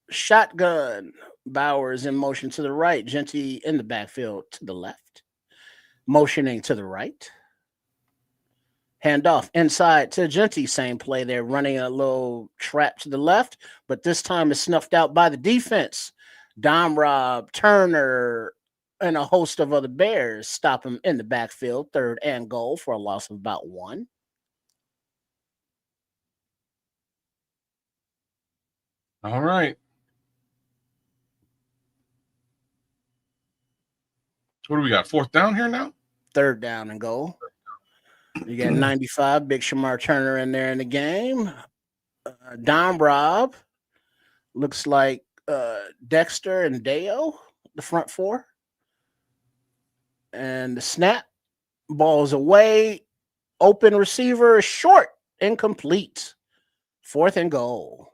Shotgun. Bowers in motion to the right. Genty in the backfield to the left. Motioning to the right. Handoff inside to Genty. Same play there, running a little trap to the left, but this time is snuffed out by the defense. Rob, Turner, and a host of other Bears stop him in the backfield, 3rd and goal for a loss of about 1. All right. What do we got? 4th down here now? 3rd down and goal. You got 95, Big Shamar Turner in there in the game. Rob. Looks like Dexter and Deo, the front 4. And the snap, ball's away, open receiver, short, incomplete. 4th and goal.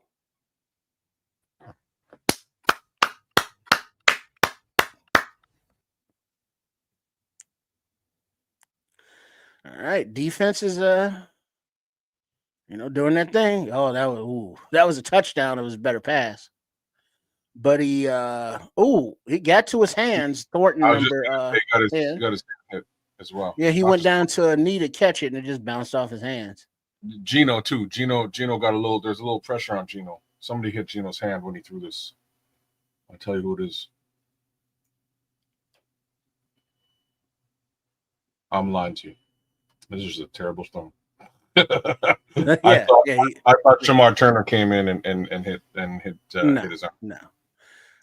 All right, defense is doing that thing. Oh, that was a touchdown. It was a better pass. But he got to his hands. Thornton number he got his hit as well. Yeah, he went down to a knee to catch it, and it just bounced off his hands. Gino too. Gino got there's a little pressure on Gino. Somebody hit Gino's hand when he threw this. I'll tell you who it is. I'm lying to you. This is a terrible storm. I thought Shamar Turner came in and hit his arm. No.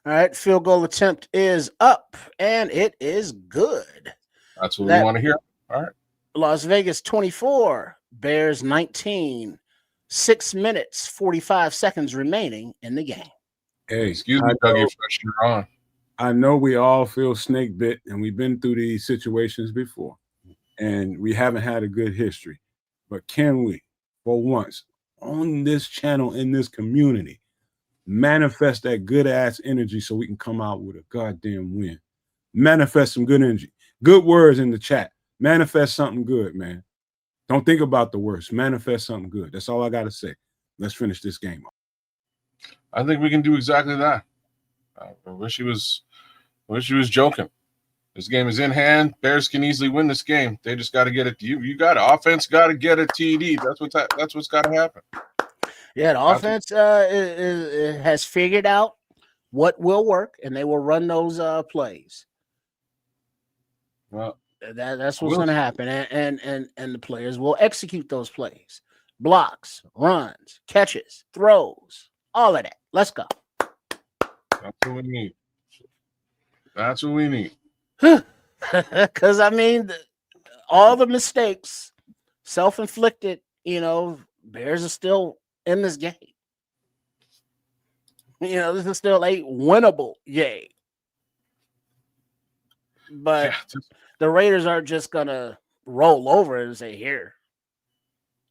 All right, field goal attempt is up, and it is good. That's what we want to hear. All right. Las Vegas 24, Bears 19. 6 minutes, 45 seconds remaining in the game. Hey, excuse me, Doug, you're on. I know we all feel snake bit, and we've been through these situations before, and we haven't had a good history. But can we, for once, on this channel, in this community, manifest that good-ass energy so we can come out with a goddamn win? Manifest some good energy. Good words in the chat. Manifest something good, man. Don't think about the worst. Manifest something good. That's all I got to say. Let's finish this game off. I think we can do exactly that. I wish he was joking. This game is in hand. Bears can easily win this game. They just got to get it. You got it. Offense got to get a TD. That's what's got to happen. Yeah, the offense has figured out what will work, and they will run those plays. Well, that's what's going to happen, and the players will execute those plays, blocks, runs, catches, throws, all of that. Let's go. That's what we need. That's what we need. Because I mean, all the mistakes, self-inflicted. Bears are still in this game. This is still a winnable game. But the Raiders aren't just gonna roll over and say, "Here."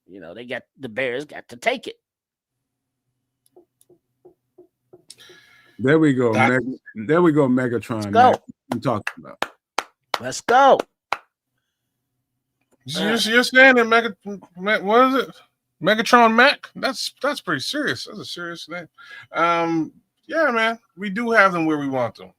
The Bears got to take it. There we go. There we go, Megatron. Let's go. I'm talking about. Let's go. You're saying that what is it? Megatron Mac? That's pretty serious. That's a serious name. Yeah, man. We do have them where we want them.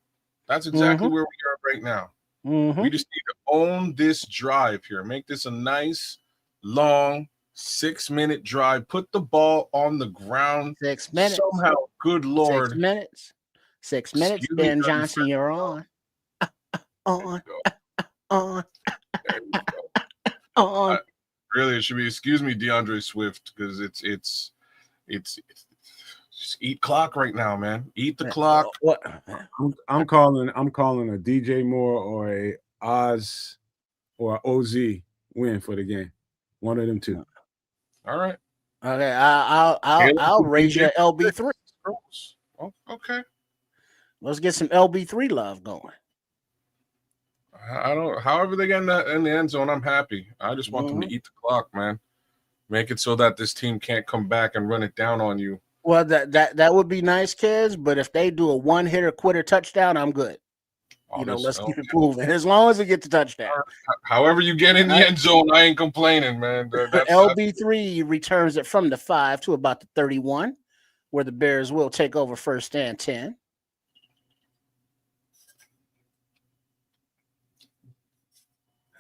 That's exactly where we are right now. We just need to own this drive here. Make this a nice, long 6-minute drive. Put the ball on the ground. 6 minutes. Somehow, good Lord. 6 minutes. 6 minutes. Ben Johnson, you're on. On. Really, it should be excuse me, DeAndre Swift, because it's just eat clock right now, man. Eat the clock. What? I'm calling a DJ Moore or a Oz or OZ win for the game. One of them two. All right. Okay, I'll raise your LB3. Oh, okay. Let's get some LB3 love going. However they get in the end zone, I'm happy. I just want them to eat the clock, man. Make it so that this team can't come back and run it down on you. Well, that would be nice, kids. But if they do a one-hitter quitter touchdown, I'm good. Let's keep it moving. As long as it gets the touchdown. However you get in the end zone, I ain't complaining, man. LB3 returns it from the 5 to about the 31, where the Bears will take over 1st and 10.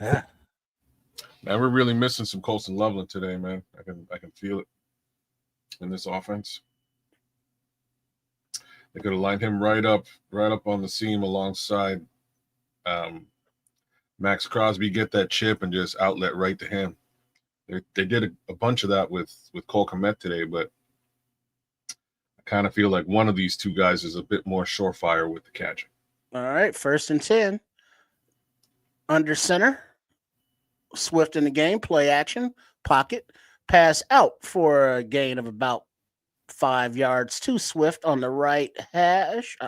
Man, we're really missing some Colston Loveland today, man. I can feel it in this offense. They could have lined him right up on the seam alongside Maxx Crosby, get that chip and just outlet right to him. They did a bunch of that with Cole Kmet today, but I kind of feel like one of these two guys is a bit more surefire with the catching. All right, 1st and 10. Under center. Swift in the game, play action, pocket, pass out for a gain of about 5 yards to Swift on the right hash.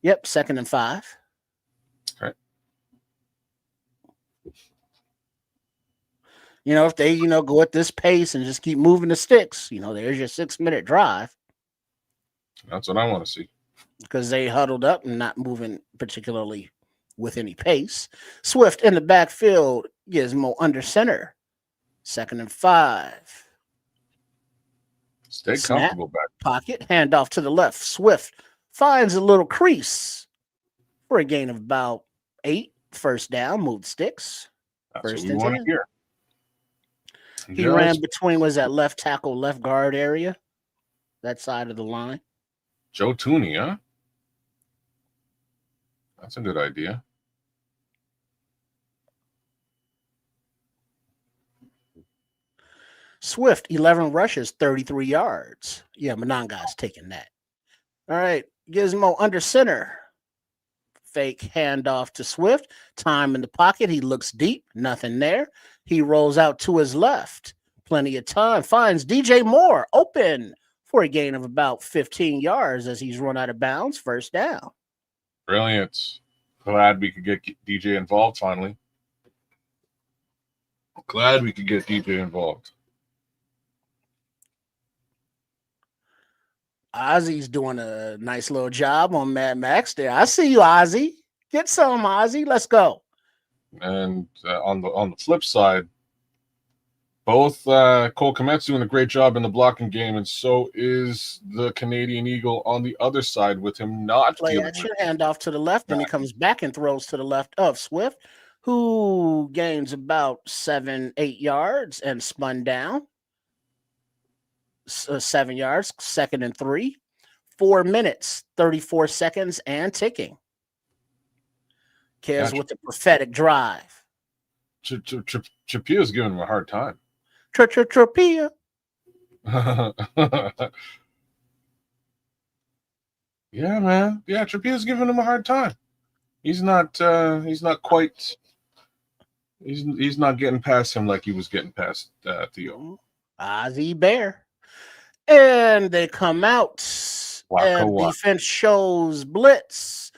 2nd and 5. Okay. If they, go at this pace and just keep moving the sticks, there's your 6-minute drive. That's what I want to see. Because they huddled up and not moving particularly with any pace. Swift in the backfield, Gizmo under center. 2nd and 5. Stay comfortable back. Pocket, handoff to the left. Swift finds a little crease for a gain of about 8. 1st down, moved sticks. That's 1st what we and want 10. to hear. He ran between, was that left tackle, left guard area? That side of the line. Joe Tooney, huh? That's a good idea. Swift, 11 rushes, 33 yards. Yeah, Monanga's taking that. All right, Gizmo under center. Fake handoff to Swift. Time in the pocket. He looks deep. Nothing there. He rolls out to his left. Plenty of time. Finds DJ Moore open for a gain of about 15 yards as he's run out of bounds. 1st down. Brilliant. Glad we could get DJ involved finally. Glad we could get DJ involved. Ozzy's doing a nice little job on Mad Max there. I see you, Ozzy. Get some, Ozzy. Let's go. And on the flip side, both Cole Kmet's doing a great job in the blocking game, and so is the Canadian Eagle on the other side with him not play action, handoff to the left, and he comes back and throws to the left of Swift, who gains about 7-8 yards and spun down. 7 yards, 2nd and 3. 4 minutes, 34 seconds, and ticking. Kez with the prophetic drive. Chapia's giving him a hard time. Trapia. Yeah, man. Yeah, Trapia's giving him a hard time. He's not quite. He's not getting past him like he was getting past Theo. Ozzy Bear. And they come out. And Waka. defense shows blitz.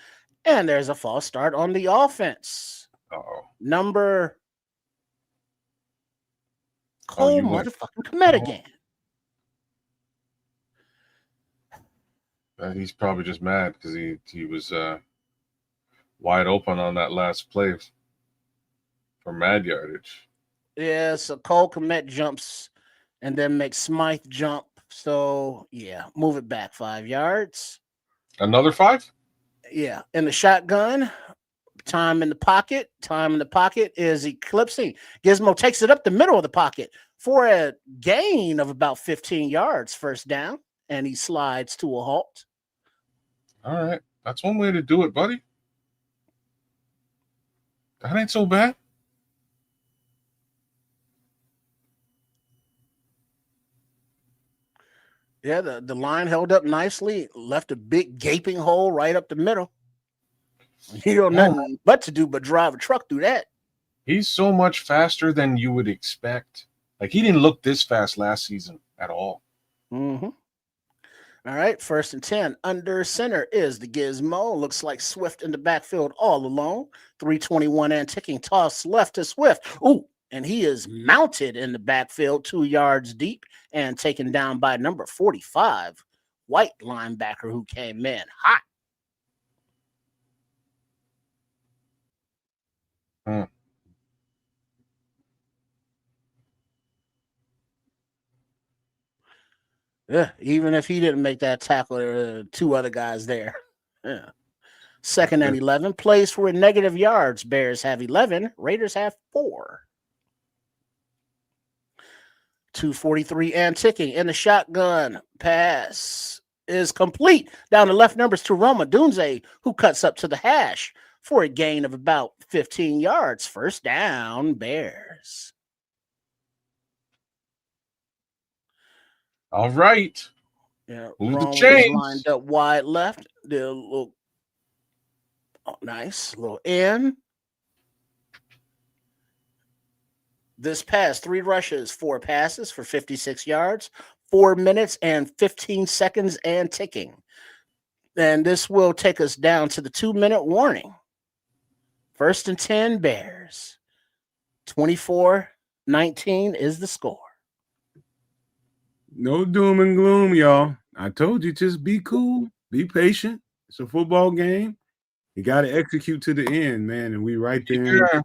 And there's a false start on the offense. Uh-oh. Number Cole motherfucking commit again. He's probably just mad because he was wide open on that last play for mad yardage. Yeah, so Cole commit jumps and then makes Smythe jump. So yeah, move it back 5 yards. Another 5? Yeah, in the shotgun. Time in the pocket. Time in the pocket is eclipsing. Gizmo takes it up the middle of the pocket for a gain of about 15 yards. First down, and he slides to a halt. All right, that's one way to do it, buddy. That ain't so bad. Yeah, the line held up nicely. Left a big gaping hole right up the middle. You don't know nothing but to do but drive a truck through that. He's so much faster than you would expect. Like, he didn't look this fast last season at all. Mm-hmm. All right, 1st and 10. Under center is the Gizmo. Looks like Swift in the backfield all alone. 3:21 and ticking. Toss left to Swift. Ooh, and he is mounted in the backfield 2 yards deep and taken down by number 45, white linebacker who came in hot. Yeah, even if he didn't make that tackle, there were 2 other guys there. Yeah. 2nd and 11. Plays for negative yards. Bears have 11. Raiders have 4. 2:43 and ticking. In the shotgun. Pass is complete. Down the left numbers to Roma Dunze, who cuts up to the hash for a gain of about 15 yards. First down, Bears. All right. Yeah, Move the Rome chains. was lined up wide left. Did a little nice little in. This pass, 3 rushes, 4 passes for 56 yards, 4 minutes and 15 seconds and ticking. And this will take us down to the 2-minute warning. 1st and 10 Bears. 24-19 is the score. No doom and gloom, y'all. I told you, just be cool, be patient. It's a football game. You got to execute to the end, man. And we right there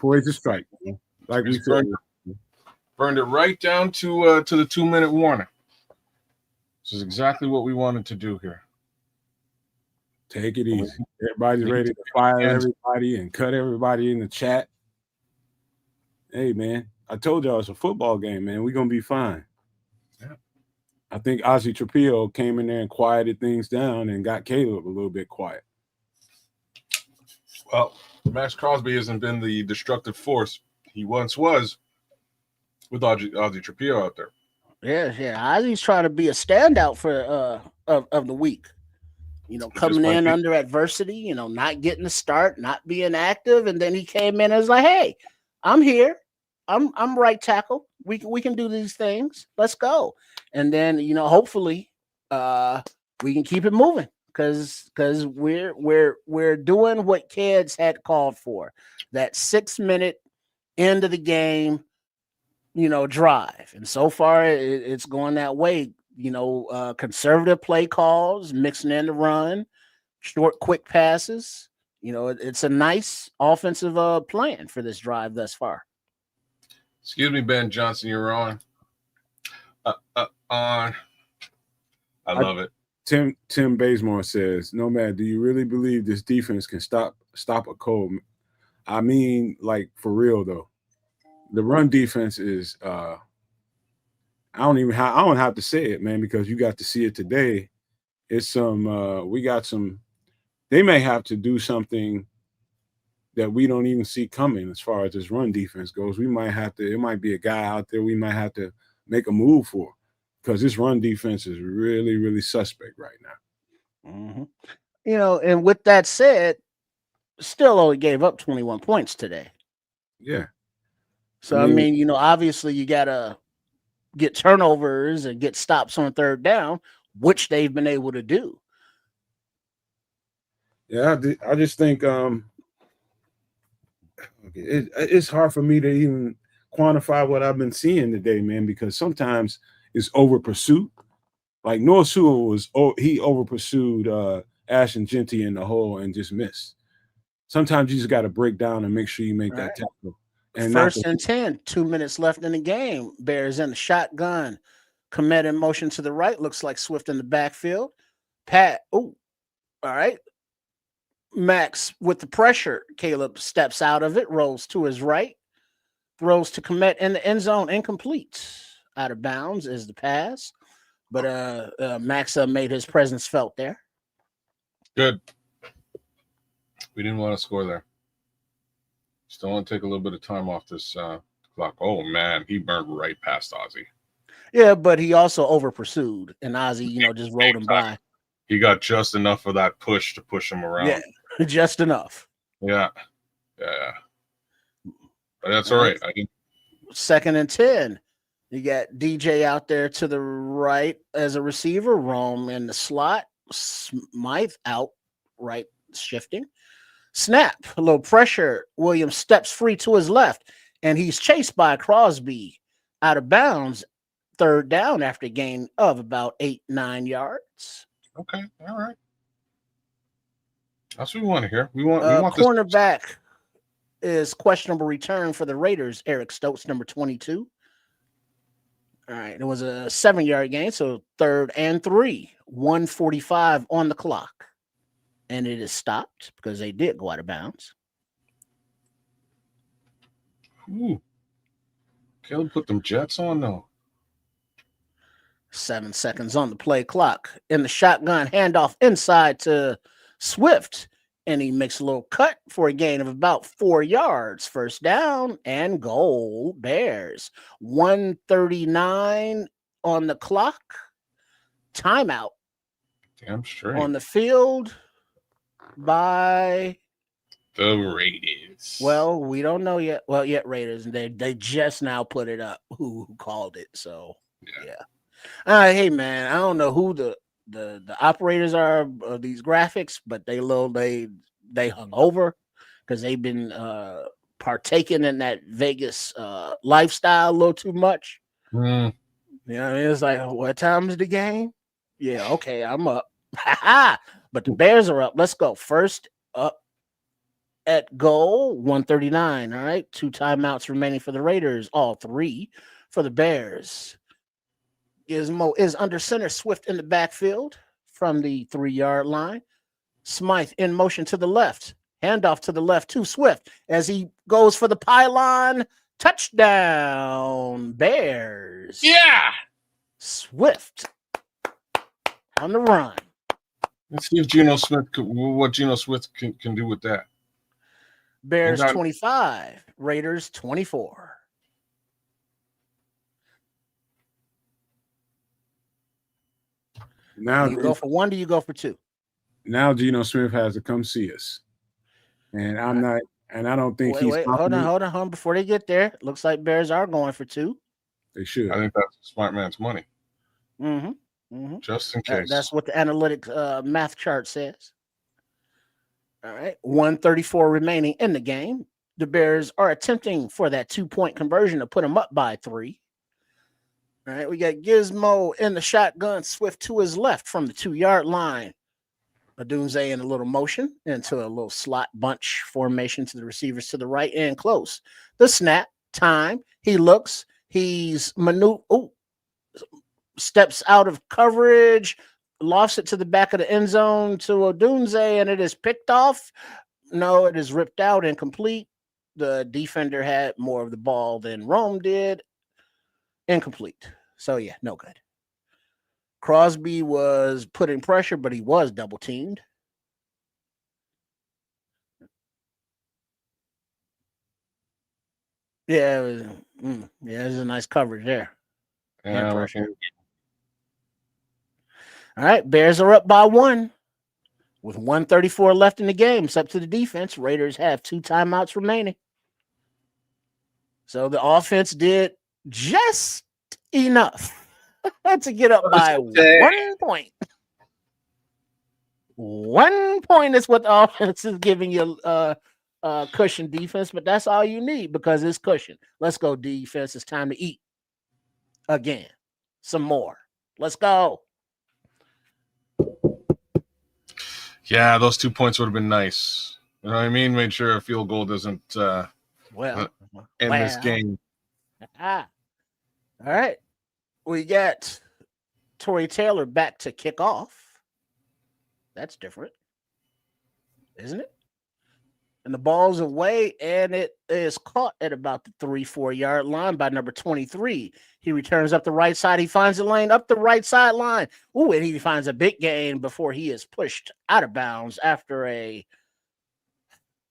poised to strike. Like we said, burned it right down to the 2-minute warning. This is exactly what we wanted to do here. Take it easy. Everybody's ready to fire everybody and cut everybody in the chat. Hey, man, I told y'all it's a football game, man. We're going to be fine. Yeah. I think Ozzy Trapillo came in there and quieted things down and got Caleb a little bit quiet. Well, Maxx Crosby hasn't been the destructive force he once was with Ozzy Trapillo out there. Yeah. Ozzy's trying to be a standout for of the week. You know, coming in under adversity, you know, not getting the start, not being active, and then he came in and was like, "Hey, I'm here. I'm right tackle. We can do these things. Let's go." And then, you know, hopefully, we can keep it moving because we're doing what kids had called for, that 6-minute end of the game, you know, drive. And so far, it's going that way. You know, conservative play calls, mixing in the run, short, quick passes. You know, it's a nice offensive plan for this drive thus far. Excuse me, Ben Johnson, you're on. I love it. Tim Bazemore says, "Nomad, do you really believe this defense can stop a Cole?" I mean, like, for real though. The run defense is I don't have to say it, man, because you got to see it today. It's they may have to do something that we don't even see coming as far as this run defense goes. It might be a guy out there we might have to make a move for, because this run defense is really, really suspect right now. Mm-hmm. You know, and with that said, still only gave up 21 points today. Yeah. So, I mean, obviously you got to get turnovers and get stops on third down, which they've been able to do. Yeah, I just think it's hard for me to even quantify what I've been seeing today, man, because sometimes it's over pursuit. Like Noah Sewell he over pursued Ashton Genty in the hole and just missed. Sometimes you just got to break down and make sure you make that tackle. And First and 10, 2 minutes left in the game. Bears in the shotgun. Komet in motion to the right. Looks like Swift in the backfield. Pat. Oh, all right. Maxx with the pressure. Caleb steps out of it, rolls to his right, throws to Komet in the end zone, incomplete. Out of bounds is the pass. But Maxx made his presence felt there. Good. We didn't want to score there. Still want to take a little bit of time off this clock. Oh, man, he burned right past Ozzy. Yeah, but he also over pursued, and Ozzy, just rolled him by. He got just enough of that push to push him around. Yeah, just enough. Yeah. But that's all right. Second and 10. You got DJ out there to the right as a receiver. Rome in the slot. Smythe out right shifting. Snap. A little pressure. Williams steps free to his left, and he's chased by Crosby out of bounds. Third down after a gain of about 8-9 yards. Okay. All right. That's what we want to hear. We want cornerback is questionable return for the Raiders. Eric Stokes, number 22. All right. It was a 7-yard gain, so 3rd and 3. 1:45 on the clock. And it is stopped because they did go out of bounds. Ooh. Caleb put them Jets on, though. 7 seconds on the play clock. In the shotgun, handoff inside to Swift. And he makes a little cut for a gain of about 4 yards. First down and goal. Bears. 1:39 on the clock. Timeout. Damn straight. On the field by the Raiders. Well, we don't know yet. Well, yet Raiders, and they just now put it up. Who called it? So yeah. Hey man, I don't know who the operators are of these graphics, but they hung over because they've been partaking in that Vegas lifestyle a little too much. You know what I mean? It's like, what time is the game? Yeah, okay, I'm up. But the Bears are up. Let's go. First up at goal, 1:39. All right, 2 timeouts remaining for the Raiders, all 3 for the Bears. Gizmo is under center. Swift in the backfield from the 3-yard line. Smythe in motion to the left. Handoff to the left to Swift as he goes for the pylon. Touchdown, Bears. Yeah. Swift on the run. Let's see if what Geno Smith can do with that. Bears 25, Raiders 24. Now do you go for 1? Do you go for 2? Now Geno Smith has to come see us, and I'm not, and I don't think he's. Wait, hold on. Before they get there, looks like Bears are going for 2. They should. I think that's a smart man's money. Just in case. That's what the analytics math chart says. All right, 1:34 remaining in the game. The Bears are attempting for that 2-point conversion to put them up by 3. All right, we got Gizmo in the shotgun, Swift to his left from the 2-yard line. Adunze in a little motion into a little slot bunch formation to the receivers to the right and close. The snap, time, he looks, he's steps out of coverage, lofts it to the back of the end zone to Odunze, and it is picked off. No, it is ripped out, incomplete. The defender had more of the ball than Rome did. Incomplete. So, yeah, no good. Crosby was putting pressure, but he was double teamed. Yeah, it was a nice coverage there. Yeah, pressure. All right, Bears are up by 1. With 134 left in the game, it's up to the defense. Raiders have 2 timeouts remaining. So the offense did just enough to get up by 1 point. 1 point is what the offense is giving you cushion defense, but that's all you need because it's cushion. Let's go, defense. It's time to eat again. Some more. Let's go. Yeah, those 2 points would have been nice. You know what I mean? Made sure a field goal doesn't end this game. All right. We got Torrey Taylor back to kick off. That's different, isn't it? And the ball's away, and it is caught at about the 3-4 yard line by number 23. He returns up the right side. He finds the lane up the right sideline. Ooh, and he finds a big gain before he is pushed out of bounds after a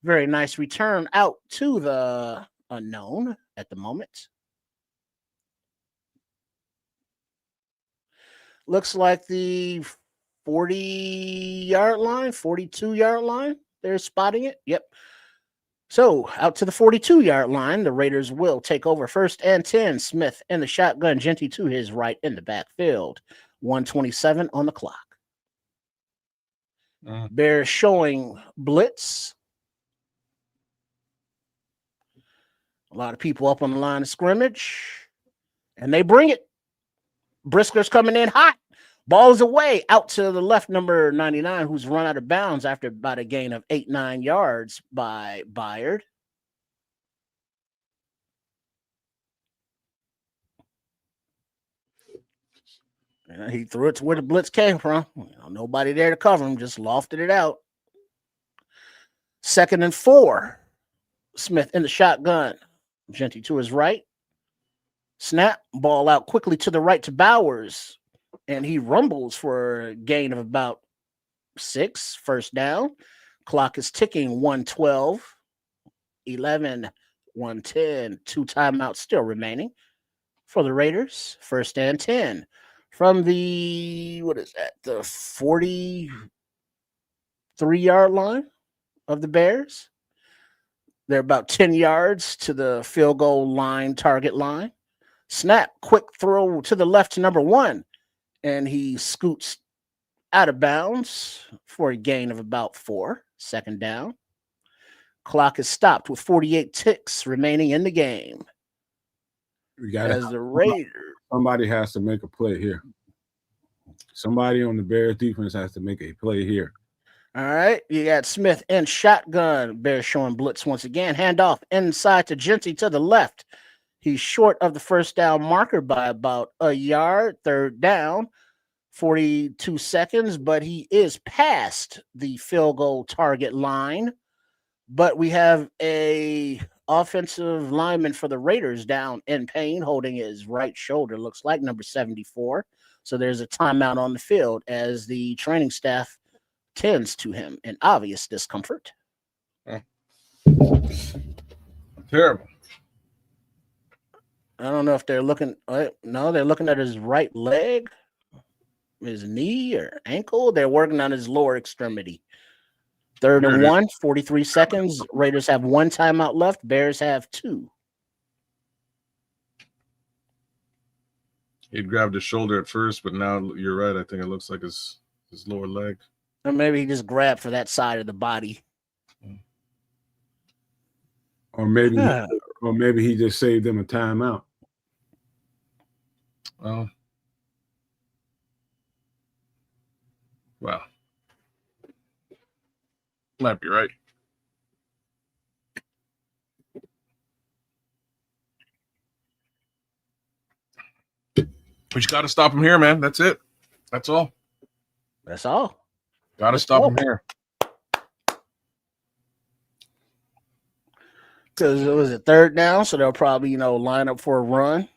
very nice return out to the unknown at the moment. Looks like the 40-yard line, 42-yard line. They're spotting it. Yep. So out to the 42-yard line, the Raiders will take over 1st and 10. Smith in the shotgun, Genty to his right in the backfield. 1:27 on the clock. Bears showing blitz. A lot of people up on the line of scrimmage, and they bring it. Brisker's coming in hot. Ball's away out to the left, number 99, who's run out of bounds after about a gain of 8-9 yards by Byard. And he threw it to where the blitz came from. Nobody there to cover him, just lofted it out. 2nd and 4. Smith in the shotgun. Genty to his right. Snap, ball out quickly to the right to Bowers. And he rumbles for a gain of about 6, 1st down. Clock is ticking, 1:12, 11, 1:10. 2 timeouts still remaining for the Raiders. 1st and 10 from the, the 43-yard line of the Bears. They're about 10 yards to the field goal line, target line. Snap, quick throw to the left to number 1. And he scoots out of bounds for a gain of about 4. 2nd down. Clock is stopped with 48 ticks remaining in the game. As the Raiders. Somebody has to make a play here. Somebody on the Bears defense has to make a play here. All right. You got Smith in shotgun. Bears showing blitz once again. Handoff inside to Genty to the left. He's short of the 1st down marker by about a yard. 3rd down, 42 seconds, but he is past the field goal target line. But we have a offensive lineman for the Raiders down in pain, holding his right shoulder, looks like number 74. So there's a timeout on the field as the training staff tends to him in obvious discomfort. Terrible. I don't know if they're looking. No, they're looking at his right leg, his knee or ankle. They're working on his lower extremity. 3rd and 1, 43 seconds. Raiders have 1 timeout left. Bears have 2. He grabbed his shoulder at first, but now you're right. I think it looks like his lower leg. Or maybe he just grabbed for that side of the body. Or maybe he just saved them a timeout. Well, might be right. We just got to stop him here, man. That's it. That's all. That's all. Got to stop him here. Because it was a 3rd down, so they'll probably, line up for a run.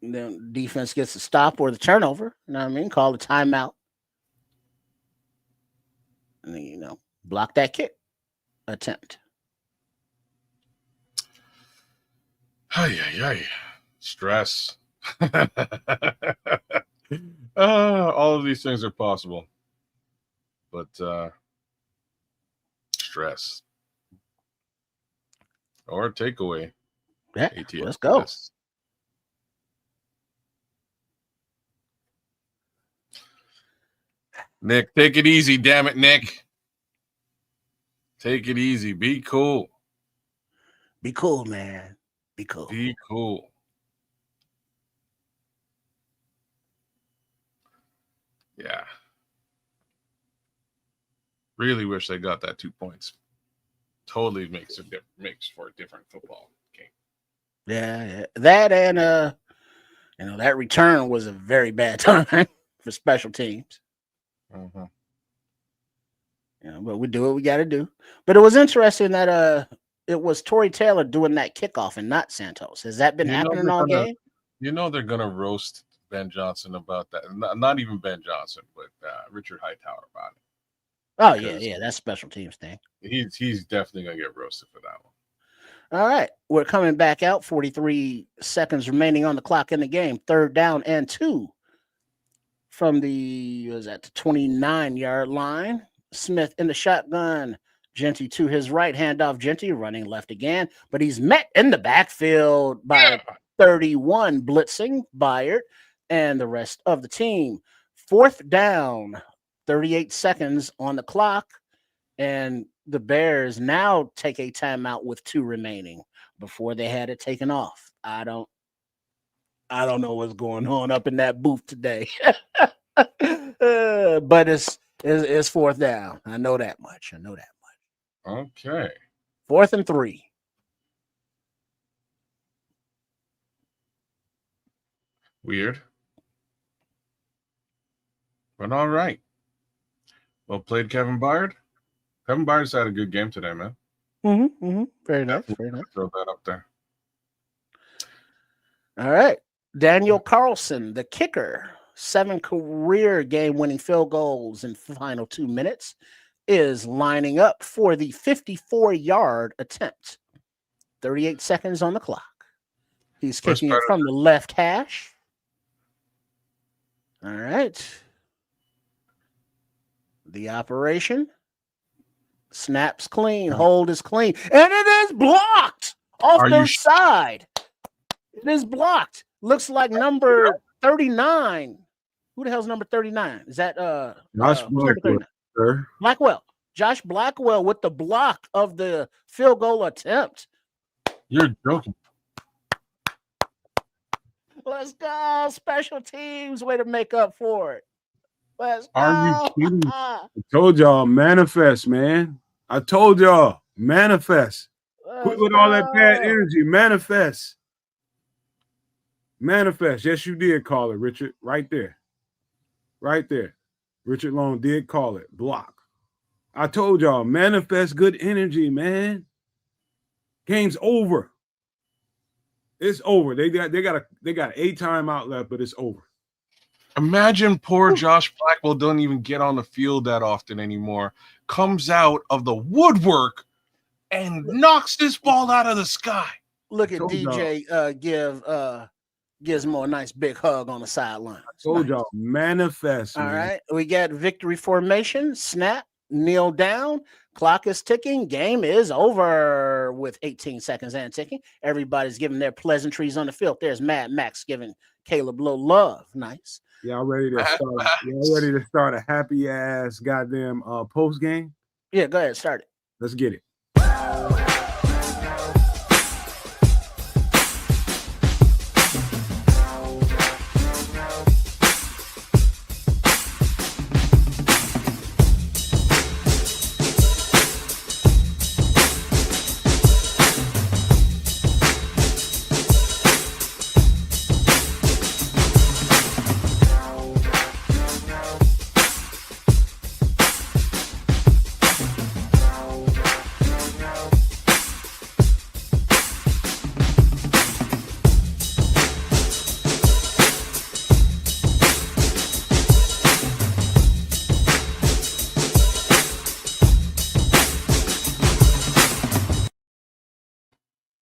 And then defense gets a stop or the turnover. You know what I mean? Call a timeout. And then, block that kick attempt. Stress. All of these things are possible. but stress or takeaway. Yeah, ATS. let's go. Nick, take it easy, damn it, Nick. Take it easy. Be cool. Be cool, man. Be cool. Be cool. Yeah. Really wish they got that 2 points. Totally makes for a different football game. Yeah. That and that return was a very bad time for special teams. Mm-hmm. Yeah, but we do what we got to do. But it was interesting that it was Torrey Taylor doing that kickoff and not Santos. Has that been happening all game? You know they're gonna roast Ben Johnson about that. Not even Ben Johnson, but Richard Hightower about it. Oh yeah, that's special teams thing. He's definitely gonna get roasted for that one. All right, we're coming back out. 43 seconds remaining on the clock in the game. 3rd down and 2 from the 29-yard line. Smith in the shotgun. Genty to his right, handoff. Genty running left again, but he's met in the backfield by 31 blitzing Byard and the rest of the team. 4th down, 38 seconds on the clock, and the Bears now take a timeout with 2 remaining. Before they had it taken off. I don't know what's going on up in that booth today, but it's 4th down. I know that much. Okay. 4th and 3. Weird. But all right. Well played, Kevin Byard. Kevin Byard's had a good game today, man. Very nice. Throw that up there. All right. Daniel Carlson, the kicker, 7 career game-winning field goals in final 2 minutes, is lining up for the 54-yard attempt. 38 seconds on the clock. He's kicking it from the left hash. All right. The operation. Snaps clean. Hold is clean. And it is blocked off the side. It is blocked. Looks like number 39. Who the hell's number 39? Is that Josh Blackwell, sir. Blackwell. Josh Blackwell with the block of the field goal attempt. You're joking. Let's go. Special teams. Way to make up for it. Let's go. Are you kidding? I told y'all, manifest, man. I told y'all, manifest. Quit with all that bad energy. Manifest. Manifest. Yes, you did call it, Richard. Right there. Right there. Richard Long did call it. Block. I told y'all, manifest good energy, man. Game's over. It's over. They got a 8 timeout left, but it's over. Imagine poor Josh Blackwell doesn't even get on the field that often anymore. Comes out of the woodwork and knocks this ball out of the sky. Look at DJ give Gizmo a nice big hug on the sideline. I told y'all, manifest. All man. right. We got victory formation. Snap. Kneel down. Clock is ticking. Game is over with 18 seconds and ticking. Everybody's giving their pleasantries on the field. There's Mad Max giving Caleb a little love. Nice. Y'all ready to start? Y'all ready to start a happy ass goddamn post game? Yeah, go ahead. Start it. Let's get it.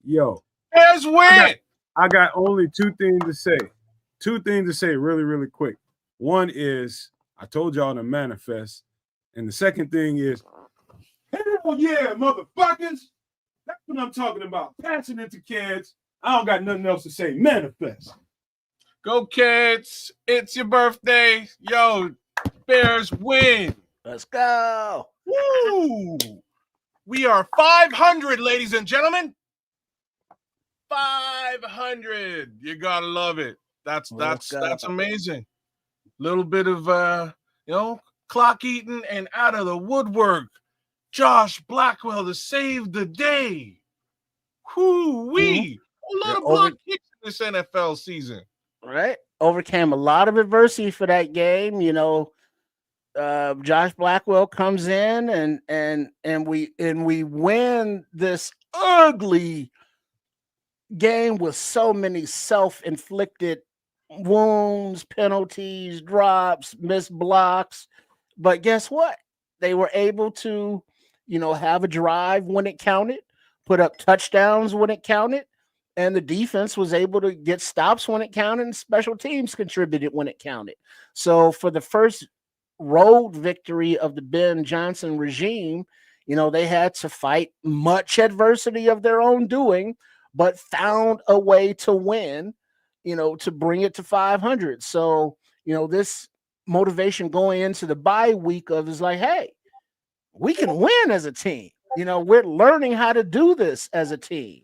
Yo, Bears win. I got only 2 things to say. 2 things to say really, really quick. One is I told y'all to manifest. And the second thing is, hell yeah, motherfuckers. That's what I'm talking about. Passing it to kids. I don't got nothing else to say. Manifest. Go kids. It's your birthday. Yo, Bears win. Let's go. Woo! We are 500, ladies and gentlemen. 500. You gotta love it. That's amazing. Little bit of clock eating and out of the woodwork. Josh Blackwell to save the day. Whoo-wee. A lot of block kicks in this NFL season. Right. Overcame a lot of adversity for that game. You know, Josh Blackwell comes in and we win this ugly game with so many self-inflicted wounds, penalties, drops, missed blocks. But guess what? They were able to, have a drive when it counted, put up touchdowns when it counted, and the defense was able to get stops when it counted, and special teams contributed when it counted. So for the first road victory of the Ben Johnson regime, they had to fight much adversity of their own doing, but found a way to win, to bring it to 500. So, this motivation going into the bye week is like, hey, we can win as a team. We're learning how to do this as a team.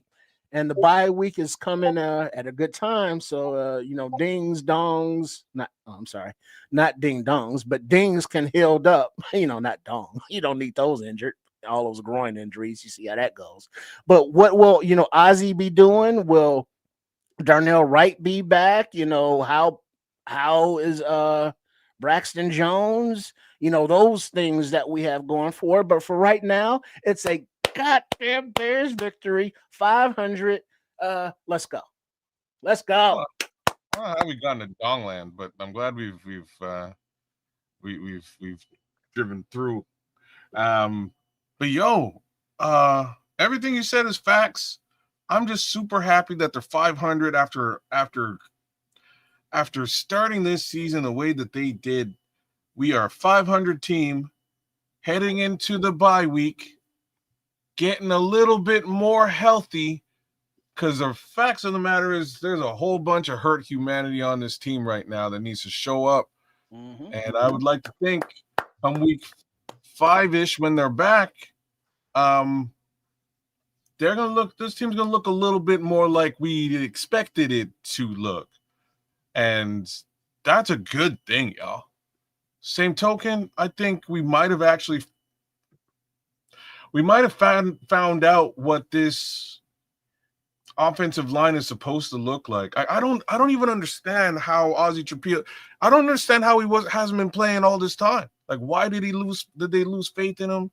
And the bye week is coming at a good time. So, dings, dongs, not ding dongs, but dings can healed up, not dong. You don't need those injured. All those groin injuries. You see how that goes. But what will, Ozzie be doing? Will Darnell Wright be back? How is Braxton Jones? Those things that we have going for. But for right now, it's a goddamn Bears victory. 500. Let's go. Let's go. I don't know how we got into Dongland, but I'm glad we've driven through. But everything you said is facts. I'm just super happy that they're 500 after starting this season the way that they did. We are a 500 team heading into the bye week, getting a little bit more healthy, because the facts of the matter is there's a whole bunch of hurt humanity on this team right now that needs to show up. Mm-hmm. And I would like to think on week 5-ish when they're back, this team's gonna look a little bit more like we expected it to look. And that's a good thing, y'all. Same token, I think we might have found out what this offensive line is supposed to look like. I don't even understand how Ozzie Trapilo. I don't understand how hasn't been playing all this time. Like, why did they lose faith in him?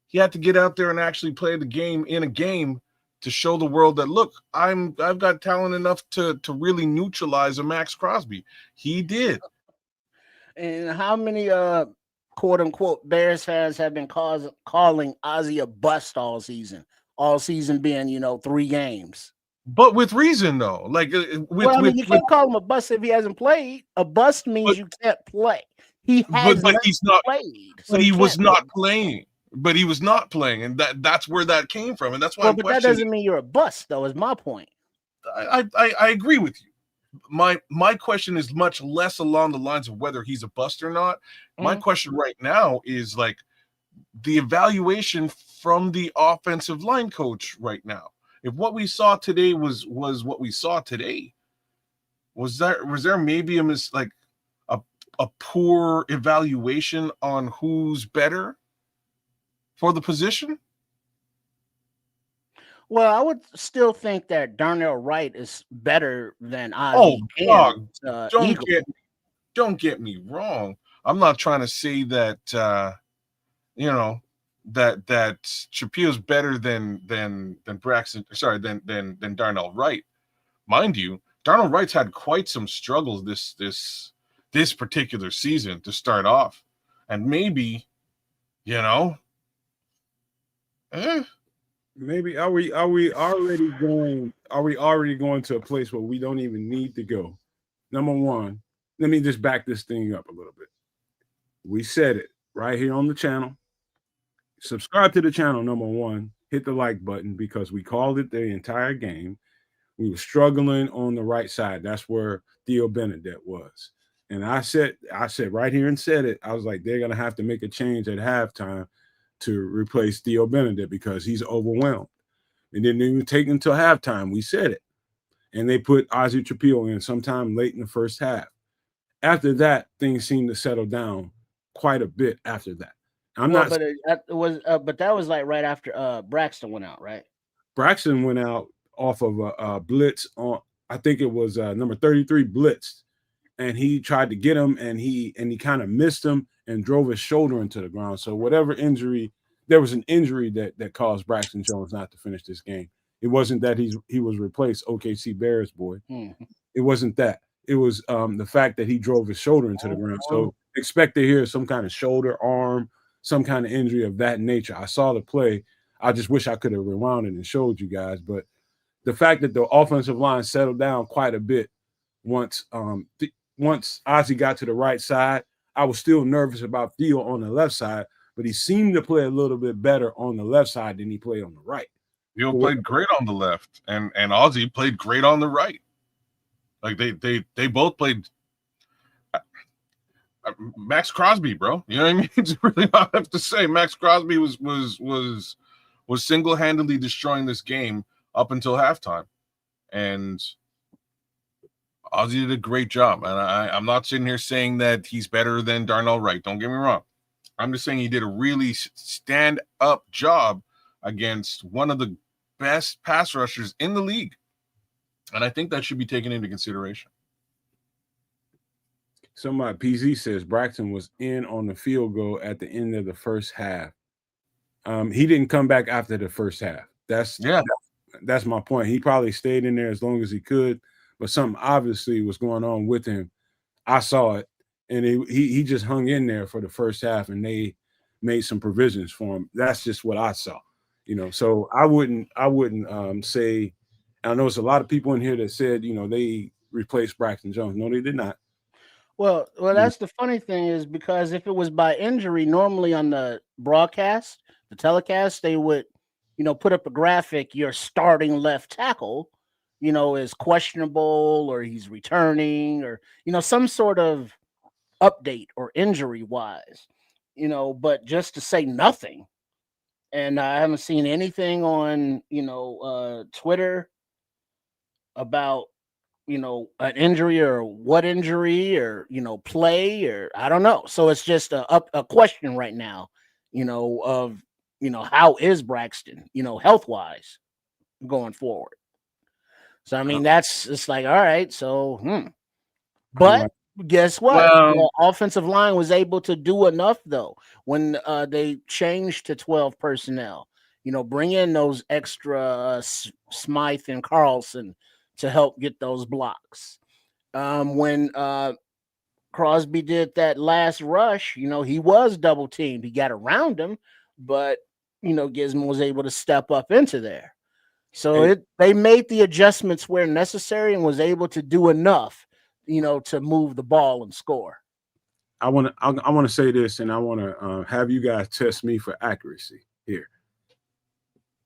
He had to get out there and actually play the game in a game to show the world that, look, I've got talent enough to really neutralize a Maxx Crosby. He did. And how many quote unquote Bears fans have been calling Ozzie a bust all season? All season being 3 games. But with reason, though. Like, you can't call him a bust if he hasn't played. A bust means you can't play. He's not played. But he was not playing. But he was not playing, and that's where that came from, and that's why. But that doesn't mean you're a bust, though. Is my point. I agree with you. My question is much less along the lines of whether he's a bust or not. Mm-hmm. My question right now is like the evaluation from the offensive line coach right now. If what we saw today was what we saw today, was there maybe a poor evaluation on who's better for the position? Well, I would still think that Darnell Wright is better than Ozzie. Don't get me wrong. I'm not trying to say that that Shapiro's better than Braxton. Sorry, than Darnell Wright. Mind you, Darnell Wright's had quite some struggles this particular season to start off, and maybe, Maybe are we already going to a place where we don't even need to go? Number one, let me just back this thing up a little bit. We said it. right here on the channel. Subscribe to the channel, number one. Hit the like button because we called it the entire game. We were struggling on the right side. That's where Theo Benedict was. And I said right here and said it. I was like, they're going to have to make a change at halftime to replace Theo Benedict because he's overwhelmed. And didn't even take until halftime. We said it. And they put Ozzie Trapillo in sometime late in the first half. After that, things seemed to settle down quite a bit after that. But that was like right after Braxton went out, right? Braxton went out off of a blitz on, I think it was number 33 blitzed, and he tried to get him, and he kind of missed him and drove his shoulder into the ground. So whatever injury, there was an injury that caused Braxton Jones not to finish this game. It wasn't that he was replaced OKC Bears boy. It wasn't that. It was the fact that he drove his shoulder into the ground. So expect to hear some kind of shoulder, arm, some kind of injury of that nature. I saw the play. I just wish I could have rewound it and showed you guys. But the fact that the offensive line settled down quite a bit once Ozzie got to the right side, I was still nervous about Theo on the left side, but he seemed to play a little bit better on the left side than he played on the right. Theo played great on the left, and Ozzie played great on the right. Like they both played. Maxx Crosby, bro. You know what I mean? It's really all I have to say. Maxx Crosby was single-handedly destroying this game up until halftime, and Ozzie did a great job. And I'm not sitting here saying that he's better than Darnell Wright. Don't get me wrong. I'm just saying he did a really stand-up job against one of the best pass rushers in the league, and I think that should be taken into consideration. Somebody, PZ says Braxton was in on the field goal at the end of the first half. He didn't come back after the first half. That's my point. He probably stayed in there as long as he could, but something obviously was going on with him. I saw it, and he just hung in there for the first half, and they made some provisions for him. That's just what I saw, So I wouldn't say. I know there's a lot of people in here that said they replaced Braxton Jones. No, they did not. Well, that's the funny thing is because if it was by injury, normally on the broadcast, the telecast, they would, put up a graphic. Your starting left tackle, is questionable or he's returning or, some sort of update or injury wise, but just to say nothing. And I haven't seen anything on, Twitter about, an injury or what injury or, play or I don't know. So it's just a question right now, of, how is Braxton, health wise going forward. So, I mean, it's like, all right. So, but guess what? The offensive line was able to do enough though, when they changed to 12 personnel, bring in those extra Smythe and Carlson to help get those blocks. When Crosby did that last rush, he was double teamed. He got around him, but Gizmo was able to step up into there. So they made the adjustments where necessary and was able to do enough, to move the ball and score. I want to say this, and I want to have you guys test me for accuracy here.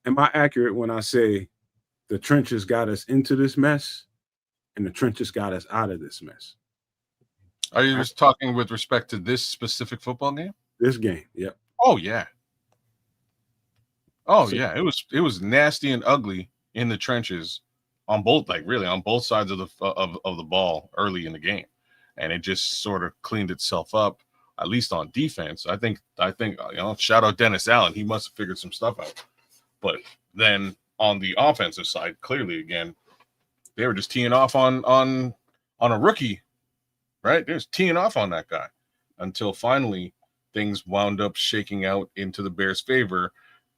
Am I accurate when I say the trenches got us into this mess and the trenches got us out of this mess? Are you just talking with respect to this specific football game? This game, yep. Oh yeah. Oh yeah. It was nasty and ugly in the trenches on both sides of the ball early in the game, and it just sort of cleaned itself up, at least on defense. I think shout out Dennis Allen. He must have figured some stuff out, but then on the offensive side, clearly again, they were just teeing off on a rookie, right? They're just teeing off on that guy until finally things wound up shaking out into the Bears' favor.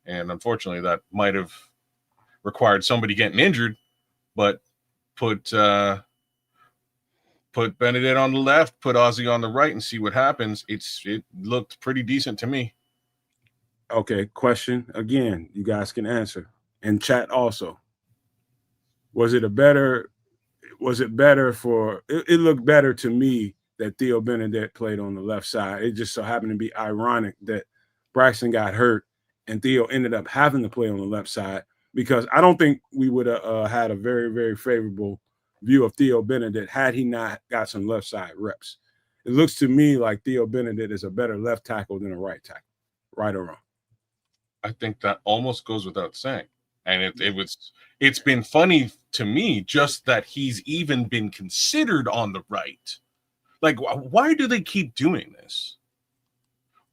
And unfortunately, that might have required somebody getting injured, but put Benedict on the left, put Ozzie on the right, and see what happens. It looked pretty decent to me. Okay, question again. You guys can answer. And chat also. It looked better to me that Theo Benedict played on the left side. It just so happened to be ironic that Braxton got hurt and Theo ended up having to play on the left side, because I don't think we would have had a very, very favorable view of Theo Benedict had he not got some left side reps. It looks to me like Theo Benedict is a better left tackle than a right tackle, right or wrong. I think that almost goes without saying. And it's been funny to me just that he's even been considered on the right. Like, why do they keep doing this?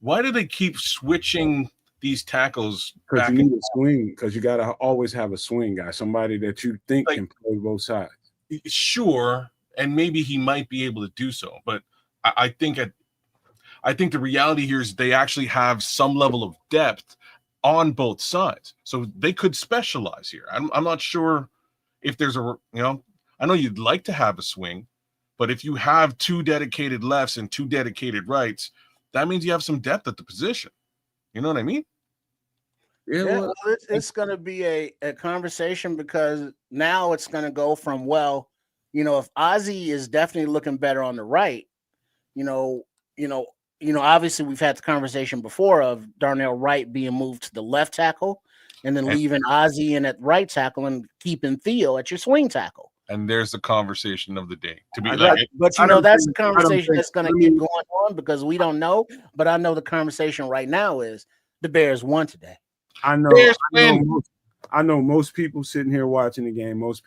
Why do they keep switching these tackles? Because you need a swing, because you got to always have a swing guy, somebody that you think can play both sides. Sure, and maybe he might be able to do so, but I think the reality here is they actually have some level of depth on both sides, so they could specialize here. I'm not sure if there's I know you'd like to have a swing, but if you have 2 dedicated lefts and 2 dedicated rights, that means you have some depth at the position. You know what I mean? Yeah, well, it's going to be a conversation, because now it's going to go from, well, if Ozzie is definitely looking better on the right, obviously we've had the conversation before of Darnell Wright being moved to the left tackle and then leaving Ozzie in at right tackle and keeping Theo at your swing tackle. And there's the conversation of the day. But that's the conversation that's going to keep going on, because we don't know. But I know the conversation right now is the Bears won today. I know most people sitting here watching the game, most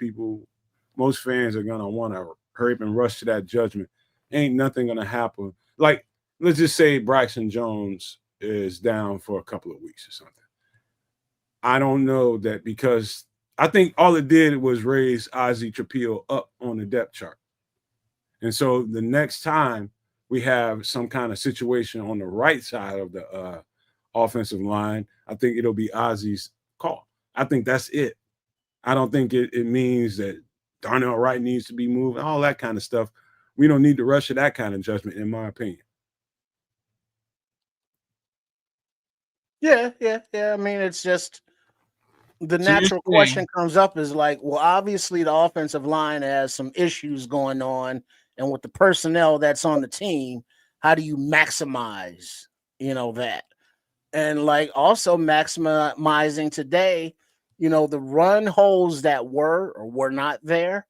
fans are going to want to hurry up and rush to that judgment. Ain't nothing going to happen. Like, let's just say Braxton Jones is down for a couple of weeks or something. I don't know that, because I think all it did was raise Ozzie Trapil up on the depth chart. And so the next time we have some kind of situation on the right side of the offensive line, I think it'll be Ozzie's call. I think that's it. I don't think it means that Darnell Wright needs to be moved, all that kind of stuff. We don't need to rush to that kind of judgment, in my opinion. Yeah. I mean, it's just the natural question comes up is like, well, obviously the offensive line has some issues going on, and with the personnel that's on the team, how do you maximize, that? And like also maximizing today, the run holes that were or were not there.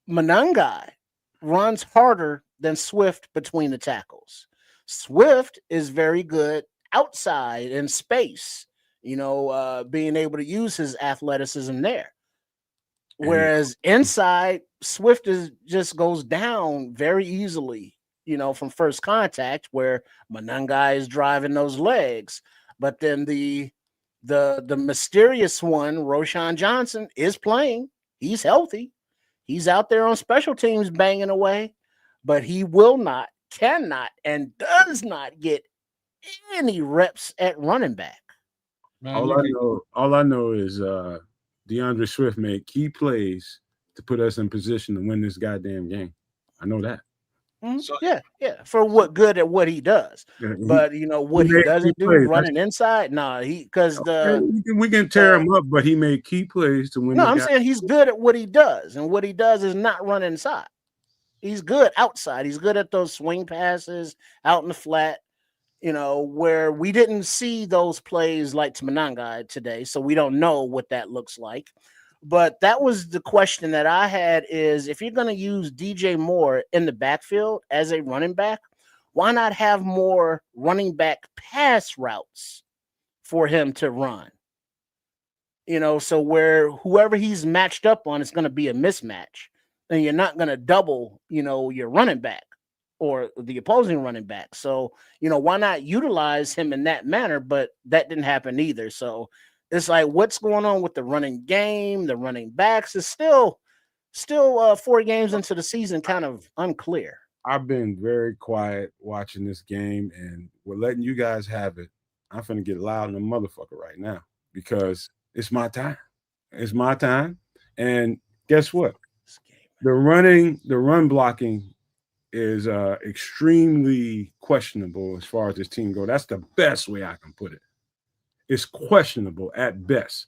Monangai runs harder than Swift between the tackles. Swift is very good outside in space, being able to use his athleticism there. Whereas inside, Swift just goes down very easily, from first contact, where Monangai is driving those legs. But then the mysterious one, Roschon Johnson, is playing. He's healthy. He's out there on special teams banging away, but he will not, cannot, and does not get any reps at running back. All I know is DeAndre Swift made key plays to put us in position to win this goddamn game. I know that. So, yeah, for what he does. But what he doesn't do, running inside, because we can tear him up, but he made key plays to win. No, I'm saying he's good at what he does, and what he does is not run inside. He's good outside. He's good at those swing passes out in the flat. Where we didn't see those plays like to Monangai today, so we don't know what that looks like. But that was the question that I had, is if you're going to use DJ Moore in the backfield as a running back, why not have more running back pass routes for him to run? So where whoever he's matched up on is going to be a mismatch, and you're not going to double, your running back or the opposing running back. So, why not utilize him in that manner? But that didn't happen either. So it's like, what's going on with the running game? The running backs is still 4 games into the season, kind of unclear. I've been very quiet watching this game, and we're letting you guys have it. I'm finna get loud in the motherfucker right now, because it's my time. It's my time. And guess what? The run blocking is extremely questionable as far as this team goes. That's the best way I can put it. It's questionable at best.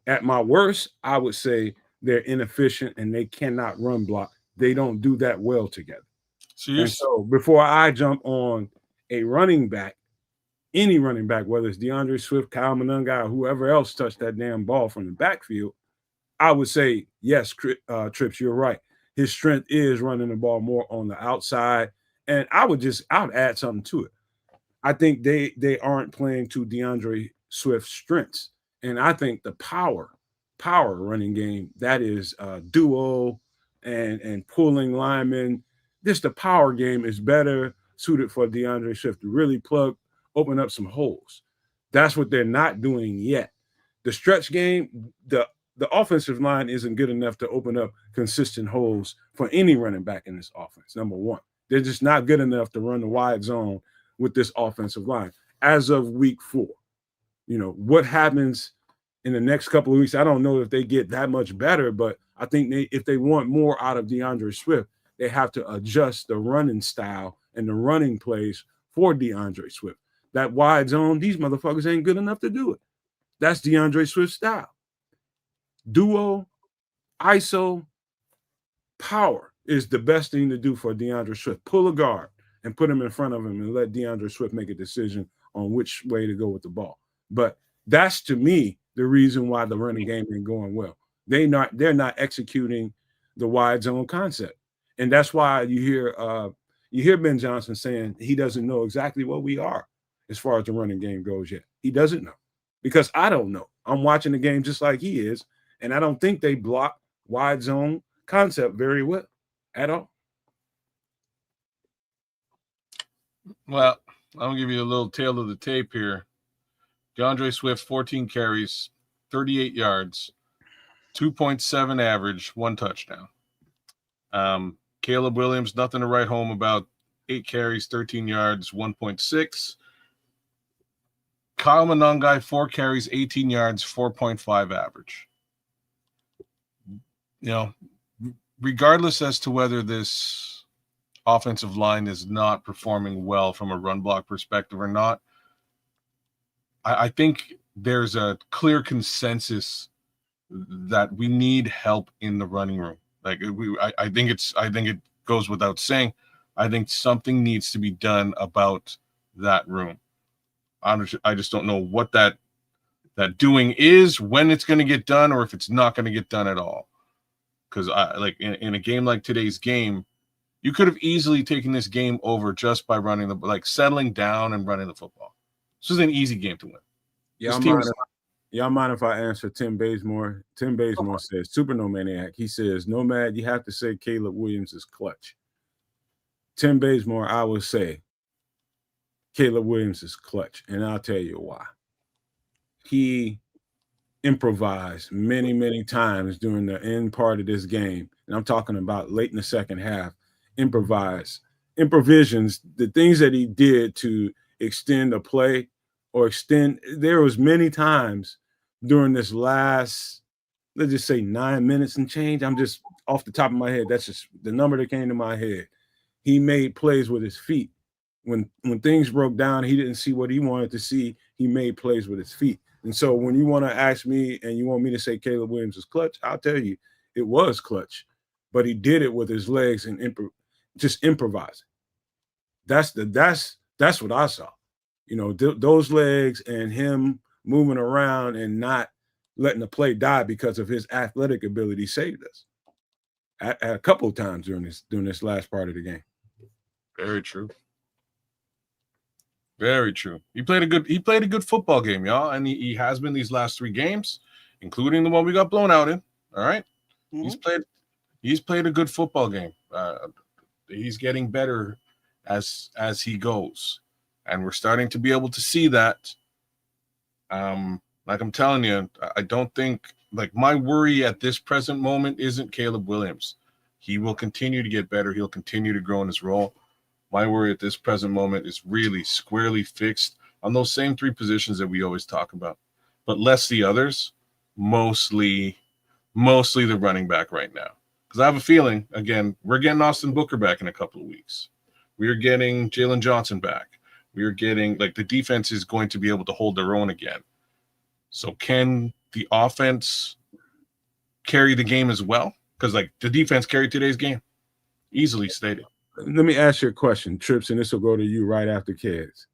At my worst, I would say they're inefficient and they cannot run block. They don't do that well together. So you're And so before I jump on a running back, any running back, whether it's DeAndre Swift, Kyle Monunga, or whoever else touched that damn ball from the backfield, I would say, yes, Trips, you're right. His strength is running the ball more on the outside. And I would add something to it. I think they aren't playing to DeAndre Swift's strengths. And I think the power running game, that is duo and pulling linemen. The power game is better suited for DeAndre Swift to really open up some holes. That's what they're not doing yet. The stretch game, the offensive line isn't good enough to open up consistent holes for any running back in this offense, number one. They're just not good enough to run the wide zone with this offensive line as of week 4. What happens in the next couple of weeks, I don't know if they get that much better, but I think if they want more out of DeAndre Swift, they have to adjust the running style and the running plays for DeAndre Swift. That wide zone, these motherfuckers ain't good enough to do it. That's DeAndre Swift's style. Duo, ISO, power is the best thing to do for DeAndre Swift. Pull a guard and put him in front of him and let DeAndre Swift make a decision on which way to go with the ball. But that's, to me, the reason why the running game ain't going well. They're not executing the wide zone concept. And that's why you hear Ben Johnson saying he doesn't know exactly what we are as far as the running game goes yet. He doesn't know, because I don't know. I'm watching the game just like he is, and I don't think they block wide zone concept very well at all. Well, I'll give you a little tail of the tape here. DeAndre Swift, 14 carries, 38 yards, 2.7 average, 1 touchdown. Caleb Williams, nothing to write home about, 8 carries, 13 yards, 1.6. Kyle Monunga, 4 carries, 18 yards, 4.5 average. Regardless as to whether this offensive line is not performing well from a run block perspective or not, I think there's a clear consensus that we need help in the running room. I think it goes without saying. I think something needs to be done about that room. I just don't know what that doing is, when it's going to get done, or if it's not going to get done at all. Because in a game like today's game, you could have easily taken this game over just by settling down and running the football. This was an easy game to win. Y'all mind if I answer Tim Bazemore? Tim Bazemore says, Super Nomaniac, he says, Nomad, you have to say Caleb Williams is clutch. Tim Bazemore, I will say Caleb Williams is clutch, and I'll tell you why. He improvised many, many times during the end part of this game, and I'm talking about late in the second half. Improvisions, the things that he did to extend a play or there was many times during this last, let's just say 9 minutes and change. I'm just off the top of my head. That's just the number that came to my head. He made plays with his feet. When things broke down, he didn't see what he wanted to see. He made plays with his feet. And so when you want to ask me and you want me to say Caleb Williams is clutch, I'll tell you it was clutch, but he did it with his legs and just improvising. That's what I saw. Those legs and him moving around and not letting the play die because of his athletic ability saved us a couple of times during this last part of the game. Very true. Very true. He played a good football game, y'all, and he has been these last 3 games, including the one we got blown out in. All right, mm-hmm. He's played a good football game. He's getting better as he goes, and we're starting to be able to see that. Like I'm telling you, I don't think, my worry at this present moment isn't Caleb Williams. He will continue to get better. He'll continue to grow in his role. My worry at this present moment is really squarely fixed on those same 3 positions that we always talk about, but less the others, mostly the running back right now. Because I have a feeling, again, we're getting Austin Booker back in a couple of weeks. We're getting Jalen Johnson back. We're getting, the defense is going to be able to hold their own again. So can the offense carry the game as well? Because, the defense carried today's game. Easily stated. let me ask you a question, Trips, and this will go to you right after Keds.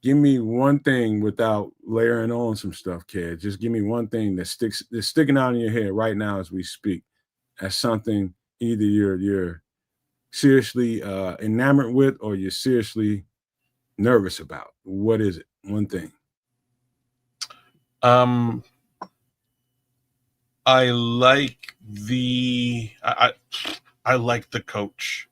Give me one thing without layering on some stuff, Keds. Just give me one thing that's sticking out in your head right now as we speak, as something either you're seriously enamored with or you're seriously nervous about. What is it? One thing. I like I like the coach.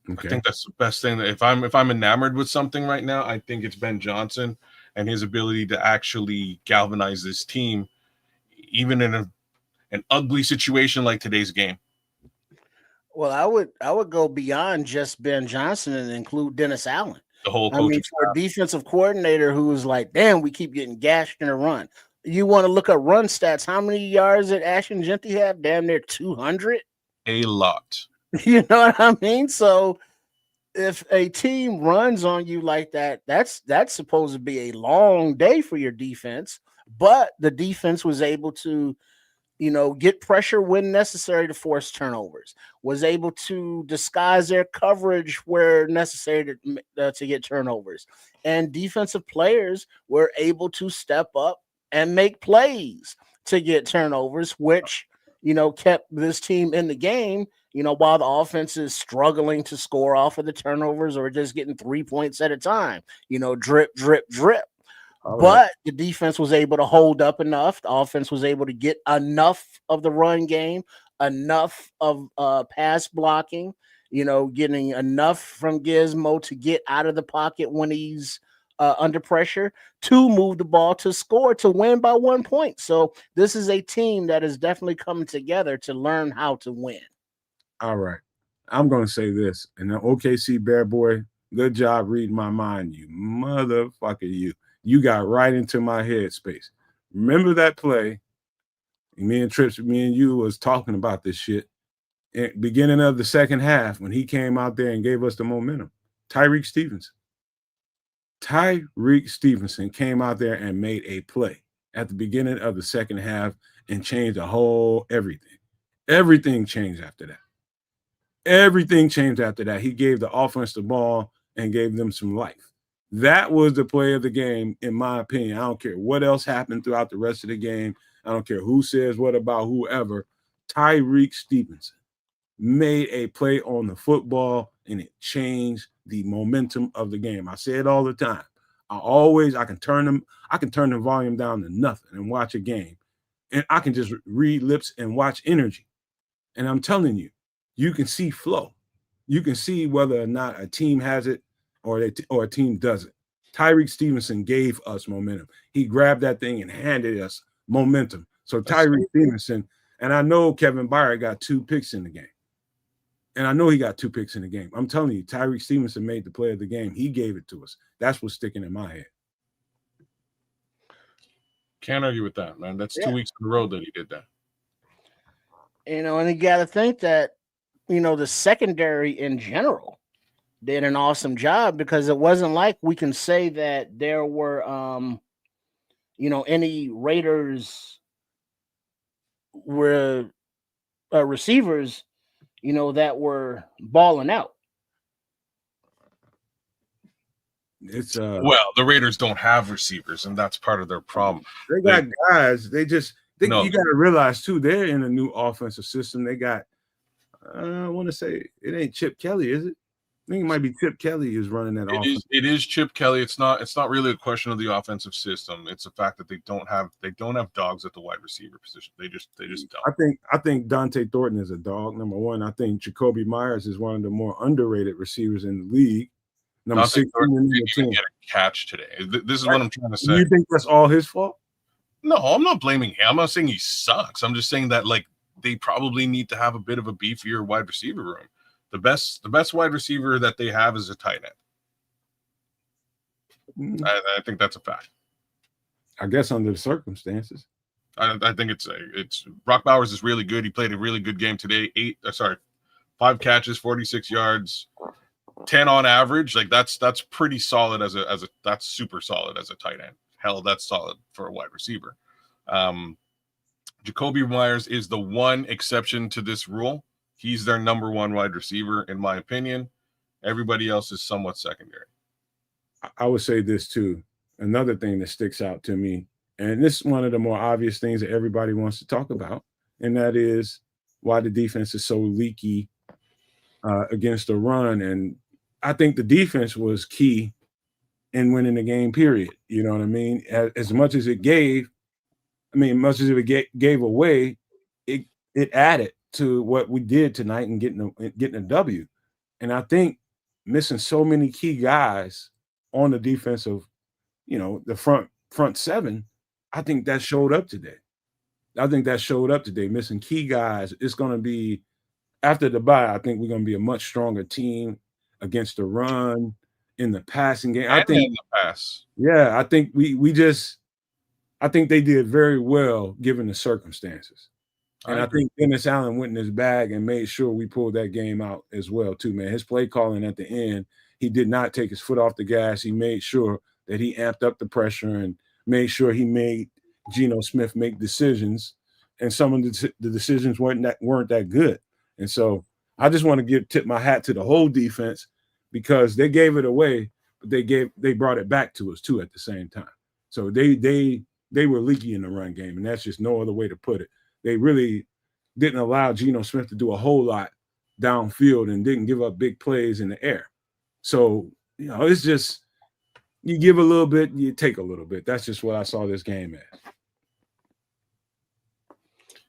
Okay. I think that's the best thing. That if I'm enamored with something right now, I think it's Ben Johnson and his ability to actually galvanize this team, even in an ugly situation like today's game. Well, I would go beyond just Ben Johnson and include Dennis Allen. The whole coaching for a defensive coordinator who was like, damn, we keep getting gashed in a run. You want to look at run stats. How many yards did Ashton Genty have? Damn near 200. A lot. You know what I mean? So if a team runs on you like that, that's supposed to be a long day for your defense. But the defense was able to, get pressure when necessary to force turnovers, was able to disguise their coverage where necessary to get turnovers. And defensive players were able to step up and make plays to get turnovers, which, kept this team in the game, while the offense is struggling to score off of the turnovers or just getting 3 points at a time, drip, drip, drip. But the defense was able to hold up enough. The offense was able to get enough of the run game, enough of pass blocking, getting enough from Gizmo to get out of the pocket when he's under pressure to move the ball to score to win by 1 point. So this is a team that is definitely coming together to learn how to win. All right. I'm going to say this. And the OKC Bear Boy, good job reading my mind, you motherfucker, you. You got right into my headspace. Remember that play? Me and you was talking about this shit at beginning of the second half when he came out there and gave us the momentum. Tyreek Stevenson came out there and made a play at the beginning of the second half and changed the whole everything. Everything changed after that. Everything changed after that. He gave the offense the ball and gave them some life. That was the play of the game, in my opinion. I don't care what else happened throughout the rest of the game. I don't care who says what about whoever. Tyreek Stevenson made a play on the football, and it changed the momentum of the game. I say it all the time. I can turn the volume down to nothing and watch a game, and I can just read lips and watch energy. And I'm telling you, you can see flow. You can see whether or not a team has it or a team doesn't. Tyreek Stevenson gave us momentum. He grabbed that thing and handed us momentum. So Tyreek Stevenson, and I know Kevin Byard got 2 picks in the game. And I know he got 2 picks in the game. I'm telling you, Tyreek Stevenson made the play of the game. He gave it to us. That's what's sticking in my head. Can't argue with that, man. That's 2 weeks in a row that he did that. And you got to think that, the secondary in general did an awesome job, because it wasn't like we can say that there were, any Raiders were receivers, that were balling out. It's well, the Raiders don't have receivers, and that's part of their problem. They got guys. You got to realize too, they're in a new offensive system. They got, I want to say it ain't Chip Kelly, is it? I think it might be Chip Kelly who's running that offense. It is Chip Kelly. It's not really a question of the offensive system. It's the fact that they don't have dogs at the wide receiver position. They just don't. I think Dante Thornton is a dog. Number one. I think Jacoby Myers is one of the more underrated receivers in the league. Number 16 and number 10. Get a catch today. This is what I'm trying to say. You think that's all his fault? No, I'm not blaming him. I'm not saying he sucks. I'm just saying that they probably need to have a bit of a beefier wide receiver room. The best wide receiver that they have is a tight end. I think that's a fact. I guess under the circumstances. I think it's Brock Bowers is really good. He played a really good game today. 5 catches, 46 yards, 10 on average. That's pretty solid that's super solid as a tight end. Hell, that's solid for a wide receiver. Jacoby Myers is the one exception to this rule He's their number one wide receiver, in my opinion. Everybody else is somewhat secondary. I would say this too. Another thing that sticks out to me, and this is one of the more obvious things that everybody wants to talk about, and that is why the defense is so leaky against the run. And I think the defense was key in winning the game, period. You know what I mean? As much as it gave, much as it gave away, it added to what we did tonight and getting a W. And I think missing so many key guys on the defensive, the front seven, I think that showed up today. Missing key guys. It's going to be, after the bye, I think we're going to be a much stronger team against the run, in the passing game. I think in the pass. Yeah, I think I think they did very well given the circumstances. And I think Dennis Allen went in his bag and made sure we pulled that game out as well, too, man. His play calling at the end, he did not take his foot off the gas. He made sure that he amped up the pressure and made sure he made Geno Smith make decisions. And some of the decisions weren't that good. And so I just want to tip my hat to the whole defense, because they gave it away, but they brought it back to us too at the same time. So they were leaky in the run game, and that's just no other way to put it. They really didn't allow Geno Smith to do a whole lot downfield and didn't give up big plays in the air. So, it's just, you give a little bit, you take a little bit. That's just what I saw this game as.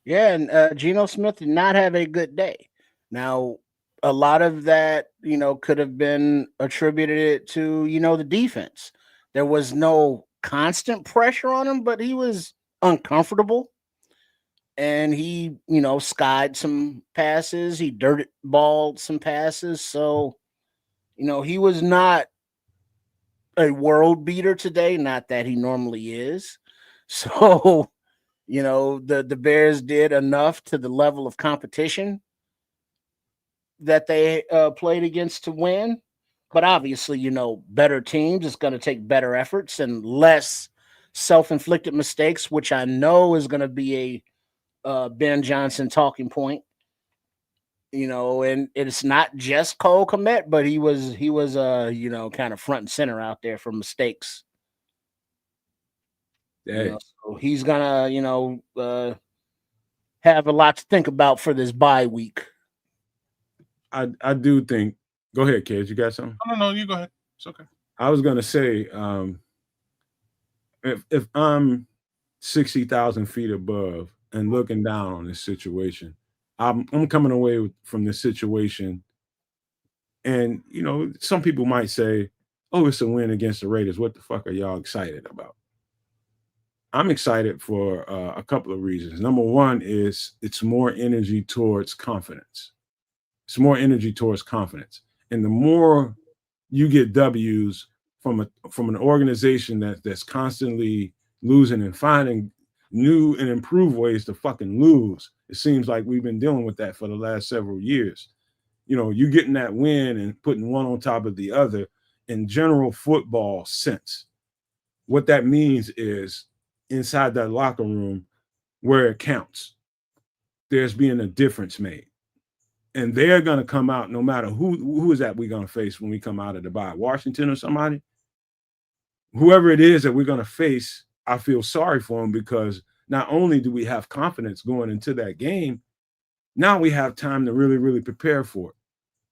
Yeah, and Geno Smith did not have a good day. Now, a lot of that, could have been attributed to, the defense. There was no constant pressure on him, but he was uncomfortable. And he, skied some passes. He dirt balled some passes. So, he was not a world beater today. Not that he normally is. So, the Bears did enough to the level of competition that they played against to win. But obviously, better teams, it's going to take better efforts and less self-inflicted mistakes, which I know is going to be a Ben Johnson talking point. And it's not just Cole Kmet, but he was kind of front and center out there for mistakes. Yeah. So he's gonna, have a lot to think about for this bye week. I do think. Go ahead, kids. You got something? No, you go ahead. It's okay. I was gonna say, if I'm 60,000 feet above and looking down on this situation, I'm coming away from this situation, and some people might say, "Oh, it's a win against the Raiders. What the fuck are y'all excited about?" I'm excited for a couple of reasons. Number one is it's more energy towards confidence. And the more you get W's from an organization that's constantly losing and finding new and improved ways to fucking lose, it seems like we've been dealing with that for the last several years. You getting that win and putting one on top of the other in general football sense. What that means is, inside that locker room where it counts, there's being a difference made. And they're going to come out, no matter who is that we're going to face when we come out of the bye, Washington or somebody. Whoever it is that we're going to face, I feel sorry for them, because not only do we have confidence going into that game, now we have time to really, really prepare for it.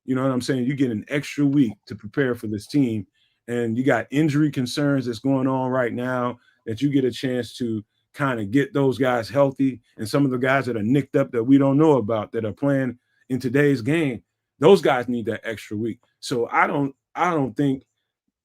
You know what I'm saying? You get an extra week to prepare for this team, and you got injury concerns that's going on right now, that you get a chance to kind of get those guys healthy. And some of the guys that are nicked up that we don't know about that are playing in today's game, those guys need that extra week. So I don't think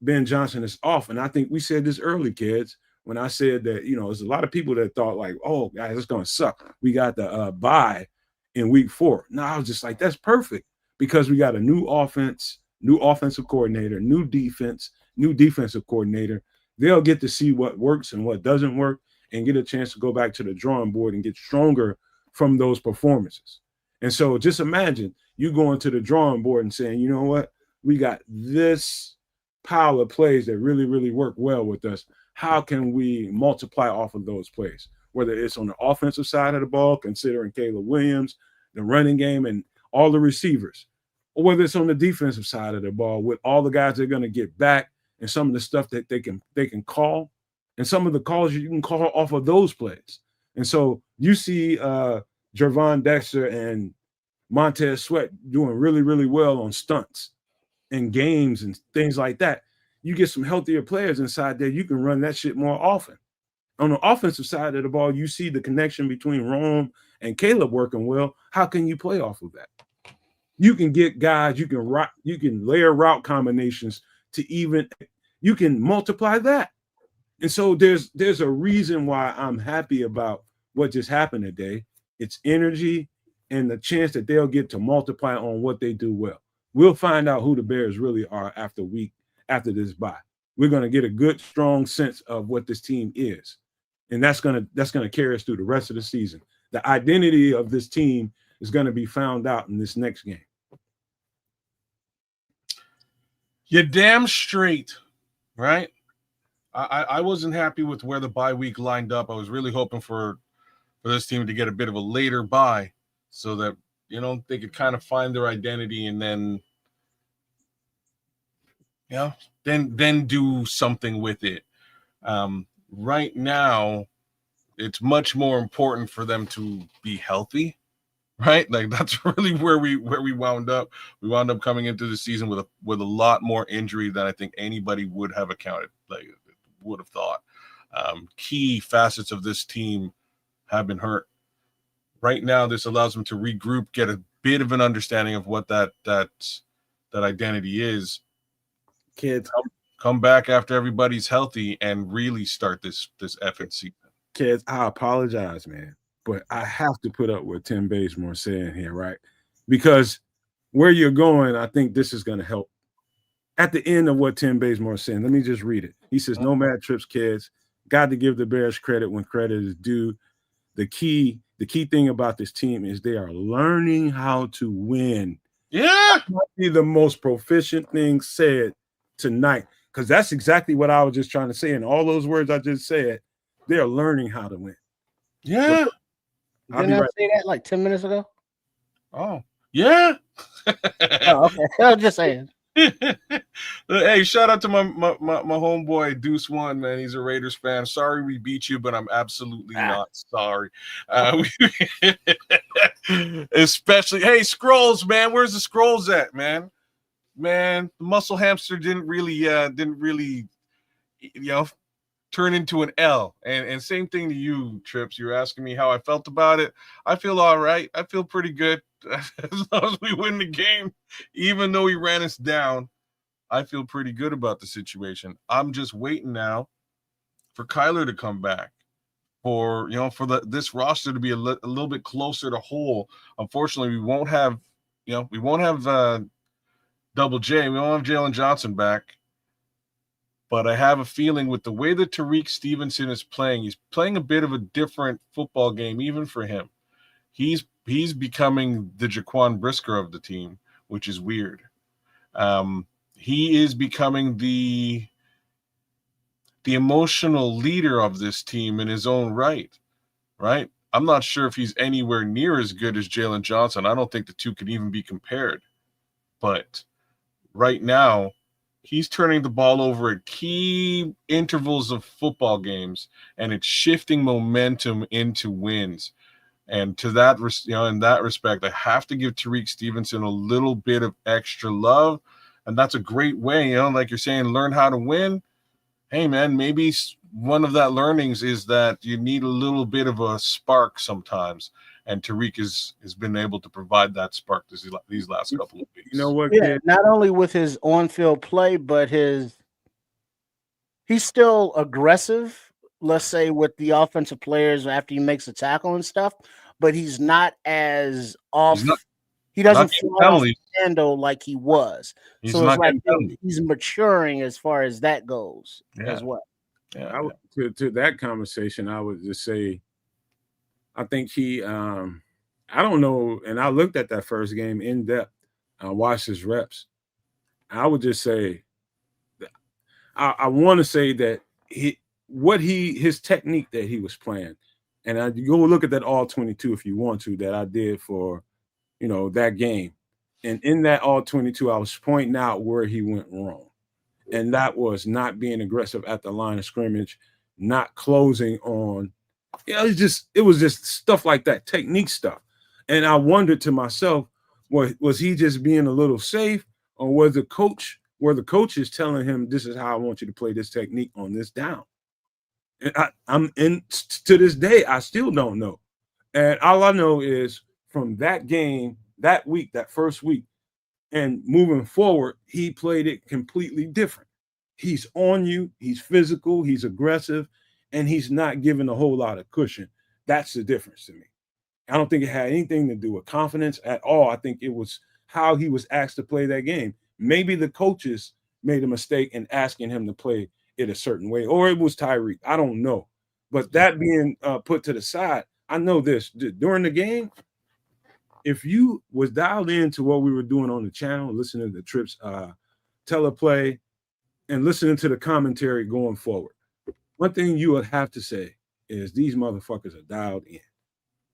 Ben Johnson is off. And I think we said this early, kids, when I said that, there's a lot of people that thought like, oh, guys, it's going to suck. We got the bye in week 4. No, I was just like, that's perfect, because we got a new offense, new offensive coordinator, new defense, new defensive coordinator. They'll get to see what works and what doesn't work and get a chance to go back to the drawing board and get stronger from those performances. And so just imagine you going to the drawing board and saying, you know what, we got this pile of plays that really, really work well with us. How can we multiply off of those plays? Whether it's on the offensive side of the ball, considering Caleb Williams, the running game, and all the receivers, or whether it's on the defensive side of the ball with all the guys they're going to get back and some of the stuff that they can call, and some of the calls you can call off of those plays. And so you see Jervon Dexter and Montez Sweat doing really, really well on stunts and games and things like that. You get some healthier players inside there, you can run that shit more often. On the offensive side of the ball, you see the connection between Rome and Caleb working well. How can you play off of that? You can get guys, you can layer route combinations you can multiply that. And so there's a reason why I'm happy about what just happened today. It's energy and the chance that they'll get to multiply on what they do well. We'll find out who the Bears really are after this bye. We're going to get a good, strong sense of what this team is. And that's going to carry us through the rest of the season. The identity of this team is going to be found out in this next game. You're damn straight, right? I wasn't happy with where the bye week lined up. I was really hoping for this team to get a bit of a later bye so that, they could kind of find their identity and then, then do something with it. Right now, it's much more important for them to be healthy, right? Like that's really where we wound up. We wound up coming into the season with a lot more injury than I think anybody would have thought. Key facets of this team have been hurt. Right now, this allows them to regroup, get a bit of an understanding of what that identity is. Kids, come back after everybody's healthy and really start this effing season. Kids, I apologize, man, but I have to put up what Tim Bazemore saying here, right? Because where you're going, I think this is going to help. At the end of what Tim Bazemore is saying, let me just read it. He says, "No mad trips, kids. Got to give the Bears credit when credit is due. The key thing about this team is they are learning how to win." Yeah. That might be the most proficient thing said tonight, because that's exactly what I was just trying to say. And all those words I just said, they're learning how to win. Yeah. Didn't I say that like 10 minutes ago? Oh, yeah. Oh, okay. I was just saying. Hey, shout out to my homeboy Deuce One, man. He's a Raiders fan. Sorry we beat you, but I'm absolutely not sorry. Especially, hey, Scrolls, man. Where's the Scrolls at, man? Man, the muscle hamster didn't really turn into an L. And same thing to you, Trips. You're asking me how I felt about it. I feel all right. I feel pretty good. As long as we win the game, even though he ran us down, I feel pretty good about the situation. I'm just waiting now for Kyler to come back, for this roster to be a little bit closer to whole. Unfortunately, we won't have Double J. We won't have Jalen Johnson back. But I have a feeling with the way that Tariq Stevenson is playing, he's playing a bit of a different football game, even for him. He's becoming the Jaquan Brisker of the team, which is weird. He is becoming the emotional leader of this team in his own right? I'm not sure if he's anywhere near as good as Jalen Johnson. I don't think the two can even be compared. But right now, he's turning the ball over at key intervals of football games, and it's shifting momentum into wins. And to that, in that respect, I have to give Tariq Stevenson a little bit of extra love, and that's a great way. Like you're saying, learn how to win. Hey, man, maybe one of that learnings is that you need a little bit of a spark sometimes, and Tariq has been able to provide that spark these last couple of weeks. You know what? Yeah, not only with his on-field play, but he's still aggressive. Let's say with the offensive players after he makes a tackle and stuff, but he's not as off. He doesn't fly off the handle like he was. So it's like he's maturing as far as that goes as well. Yeah. To that conversation, I would just say, I think he, I don't know, and I looked at that first game in depth. I watched his reps. I would just say, I want to say that his technique that he was playing, and you go look at that all 22 if you want to, that I did for that game. And in that all 22, I was pointing out where he went wrong. And that was not being aggressive at the line of scrimmage, not closing on, it was just stuff like that, technique stuff. And I wondered to myself, was he just being a little safe, or were the coaches telling him, this is how I want you to play this technique on this down? And to this day, I still don't know. And all I know is from that game, that week, that first week, and moving forward, he played it completely different. He's on you, he's physical, he's aggressive, and he's not giving a whole lot of cushion. That's the difference to me. I don't think it had anything to do with confidence at all. I think it was how he was asked to play that game. Maybe the coaches made a mistake in asking him to play it a certain way, or it was Tyreek. I don't know. But that being put to the side, I know this. During the game, if you was dialed into what we were doing on the channel, listening to the Trips teleplay and listening to the commentary going forward, one thing you would have to say is these motherfuckers are dialed in.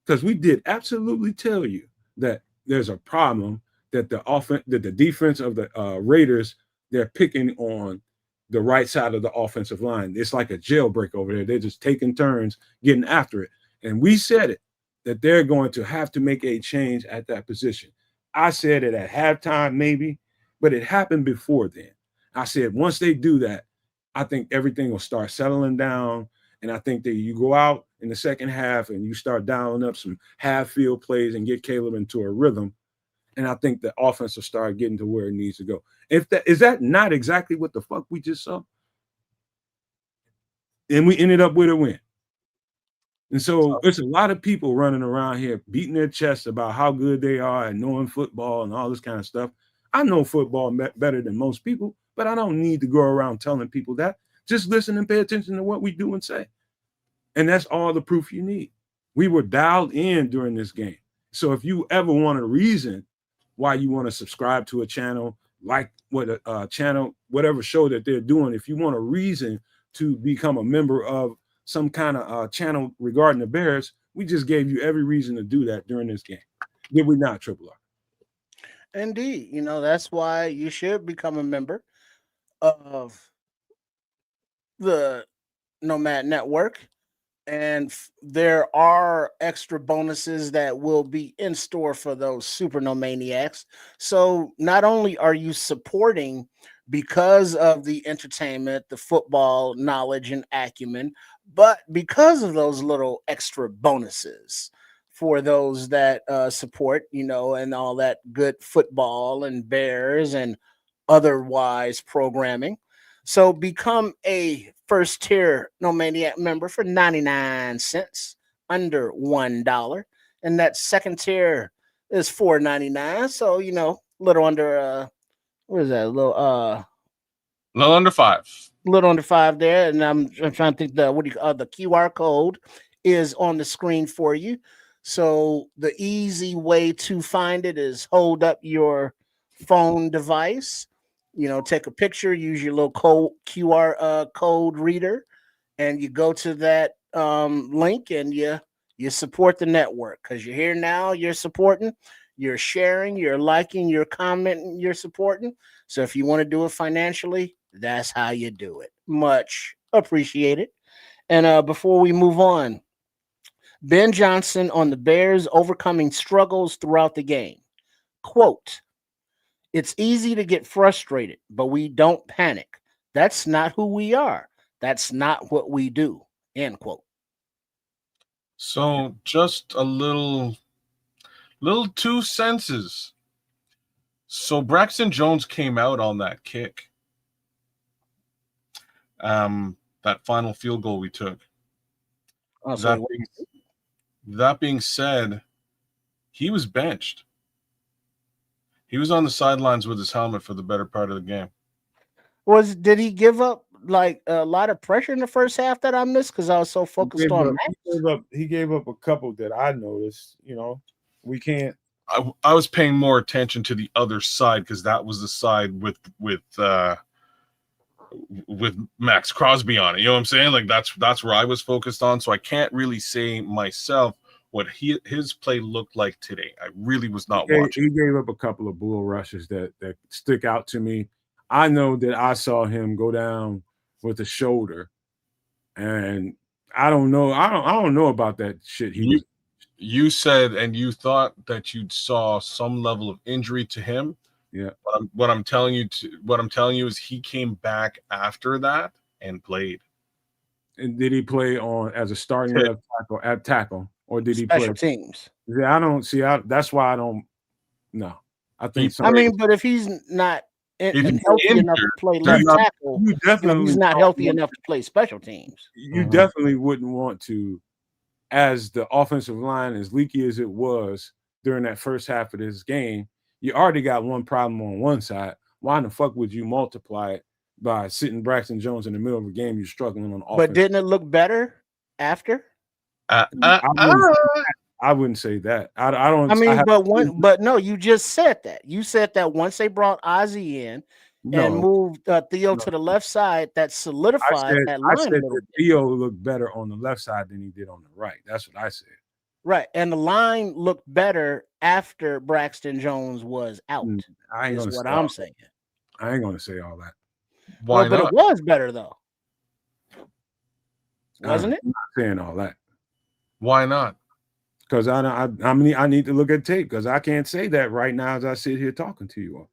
Because we did absolutely tell you that there's a problem, that the defense of the Raiders, they're picking on the right side of the offensive line. It's like a jailbreak over there. They're just taking turns getting after it. And we said it, that they're going to have to make a change at that position. I said it at halftime, maybe, but it happened before then. I said, once they do that, I think everything will start settling down. And I think that you go out in the second half and you start dialing up some half-field plays and get Caleb into a rhythm. And I think the offense will start getting to where it needs to go. Is that not exactly what the fuck we just saw? And we ended up with a win. And so there's a lot of people running around here beating their chests about how good they are and knowing football and all this kind of stuff. I know football better than most people, but I don't need to go around telling people that. Just listen and pay attention to what we do and say. And that's all the proof you need. We were dialed in during this game. So if you ever want a reason why you want to subscribe to a channel, like what a channel, whatever show that they're doing, if you want a reason to become a member of some kind of channel regarding the Bears, we just gave you every reason to do that during this game. Did we not, Triple R? Indeed. That's why you should become a member of the Nomad Network. And there are extra bonuses that will be in store for those super nomaniacs. So not only are you supporting because of the entertainment, the football knowledge and acumen, but because of those little extra bonuses for those that support, and all that good football and Bears and otherwise programming. So become a first tier Nomaniac member for 99 cents, under $1. And that second tier is $4.99. So, little under what is that? A little under $5. Little under $5 there. And I'm trying to think the QR code is on the screen for you. So the easy way to find it is hold up your phone device. Take a picture, use your little QR code reader, and you go to that link and you support the network because you're here now, you're supporting, you're sharing, you're liking, you're commenting, you're supporting. So if you want to do it financially, that's how you do it. Much appreciated. And before we move on, Ben Johnson on the Bears overcoming struggles throughout the game. Quote, "It's easy to get frustrated, but we don't panic. That's not who we are. That's not what we do." End quote. So just a little 2 senses. So Braxton Jones came out on that kick. That final field goal we took. That being said, he was benched. He was on the sidelines with his helmet for the better part of the game. Did he give up like a lot of pressure in the first half that I missed because I was so focused on Maxx? He gave up a couple that I noticed. We can't. I was paying more attention to the other side because that was the side with Maxx Crosby on it. You know what I'm saying? Like that's where I was focused on. So I can't really say myself what his play looked like today. I really was not watching. He gave up a couple of bull rushes that stick out to me. I know that I saw him go down with the shoulder, and I don't know. I don't know about that shit. You said and you thought that you saw some level of injury to him. Yeah. What I'm telling you is he came back after that and played. And did he play on as a starting left tackle at tackle, or did he play special teams? Yeah, I don't see. That's why I don't. No, I think. I mean, but if he's not healthy enough to play left tackle, he's not healthy enough to play special teams. You definitely wouldn't want to, as the offensive line, as leaky as it was during that first half of this game. You already got one problem on one side. Why in the fuck would you multiply it by sitting Braxton Jones in the middle of a game you're struggling on offense? But didn't it look better after? I wouldn't say that. I don't. I mean, but no, you just said that. You said that once they brought Ozzie in and moved Theo to the left side, that solidified that line. I said that Theo looked better on the left side than he did on the right. That's what I said. Right, and the line looked better after Braxton Jones was out. Is what I'm saying. I ain't gonna say all that. Why not? But it was better though, wasn't it? I'm not saying all that. Why not? Because I need to look at tape because I can't say that right now as I sit here talking to you all.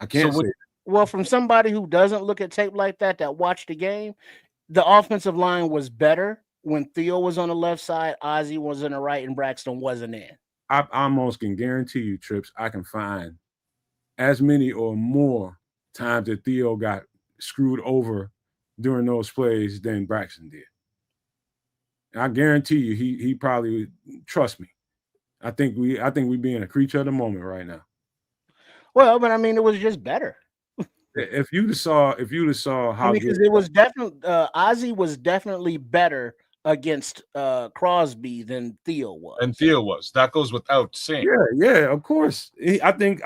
I can't say that. Well, from somebody who doesn't look at tape like that watched the game, the offensive line was better when Theo was on the left side, Ozzie was on the right, and Braxton wasn't in. I almost can guarantee you, Trips, I can find as many or more times that Theo got screwed over during those plays than Braxton did. And I guarantee you, he probably trust me. I think we being a creature of the moment right now. Well, but I mean, it was just better. If you'd have saw how because it was definitely Ozzie was definitely better against Crosby than Theo was. And Theo was. That goes without saying. Yeah, of course. I think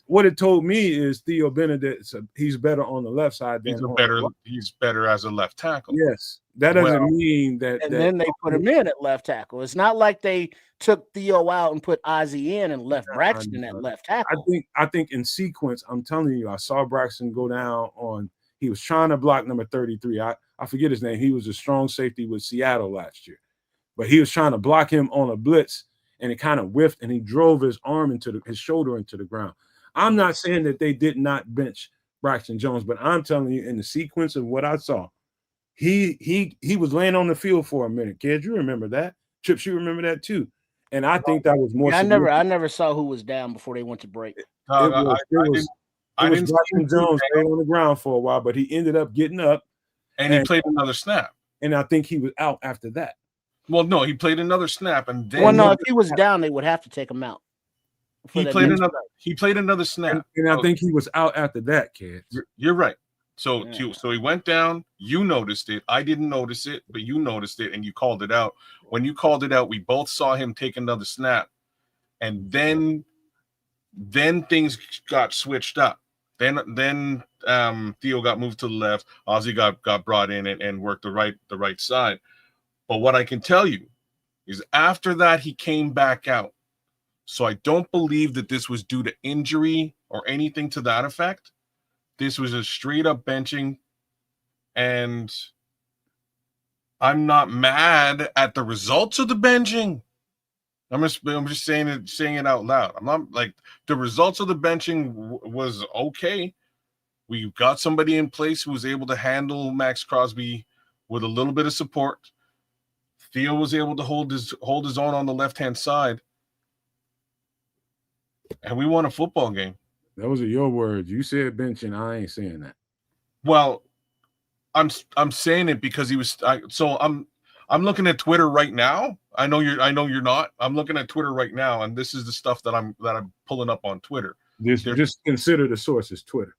what it told me is Theo Benedict, he's better on the left side than he's better as a left tackle. Yes. That doesn't mean that. And then they put him in at left tackle. It's not like they took Theo out and put Ozzie in and left Braxton at left tackle. I think in sequence, I'm telling you, I saw Braxton go down on. He was trying to block number 33. I forget his name. He was a strong safety with Seattle last year, but he was trying to block him on a blitz, and it kind of whiffed, and he drove his arm his shoulder into the ground. I'm not saying that they did not bench Braxton Jones, but I'm telling you, in the sequence of what I saw, he was laying on the field for a minute. Kids, you remember that? Trips, you remember that too? And I think that was more. I never saw who was down before they went to break. I didn't see Jones stay on the ground for a while, but he ended up getting up. And he played another snap. And I think he was out after that. Well, no, he played another snap. And then if he was down, they would have to take him out. He played another snap. And I think he was out after that, kid. You're right. So he went down. You noticed it. I didn't notice it, but you noticed it and you called it out. When you called it out, we both saw him take another snap. And then things got switched up. Then Theo got moved to the left. Ozzie got brought in and worked the right side. But what I can tell you is after that he came back out. So I don't believe that this was due to injury or anything to that effect. This was a straight up benching, and I'm not mad at the results of the benching. I'm just saying it out loud. I'm not like the results of the benching was okay. We got somebody in place who was able to handle Maxx Crosby with a little bit of support. Theo was able to hold his own on the left-hand side. And we won a football game. Those are your words. You said benching. I ain't saying that. Well, I'm saying it because I'm looking at Twitter right now. I know you're not. I'm looking at Twitter right now, and this is the stuff that I'm pulling up on Twitter. Just consider the source as Twitter.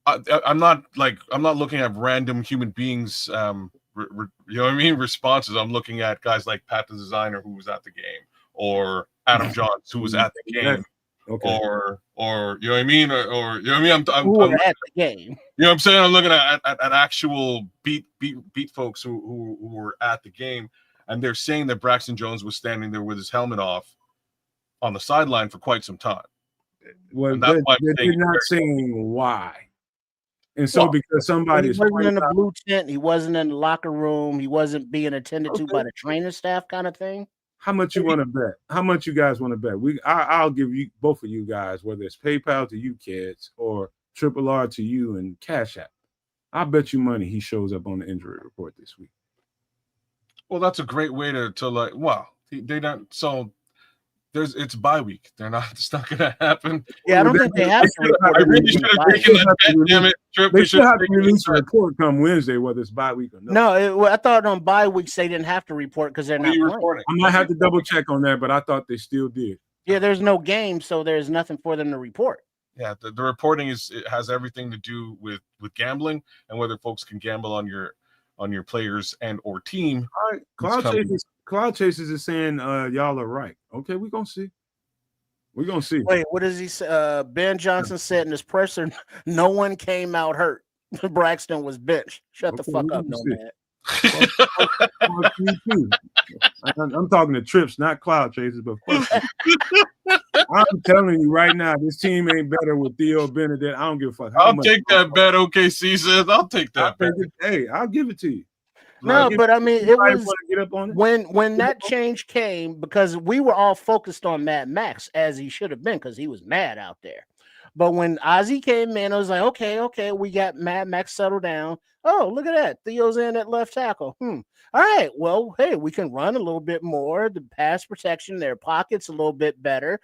I'm not looking at random human beings. You know what I mean? Responses. I'm looking at guys like Pat the Designer, who was at the game, or Adam Johns, who was at the game. Okay. Or you know what I mean, or you know what I mean. I'm at the game. You know what I'm saying? I'm looking at actual beat folks who were at the game, and they're saying that Braxton Jones was standing there with his helmet off on the sideline for quite some time. Well, And that's why they're not saying why. And so Well, because somebody he is wasn't in the blue tent, he wasn't in the locker room, he wasn't being attended to by the training staff, kind of thing. How much you want to bet? How much you guys want to bet? I'll give you both of you guys, whether it's PayPal to you kids or Triple R to you and Cash App. I'll bet you money he shows up on the injury report this week. Well, that's a great way to like. Well, they don't. So it's bye week. It's not going to happen. Yeah, I don't think they have to report. I really should have taken that bet. Damn it, Trip. They should have to release a report come Wednesday, whether it's bye week or not. No, I thought on bye weeks they didn't have to report because they're not playing. I might have to double check on that, but I thought they still did. Yeah, there's no game, so there's nothing for them to report. Yeah, the reporting has everything to do with gambling and whether folks can gamble on your players and or team. All right, Cloud Chasers is saying y'all are right. Okay, we're gonna see. We're gonna see. Wait, what does he say? Ben Johnson said in his presser, no one came out hurt. Braxton was benched. Shut the fuck up, Nomad. I'm talking to Trips, not Cloud Chasers, but fuck I'm telling you right now, this team ain't better with Theo Benedict. I don't give a fuck. I'll take that bet. OKC says I'll take that bet. Hey, I'll give it to you. No, but I mean, it was when that change came because we were all focused on Maxx as he should have been because he was mad out there. But when Ozzy came in, I was like, okay, we got Maxx settled down. Oh, look at that. Theo's in at left tackle. All right, well, hey, we can run a little bit more. The pass protection, their pockets a little bit better.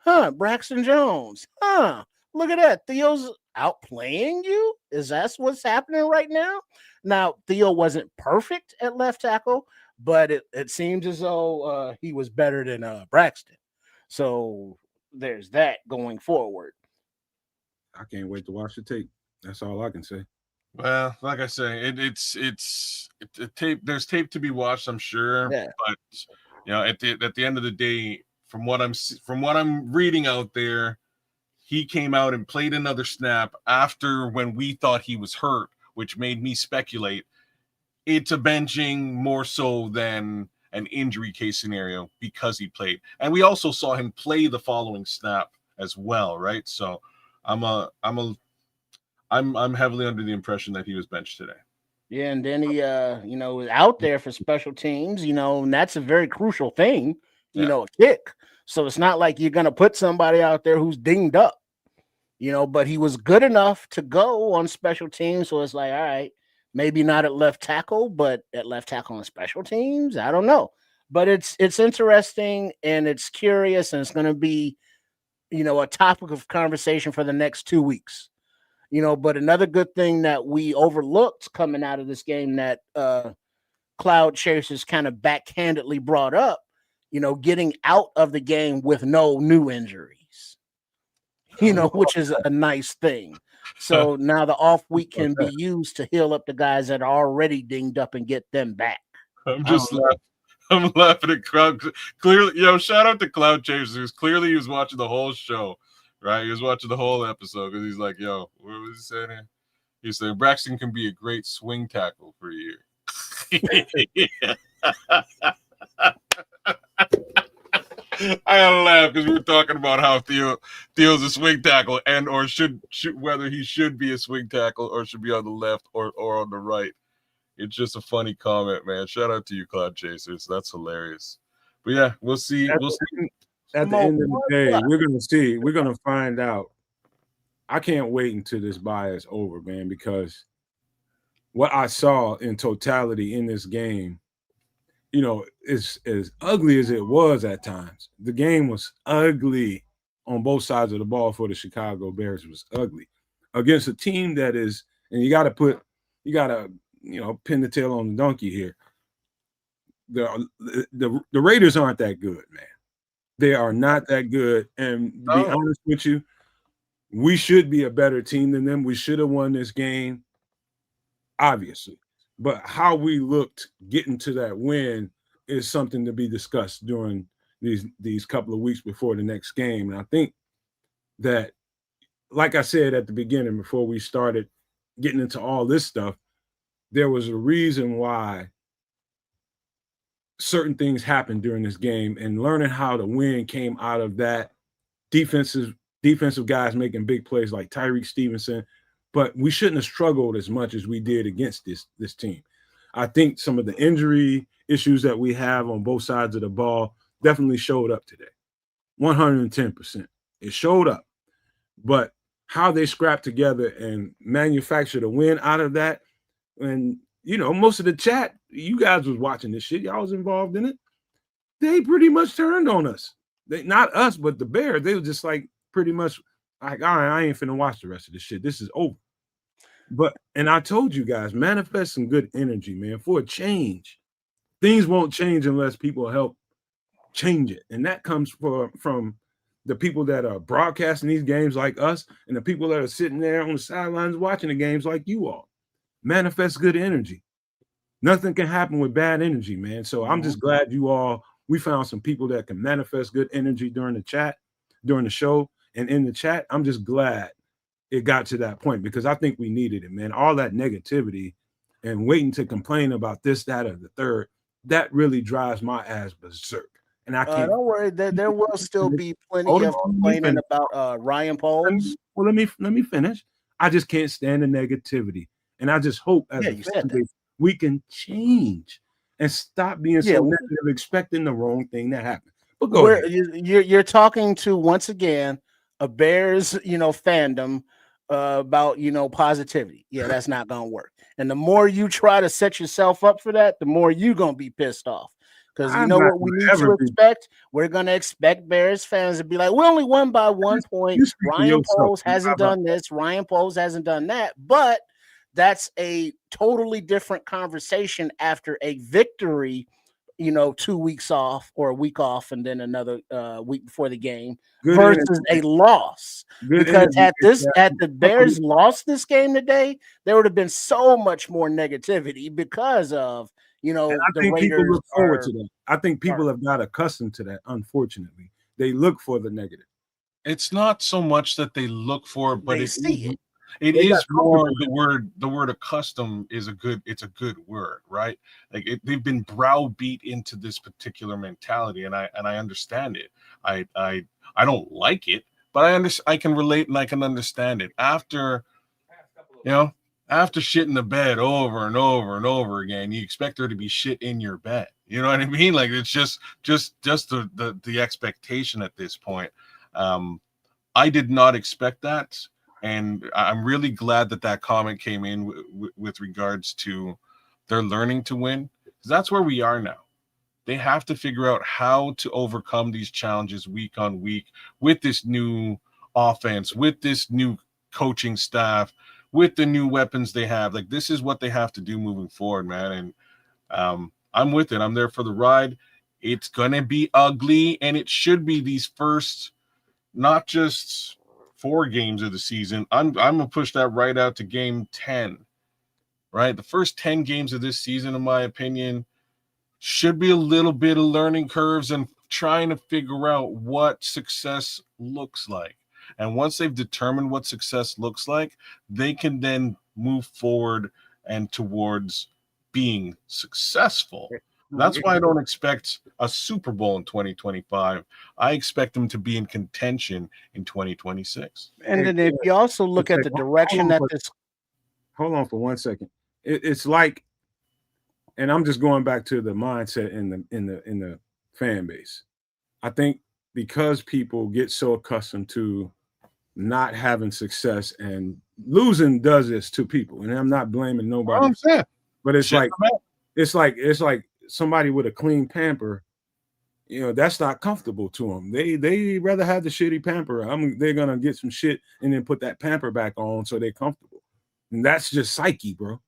Braxton Jones. Look at that. Theo's outplaying you? Is that what's happening right now? Now, Theo wasn't perfect at left tackle, but it seems as though he was better than Braxton. So there's that going forward. I can't wait to watch the tape. That's all I can say. Well, like I say, it's tape. There's tape to be watched, I'm sure. Yeah. But at the end of the day, from what I'm reading out there, he came out and played another snap after when we thought he was hurt, which made me speculate it's a benching more so than an injury case scenario because he played. And we also saw him play the following snap as well, right? So I'm heavily under the impression that he was benched today. Yeah, and then he was out there for special teams, and that's a very crucial thing, a kick. So it's not like you're gonna put somebody out there who's dinged up. But he was good enough to go on special teams. So it's like, all right, maybe not at left tackle, but at left tackle on special teams. I don't know. But it's interesting and it's curious, and it's going to be, a topic of conversation for the next 2 weeks. But another good thing that we overlooked coming out of this game that Cloud Chasers kind of backhandedly brought up, getting out of the game with no new injuries. Which is a nice thing. So now the off week can be used to heal up the guys that are already dinged up and get them back. I'm laughing at Cloud. Clearly, shout out to Cloud Chasers. Clearly, he was watching the whole show, right? He was watching the whole episode because he's like, what was he saying here? He said, Braxton can be a great swing tackle for a year. I gotta laugh because we were talking about how Theo's a swing tackle and or should whether he should be a swing tackle or should be on the left or on the right. It's just a funny comment, man. Shout out to you, Cloud Chasers. That's hilarious. But yeah, we'll see. We'll see. At the end of the day, we're gonna see. We're gonna find out. I can't wait until this bye is over, man, because what I saw in totality in this game, is as ugly as it was at times. The game was ugly on both sides of the ball for the Chicago Bears. It was ugly against a team that is, and you got to pin the tail on the donkey here. The Raiders aren't that good, man. They are not that good. And to be honest with you, we should be a better team than them. We should have won this game, obviously. But how we looked getting to that win is something to be discussed during these couple of weeks before the next game. And I think that, like I said at the beginning, before we started getting into all this stuff, there was a reason why certain things happened during this game, and learning how to win came out of that. Defensive guys making big plays like Tyreek Stevenson, but we shouldn't have struggled as much as we did against this team. I think some of the injury issues that we have on both sides of the ball definitely showed up today. 110%. It showed up. But how they scrapped together and manufactured a win out of that, and most of the chat, you guys was watching this shit, y'all was involved in it. They pretty much turned on us. They, not us, but the Bears. They were just like pretty much like, all right, I ain't finna watch the rest of this shit. This is over. And I told you guys, manifest some good energy, man, for a change. Things won't change unless people help change it. And that comes from the people that are broadcasting these games like us and the people that are sitting there on the sidelines watching the games like you all. Manifest good energy. Nothing can happen with bad energy, man. So I'm just glad we found some people that can manifest good energy during the chat, during the show, and in the chat. I'm just glad it got to that point because I think we needed it, man. All that negativity and waiting to complain about this, that, or the third, that really drives my ass berserk. And I can't. Don't worry, there will still be plenty of complaining about Ryan Poles. Well, let me finish. I just can't stand the negativity, and I just hope as a fan base we can change and stop being so negative, expecting the wrong thing to happen. But go ahead. You're talking to, once again, a Bears, fandom about, positivity. Yeah, that's not gonna work. And the more you try to set yourself up for that, the more you're gonna be pissed off. Because you know what we need to expect? We're gonna expect Bears fans to be like, we only won by 1 point. Ryan Poles hasn't done this. Ryan Poles hasn't done that. But that's a totally different conversation after a victory, 2 weeks off or a week off and then another week before the game versus a loss. Because had the Bears lost this game today, there would have been so much more negativity because of the Raiders. People look forward to that. I think people have got accustomed to that. Unfortunately, they look for the negative. It's not so much that they look for it, but they see it. It is more the word accustomed is a good word, right? Like they've been browbeat into this particular mentality, and I understand it. I don't like it, but I can relate and I can understand it. After shitting the bed over and over and over again, you expect there to be shit in your bed. You know what I mean? Like it's just the expectation at this point. I did not expect that. And I'm really glad that comment came in with regards to they're learning to win. Because that's where we are now. They have to figure out how to overcome these challenges week on week with this new offense, with this new coaching staff, with the new weapons they have. Like, this is what they have to do moving forward, man. And I'm with it. I'm there for the ride. It's going to be ugly, and it should be these first, not just 4 games of the season. I'm gonna push that right out to game 10. Right, the first 10 games of this season, in my opinion, should be a little bit of learning curves and trying to figure out what success looks like. And once they've determined what success looks like, they can then move forward and towards being successful. That's why I don't expect a Super Bowl in 2025. I expect them to be in contention in 2026. And then if you also look at the direction that this... Hold on for 1 second. It's like, and I'm just going back to the mindset in the fan base. I think because people get so accustomed to not having success, and losing does this to people, and I'm not blaming nobody. But it's like somebody with a clean pamper, that's not comfortable to them. They rather have the shitty pamper. They're gonna get some shit and then put that pamper back on so they're comfortable. And that's just psyche, bro.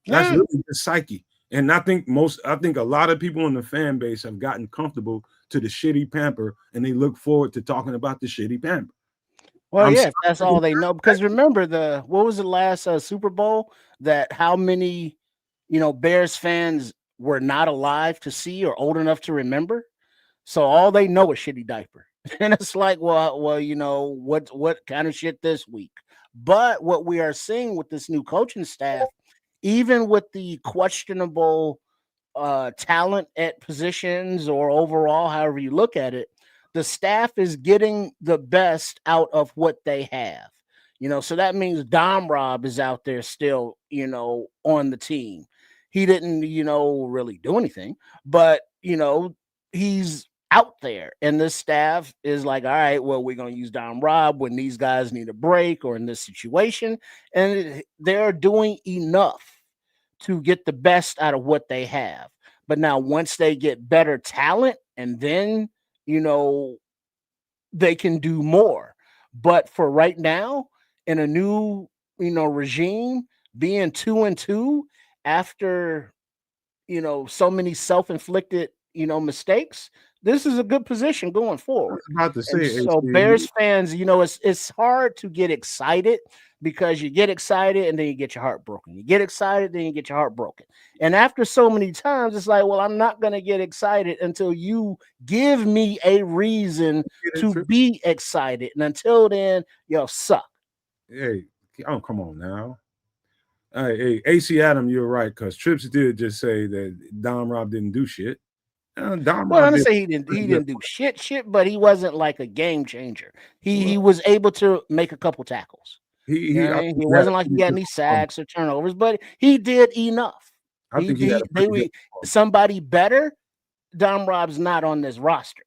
That's really just psyche. And I think a lot of people in the fan base have gotten comfortable to the shitty pamper, and they look forward to talking about the shitty pamper. Well, that's all they know. Because remember what was the last Super Bowl that how many Bears fans were not alive to see or old enough to remember? So all they know is shitty diaper. And it's like, well, what kind of shit this week? But what we are seeing with this new coaching staff, even with the questionable talent at positions or overall, however you look at it, the staff is getting the best out of what they have. So that means Dom Rob is out there still, on the team. He didn't, really do anything, but he's out there, and this staff is like, all right, well, we're going to use Dom Rob when these guys need a break or in this situation, and they're doing enough to get the best out of what they have. But now once they get better talent, and then they can do more. But for right now, in a new regime, being 2-2 after so many self-inflicted mistakes, this is a good position going forward. I was about to say, so Bears fans, it's hard to get excited, because you get excited and then you get your heart broken. You get excited, then you get your heart broken. And after so many times, it's like, well, I'm not going to get excited until you give me a reason to be excited. And until then, y'all suck. Hey, come on now. Hey, AC Adam, you're right, because Trips did just say that Dom Rob didn't do shit. I'm gonna say he didn't do shit, but he wasn't like a game changer. He was able to make a couple tackles. He wasn't like he got any sacks or turnovers, but he did enough. I think somebody better. Dom Rob's not on this roster,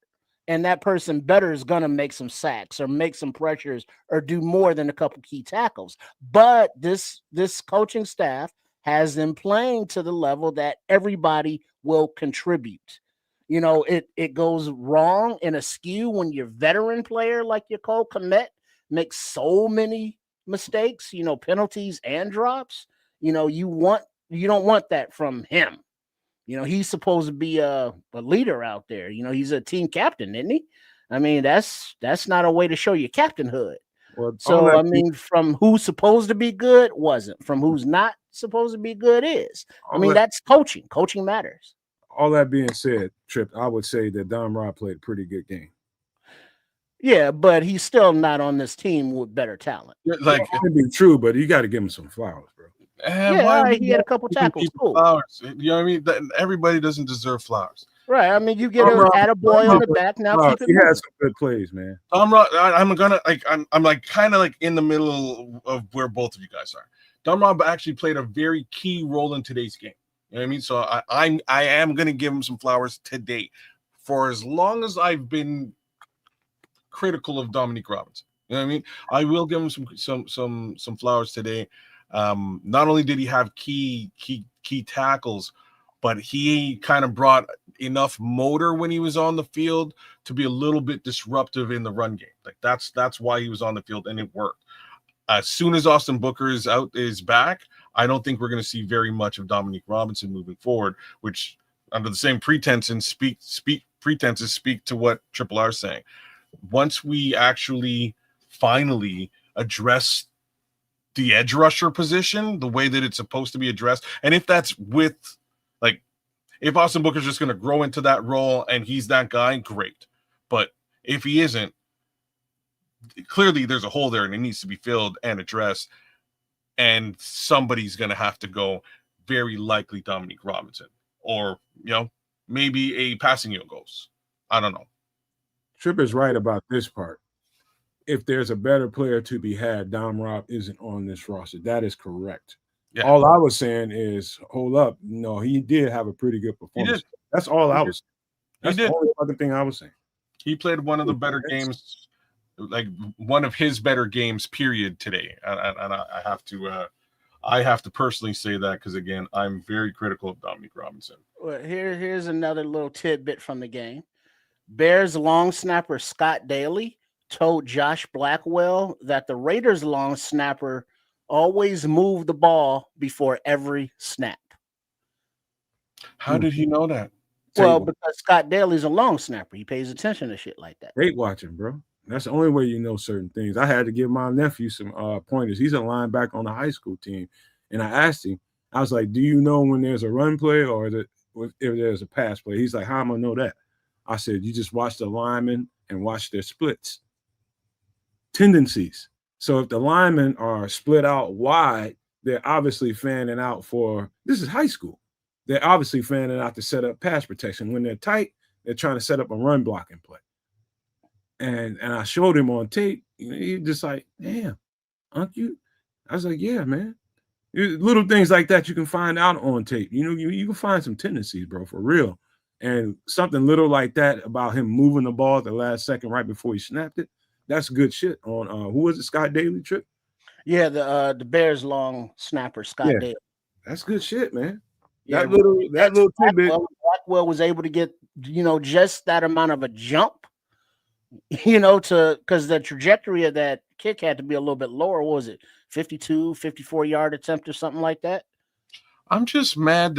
and that person better is gonna make some sacks or make some pressures or do more than a couple key tackles. But this coaching staff has them playing to the level that everybody will contribute. It goes wrong and askew when your veteran player like your Cole Kmet makes so many mistakes, penalties and drops. You don't want that from him. He's supposed to be a leader out there. He's a team captain, isn't he? I mean, that's not a way to show your captainhood. Well, so I mean, from who's supposed to be good wasn't, from who's not supposed to be good is. I mean, that's coaching. Coaching matters. All that being said, Trip, I would say that Dom Rob played a pretty good game. Yeah, but he's still not on this team with better talent. Like, it could be true, but you got to give him some flowers, bro. He had a couple tackles. Cool. Flowers. You know what I mean? Everybody doesn't deserve flowers. Right. I mean, you get a attaboy on the back. Now keep it moving. He had some good plays, man. I'm kind of like in the middle of where both of you guys are. Dom Rob actually played a very key role in today's game. You know what I mean? So I am going to give him some flowers today. For as long as I've been critical of Dominique Robinson, you know what I mean? I will give him some flowers today. Not only did he have key tackles, but he kind of brought enough motor when he was on the field to be a little bit disruptive in the run game. Like that's why he was on the field, and it worked. As soon as Austin Booker is back, I don't think we're going to see very much of Dominique Robinson moving forward, which under the same pretenses speak to what Triple R is saying. Once we actually finally address the edge rusher position the way that it's supposed to be addressed, and if that's with, like, if Austin Booker's just going to grow into that role and he's that guy, great. But if he isn't, clearly there's a hole there and it needs to be filled and addressed, and somebody's going to have to go, very likely Dominique Robinson, or maybe a passing Ghost. I don't know. Tripp is right about this part. If there's a better player to be had, Dom Rob isn't on this roster. That is correct. Yeah. All I was saying is, hold up. No, he did have a pretty good performance. That's all I was saying. That's the only other thing I was saying. He played one of the better games, like one of his better games, period, today. And I have to personally say that because, again, I'm very critical of Dominique Robinson. Well, here's another little tidbit from the game. Bears long snapper Scott Daly told Josh Blackwell that the Raiders long snapper always moved the ball before every snap. How did he know that? Well, because Scott Daly's a long snapper. He pays attention to shit like that. Great watching, bro. That's the only way you know certain things. I had to give my nephew some pointers. He's a linebacker on the high school team. And I asked him, I was like, do you know when there's a run play or if there's a pass play? He's like, how am I know that? I said, you just watch the linemen and watch their splits. Tendencies. So if the linemen are split out wide, they're obviously fanning out for, this is high school. they're obviously fanning out to set up pass protection. When they're tight, they're trying to set up a run blocking play. And I showed him on tape. He just like, damn, aren't you? I was like, yeah, man. Little things like that you can find out on tape. You can find some tendencies, bro, for real. And something little like that about him moving the ball at the last second right before he snapped it, that's good shit. On who was it, Scott Daly trip? Yeah, the Bears long snapper, Scott Daly. That's good shit, man. Yeah, that little tidbit. Blackwell was able to get, just that amount of a jump, because the trajectory of that kick had to be a little bit lower. What was it, 52, 54-yard attempt or something like that? I'm just mad.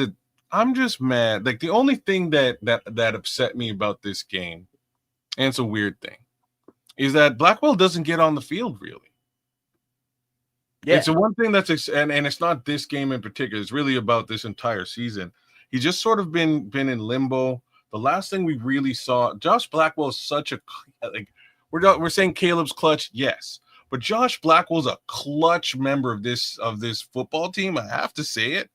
Like, the only thing that upset me about this game, and it's a weird thing, is that Blackwell doesn't get on the field really. Yeah. It's the one thing that's and it's not this game in particular. It's really about this entire season. He's just sort of been in limbo. The last thing we really saw, Josh Blackwell is such a, like, we're saying Caleb's clutch, yes, but Josh Blackwell's a clutch member of this football team. I have to say it.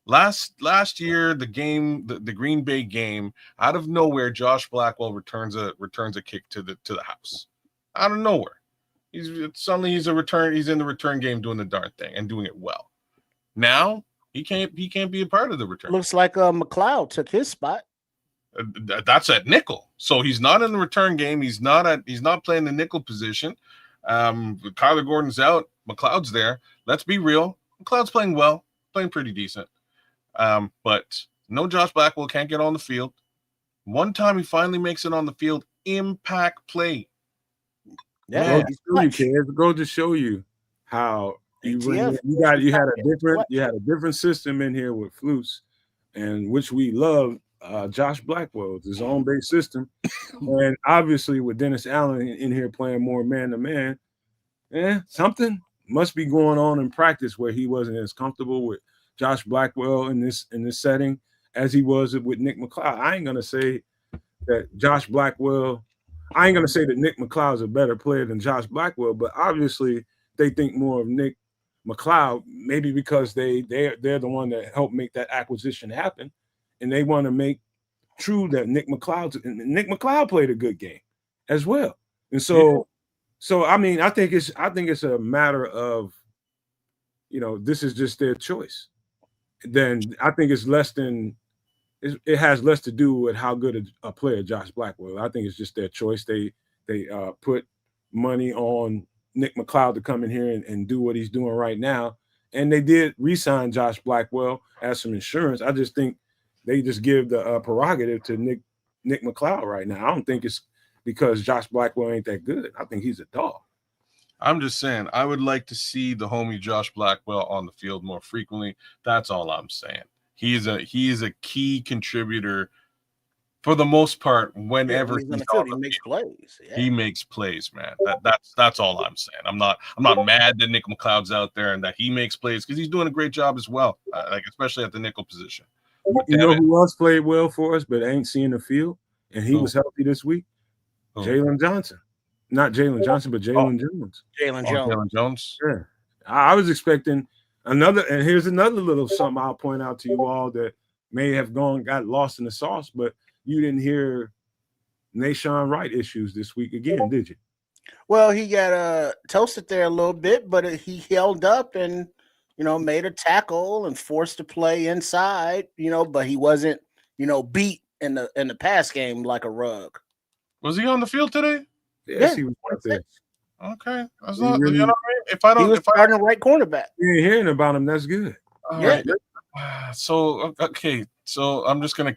Last year, the Green Bay game, out of nowhere, Josh Blackwell returns a kick to the house, out of nowhere. He's in the return game doing the darn thing and doing it well. Now he can't be a part of the return. Looks like McLeod took his spot. That's at nickel, so he's not in the return game. He's not playing the nickel position. Kyler Gordon's out. McLeod's there. Let's be real. McLeod's playing well, playing pretty decent. But no, Josh Blackwell can't get on the field. One time he finally makes it on the field, impact play. Yeah, go to show you how you had a different system in here with Flus, and which we love. Josh Blackwell, his own base system, and obviously with Dennis Allen in here playing more man to man, something must be going on in practice where he wasn't as comfortable with Josh Blackwell in this setting as he was with Nick McLeod. I ain't gonna say that Nick McLeod's a better player than Josh Blackwell, but obviously they think more of Nick McLeod, maybe because they're the one that helped make that acquisition happen, and they want to make true that Nick McLeod played a good game as well. And so I mean, I think it's a matter of, this is just their choice. Then I think it has less to do with how good a player Josh Blackwell. I think it's just their choice. They put money on Nick McLeod to come in here and do what he's doing right now. And they did re-sign Josh Blackwell as some insurance. I just think they just give the prerogative to Nick McLeod right now. I don't think it's because Josh Blackwell ain't that good. I think he's a dog. I'm just saying, I would like to see the homie Josh Blackwell on the field more frequently. That's all I'm saying. He is a key contributor for the most part. Whenever he's on the field, he makes plays. Yeah. He makes plays, man. That's all I'm saying. I'm not mad that Nick McLeod's out there and that he makes plays, because he's doing a great job as well, especially at the nickel position. You know who else played well for us but ain't seeing the field, and he was healthy this week? Jalen Johnson. Not Jalen Johnson, but Jalen Jones. Jalen Jones. Yeah. I was expecting another, and here's another little something I'll point out to you all that may have got lost in the sauce, but you didn't hear Nashawn Wright issues this week again, did you? Well, he got toasted there a little bit, but he held up and, made a tackle and forced a play inside, but he wasn't, beat in the pass game like a rug. Was he on the field today? Yes, he was out there. Okay, that's not. Really, if I don't, he was starting the right cornerback. You ain't hearing about him. That's good. Right. So okay, so I'm just gonna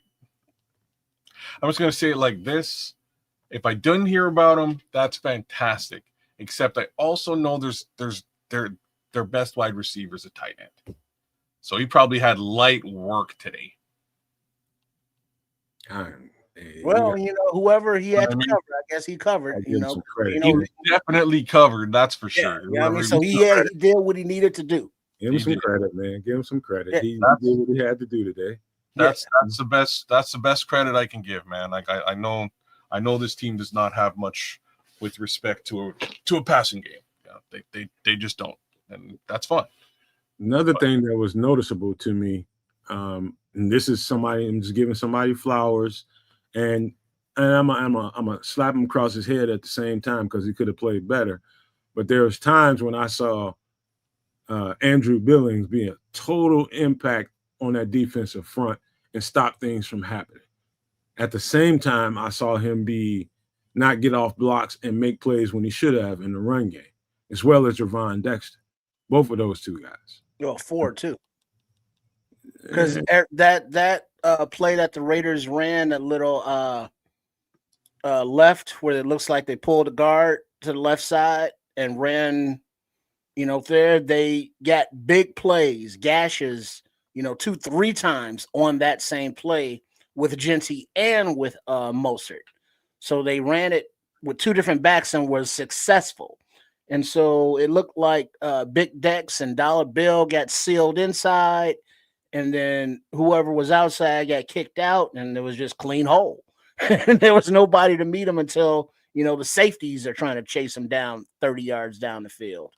say it like this: if I didn't hear about him, that's fantastic. Except I also know there's their best wide receiver is a tight end, so he probably had light work today. Well, whoever he had to cover, I guess he covered. He definitely covered. That's for sure. Yeah, so he did what he needed to do. Give him some credit, man. Give him some credit. He did what he had to do today. That's the best. That's the best credit I can give, man. Like I know this team does not have much with respect to a passing game. Yeah, they just don't, and that's fine. Another thing that was noticeable to me, and this is somebody, I'm just giving somebody flowers, and I'm a slap him across his head at the same time because he could have played better. But there was times when I saw Andrew Billings be a total impact on that defensive front and stop things from happening. At the same time, I saw him not get off blocks and make plays when he should have in the run game, as well as Javon Dexter. Both of those two guys. Well, 4 too. Because that play that the Raiders ran, a little left where it looks like they pulled a guard to the left side and ran, there they got big plays, gashes, 2-3 times on that same play with Genty and with Mostert. So they ran it with 2 different backs and was successful. And so it looked like Big Dex and Dollar Bill got sealed inside, and then whoever was outside got kicked out, and there was just clean hole. And there was nobody to meet him until, the safeties are trying to chase him down 30 yards down the field.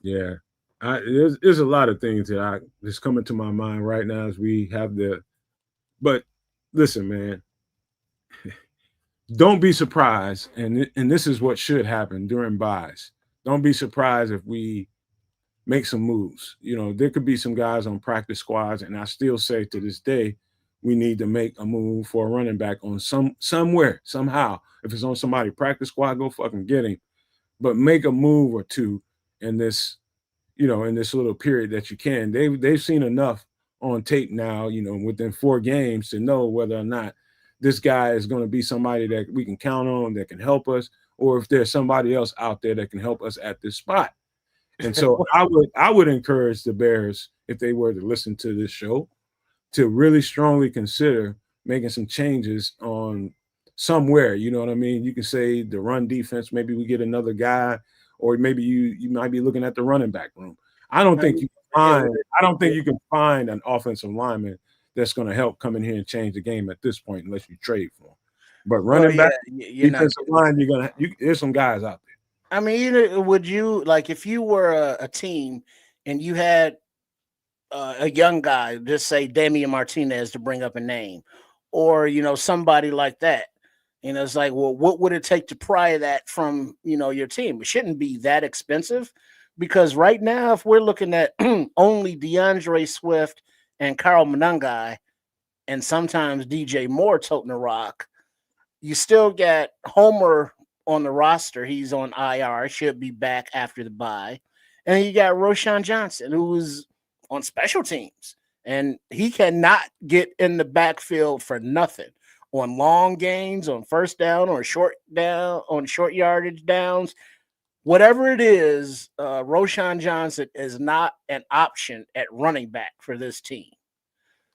Yeah. There's a lot of things that that's coming to my mind right now as we have but listen, man, don't be surprised, and this is what should happen during buys. Don't be surprised if we make some moves. There could be some guys on practice squads, and I still say to this day, we need to make a move for a running back on somewhere, somehow. If it's on somebody's practice squad, go fucking get him. But make a move or two in this, in this little period that you can. They've seen enough on tape now, within 4 games to know whether or not this guy is going to be somebody that we can count on, that can help us, or if there's somebody else out there that can help us at this spot. And so I would encourage the Bears, if they were to listen to this show, to really strongly consider making some changes on somewhere. You know what I mean? You can say the run defense, maybe we get another guy, or maybe you might be looking at the running back room. I don't think you can find an offensive lineman that's going to help come in here and change the game at this point, unless you trade for him. But running back, defensive line, there's some guys out there. I mean, would you, like, if you were a team and you had a young guy, just say Damian Martinez to bring up a name, or, somebody like that, it's like, well, what would it take to pry that from, your team? It shouldn't be that expensive, because right now, if we're looking at only DeAndre Swift and Carl Monangai, and sometimes DJ Moore toting the rock, you still got Homer on the roster. He's on IR, should be back after the bye. And you got Roschon Johnson, who is on special teams, and he cannot get in the backfield for nothing on long gains, on first down, or short yardage downs. Whatever it is, Roschon Johnson is not an option at running back for this team.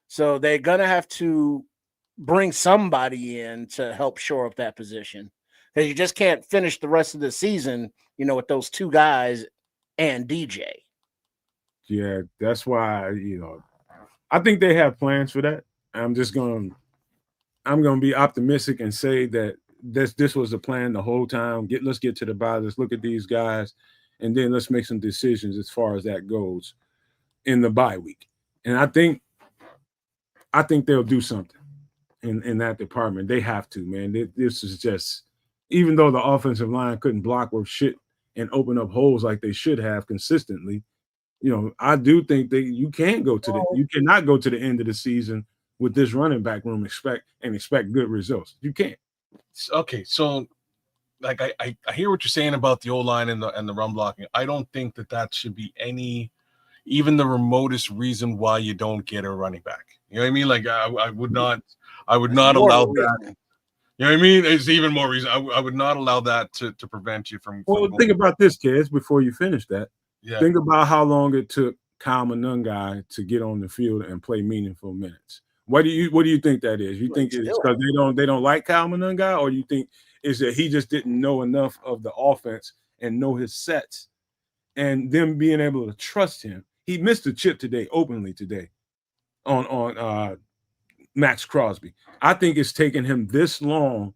So they're going to have to bring somebody in to help shore up that position, because you just can't finish the rest of the season, with those 2 guys and DJ. Yeah, that's why, I think they have plans for that. I'm going to be optimistic and say that this was the plan the whole time. Let's get to the bye. Let's look at these guys, and then let's make some decisions as far as that goes in the bye week. And I think they'll do something in that department. They have to, man. This is just, even though the offensive line couldn't block worth shit and open up holes like they should have consistently, I do think that you cannot go to the end of the season with this running back room expect good results. You can't. Okay, so like I hear what you're saying about the O-line and the run blocking. I don't think that should be even the remotest reason why you don't get a running back. You know what I mean? Like I would not allow that. You know what I mean? It's even more reason. I would not allow that to prevent you from. Well, think about this, kids, before you finish that. Yeah. Think about how long it took Kyle Monangai to get on the field and play meaningful minutes. What do you think that is? You think it's because they don't like Kyle Monangai, or you think is that he just didn't know enough of the offense and know his sets, and them being able to trust him? He missed a chip openly today on Maxx Crosby. I think it's taken him this long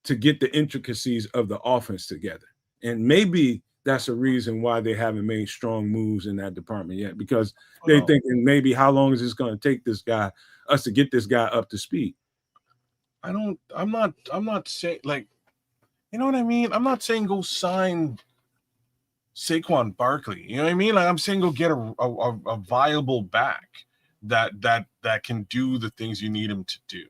to get the intricacies of the offense together, and maybe that's a reason why they haven't made strong moves in that department yet, because they're thinking maybe how long is this going to take us to get this guy up to speed. I'm not saying, like, you know what I mean? I'm not saying go sign Saquon Barkley. You know what I mean? Like, I'm saying go get a viable back that can do the things you need him to do.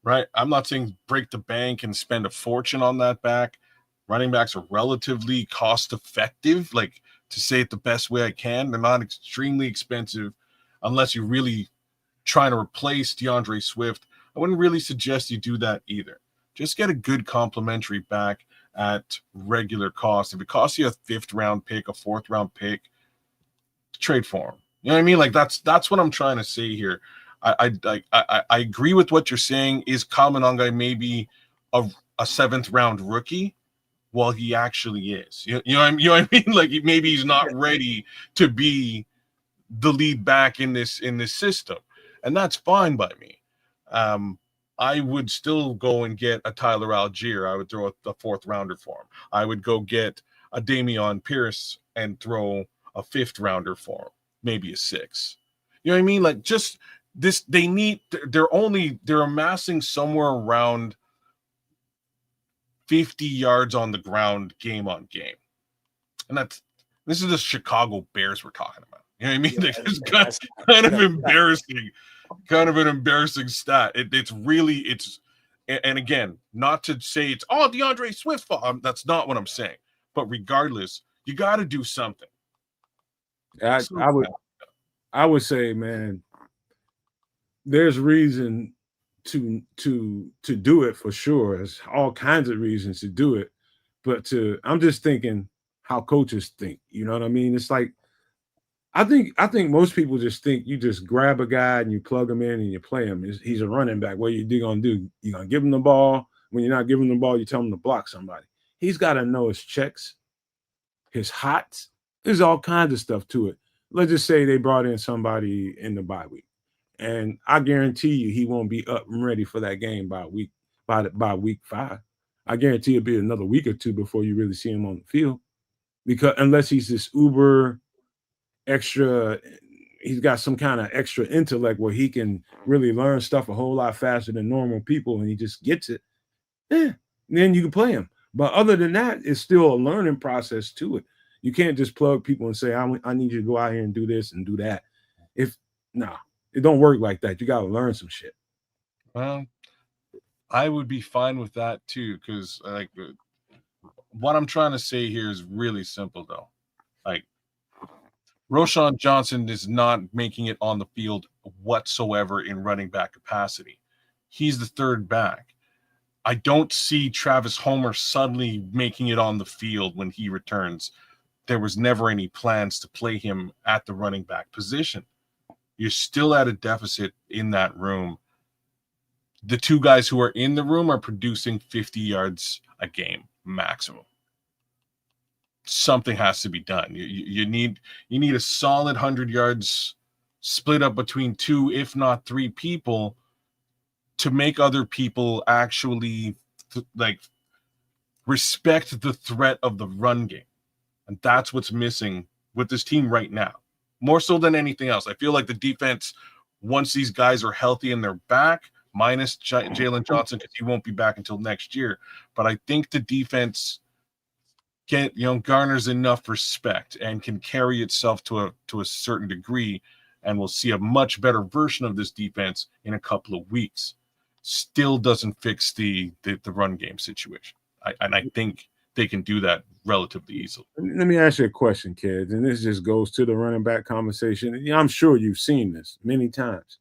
Right? I'm not saying break the bank and spend a fortune on that back. Running backs are relatively cost effective, like, to say it the best way I can. They're not extremely expensive unless you're really trying to replace DeAndre Swift. I wouldn't really suggest you do that either. Just get a good complimentary back at regular cost. If it costs you a 5th round pick, a 4th round pick, trade for him. You know what I mean? Like, that's what I'm trying to say here. I agree with what you're saying. Is Kaminanga maybe a 7th round rookie? Well, he actually is. You know what I mean? Like, maybe he's not ready to be the lead back in this system, and that's fine by me. I would still go and get a Tyler Algier. I would throw a 4th rounder for him. I would go get a Dameon Pierce and throw a 5th rounder for him, maybe a 6. You know what I mean? Like, just this, they're amassing somewhere around 50 yards on the ground game on game. And this is the Chicago Bears we're talking about. You know what I mean? Yeah, it's kind of embarrassing. Kind of an embarrassing stat. It's and again, not to say it's all DeAndre Swift fault. That's not what I'm saying. But regardless, you got to do something. I would say, man, there's reason to do it for sure. There's all kinds of reasons to do it, but I'm just thinking how coaches think. You know what I mean? It's like I think most people just think you just grab a guy and you plug him in and you play him. He's a running back. What you gonna do? You gonna give him the ball? When you're not giving him the ball, you tell him to block somebody. He's got to know his checks, his hots. There's all kinds of stuff to it. Let's just say they brought in somebody in the bye week. And I guarantee you he won't be up and ready for that game by week 5. I guarantee it'll be another week or 2 before you really see him on the field. Because unless he's this uber extra, he's got some kind of extra intellect where he can really learn stuff a whole lot faster than normal people and he just gets it, then you can play him. But other than that, it's still a learning process to it. You can't just plug people and say, I need you to go out here and do this and do that. It don't work like that. You got to learn some shit. Well, I would be fine with that too, because like what I'm trying to say here is really simple though. Like, Roschon Johnson is not making it on the field whatsoever in running back capacity. He's the 3rd back. I don't see Travis Homer suddenly making it on the field when he returns. There was never any plans to play him at the running back position. You're still at a deficit in that room. The 2 guys who are in the room are producing 50 yards a game maximum. Something has to be done. You need a solid 100 yards split up between 2, if not 3 people, to make other people actually respect the threat of the run game. And that's what's missing with this team right now. More so than anything else. I feel like the defense, once these guys are healthy and they're back, minus Jalen Johnson, because he won't be back until next year. But I think the defense garners enough respect and can carry itself to a certain degree, and we'll see a much better version of this defense in a couple of weeks. Still doesn't fix the run game situation. I think they can do that relatively easily. Let me ask you a question, kids, and this just goes to the running back conversation. I'm sure you've seen this many times,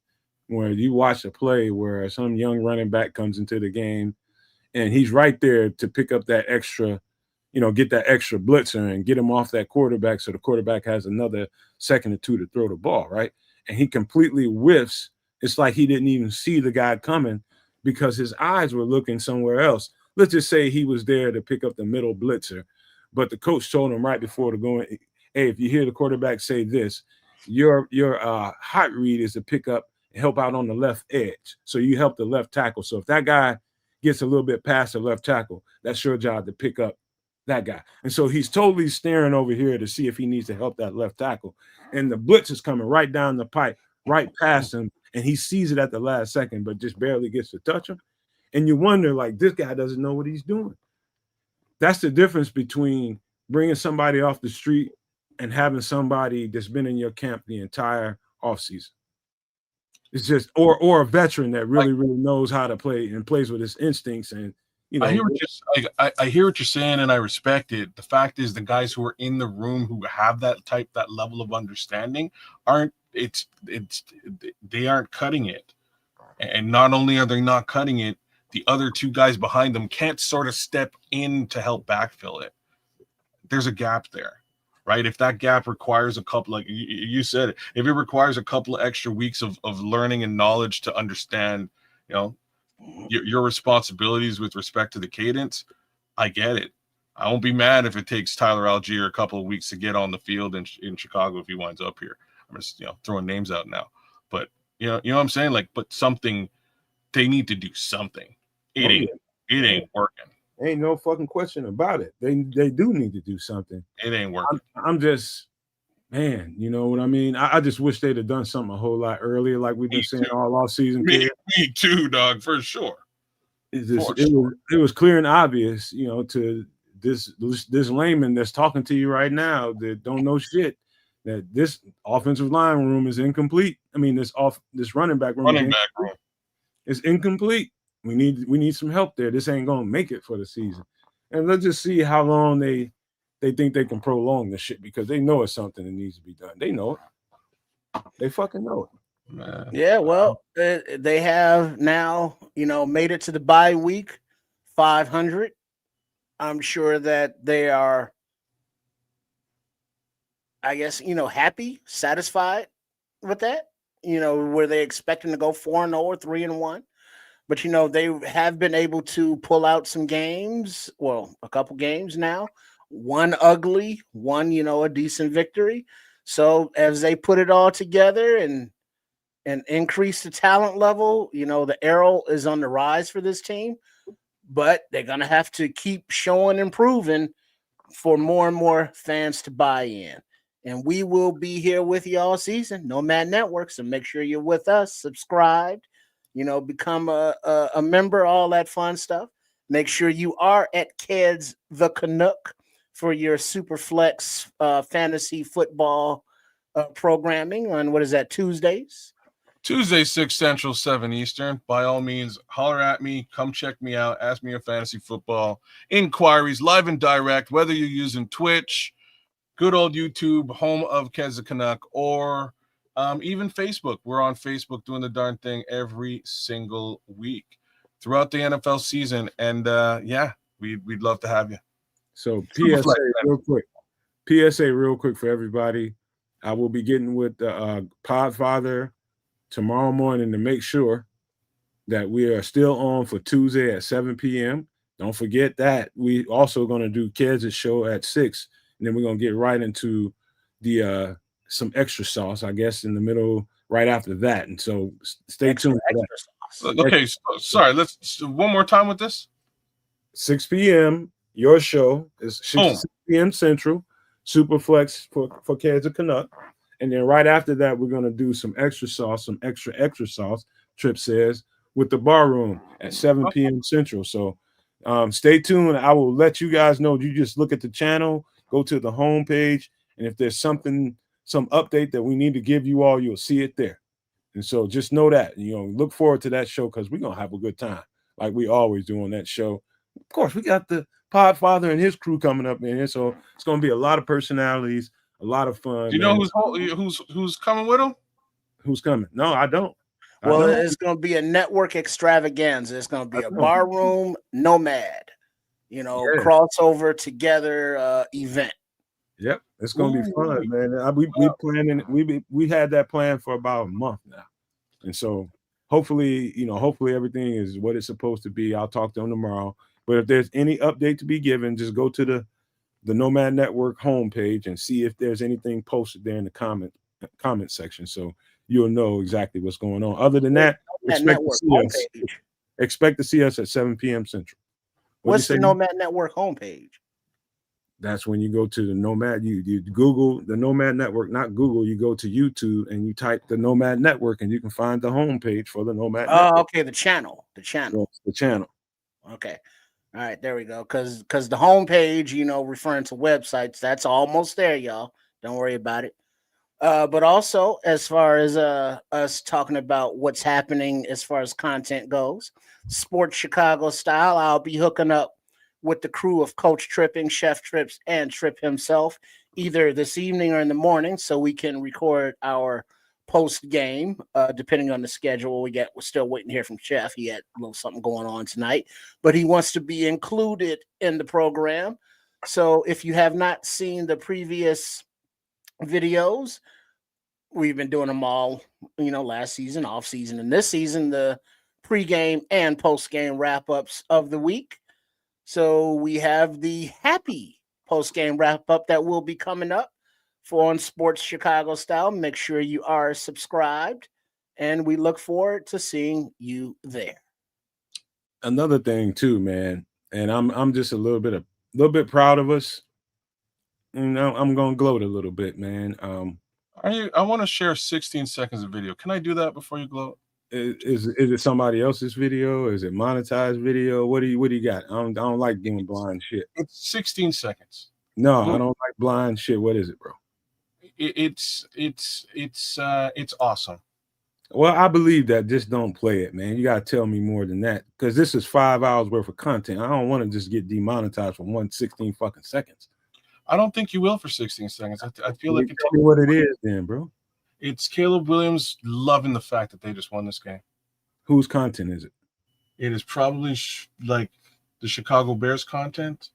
where you watch a play where some young running back comes into the game and he's right there to pick up that extra, get that extra blitzer and get him off that quarterback so the quarterback has another second or 2 to throw the ball, right? And he completely whiffs. It's like he didn't even see the guy coming because his eyes were looking somewhere else. Let's just say he was there to pick up the middle blitzer, but the coach told him right before to go in, hey, if you hear the quarterback say this, your hot read is to pick up and help out on the left edge. So you help the left tackle. So if that guy gets a little bit past the left tackle, that's your job to pick up That guy. And so he's totally staring over here to see if he needs to help that left tackle. And the blitz is coming right down the pipe, right past him. And he sees it at the last second, but just barely gets to touch him. And you wonder, like, this guy doesn't know what he's doing. That's the difference between bringing somebody off the street and having somebody that's been in your camp the entire offseason. It's just, or a veteran that really knows how to play and plays with his instincts. And you know, I hear what you're saying, and I respect it. The fact is, the guys who are in the room who have that level of understanding they aren't cutting it. And not only are they not cutting it, the other two guys behind them can't sort of step in to help backfill it. There's a gap there, right? If that gap requires a couple, like you said, if it requires a couple of extra weeks of learning and knowledge to understand, you know, your responsibilities with respect to the cadence, I get it. I won't be mad if it takes Tyler Algier a couple of weeks to get on the field in Chicago if he winds up here. I'm just, throwing names out now, but you know what I'm saying? Like, but something, they need to do something. It ain't working. Ain't no fucking question about it. They do need to do something. It ain't working. I'm just, man, you know what I mean? I just wish they'd have done something a whole lot earlier, like we've been saying all off season. Me too, dog, for sure. It was clear and obvious, to this layman that's talking to you right now that don't know shit, that this offensive line room is incomplete. I mean, this running back room is incomplete. We need some help there. This ain't gonna make it for the season. And let's just see how long they think they can prolong this shit, because they know it's something that needs to be done. They know it. They fucking know it. Man. Yeah, well, they have now, made it to the bye week, 500. I'm sure that they are, I guess, happy, satisfied with that. Were they expecting to go 4-0 or 3-1? But, they have been able to pull out some games, well, a couple games now, one ugly, one, a decent victory. So as they put it all together and increase the talent level, the arrow is on the rise for this team, but they're going to have to keep showing and proving for more and more fans to buy in. And we will be here with you all season, Nomad Network. So make sure you're with us, subscribed, become a member, all that fun stuff. Make sure you are at Keds the Canuck for your super flex fantasy football programming on, what is that, Tuesdays? Tuesday, 6 Central, 7 Eastern. By all means, holler at me. Come check me out. Ask me your fantasy football inquiries, live and direct, whether you're using Twitch, good old YouTube, home of Keds the Canuck, or even Facebook. We're on Facebook doing the darn thing every single week throughout the NFL season. And we'd love to have you. So PSA real quick for everybody. I will be getting with the Podfather tomorrow morning to make sure that we are still on for Tuesday at 7 p.m. Don't forget that. We also going to do Keds' show at 6, and then we're going to get right into the some extra sauce, I guess, in the middle right after that. And so stay tuned for that. Okay, sorry. Let's one more time with this. 6 p.m. Your show is 6 p.m. Central, Superflex for Keds the Canuck. And then right after that, we're going to do some extra sauce, some extra sauce, Trip says, with the bar room at 7 p.m. Central. So stay tuned. I will let you guys know. You just look at the channel, go to the homepage, and if there's some update that we need to give you all, you'll see it there. And so just know that, look forward to that show, because we're going to have a good time like we always do on that show. Of course, we got the Podfather and his crew coming up in here. So it's going to be a lot of personalities, a lot of fun. Do you know who's coming with him? Who's coming? No, I don't. Well, it's going to be a network extravaganza. It's going to be a bar room nomad, crossover together event. Yep, it's going to be fun, man. We had that plan for about a month now, and so hopefully everything is what it's supposed to be. I'll talk to them tomorrow. But if there's any update to be given, just go to the Nomad Network homepage and see if there's anything posted there in the comment section, so you'll know exactly what's going on. Other than that, expect to see us at 7 p.m. Central. What's the Nomad Network homepage? That's when you go to the Nomad. You Google the Nomad Network, not Google. You go to YouTube and you type the Nomad Network, and you can find the homepage for the Nomad Network. Oh, okay, the channel. So the channel. Okay. All right, there we go. Because the homepage, referring to websites, that's almost there, y'all. Don't worry about it. But also, as far as us talking about what's happening as far as content goes, Sports Chicago style, I'll be hooking up with the crew of Coach Tripping, Chef Trips, and Trip himself, either this evening or in the morning, so we can record our post game, depending on the schedule. We're still waiting to hear from Chef. He had a little something going on tonight, but he wants to be included in the program. So if you have not seen the previous videos, we've been doing them all, last season, off season, and this season, the pregame and postgame wrap-ups of the week. So we have the happy postgame wrap-up that will be coming up for On Sports Chicago Style. Make sure you are subscribed, and we look forward to seeing you there. Another thing too, man, and I'm just a little bit proud of us. I'm gonna gloat a little bit, man. I want to share 16 seconds of video. Can I do that before you gloat? Is it somebody else's video? Is it monetized video? What do you got? I don't like giving blind shit. It's 16 seconds. No, I don't like blind shit. What is it, bro? It's awesome. Well, I believe that. Just don't play it, man. You gotta tell me more than that, because this is 5 hours worth of content. I don't want to just get demonetized for 16 fucking seconds. I don't think you will for 16 seconds. I feel like tell me what it is, then, bro. It's Caleb Williams loving the fact that they just won this game. Whose content is it? It is probably like the Chicago Bears content.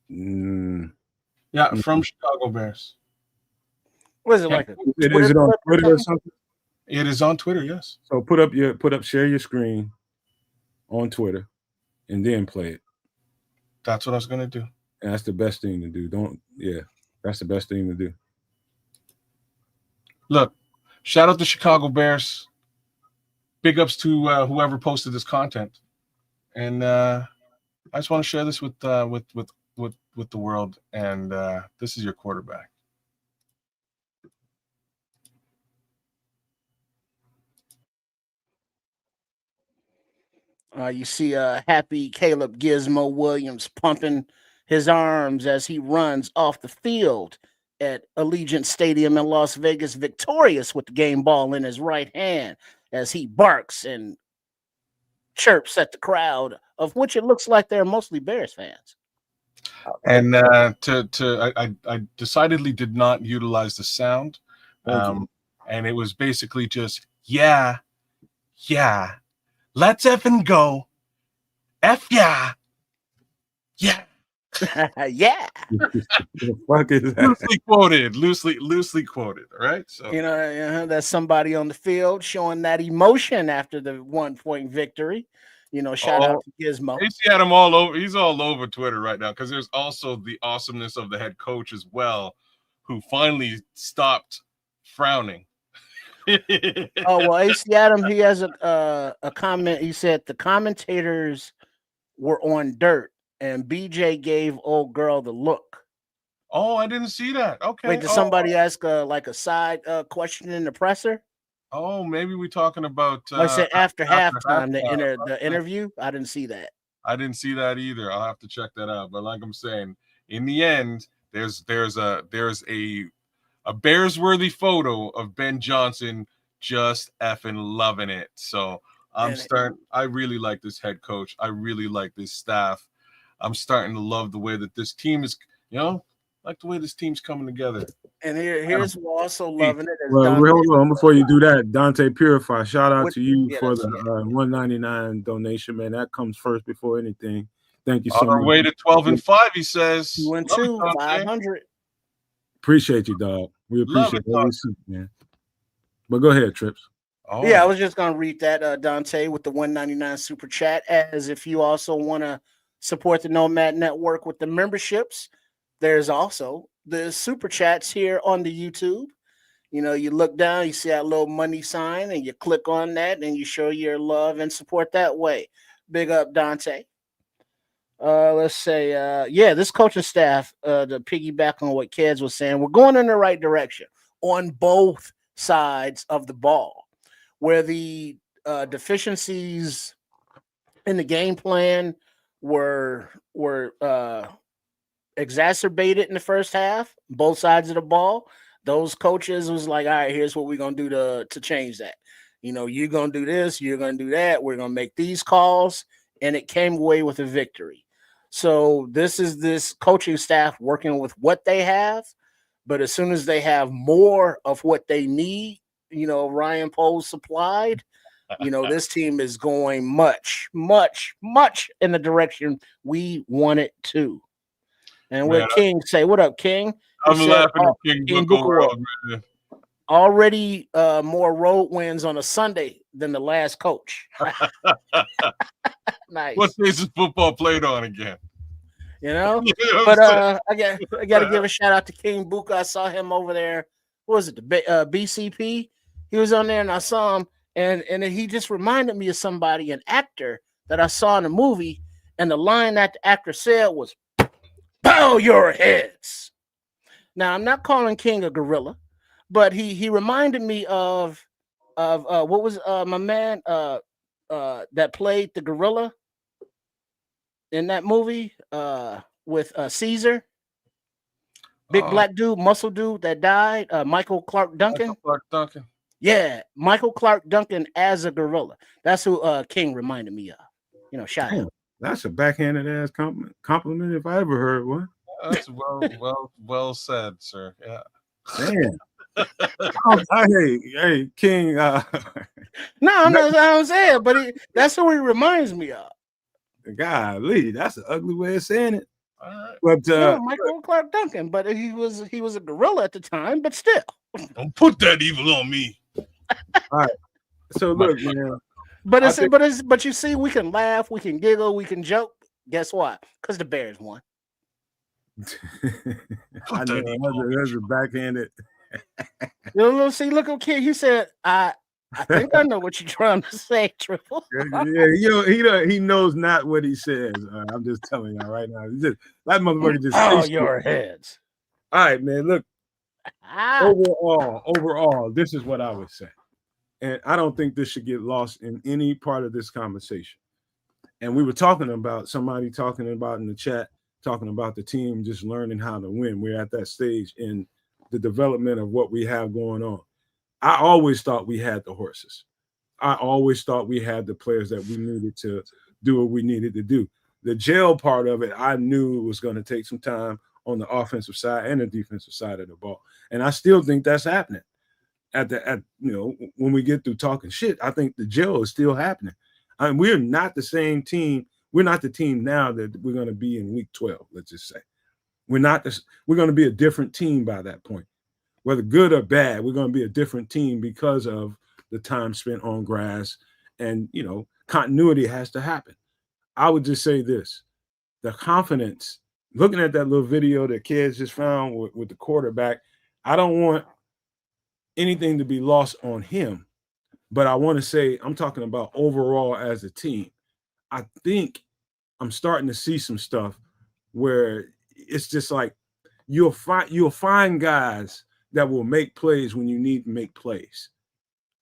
Yeah, from Chicago Bears. What is it like? Is it on Twitter or something? It is on Twitter, yes. So share your screen on Twitter, and then play it. That's what I was gonna do. And that's the best thing to do. That's the best thing to do. Look, shout out to Chicago Bears. Big ups to whoever posted this content, and I just want to share this with the world. And this is your quarterback. You see happy Caleb Gizmo Williams pumping his arms as he runs off the field at Allegiant Stadium in Las Vegas, victorious with the game ball in his right hand, as he barks and chirps at the crowd, of which it looks like they're mostly Bears fans. And I decidedly did not utilize the sound, and it was basically just yeah, let's effing go, yeah. Yeah. The fuck is that? Loosely quoted, right? So that's somebody on the field showing that emotion after the 1-point victory. Shout out to Gizmo. He had him all over. He's all over Twitter right now, because there's also the awesomeness of the head coach as well, who finally stopped frowning. Oh, well, AC Adam, he has a comment. He said the commentators were on dirt, and BJ gave old girl the look. Oh, I didn't see that. Okay. Wait, did somebody ask a side question in the presser? Oh, maybe we're talking about. I said after halftime, the interview. I didn't see that. I didn't see that either. I'll have to check that out. But like I'm saying, in the end, there's a Bears-worthy photo of Ben Johnson just effing loving it. So I really like this head coach. I really like this staff. I'm starting to love the way that this team is, like the way this team's coming together. And here's who also loving it. Well, hold on, before you do that, Dante Purify, shout out to you for the $1.99 donation, man. That comes first before anything. Thank you so much. On our way to 12-5, he says. 2-2, 500. Appreciate you, dog. We appreciate it, man. But go ahead, Trips. Oh. Yeah, I was just gonna read that, Dante, with the $1.99 super chat. As if you also want to support the Nomad Network with the memberships, there's also the super chats here on the YouTube. You look down, you see that little money sign, and you click on that, and you show your love and support that way. Big up, Dante. Let's say, this coaching staff, to piggyback on what Keds was saying, we're going in the right direction on both sides of the ball. Where the deficiencies in the game plan were exacerbated in the first half, both sides of the ball, those coaches was like, all right, here's what we're gonna do to change that. You're gonna do this, you're gonna do that, we're gonna make these calls, and it came away with a victory. So this is this coaching staff working with what they have, but as soon as they have more of what they need, Ryan Poles supplied, this team is going much, much, much in the direction we want it to. And what King say? What up, King? I'm laughing at King Book World, man. Already more road wins on a Sunday than the last coach. Nice. What days is football played on again? But I got to give a shout out to King Buka. I saw him over there. What was it? The BCP? He was on there, and I saw him, and he just reminded me of somebody, an actor that I saw in a movie, and the line that the actor said was, "Bow your heads." Now, I'm not calling King a gorilla, but he reminded me of what was my man that played the gorilla in that movie with Caesar, big black dude, muscle dude that died, Michael Clark Duncan. Yeah, Michael Clark Duncan as a gorilla. That's who King reminded me of. Shout out. That's a backhanded ass compliment if I ever heard one. That's well said, sir. Yeah. Damn. Hey, King. No, I'm saying, but that's who he reminds me of. Golly, that's an ugly way of saying it. But Michael Clark Duncan, but he was a gorilla at the time, but still. Don't put that evil on me. All right. So look, man. But you see, we can laugh, we can giggle, we can joke. Guess what? Because the Bears won. I know that's a backhanded. See, look, okay. He said, I think I know what you're trying to say, Triple. Yeah, he knows not what he says. I'm just telling y'all right now. That motherfucker just. Oh, your heads. All right, man. Look. Overall, this is what I would say, and I don't think this should get lost in any part of this conversation. And we were talking about somebody talking about in the chat, talking about the team just learning how to win. We're at that stage in the development of what we have going on. I always thought we had the horses. I always thought we had the players that we needed to do what we needed to do. The jail part of it, I knew it was going to take some time on the offensive side and the defensive side of the ball. And I still think that's happening. When we get through talking shit, I think the jail is still happening. I mean, we're not the same team. We're not the team now that we're going to be in week 12, let's just say. We're going to be a different team by that point. Whether good or bad, we're going to be a different team because of the time spent on grass, and continuity has to happen. I would just say this: the confidence. Looking at that little video that kids just found with the quarterback, I don't want anything to be lost on him, but I want to say I'm talking about overall as a team. I think I'm starting to see some stuff where it's just like you'll find guys that will make plays when you need to make plays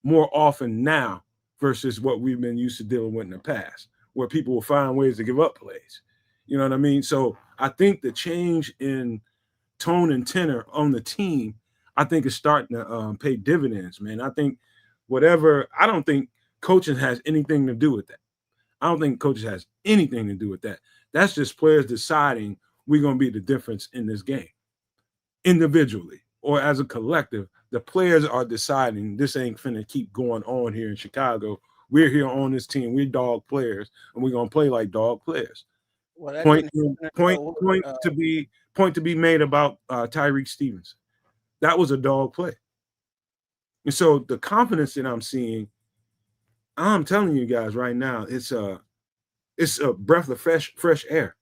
more often now versus what we've been used to dealing with in the past, where people will find ways to give up plays. You know what I mean? So I think the change in tone and tenor on the team, I think is starting to pay dividends, man. I don't think coaching has anything to do with that. I don't think coaches has anything to do with that. That's just players deciding we're going to be the difference in this game. Individually or as a collective, the players are deciding this ain't finna keep going on here in Chicago. We're here on this team. We're dog players, and we're going to play like dog players. Well, point to be made about Tyreek Stevenson. That was a dog play. And so the confidence that I'm seeing, I'm telling you guys right now, it's a breath of fresh air.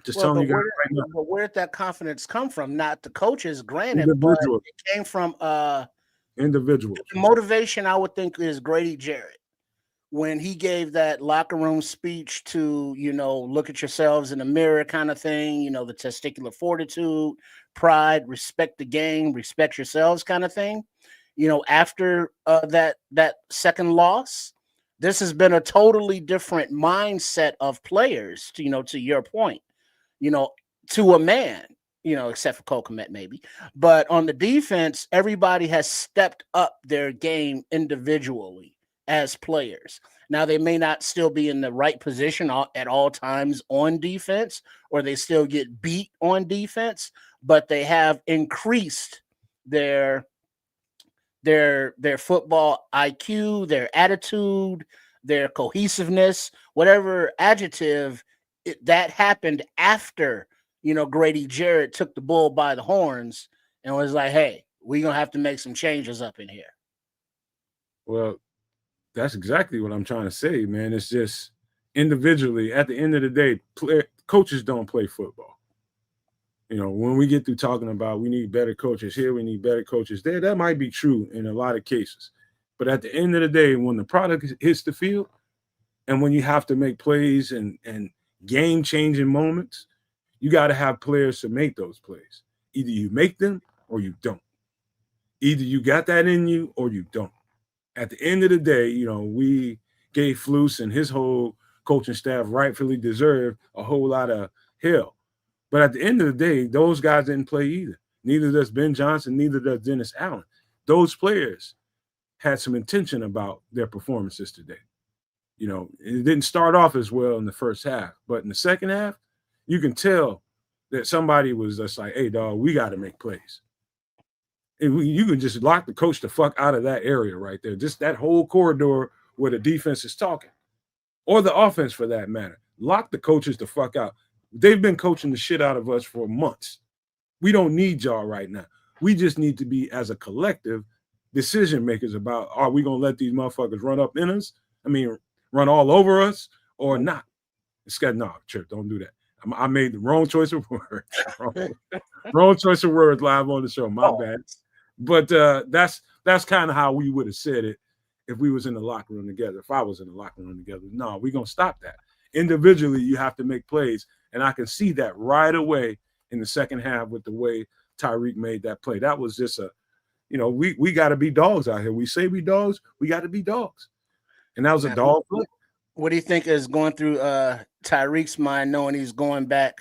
Just telling you guys right now. But where did that confidence come from? Not the coaches, granted, but it came from individual. The motivation, I would think, is Grady Jarrett. when he gave that locker room speech to, look at yourselves in the mirror kind of thing, the testicular fortitude, pride, respect the game, respect yourselves kind of thing. After that second loss, this has been a totally different mindset of players, to your point, to a man, except for Cole Kmet maybe. But on the defense, everybody has stepped up their game individually as players. Now, they may not still be in the right position at all times on defense, or they still get beat on defense, but they have increased their football IQ, their attitude, their cohesiveness, whatever adjective. That happened after, Grady Jarrett took the bull by the horns and was like, hey, we're going to have to make some changes up in here. Well, that's exactly what I'm trying to say, man. It's just individually, at the end of the day, coaches don't play football. When we get through talking about we need better coaches here, we need better coaches there, that might be true in a lot of cases. But at the end of the day, when the product hits the field and when you have to make plays and game-changing moments, you got to have players to make those plays. Either you make them or you don't. Either you got that in you or you don't. At the end of the day, we gave Flus and his whole coaching staff rightfully deserved a whole lot of hell. But at the end of the day, those guys didn't play either. Neither does Ben Johnson, neither does Dennis Allen. Those players had some intention about their performances today. It didn't start off as well in the first half, but in the second half, you can tell that somebody was just like, hey, dog, we got to make plays. And you can just lock the coach the fuck out of that area right there. Just that whole corridor where the defense is talking, or the offense for that matter. Lock the coaches the fuck out. They've been coaching the shit out of us for months. We don't need y'all right now. We just need to be, as a collective, decision makers about, are we going to let these motherfuckers run up in us? Run all over us or not? No, Chip, don't do that. I made the wrong choice of words. wrong choice of words live on the show. My bad. But that's kind of how we would have said it if we was in the locker room together. If I was in the locker room together, no, we're going to stop that. Individually, you have to make plays. And I can see that right away in the second half with the way Tyreek made that play. That was just we got to be dogs out here. We say we dogs, we got to be dogs. And that was a dog play. What do you think is going through Tyreek's mind, knowing he's going back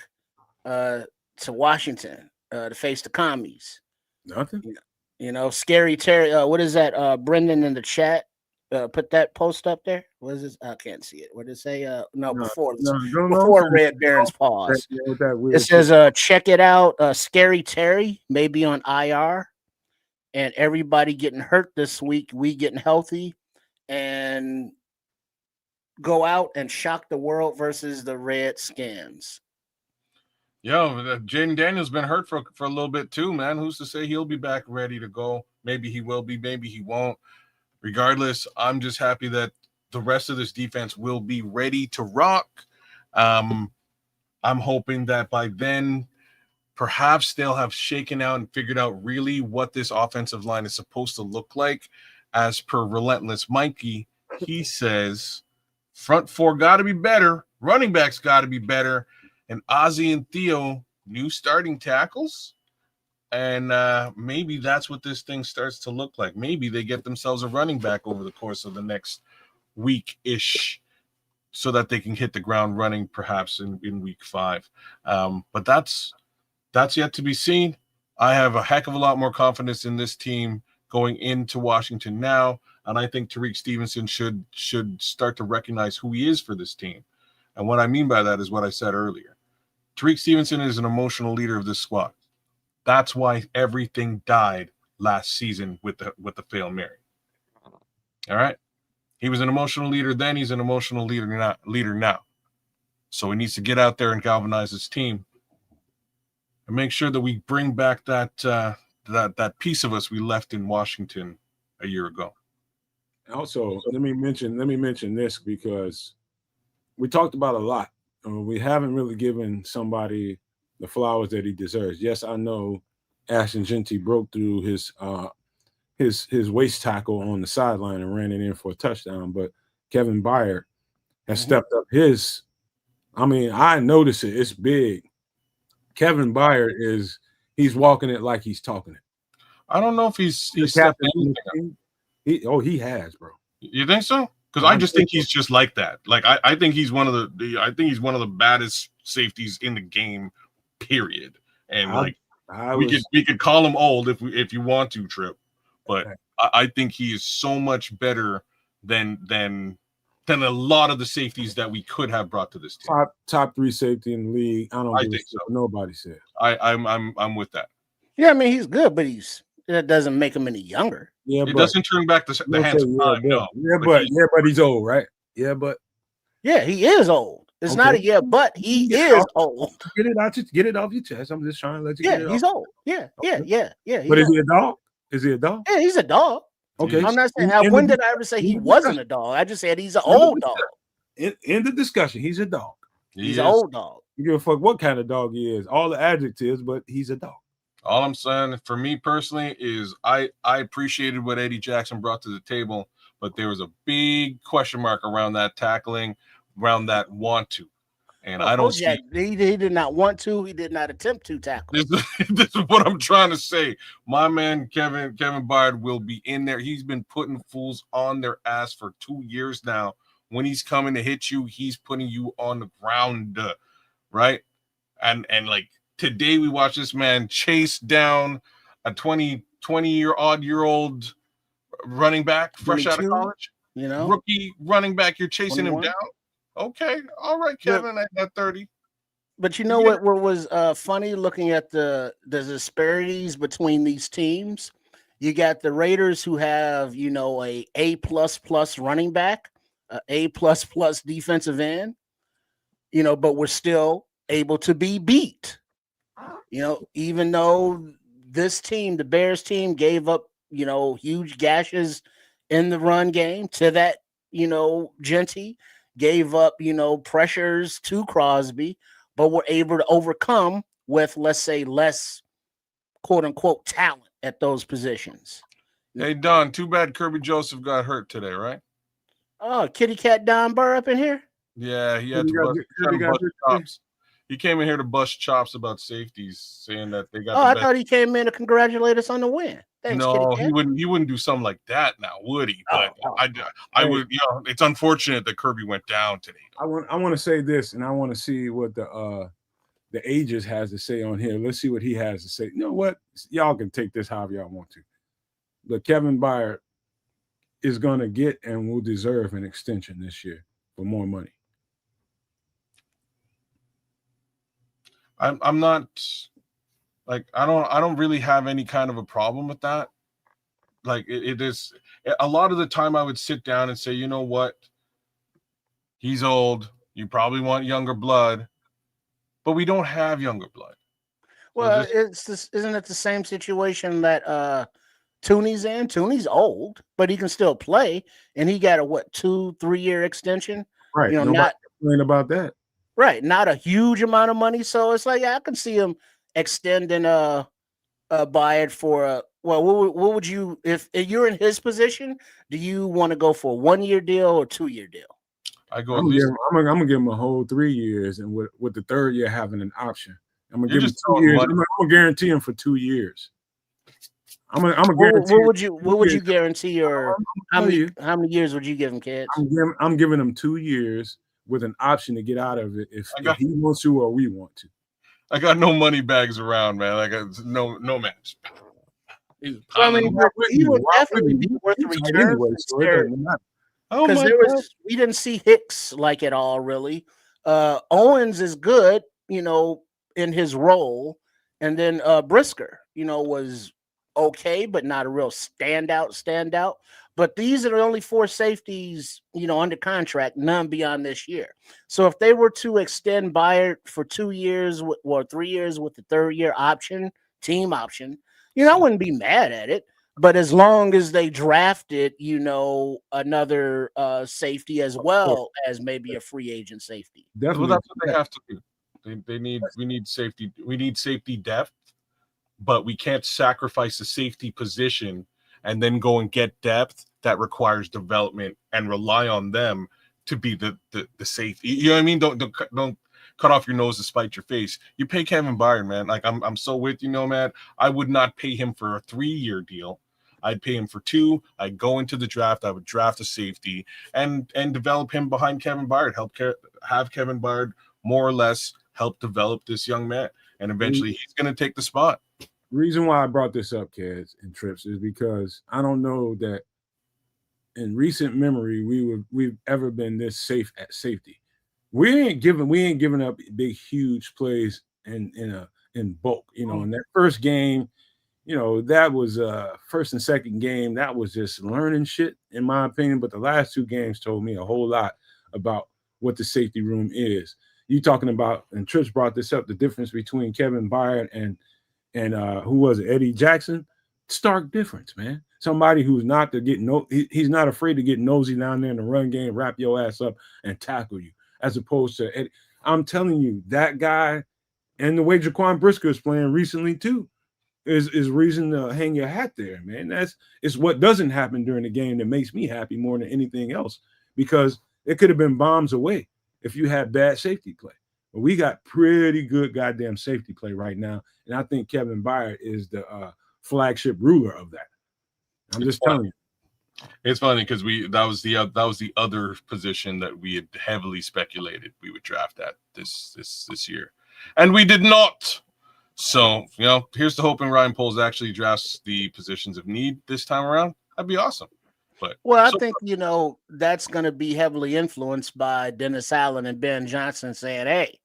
to Washington to face the commies? Nothing. Scary Terry. What is that? Brendan in the chat put that post up there. What is this? I can't see it. What did it say? Before Red Baron's pause. It says, check it out. Scary Terry may be on IR, and everybody getting hurt this week. We getting healthy and go out and shock the world versus the Redskins. Jaden Daniels been hurt for a little bit too, man. Who's to say he'll be back ready to go? Maybe he will be, maybe he won't. Regardless, I'm just happy that the rest of this defense will be ready to rock. I'm hoping that by then, perhaps they'll have shaken out and figured out really what this offensive line is supposed to look like. As per Relentless Mikey, he says front four got to be better, running backs got to be better, and Ozzie and Theo, new starting tackles. And maybe that's what this thing starts to look like. Maybe they get themselves a running back over the course of the next week-ish so that they can hit the ground running perhaps in week 5. But that's yet to be seen. I have a heck of a lot more confidence in this team going into Washington now, and I think Tariq Stevenson should start to recognize who he is for this team. And what I mean by that is what I said earlier. Tariq Stevenson is an emotional leader of this squad. That's why everything died last season with the Fail Mary. All right? He was an emotional leader then. He's an emotional leader now. So he needs to get out there and galvanize his team and make sure that we bring back that piece of us we left in Washington a year ago. Also, let me mention this because we talked about a lot. We haven't really given somebody the flowers that he deserves. Yes, I know Ashton Genty broke through his waist tackle on the sideline and ran it in for a touchdown, but Kevin Byard has stepped up his. I mean, I notice it. It's big. Kevin Byard he's walking it like he's talking it. I don't know if he's stepped anything up. He has, bro. You think so? Because I just think he's just like that. Like I think he's one of the baddest safeties in the game, period. And we could call him old if you want to, Trip, but I think he is so much better than a lot of the safeties that we could have brought to this team. Top 3 safety in the league. I think so. Nobody said. I'm with that. Yeah, I mean he's good, but that doesn't make him any younger. Yeah, it doesn't turn back the hands of time. But he's old, right? Yeah, he is old. It's not but he is old. Get it off your chest. I'm just trying to let you get it he's off. old. Yeah. But is he a dog? Is he a dog? Yeah, he's a dog. Okay. I'm not saying when did I ever say he wasn't a dog? I just said he's an old dog. In the discussion, he's a dog. He's an old dog. You give a fuck what kind of dog he is. All the adjectives, but he's a dog. All I'm saying for me personally is I appreciated what Eddie Jackson brought to the table, but there was a big question mark around that tackling, around that want to. And I don't see. He did not want to. He did not attempt to tackle. This is what I'm trying to say. My man Kevin Byard will be in there. He's been putting fools on their ass for 2 years now. When he's coming to hit you, he's putting you on the ground, right? And like today, we watched this man chase down a 20-year-old running back, fresh out of college. Rookie running back. You're chasing 21. Him down. Okay, all right, Kevin, at 30. But you know what was funny looking at the disparities between these teams? You got the Raiders who have, a plus running back, A plus defensive end, but we're still able to be beat. Even though this team, the Bears team, gave up, huge gashes in the run game to that, Genty. Gave up, pressures to Crosby, but were able to overcome with, let's say, less quote unquote talent at those positions. Hey, Don, too bad Kirby Joseph got hurt today, right? Oh, Kitty Cat Don Burr up in here? Yeah, he had to bust chops. He came in here to bust chops about safeties, saying that they got. I thought he came in to congratulate us on the win. Thanks, no, he wouldn't. He wouldn't do something like that now, would he? But I would. It's unfortunate that Kirby went down today. I want to say this, and I want to see what the Aegis has to say on here. Let's see what he has to say. You know what? Y'all can take this however y'all want to. But Kevin Byard is going to get and will deserve an extension this year for more money. I'm not like I don't really have any kind of a problem with that. Like it is a lot of the time I would sit down and say, you know what? He's old. You probably want younger blood, but we don't have younger blood. Well, isn't it the same situation that Tooney's in? Tooney's old, but he can still play, and he got a 2-3 year extension. Right. Not complain about that. Right, not a huge amount of money, so it's like I can see him extending Byard for what would you if you're in his position? Do you want to go for a 1-year deal or 2-year deal? I'm gonna give him a whole 3 years, and with the third year having an option, I'm gonna give him 2 years. I'm gonna guarantee him for 2 years. I'm gonna guarantee. What would you guarantee, or how many years would you give him, kids? I'm giving him 2 years. With an option to get out of it if he wants to or we want to. I got no money bags around, man. I got no match. I mean, he would definitely be worth the return. Because we didn't see Hicks like at all, really. Owens is good, in his role, and then Brisker, was okay, but not a real standout. But these are the only 4 safeties, under contract, none beyond this year. So if they were to extend Byard for 2 years or 3 years with the 3rd year option, team option, I wouldn't be mad at it. But as long as they drafted, another safety as well as maybe a free agent safety. Definitely. Well, that's what they have to do. We need safety. We need safety depth, but we can't sacrifice the safety position and then go and get depth that requires development and rely on them to be the safety. You know what I mean? Don't cut off your nose to spite your face. You pay Kevin Byard, man. Like I'm so with you, Nomad. I would not pay him for a 3-year deal. I'd pay him for 2. I'd go into the draft. I would draft a safety and develop him behind Kevin Byard. Have Kevin Byard more or less help develop this young man, and eventually he's going to take the spot. Reason why I brought this up, kids and Trips, is because I don't know that in recent memory we've ever been this safe at safety. We ain't giving up big huge plays in bulk. In that first game, that was first and second game, that was just learning shit in my opinion. But the last 2 games told me a whole lot about what the safety room is. You talking about, and Trips brought this up, the difference between Kevin Byard and who was it, Eddie Jackson? Stark difference, man. Somebody who's not he's not afraid to get nosy down there in the run game, wrap your ass up and tackle you, as opposed to Eddie. I'm telling you, that guy, and the way Jaquan Brisker is playing recently too, is reason to hang your hat there, man. It's what doesn't happen during the game that makes me happy more than anything else, because it could have been bombs away if you had bad safety play. But we got pretty good goddamn safety play right now, and I think Kevin Byard is the flagship ruler of that. I'm just telling you. It's funny because that was the other position that we had heavily speculated we would draft at this year, and we did not. So here's the hope, and Ryan Poles actually drafts the positions of need this time around. That'd be awesome. But I think that's going to be heavily influenced by Dennis Allen and Ben Johnson saying, "Hey,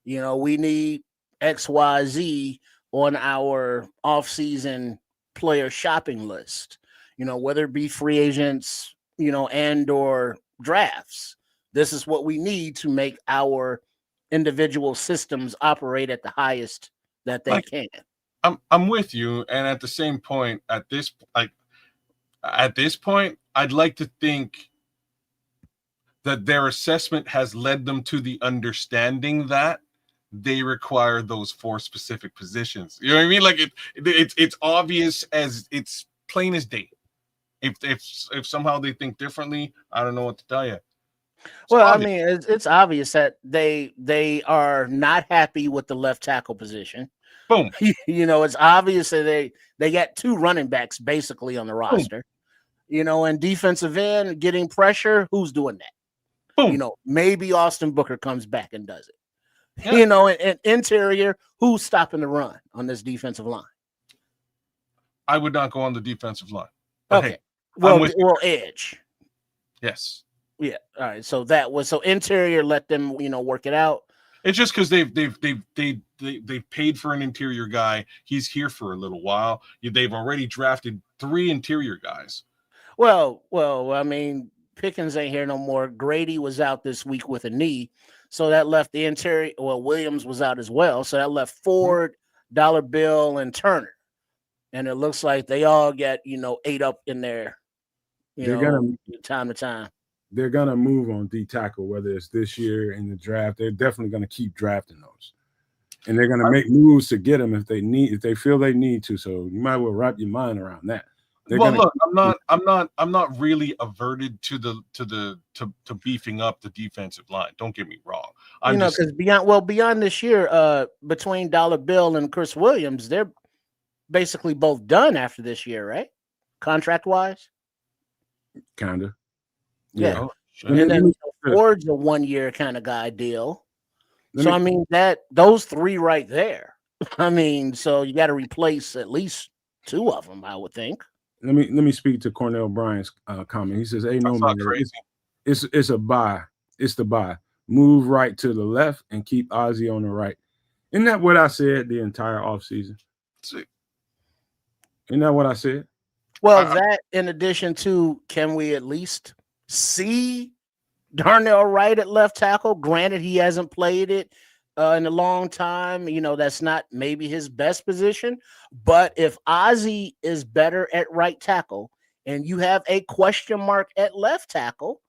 we need XYZ on our offseason player shopping list. Whether it be free agents, and or drafts. This is what we need to make our individual systems operate at the highest that they can." I'm with you, and at the same point, at this point, I'd like to think that their assessment has led them to the understanding that they require those 4 specific positions. You know what I mean? Like it's obvious as it's plain as day. If somehow they think differently, I don't know what to tell you. I mean, it's obvious that they are not happy with the left tackle position. Boom. It's obvious that they got 2 running backs basically on the roster. And defensive end getting pressure, who's doing that? Boom. Maybe Austin Booker comes back and does it. Yeah. And interior, who's stopping the run on this defensive line? I would not go on the defensive line. Okay. Hey, well, edge. Yes. Yeah. All right. So interior, let them, work it out. It's just because they've paid for an interior guy. He's here for a little while. They've already drafted 3 interior guys. Well, I mean, Pickens ain't here no more. Grady was out this week with a knee, so that left the interior. Well, Williams was out as well, so that left Ford, Dollar Bill, and Turner. And it looks like they all get ate up in there. Time to time. They're gonna move on D tackle, whether it's this year in the draft. They're definitely gonna keep drafting those, and they're gonna make moves to get them if they feel they need to. So you might well wrap your mind around that. Look, I'm not really averted to beefing up the defensive line. Don't get me wrong. Because beyond this year, between Dollar Bill and Chris Williams, they're basically both done after this year, right? Contract wise, kinda. Yeah. And then Ford's a 1-year kind of guy deal. I mean those 3 right there. I mean, so you got to replace at least 2 of them, I would think. Let me speak to Cornell Bryant's comment. He says, "Hey, no man, crazy. It's a buy. It's the buy. Move right to the left and keep Ozzie on the right." Isn't that what I said the entire offseason? Isn't that what I said? Well, that in addition to, can we at least see Darnell Wright at left tackle? Granted, he hasn't played it in a long time. That's not maybe his best position. But if Ozzie is better at right tackle and you have a question mark at left tackle,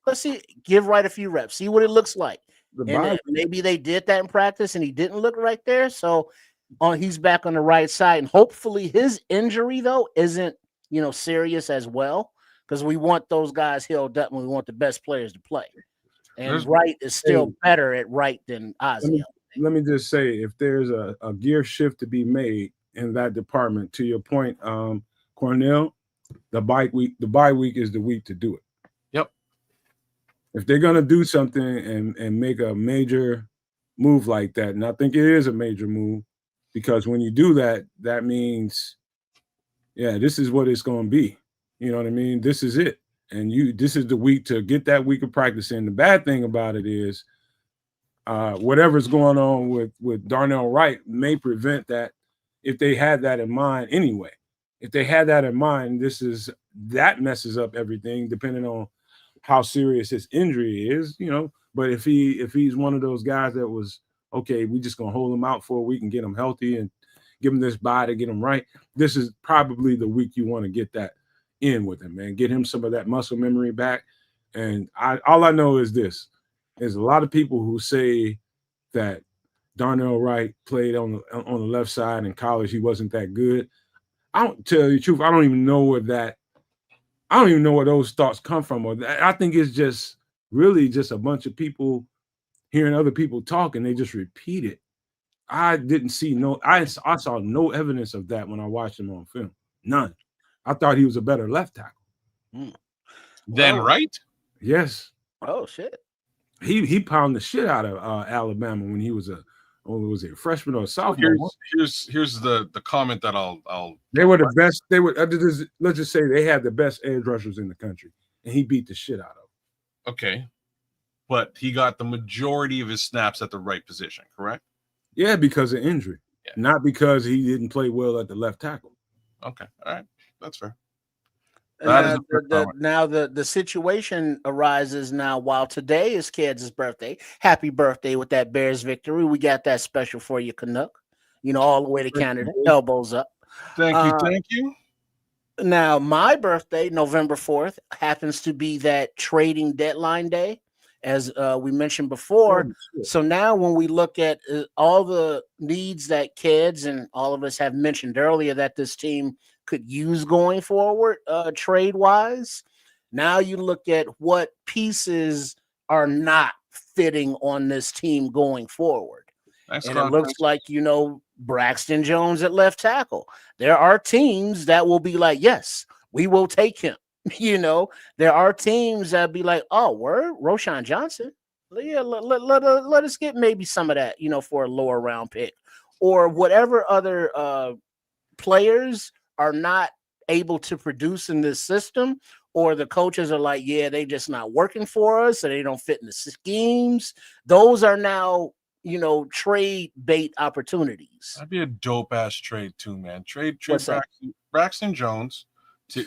let's see, give Wright a few reps, see what it looks like. Maybe they did that in practice and he didn't look right there. So he's back on the right side. And hopefully his injury, though, isn't serious as well, because we want those guys healed up and we want the best players to play. And Wright is still better at right than Ozzy. Let me just say, if there's a gear shift to be made in that department, to your point, Cornell, the bye week is the week to do it. Yep. If they're gonna do something and make a major move like that, and I think it is a major move, because when you do that, that means, yeah, this is what it's gonna be. You know what I mean? This is it. And this is the week to get that week of practice in. The bad thing about it is whatever's going on with Darnell Wright may prevent that, if they had that in mind anyway. If they had that in mind, that messes up everything, depending on how serious his injury is, But if he's one of those guys that was, okay, we just gonna hold him out for a week and get him healthy and give him this bye to get him right, this is probably the week you want to get that in with him, man. Get him some of that muscle memory back. And all I know is this: there's a lot of people who say that Darnell Wright played on the left side in college. He wasn't that good. I don't tell you the truth. I don't even know where those thoughts come from. Or I think it's just really just a bunch of people hearing other people talk and they just repeat it. I didn't see I saw no evidence of that when I watched him on film. None. I thought he was a better left tackle. Then Wright? Yes. Oh shit. He pounded the shit out of Alabama when he was a freshman or a sophomore. Here's the comment that I'll. They were the best. They were. Let's just say they had the best edge rushers in the country, and he beat the shit out of them. Okay, but he got the majority of his snaps at the right position, correct? Yeah, because of injury, not because he didn't play well at the left tackle. Okay, all right, that's fair. Now the situation arises now while today is Kids' birthday. Happy birthday with that Bears victory. We got that special for you, Canuck. All the way to Canada, elbows up. Thank you. Now, my birthday, November 4th, happens to be that trading deadline day, as we mentioned before. So now when we look at all the needs that Kids and all of us have mentioned earlier that this team could use going forward, trade-wise, now you look at what pieces are not fitting on this team going forward. It looks like, Braxton Jones at left tackle. There are teams that will be like, yes, we will take him. There are teams that be like, oh, word, Roshan Johnson. Yeah, let us get maybe some of that, for a lower round pick, or whatever other players are not able to produce in this system, or the coaches are like, yeah, they just not working for us, or they don't fit in the schemes. Those are now, trade bait opportunities. That'd be a dope ass trade too, man. Trade Braxton Jones to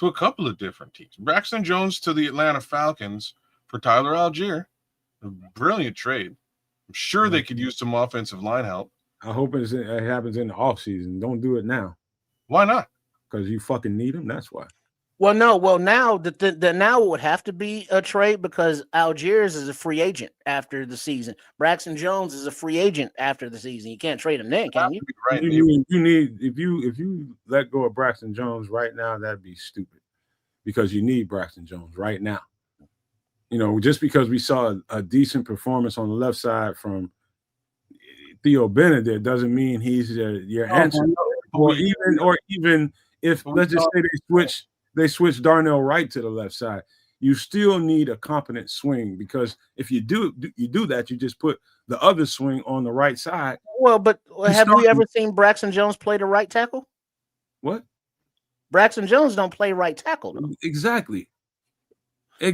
a couple of different teams. Braxton Jones to the Atlanta Falcons for Tyler Algier. A brilliant trade. I'm sure they could use some offensive line help. I hope it happens in the offseason. Don't do it now. Why not? Because you fucking need him. That's why. Well, no. Well, now now it would have to be a trade because Algiers is a free agent after the season. Braxton Jones is a free agent after the season. You can't trade him then, can you? Right. You need if you let go of Braxton Jones right now, that'd be stupid, because you need Braxton Jones right now. Just because we saw a decent performance on the left side from Theo Benedict doesn't mean he's your answer. Or even if, let's just say they switch Darnell Wright to the left side, you still need a competent swing, because if you do that, you just put the other swing on the right side. Well, but have we ever seen Braxton Jones play the right tackle? What? Braxton Jones don't play right tackle, though. Exactly.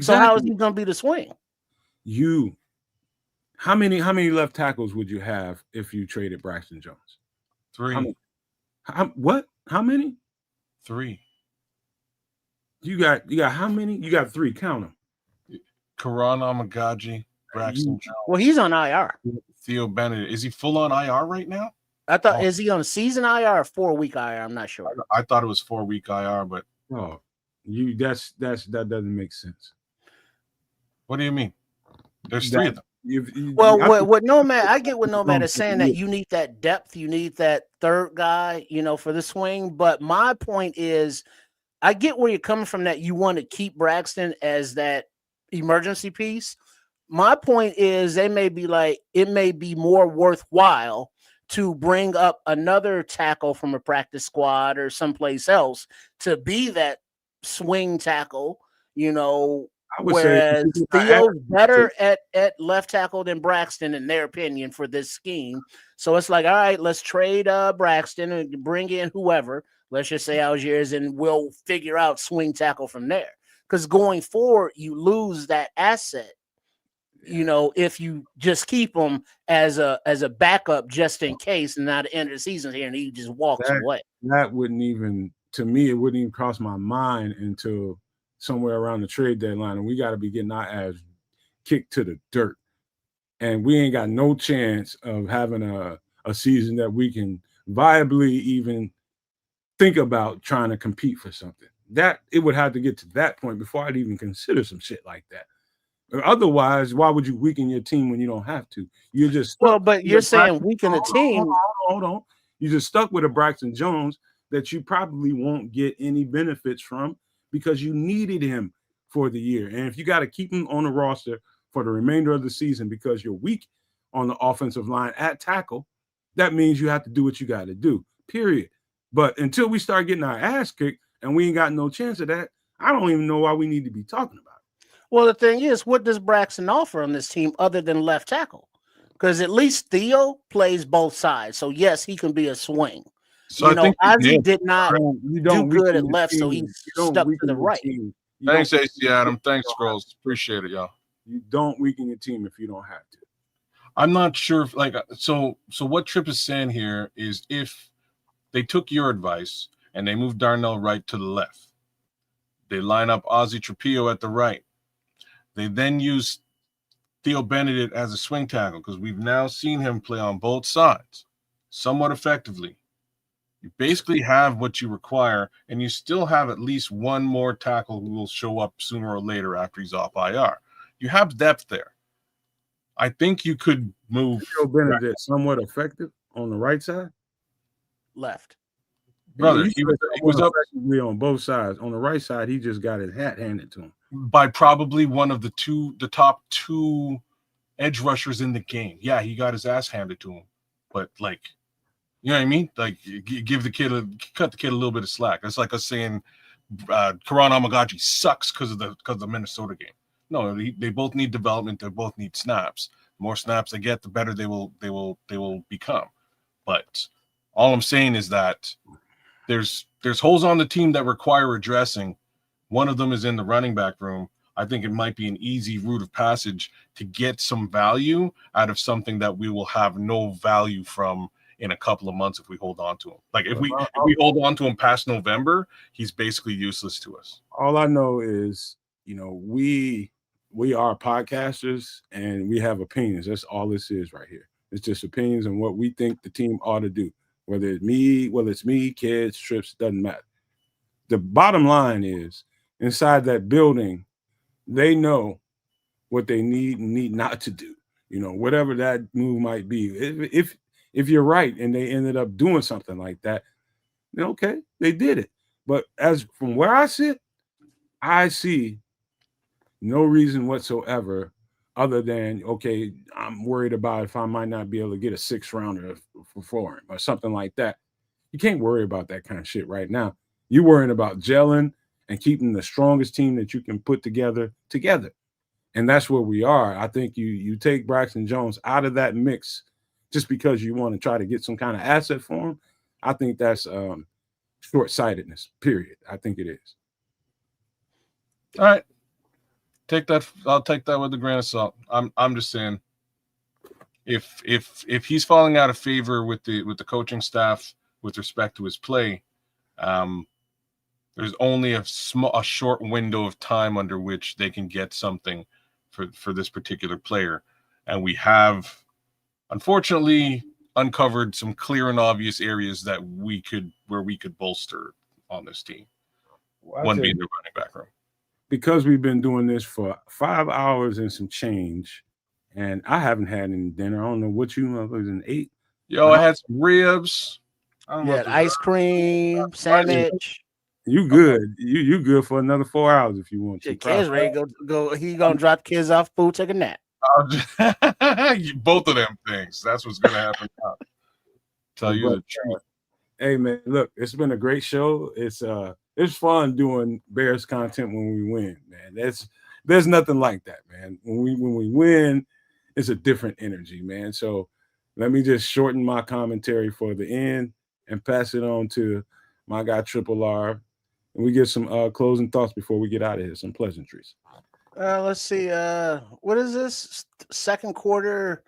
So how is he going to be the swing? How many left tackles would you have if you traded Braxton Jones? 3. What? How many? 3. You got how many? You got 3. Count them. Karan Amagaji, Braxton Jones. Well, he's on IR. Theo Benedict. Is he full on IR right now? I thought, is he on a season IR or 4-week IR? I'm not sure. I thought it was 4-week IR, but that doesn't make sense. What do you mean? There's 3 of them. Well, what Nomad, I get what Nomad is saying, that you need that depth, you need that third guy, for the swing. But my point is, I get where you're coming from, that you want to keep Braxton as that emergency piece. My point is, they may be like, it may be more worthwhile to bring up another tackle from a practice squad or someplace else to be that swing tackle, whereas Theo's better at left tackle than Braxton, in their opinion, for this scheme. So it's like, all right, let's trade Braxton and bring in whoever. Let's just say Algiers, and we'll figure out swing tackle from there. Because going forward, you lose that asset, if you just keep him as a backup just in case, and not the end of the season here and he just walks away. That wouldn't even, to me, it wouldn't even cross my mind until somewhere around the trade deadline, and we got to be getting our ass kicked to the dirt. And we ain't got no chance of having a season that we can viably even think about trying to compete for something. That it would have to get to that point before I'd even consider some shit like that. Otherwise, why would you weaken your team when you don't have to? You're just stuck. But you're saying weaken the team. Hold on. You're just stuck with a Braxton Jones that you probably won't get any benefits from because you needed him for the year. And if you got to keep him on the roster for the remainder of the season because you're weak on the offensive line at tackle, that means you have to do what you got to do, period. But until we start getting our ass kicked and we ain't got no chance of that, I don't even know why we need to be talking about it. Well, the thing is, what does Braxton offer on this team other than left tackle? Because at least Theo plays both sides. So, yes, he can be a swing. So I think Ozzy did not do good at left, so he's stuck to the right. Thanks, AC Adam. Thanks, Scrolls. Appreciate it, y'all. You don't weaken your team if you don't have to. I'm not sure if, so what Tripp is saying here is, if they took your advice and they moved Darnell Wright to the left, they line up Ozzy Trapillo at the right, they then use Theo Benedict as a swing tackle, because we've now seen him play on both sides somewhat effectively. You basically have what you require, and you still have at least one more tackle who will show up sooner or later after he's off IR. You have depth there. I think you could move Theo Benedict somewhat effective on the right side. Left. Brother, he was up on both sides. On the right side, he just got his hat handed to him by probably one of the top two edge rushers in the game. Yeah, he got his ass handed to him, but you know what I mean? Like, cut the kid a little bit of slack. That's like us saying Karan Amagaji sucks because of the Minnesota game. No, they both need development. They both need snaps. The more snaps they get, the better they will become. But all I'm saying is that there's holes on the team that require addressing. One of them is in the running back room. I think it might be an easy route of passage to get some value out of something that we will have no value from in a couple of months if we hold on to him. Like, if we hold on to him past November, he's basically useless to us. All I know is, we are podcasters and we have opinions. That's all this is right here. It's just opinions on what we think the team ought to do. Whether it's me, kids, trips, doesn't matter. The bottom line is, inside that building, they know what they need and need not to do. Whatever that move might be. If you're right and they ended up doing something like that, then okay, they did it. But as from where I sit, I see no reason whatsoever other than, okay, I'm worried about if I might not be able to get a 6th rounder for him or something like that. You can't worry about that kind of shit right now. You're worrying about gelling and keeping the strongest team that you can put together. And that's where we are. I think you take Braxton Jones out of that mix just because you want to try to get some kind of asset for him. I think that's short-sightedness, period. I think it is. All right. I'll take that with a grain of salt. I'm just saying, if he's falling out of favor with the coaching staff with respect to his play, there's only a short window of time under which they can get something for this particular player, and we have, unfortunately, uncovered some clear and obvious areas where we could bolster on this team. One being the running back room. Because we've been doing this for 5 hours and some change, And I haven't had any dinner. I don't know what you motherfuckers ate. Yo, I had some ribs. I don't know Yeah, if ice cream, sandwich. You good. You good for another 4 hours if you want to. Shit, kids ready to go. He gonna drop kids off, food, take a nap. Both of them things. That's what's gonna happen now. Tell you the truth. Hey man, look, it's been a great show. It's fun doing Bears content when we win, man. There's nothing like that, man. When we win, it's a different energy, man. So let me just shorten my commentary for the end and pass it on to my guy Triple R. And we get some closing thoughts before we get out of here, some pleasantries. Let's see. What is this? Second quarter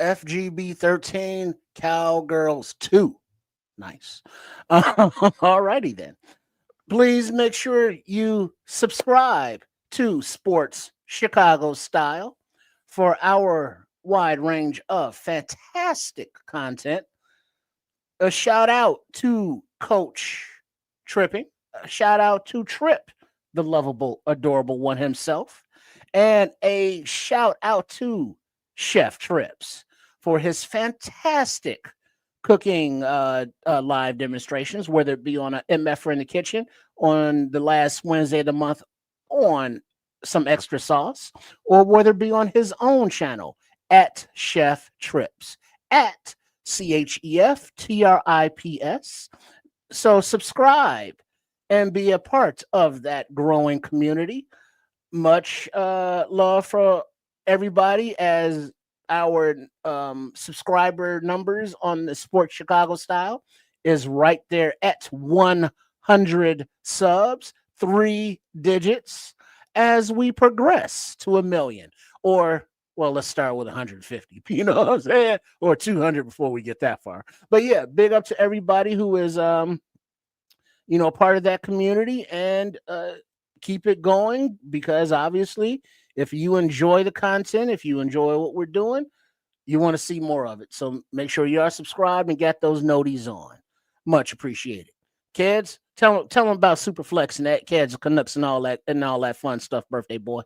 FGB 13, Cowgirls 2. Nice. Alrighty then. Please make sure you subscribe to Sports Chicago Style for our wide range of fantastic content. A shout out to Coach Tripping. A shout out to Trip, the lovable, adorable one himself. And a shout out to Chef Trips for his fantastic cooking live demonstrations, whether it be on a MF in the kitchen on the last Wednesday of the month on some extra sauce, or whether it be on his own channel at Chef Trips, at CHEFTRIPS. So subscribe and be a part of that growing community. Much love for everybody, as our subscriber numbers on the Sports Chicago Style is right there at 100 subs, 3 digits, as we progress to 1 million. Or, well, let's start with 150, you know what I'm saying? Or 200 before we get that far. But yeah, big up to everybody who is, part of that community, and keep it going, because obviously if you enjoy the content, if you enjoy what we're doing, you want to see more of it. So make sure you are subscribed and get those noties on. Much appreciated. Kids, tell them about Superflex and that Kids, Canucks and all that fun stuff, birthday boy.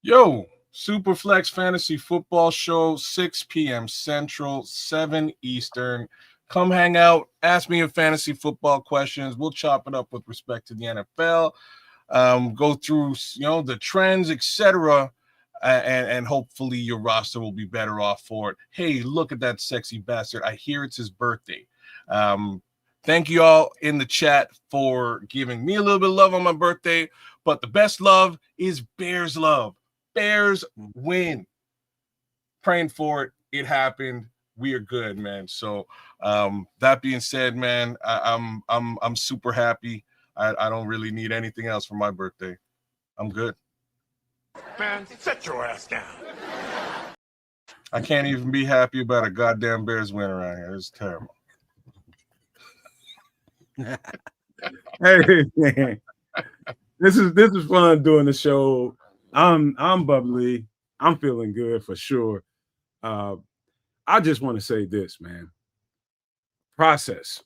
Yo, Superflex Fantasy Football Show, 6 p.m. Central, 7 Eastern. Come hang out. Ask me your fantasy football questions. We'll chop it up with respect to the NFL. Go through, the trends, etc. And hopefully your roster will be better off for it. Hey, look at that sexy bastard. I hear it's his birthday. Thank you all in the chat for giving me a little bit of love on my birthday. But the best love is Bears love. Bears win. Praying for it. It happened. We are good, man. So that being said, man, I'm super happy. I don't really need anything else for my birthday. I'm good. Man, sit your ass down. I can't even be happy about a goddamn Bears win around here. It's terrible. Hey man, this is fun doing the show. I'm bubbly. I'm feeling good for sure. I just want to say this, man. Process.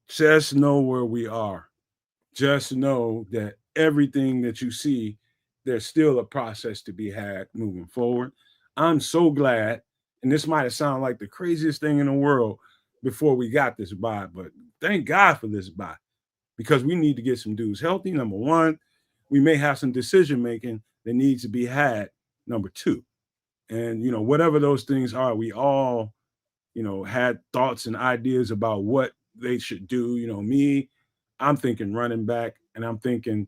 Just know where we are. Just know that everything that you see, there's still a process to be had moving forward. I'm so glad, and this might have sounded like the craziest thing in the world before we got this bye, but thank God for this bye, because we need to get some dudes healthy, number one. We may have some decision making that needs to be had, number two. And, whatever those things are, we all, had thoughts and ideas about what they should do. Me, I'm thinking running back, and I'm thinking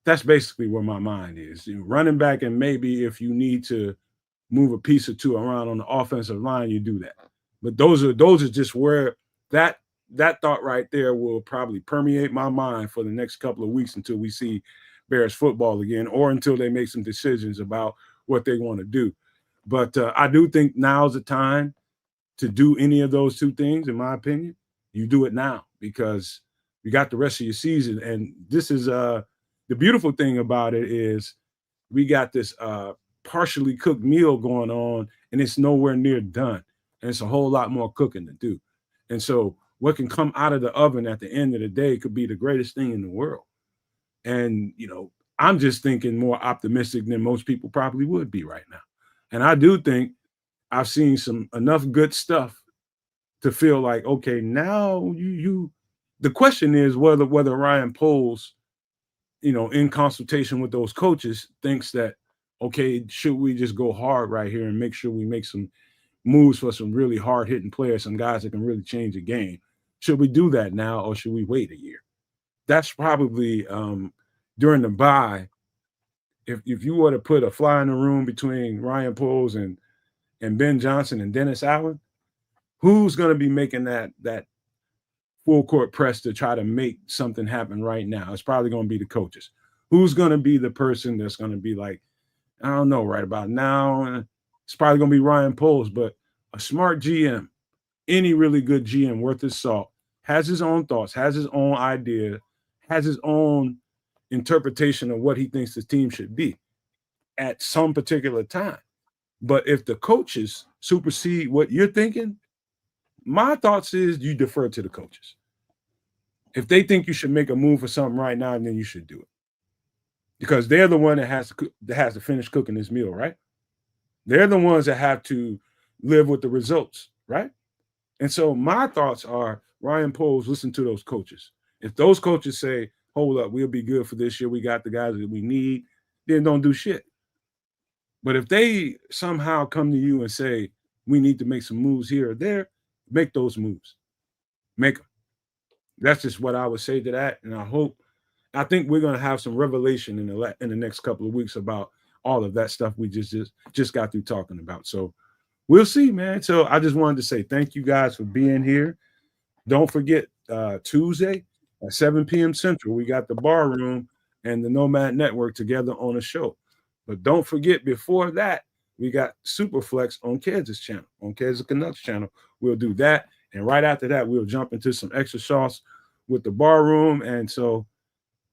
that's basically where my mind is. Running back, and maybe if you need to move a piece or two around on the offensive line, you do that. But those are just where that thought right there will probably permeate my mind for the next couple of weeks until we see Bears football again, or until they make some decisions about what they want to do. But I do think now's the time to do any of those two things, in my opinion. You do it now, because you got the rest of your season. And this is the beautiful thing about it is we got this partially cooked meal going on, and it's nowhere near done. And it's a whole lot more cooking to do. And so what can come out of the oven at the end of the day could be the greatest thing in the world. And, I'm just thinking more optimistic than most people probably would be right now. And I do think I've seen enough good stuff to feel like, okay, now the question is whether Ryan Poles, in consultation with those coaches, thinks that, okay, should we just go hard right here and make sure we make some moves for some really hard-hitting players, some guys that can really change the game? Should we do that now, or should we wait a year? That's probably during the bye. If you were to put a fly in the room between Ryan Poles and Ben Johnson and Dennis Allen, who's going to be making that full court press to try to make something happen right now? It's probably going to be the coaches. Who's going to be the person that's going to be like, I don't know, right about now? It's probably going to be Ryan Poles, but a smart GM, any really good GM worth his salt, has his own thoughts, has his own idea, has his own interpretation of what he thinks the team should be at some particular time. But if the coaches supersede what you're thinking, my thoughts is you defer to the coaches. If they think you should make a move for something right now, then you should do it, because they're the one that has to finish cooking this meal, right? They're the ones that have to live with the results, right? And so my thoughts are, Ryan Poles, listen to those coaches. If those coaches say, hold up, we'll be good for this year, we got the guys that we need, then don't do shit. But if they somehow come to you and say, we need to make some moves here or there, make those moves. Make them. That's just what I would say to that. And I think we're going to have some revelation in the next couple of weeks about all of that stuff we just got through talking about. So we'll see, man. So I just wanted to say thank you guys for being here. Don't forget, Tuesday at 7 p.m. Central, we got the Bar Room and the Nomad Network together on a show. But don't forget, before that, we got Superflex on Kedz's channel, on Kedz's Canucks channel. We'll do that. And right after that, we'll jump into some extra sauce with the Bar Room. And so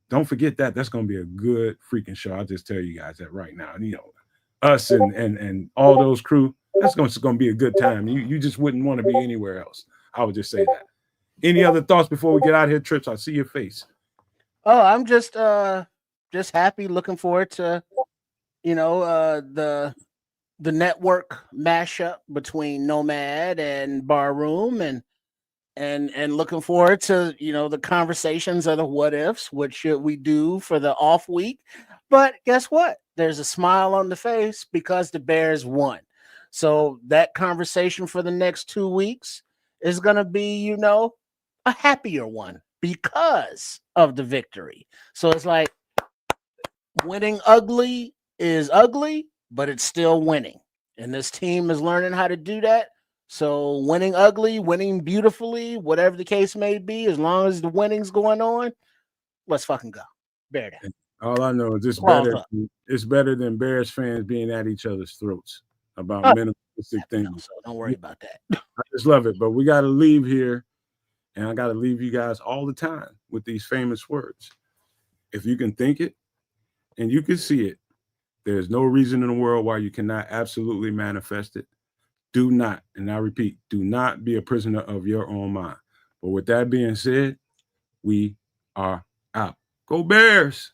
don't forget that. That's going to be a good freaking show. I'll just tell you guys that right now. Us and all those crew, that's going to be a good time. You just wouldn't want to be anywhere else. I would just say that. Any other thoughts before we get out of here, Trips? I see your face. Oh, I'm just happy, looking forward to, the network mashup between Nomad and Bar Room, and looking forward to, the conversations of the what ifs. What should we do for the off week? But guess what? There's a smile on the face because the Bears won. So that conversation for the next 2 weeks is going to be, a happier one because of the victory. So it's like, winning ugly is ugly, but it's still winning. And this team is learning how to do that. So winning ugly, winning beautifully, whatever the case may be, as long as the winning's going on, let's fucking go. Bear down. All I know is it's better than Bears fans being at each other's throats about minimalistic things. So don't worry about that. I just love it. But we got to leave here, and I got to leave you guys all the time with these famous words. If you can think it and you can see it, there's no reason in the world why you cannot absolutely manifest it. Do not, and I repeat, do not be a prisoner of your own mind. But with that being said, we are out. Go Bears!